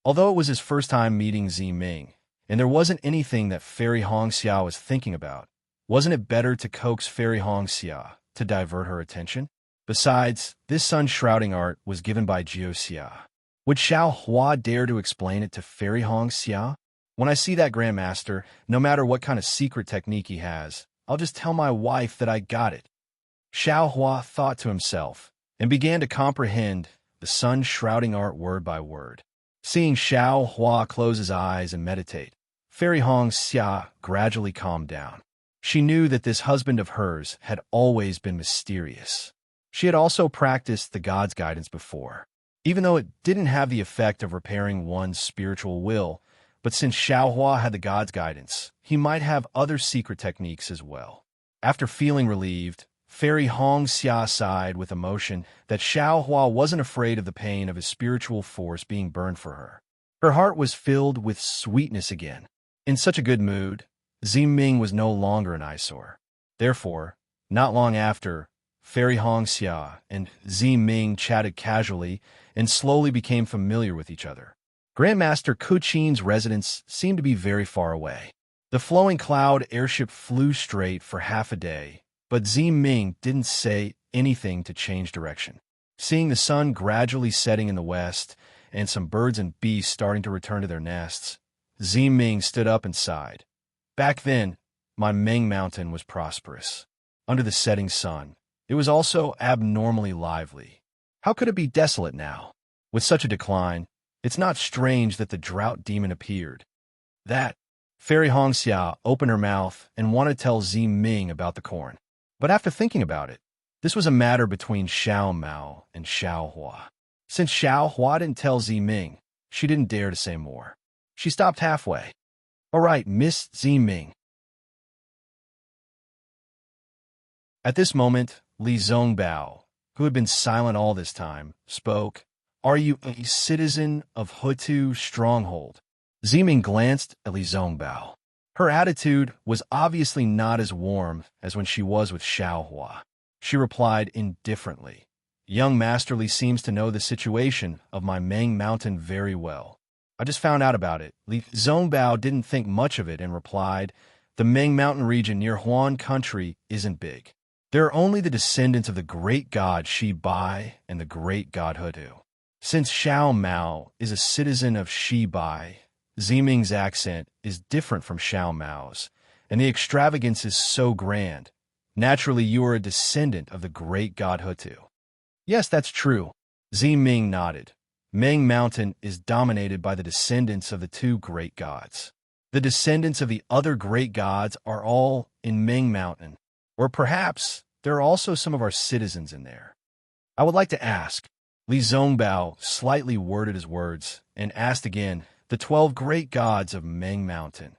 Although it was his first time meeting Ziming, and there wasn't anything that Fairy Hong Xia was thinking about, wasn't it better to coax Fairy Hong Xia to divert her attention? Besides, this sun shrouding art was given by Jiuxia. Would Xiaohua dare to explain it to Fairy Hong Xia? When I see that Grandmaster, no matter what kind of secret technique he has, I'll just tell my wife that I got it. Xiaohua thought to himself and began to comprehend the sun shrouding art word by word. Seeing Xiaohua close his eyes and meditate, Fairy Hong Xia gradually calmed down. She knew that this husband of hers had always been mysterious. She had also practiced the God's guidance before, even though it didn't have the effect of repairing one's spiritual will, but since Xiaohua had the God's guidance, he might have other secret techniques as well. After feeling relieved, Fairy Hong Xia sighed with emotion that Xiaohua wasn't afraid of the pain of his spiritual force being burned for her. Her heart was filled with sweetness again. In such a good mood, Ziming was no longer an eyesore. Therefore, not long after, Fairy Hong Xia and Ziming chatted casually and slowly became familiar with each other. Grandmaster Kuqin's residence seemed to be very far away. The flowing cloud airship flew straight for half a day, but Ziming didn't say anything to change direction. Seeing the sun gradually setting in the west and some birds and beasts starting to return to their nests, Ziming stood up and sighed. Back then, my Ming Mountain was prosperous. Under the setting sun, it was also abnormally lively. How could it be desolate now? With such a decline, it's not strange that the drought demon appeared. That Fairy Hong Xia opened her mouth and wanted to tell Ziming about the corn. But after thinking about it, this was a matter between Xiao Mao and Xiaohua. Since Xiaohua didn't tell Ziming, she didn't dare to say more. She stopped halfway. All right, Miss Ziming. At this moment, Li Zongbao, who had been silent all this time, spoke. Are you a citizen of Hutu Stronghold? Ziming glanced at Li Zongbao. Her attitude was obviously not as warm as when she was with Xiaohua. She replied indifferently. Young Master Li seems to know the situation of my Ming Mountain very well. I just found out about it. Li Zongbao didn't think much of it and replied, the Ming Mountain region near Huan country isn't big. There are only the descendants of the great god Shi Bai and the great god Hutu. Since Xiao Mao is a citizen of Shi Bai, Ziming's accent is different from Xiao Mao's, and the extravagance is so grand. Naturally, you are a descendant of the great god Hutu. Yes, that's true. Ziming nodded. Ming Mountain is dominated by the descendants of the two great gods. The descendants of the other great gods are all in Ming Mountain. Or perhaps there are also some of our citizens in there. I would like to ask. Li Zongbao slightly worded his words and asked again, the 12 great gods of Ming Mountain.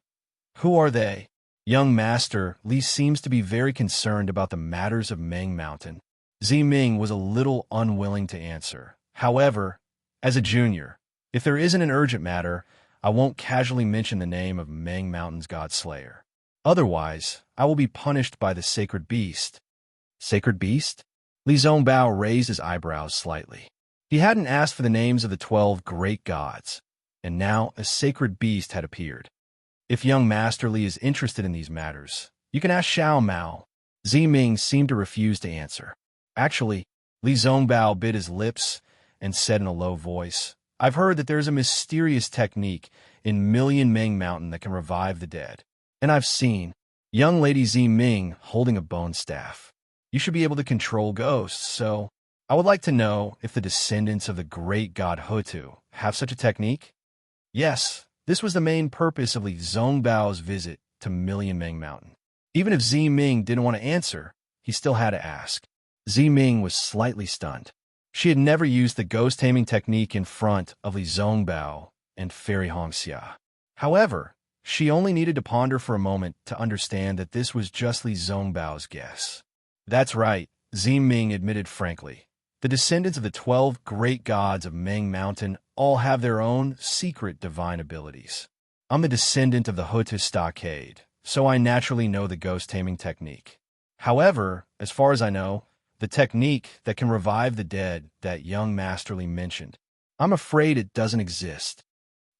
Who are they? Young Master Li seems to be very concerned about the matters of Ming Mountain. Ziming was a little unwilling to answer. However, as a junior, if there isn't an urgent matter, I won't casually mention the name of Ming Mountain's god slayer. Otherwise, I will be punished by the sacred beast. Sacred beast? Li Zongbao raised his eyebrows slightly. He hadn't asked for the names of the 12 great gods, and now a sacred beast had appeared. If young Master Li is interested in these matters, you can ask Xiao Mao. Ziming seemed to refuse to answer. Actually, Li Zongbao bit his lips and said in a low voice, I've heard that there's a mysterious technique in Million Ming Mountain that can revive the dead. And I've seen young lady Ziming holding a bone staff. You should be able to control ghosts, so I would like to know if the descendants of the great god Hutu have such a technique? Yes, this was the main purpose of Li Zongbao's visit to Million Ming Mountain. Even if Ziming didn't want to answer, he still had to ask. Ziming was slightly stunned. She had never used the ghost-taming technique in front of Li Zongbao and Fairy Hongxia. However, she only needed to ponder for a moment to understand that this was just Li Zongbao's guess. That's right, Ziming admitted frankly. The descendants of the 12 great gods of Ming Mountain all have their own secret divine abilities. I'm the descendant of the Hutu stockade, so I naturally know the ghost-taming technique. However, as far as I know, the technique that can revive the dead that young Master Li mentioned, I'm afraid it doesn't exist.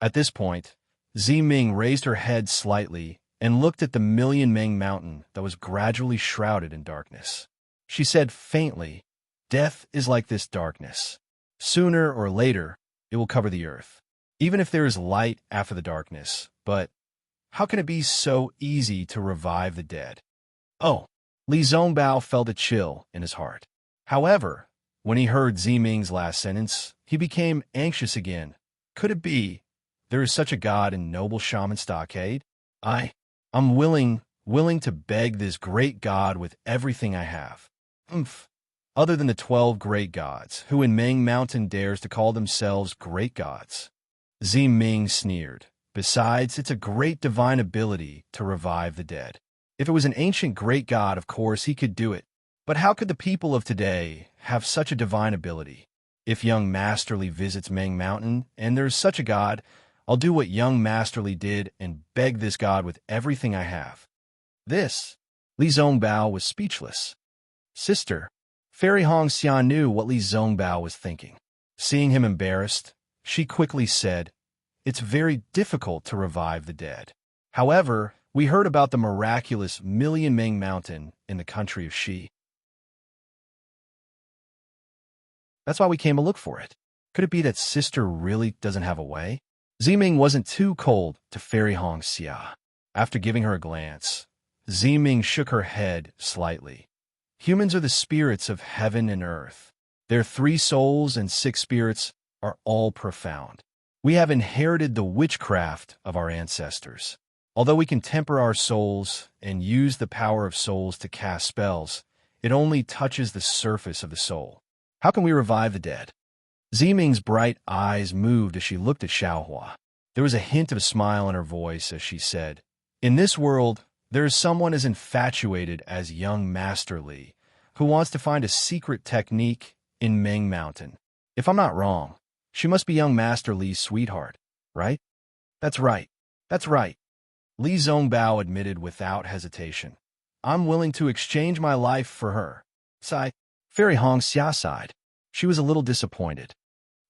At this point, Ziming raised her head slightly and looked at the Million Ming Mountain that was gradually shrouded in darkness. She said faintly, death is like this darkness. Sooner or later, it will cover the earth, even if there is light after the darkness. But how can it be so easy to revive the dead? Oh, Li Zongbao felt a chill in his heart. However, when he heard Ziming's last sentence, he became anxious again. Could it be there is such a god in Noble Shaman Stockade? I'm willing to beg this great god with everything I have. Other than the 12 great gods, who in Ming Mountain dares to call themselves great gods? Ziming sneered. Besides, it's a great divine ability to revive the dead. If it was an ancient great god, of course, he could do it. But how could the people of today have such a divine ability? If young Master Li visits Ming Mountain, and there's such a god, I'll do what young Master Li did and beg this god with everything I have. Li Zongbao was speechless. Sister, Fairy Hongxia knew what Li Zongbao was thinking. Seeing him embarrassed, she quickly said, it's very difficult to revive the dead. However, we heard about the miraculous Million Ming Mountain in the country of Shi. That's why we came to look for it. Could it be that sister really doesn't have a way? Ziming wasn't too cold to Fairy Hongxia. After giving her a glance, Ziming shook her head slightly. Humans are the spirits of heaven and earth. Their 3 souls and 6 spirits are all profound. We have inherited the witchcraft of our ancestors. Although we can temper our souls and use the power of souls to cast spells, it only touches the surface of the soul. How can we revive the dead? Ziming's bright eyes moved as she looked at Xiaohua. There was a hint of a smile in her voice as she said, in this world, there is someone as infatuated as young Master Li, who wants to find a secret technique in Ming Mountain. If I'm not wrong, she must be young Master Li's sweetheart, right? That's right. That's right. Li Zongbao admitted without hesitation. I'm willing to exchange my life for her. Sigh. Fairy Hongxia sighed. She was a little disappointed.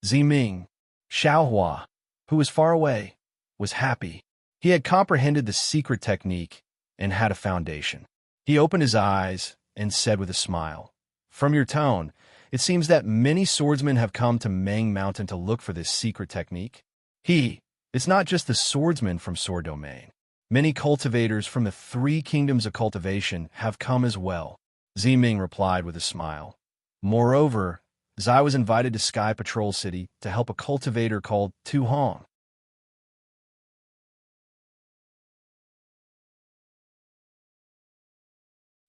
Ziming, Xiaohua, who was far away, was happy. He had comprehended the secret technique and had a foundation. He opened his eyes and said with a smile, "From your tone, it seems that many swordsmen have come to Mang Mountain to look for this secret technique." It's not just the swordsmen from Sword Domain. Many cultivators from the 3 kingdoms of cultivation have come as well, Ziming replied with a smile. Moreover, Zai was invited to Sky Patrol City to help a cultivator called Tu Hong.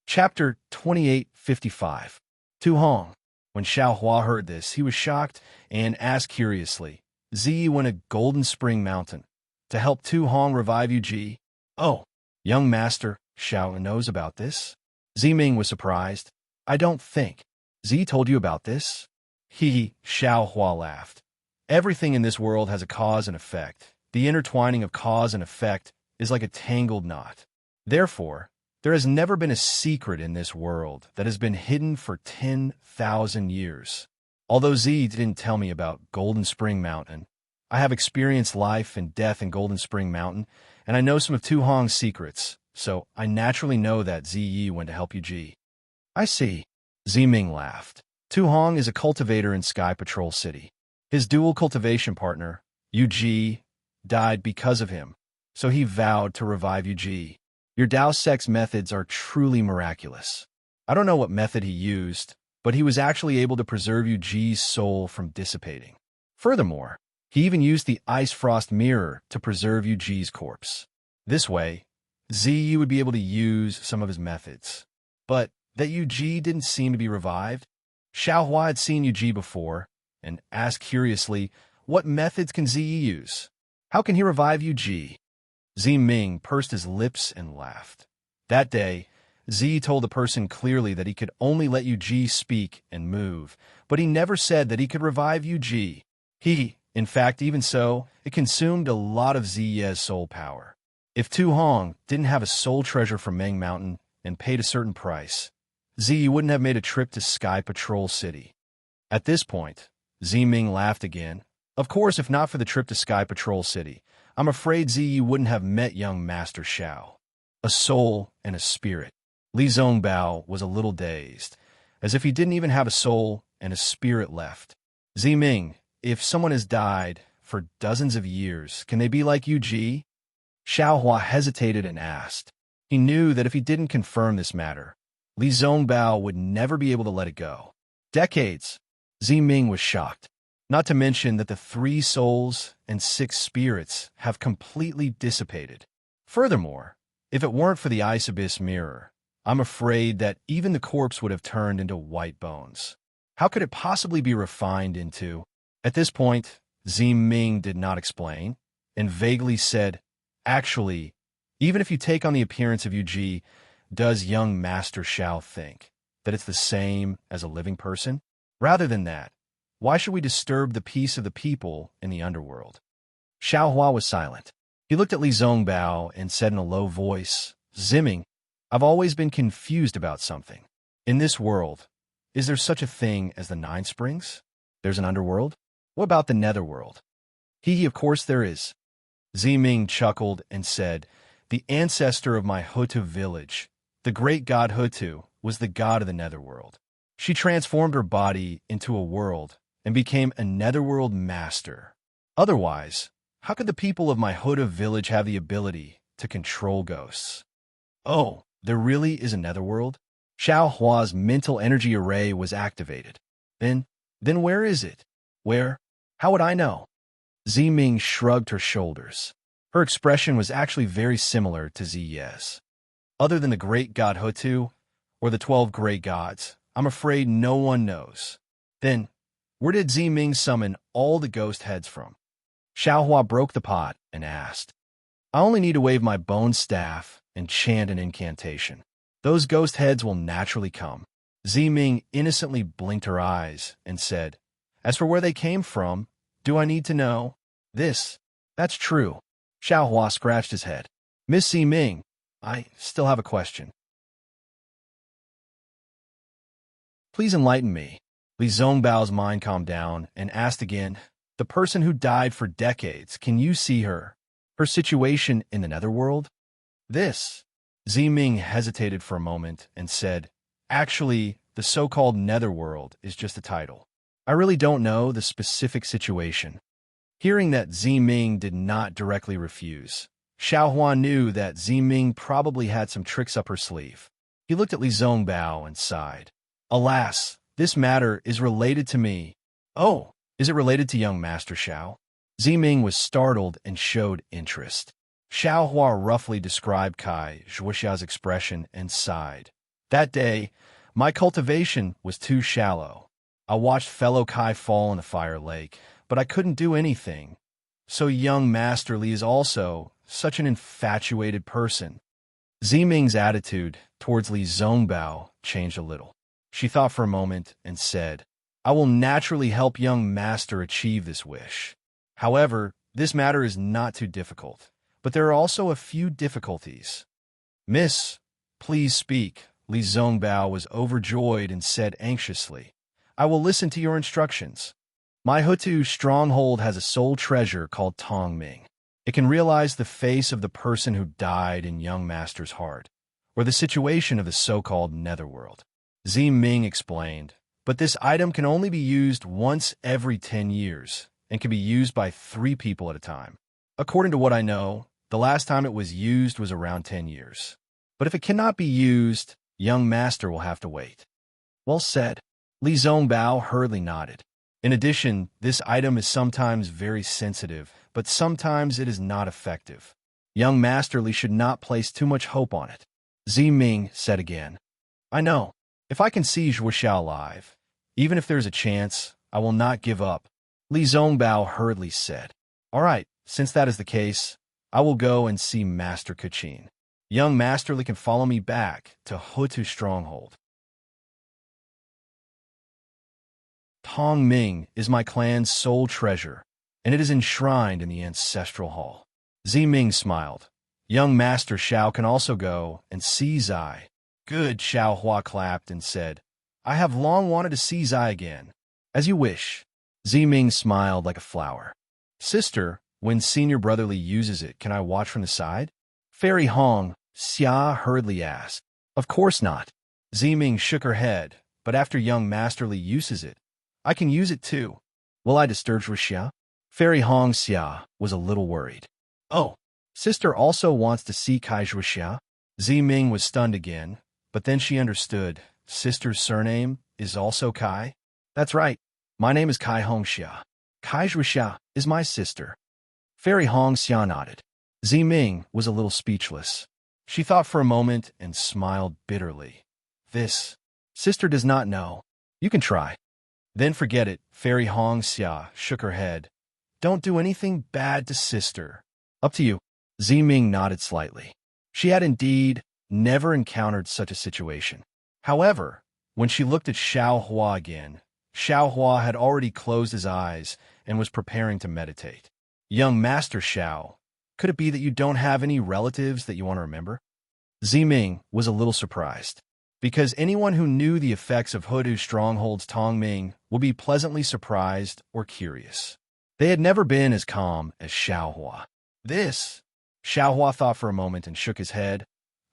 Chapter 2855. Tu Hong. When Xiao Hua heard this, he was shocked and asked curiously, "Ziyi went to Golden Spring Mountain to help Tu Hong revive Yu. Oh, young master, Xiao knows about this?" Ziming was surprised. "I don't think. Zi told you about this?" Xiao Hua laughed. "Everything in this world has a cause and effect. The intertwining of cause and effect is like a tangled knot. Therefore, there has never been a secret in this world that has been hidden for 10,000 years. Although Zi didn't tell me about Golden Spring Mountain, I have experienced life and death in Golden Spring Mountain, and I know some of Tu Hong's secrets, so I naturally know that Ziyi went to help Yu. "I see." Ziming laughed. Tu Hong is a cultivator in Sky Patrol City. His dual cultivation partner, Yu, died because of him, so he vowed to revive Yu. Your Dao Sex methods are truly miraculous. I don't know what method he used, but he was actually able to preserve Yuji's soul from dissipating. Furthermore, he even used the Ice Frost Mirror to preserve Yuji's corpse. This way, Ziyi would be able to use some of his methods. But that Yuji didn't seem to be revived. Xiaohua had seen Yuji before, and asked curiously, "What methods can Ziyi use? How can he revive Yuji?" Ziming pursed his lips and laughed. That day, Zi told the person clearly that he could only let Yuji speak and move, but he never said that he could revive Yuji. In fact, even so, it consumed a lot of Ziye's soul power. If Tu Hong didn't have a soul treasure from Mang Mountain and paid a certain price, Ziyi wouldn't have made a trip to Sky Patrol City. At this point, Ziming laughed again. "Of course, if not for the trip to Sky Patrol City, I'm afraid Ziyi wouldn't have met young Master Xiao. A soul and a spirit." Li Zongbao was a little dazed, as if he didn't even have a soul and a spirit left. "Ziming, if someone has died for dozens of years, can they be like Yuji?" Xiaohua hesitated and asked. He knew that if he didn't confirm this matter, Li Zongbao would never be able to let it go. "Decades." Ziming was shocked. Not to mention that the 3 souls and 6 spirits have completely dissipated. Furthermore, if it weren't for the Ice Abyss Mirror, I'm afraid that even the corpse would have turned into white bones. How could it possibly be refined into? At this point, Ziming did not explain, and vaguely said, "Actually, even if you take on the appearance of Yuji, does young Master Xiao think that it's the same as a living person? Rather than that, why should we disturb the peace of the people in the underworld?" Xiaohua was silent. He looked at Li Zongbao and said in a low voice, "Ziming, I've always been confused about something. In this world, is there such a thing as the 9 Springs? There's an underworld? What about the netherworld?" Of course there is." Ziming chuckled and said, "The ancestor of my Hutu village, the great god Hutu, was the god of the netherworld. She transformed her body into a world and became a netherworld master. Otherwise, how could the people of my Hutu village have the ability to control ghosts?" "Oh, there really is a netherworld?" Xiao Hua's mental energy array was activated. Then where is it? Where? How would I know?" Ziming shrugged her shoulders. Her expression was actually very similar to Ziye's. "Other than the great god Hutu, or the 12 great gods, I'm afraid no one knows." "Then, where did Ziming summon all the ghost heads from?" Xiaohua broke the pot and asked. "I only need to wave my bone staff and chant an incantation. Those ghost heads will naturally come." Ziming innocently blinked her eyes and said, "As for where they came from, do I need to know?" That's true." Xiaohua scratched his head. "Miss Ziming, I still have a question. Please enlighten me. Li Zongbao's mind calmed down and asked again, the person who died for decades, can you see her? Her situation in the netherworld? This. Ziming hesitated for a moment and said, actually, the so-called netherworld is just a title. I really don't know the specific situation. Hearing that Ziming did not directly refuse, Xiaohua knew that Ziming probably had some tricks up her sleeve. He looked at Li Zongbao and sighed. Alas, this matter is related to me. Oh, is it related to young Master Xiao? Ziming was startled and showed interest. Xiaohua roughly described Kai Zhuoxia's expression and sighed. That day, my cultivation was too shallow. I watched fellow Kai fall in the fire lake, but I couldn't do anything. So young Master Li is also such an infatuated person. Ziming's attitude towards Li Zongbao changed a little. She thought for a moment and said, I will naturally help young Master achieve this wish. However, this matter is not too difficult, but there are also a few difficulties. Miss, please speak. Li Zongbao was overjoyed and said anxiously, I will listen to your instructions. My Hutu stronghold has a soul treasure called Tongming. It can realize the face of the person who died in young Master's heart, or the situation of the so-called netherworld. Ziming explained, but this item can only be used once every 10 years and can be used by 3 people at a time. According to what I know, the last time it was used was around 10 years. But if it cannot be used, young Master will have to wait. Well said. Li Zongbao hurriedly nodded. In addition, this item is sometimes very sensitive, but sometimes it is not effective. Young Master Li should not place too much hope on it. Ziming said again, I know. If I can see Zhuoxia alive, even if there's a chance, I will not give up. Li Zongbao hurriedly said, all right, since that is the case, I will go and see Master Kachin. Young Master Li can follow me back to Hutu Stronghold. Tongming is my clan's sole treasure, and it is enshrined in the ancestral hall. Ziming smiled. Young Master Xiao can also go and see Zai. Good, Xiaohua clapped and said, I have long wanted to see Zai again. As you wish. Ziming smiled like a flower. Sister, when senior brotherly uses it, can I watch from the side? Fairy Hong, Xia hurriedly asked. Of course not. Ziming shook her head, but after young Masterly uses it, I can use it too. Will I disturb Zhuoxia? Fairy Hong Xia was a little worried. Oh, sister also wants to see Kai Zhuoxia? Ziming was stunned again, but then she understood. Sister's surname is also Kai? That's right. My name is Kai Hongxia. Kai Zhuoxia is my sister. Fairy Hong Xia nodded. Ziming was a little speechless. She thought for a moment and smiled bitterly. This sister does not know. You can try. Then forget it. Fairy Hong Xia shook her head. Don't do anything bad to sister. Up to you. Ziming nodded slightly. She had indeed never encountered such a situation. However, when she looked at Xiaohua again, Xiaohua had already closed his eyes and was preparing to meditate. Young Master Xiao, could it be that you don't have any relatives that you want to remember? Ziming was a little surprised, because anyone who knew the effects of Hutu Stronghold's Tongming would be pleasantly surprised or curious. They had never been as calm as Xiaohua. Xiaohua thought for a moment and shook his head.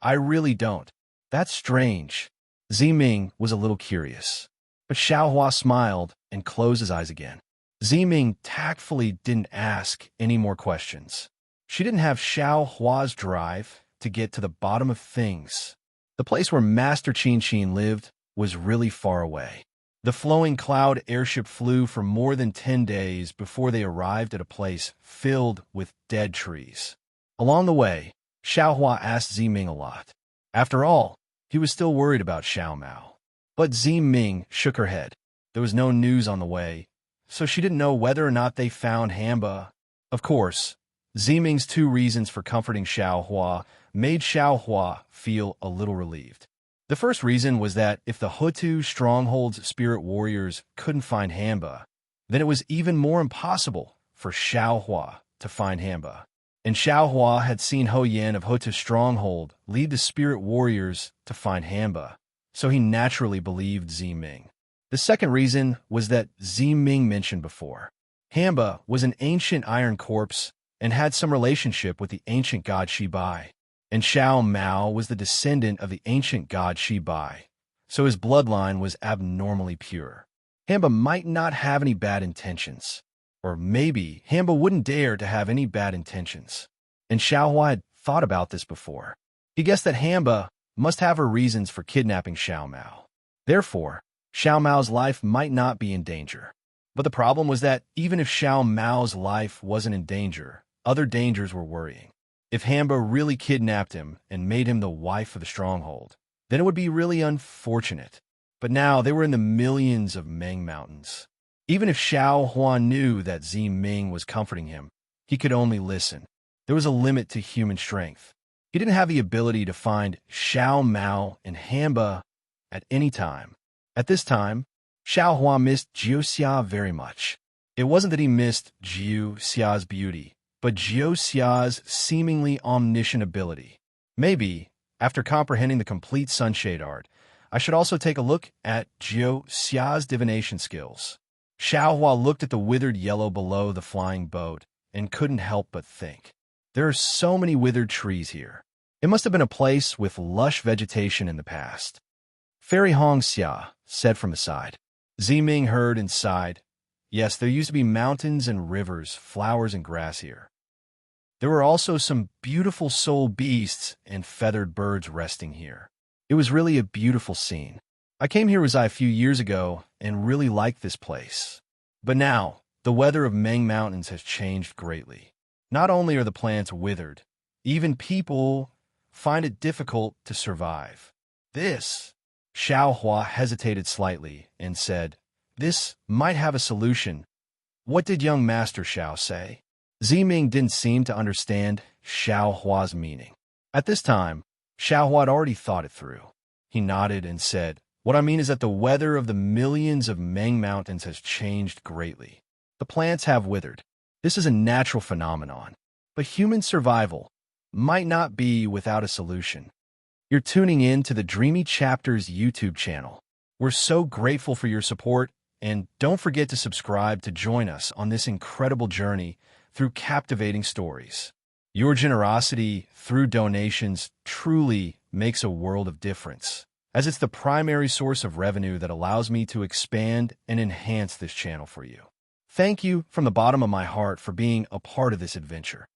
I really don't. That's strange. Ziming was a little curious, but Xiaohua smiled and closed his eyes again. Ziming tactfully didn't ask any more questions. She didn't have Xiaohua's drive to get to the bottom of things. The place where Master Qin lived was really far away. The flowing cloud airship flew for more than 10 days before they arrived at a place filled with dead trees. Along the way, Xiaohua asked Ziming a lot. After all, he was still worried about Xiao Mao. But Ziming shook her head. There was no news on the way, so she didn't know whether or not they found Hamba. Of course, Ziming's 2 reasons for comforting Xiaohua made Xiaohua feel a little relieved. The first reason was that if the Hutu Stronghold's spirit warriors couldn't find Hamba, then it was even more impossible for Xiaohua to find Hamba. And Xiaohua had seen Ho Yin of Hutu Stronghold lead the spirit warriors to find Hamba, so he naturally believed Ziming. The second reason was that Ming mentioned before. Hamba was an ancient iron corpse and had some relationship with the ancient god Shibai. And Xiao Mao was the descendant of the ancient god Shibai, so his bloodline was abnormally pure. Hamba might not have any bad intentions. Or maybe Hamba wouldn't dare to have any bad intentions. And Xiaohua had thought about this before. He guessed that Hamba must have her reasons for kidnapping Xiao Mao. Therefore, Xiao Mao's life might not be in danger. But the problem was that even if Xiao Mao's life wasn't in danger, other dangers were worrying. If Hamba really kidnapped him and made him the wife of the stronghold, then it would be really unfortunate. But now they were in the millions of Meng Mountains. Even if Xiao Huan knew that Ming was comforting him, he could only listen. There was a limit to human strength. He didn't have the ability to find Xiao Mao and Hamba at any time. At this time, Xiao Hua missed Jiu Xia very much. It wasn't that he missed Jiu Xia's beauty, but Jiu Xia's seemingly omniscient ability. Maybe, after comprehending the complete sunshade art, I should also take a look at Jiu Xia's divination skills. Xiao Hua looked at the withered yellow below the flying boat and couldn't help but think. There are so many withered trees here. It must have been a place with lush vegetation in the past. Fairy Hongxia said from the side. Ming heard and sighed. Yes, there used to be mountains and rivers, flowers and grass here. There were also some beautiful soul beasts and feathered birds resting here. It was really a beautiful scene. I came here a few years ago and really liked this place. But now, the weather of Meng Mountains has changed greatly. Not only are the plants withered, even people find it difficult to survive. This, Xiao Hua hesitated slightly and said, this might have a solution. What did young Master Xiao say? Ming didn't seem to understand Xiao Hua's meaning. At this time, Xiao Hua had already thought it through. He nodded and said, what I mean is that the weather of the millions of Meng Mountains has changed greatly. The plants have withered. This is a natural phenomenon. But human survival might not be without a solution. You're tuning in to the Dreamy Chapters YouTube channel. We're so grateful for your support, and don't forget to subscribe to join us on this incredible journey through captivating stories. Your generosity through donations truly makes a world of difference, as it's the primary source of revenue that allows me to expand and enhance this channel for you. Thank you from the bottom of my heart for being a part of this adventure.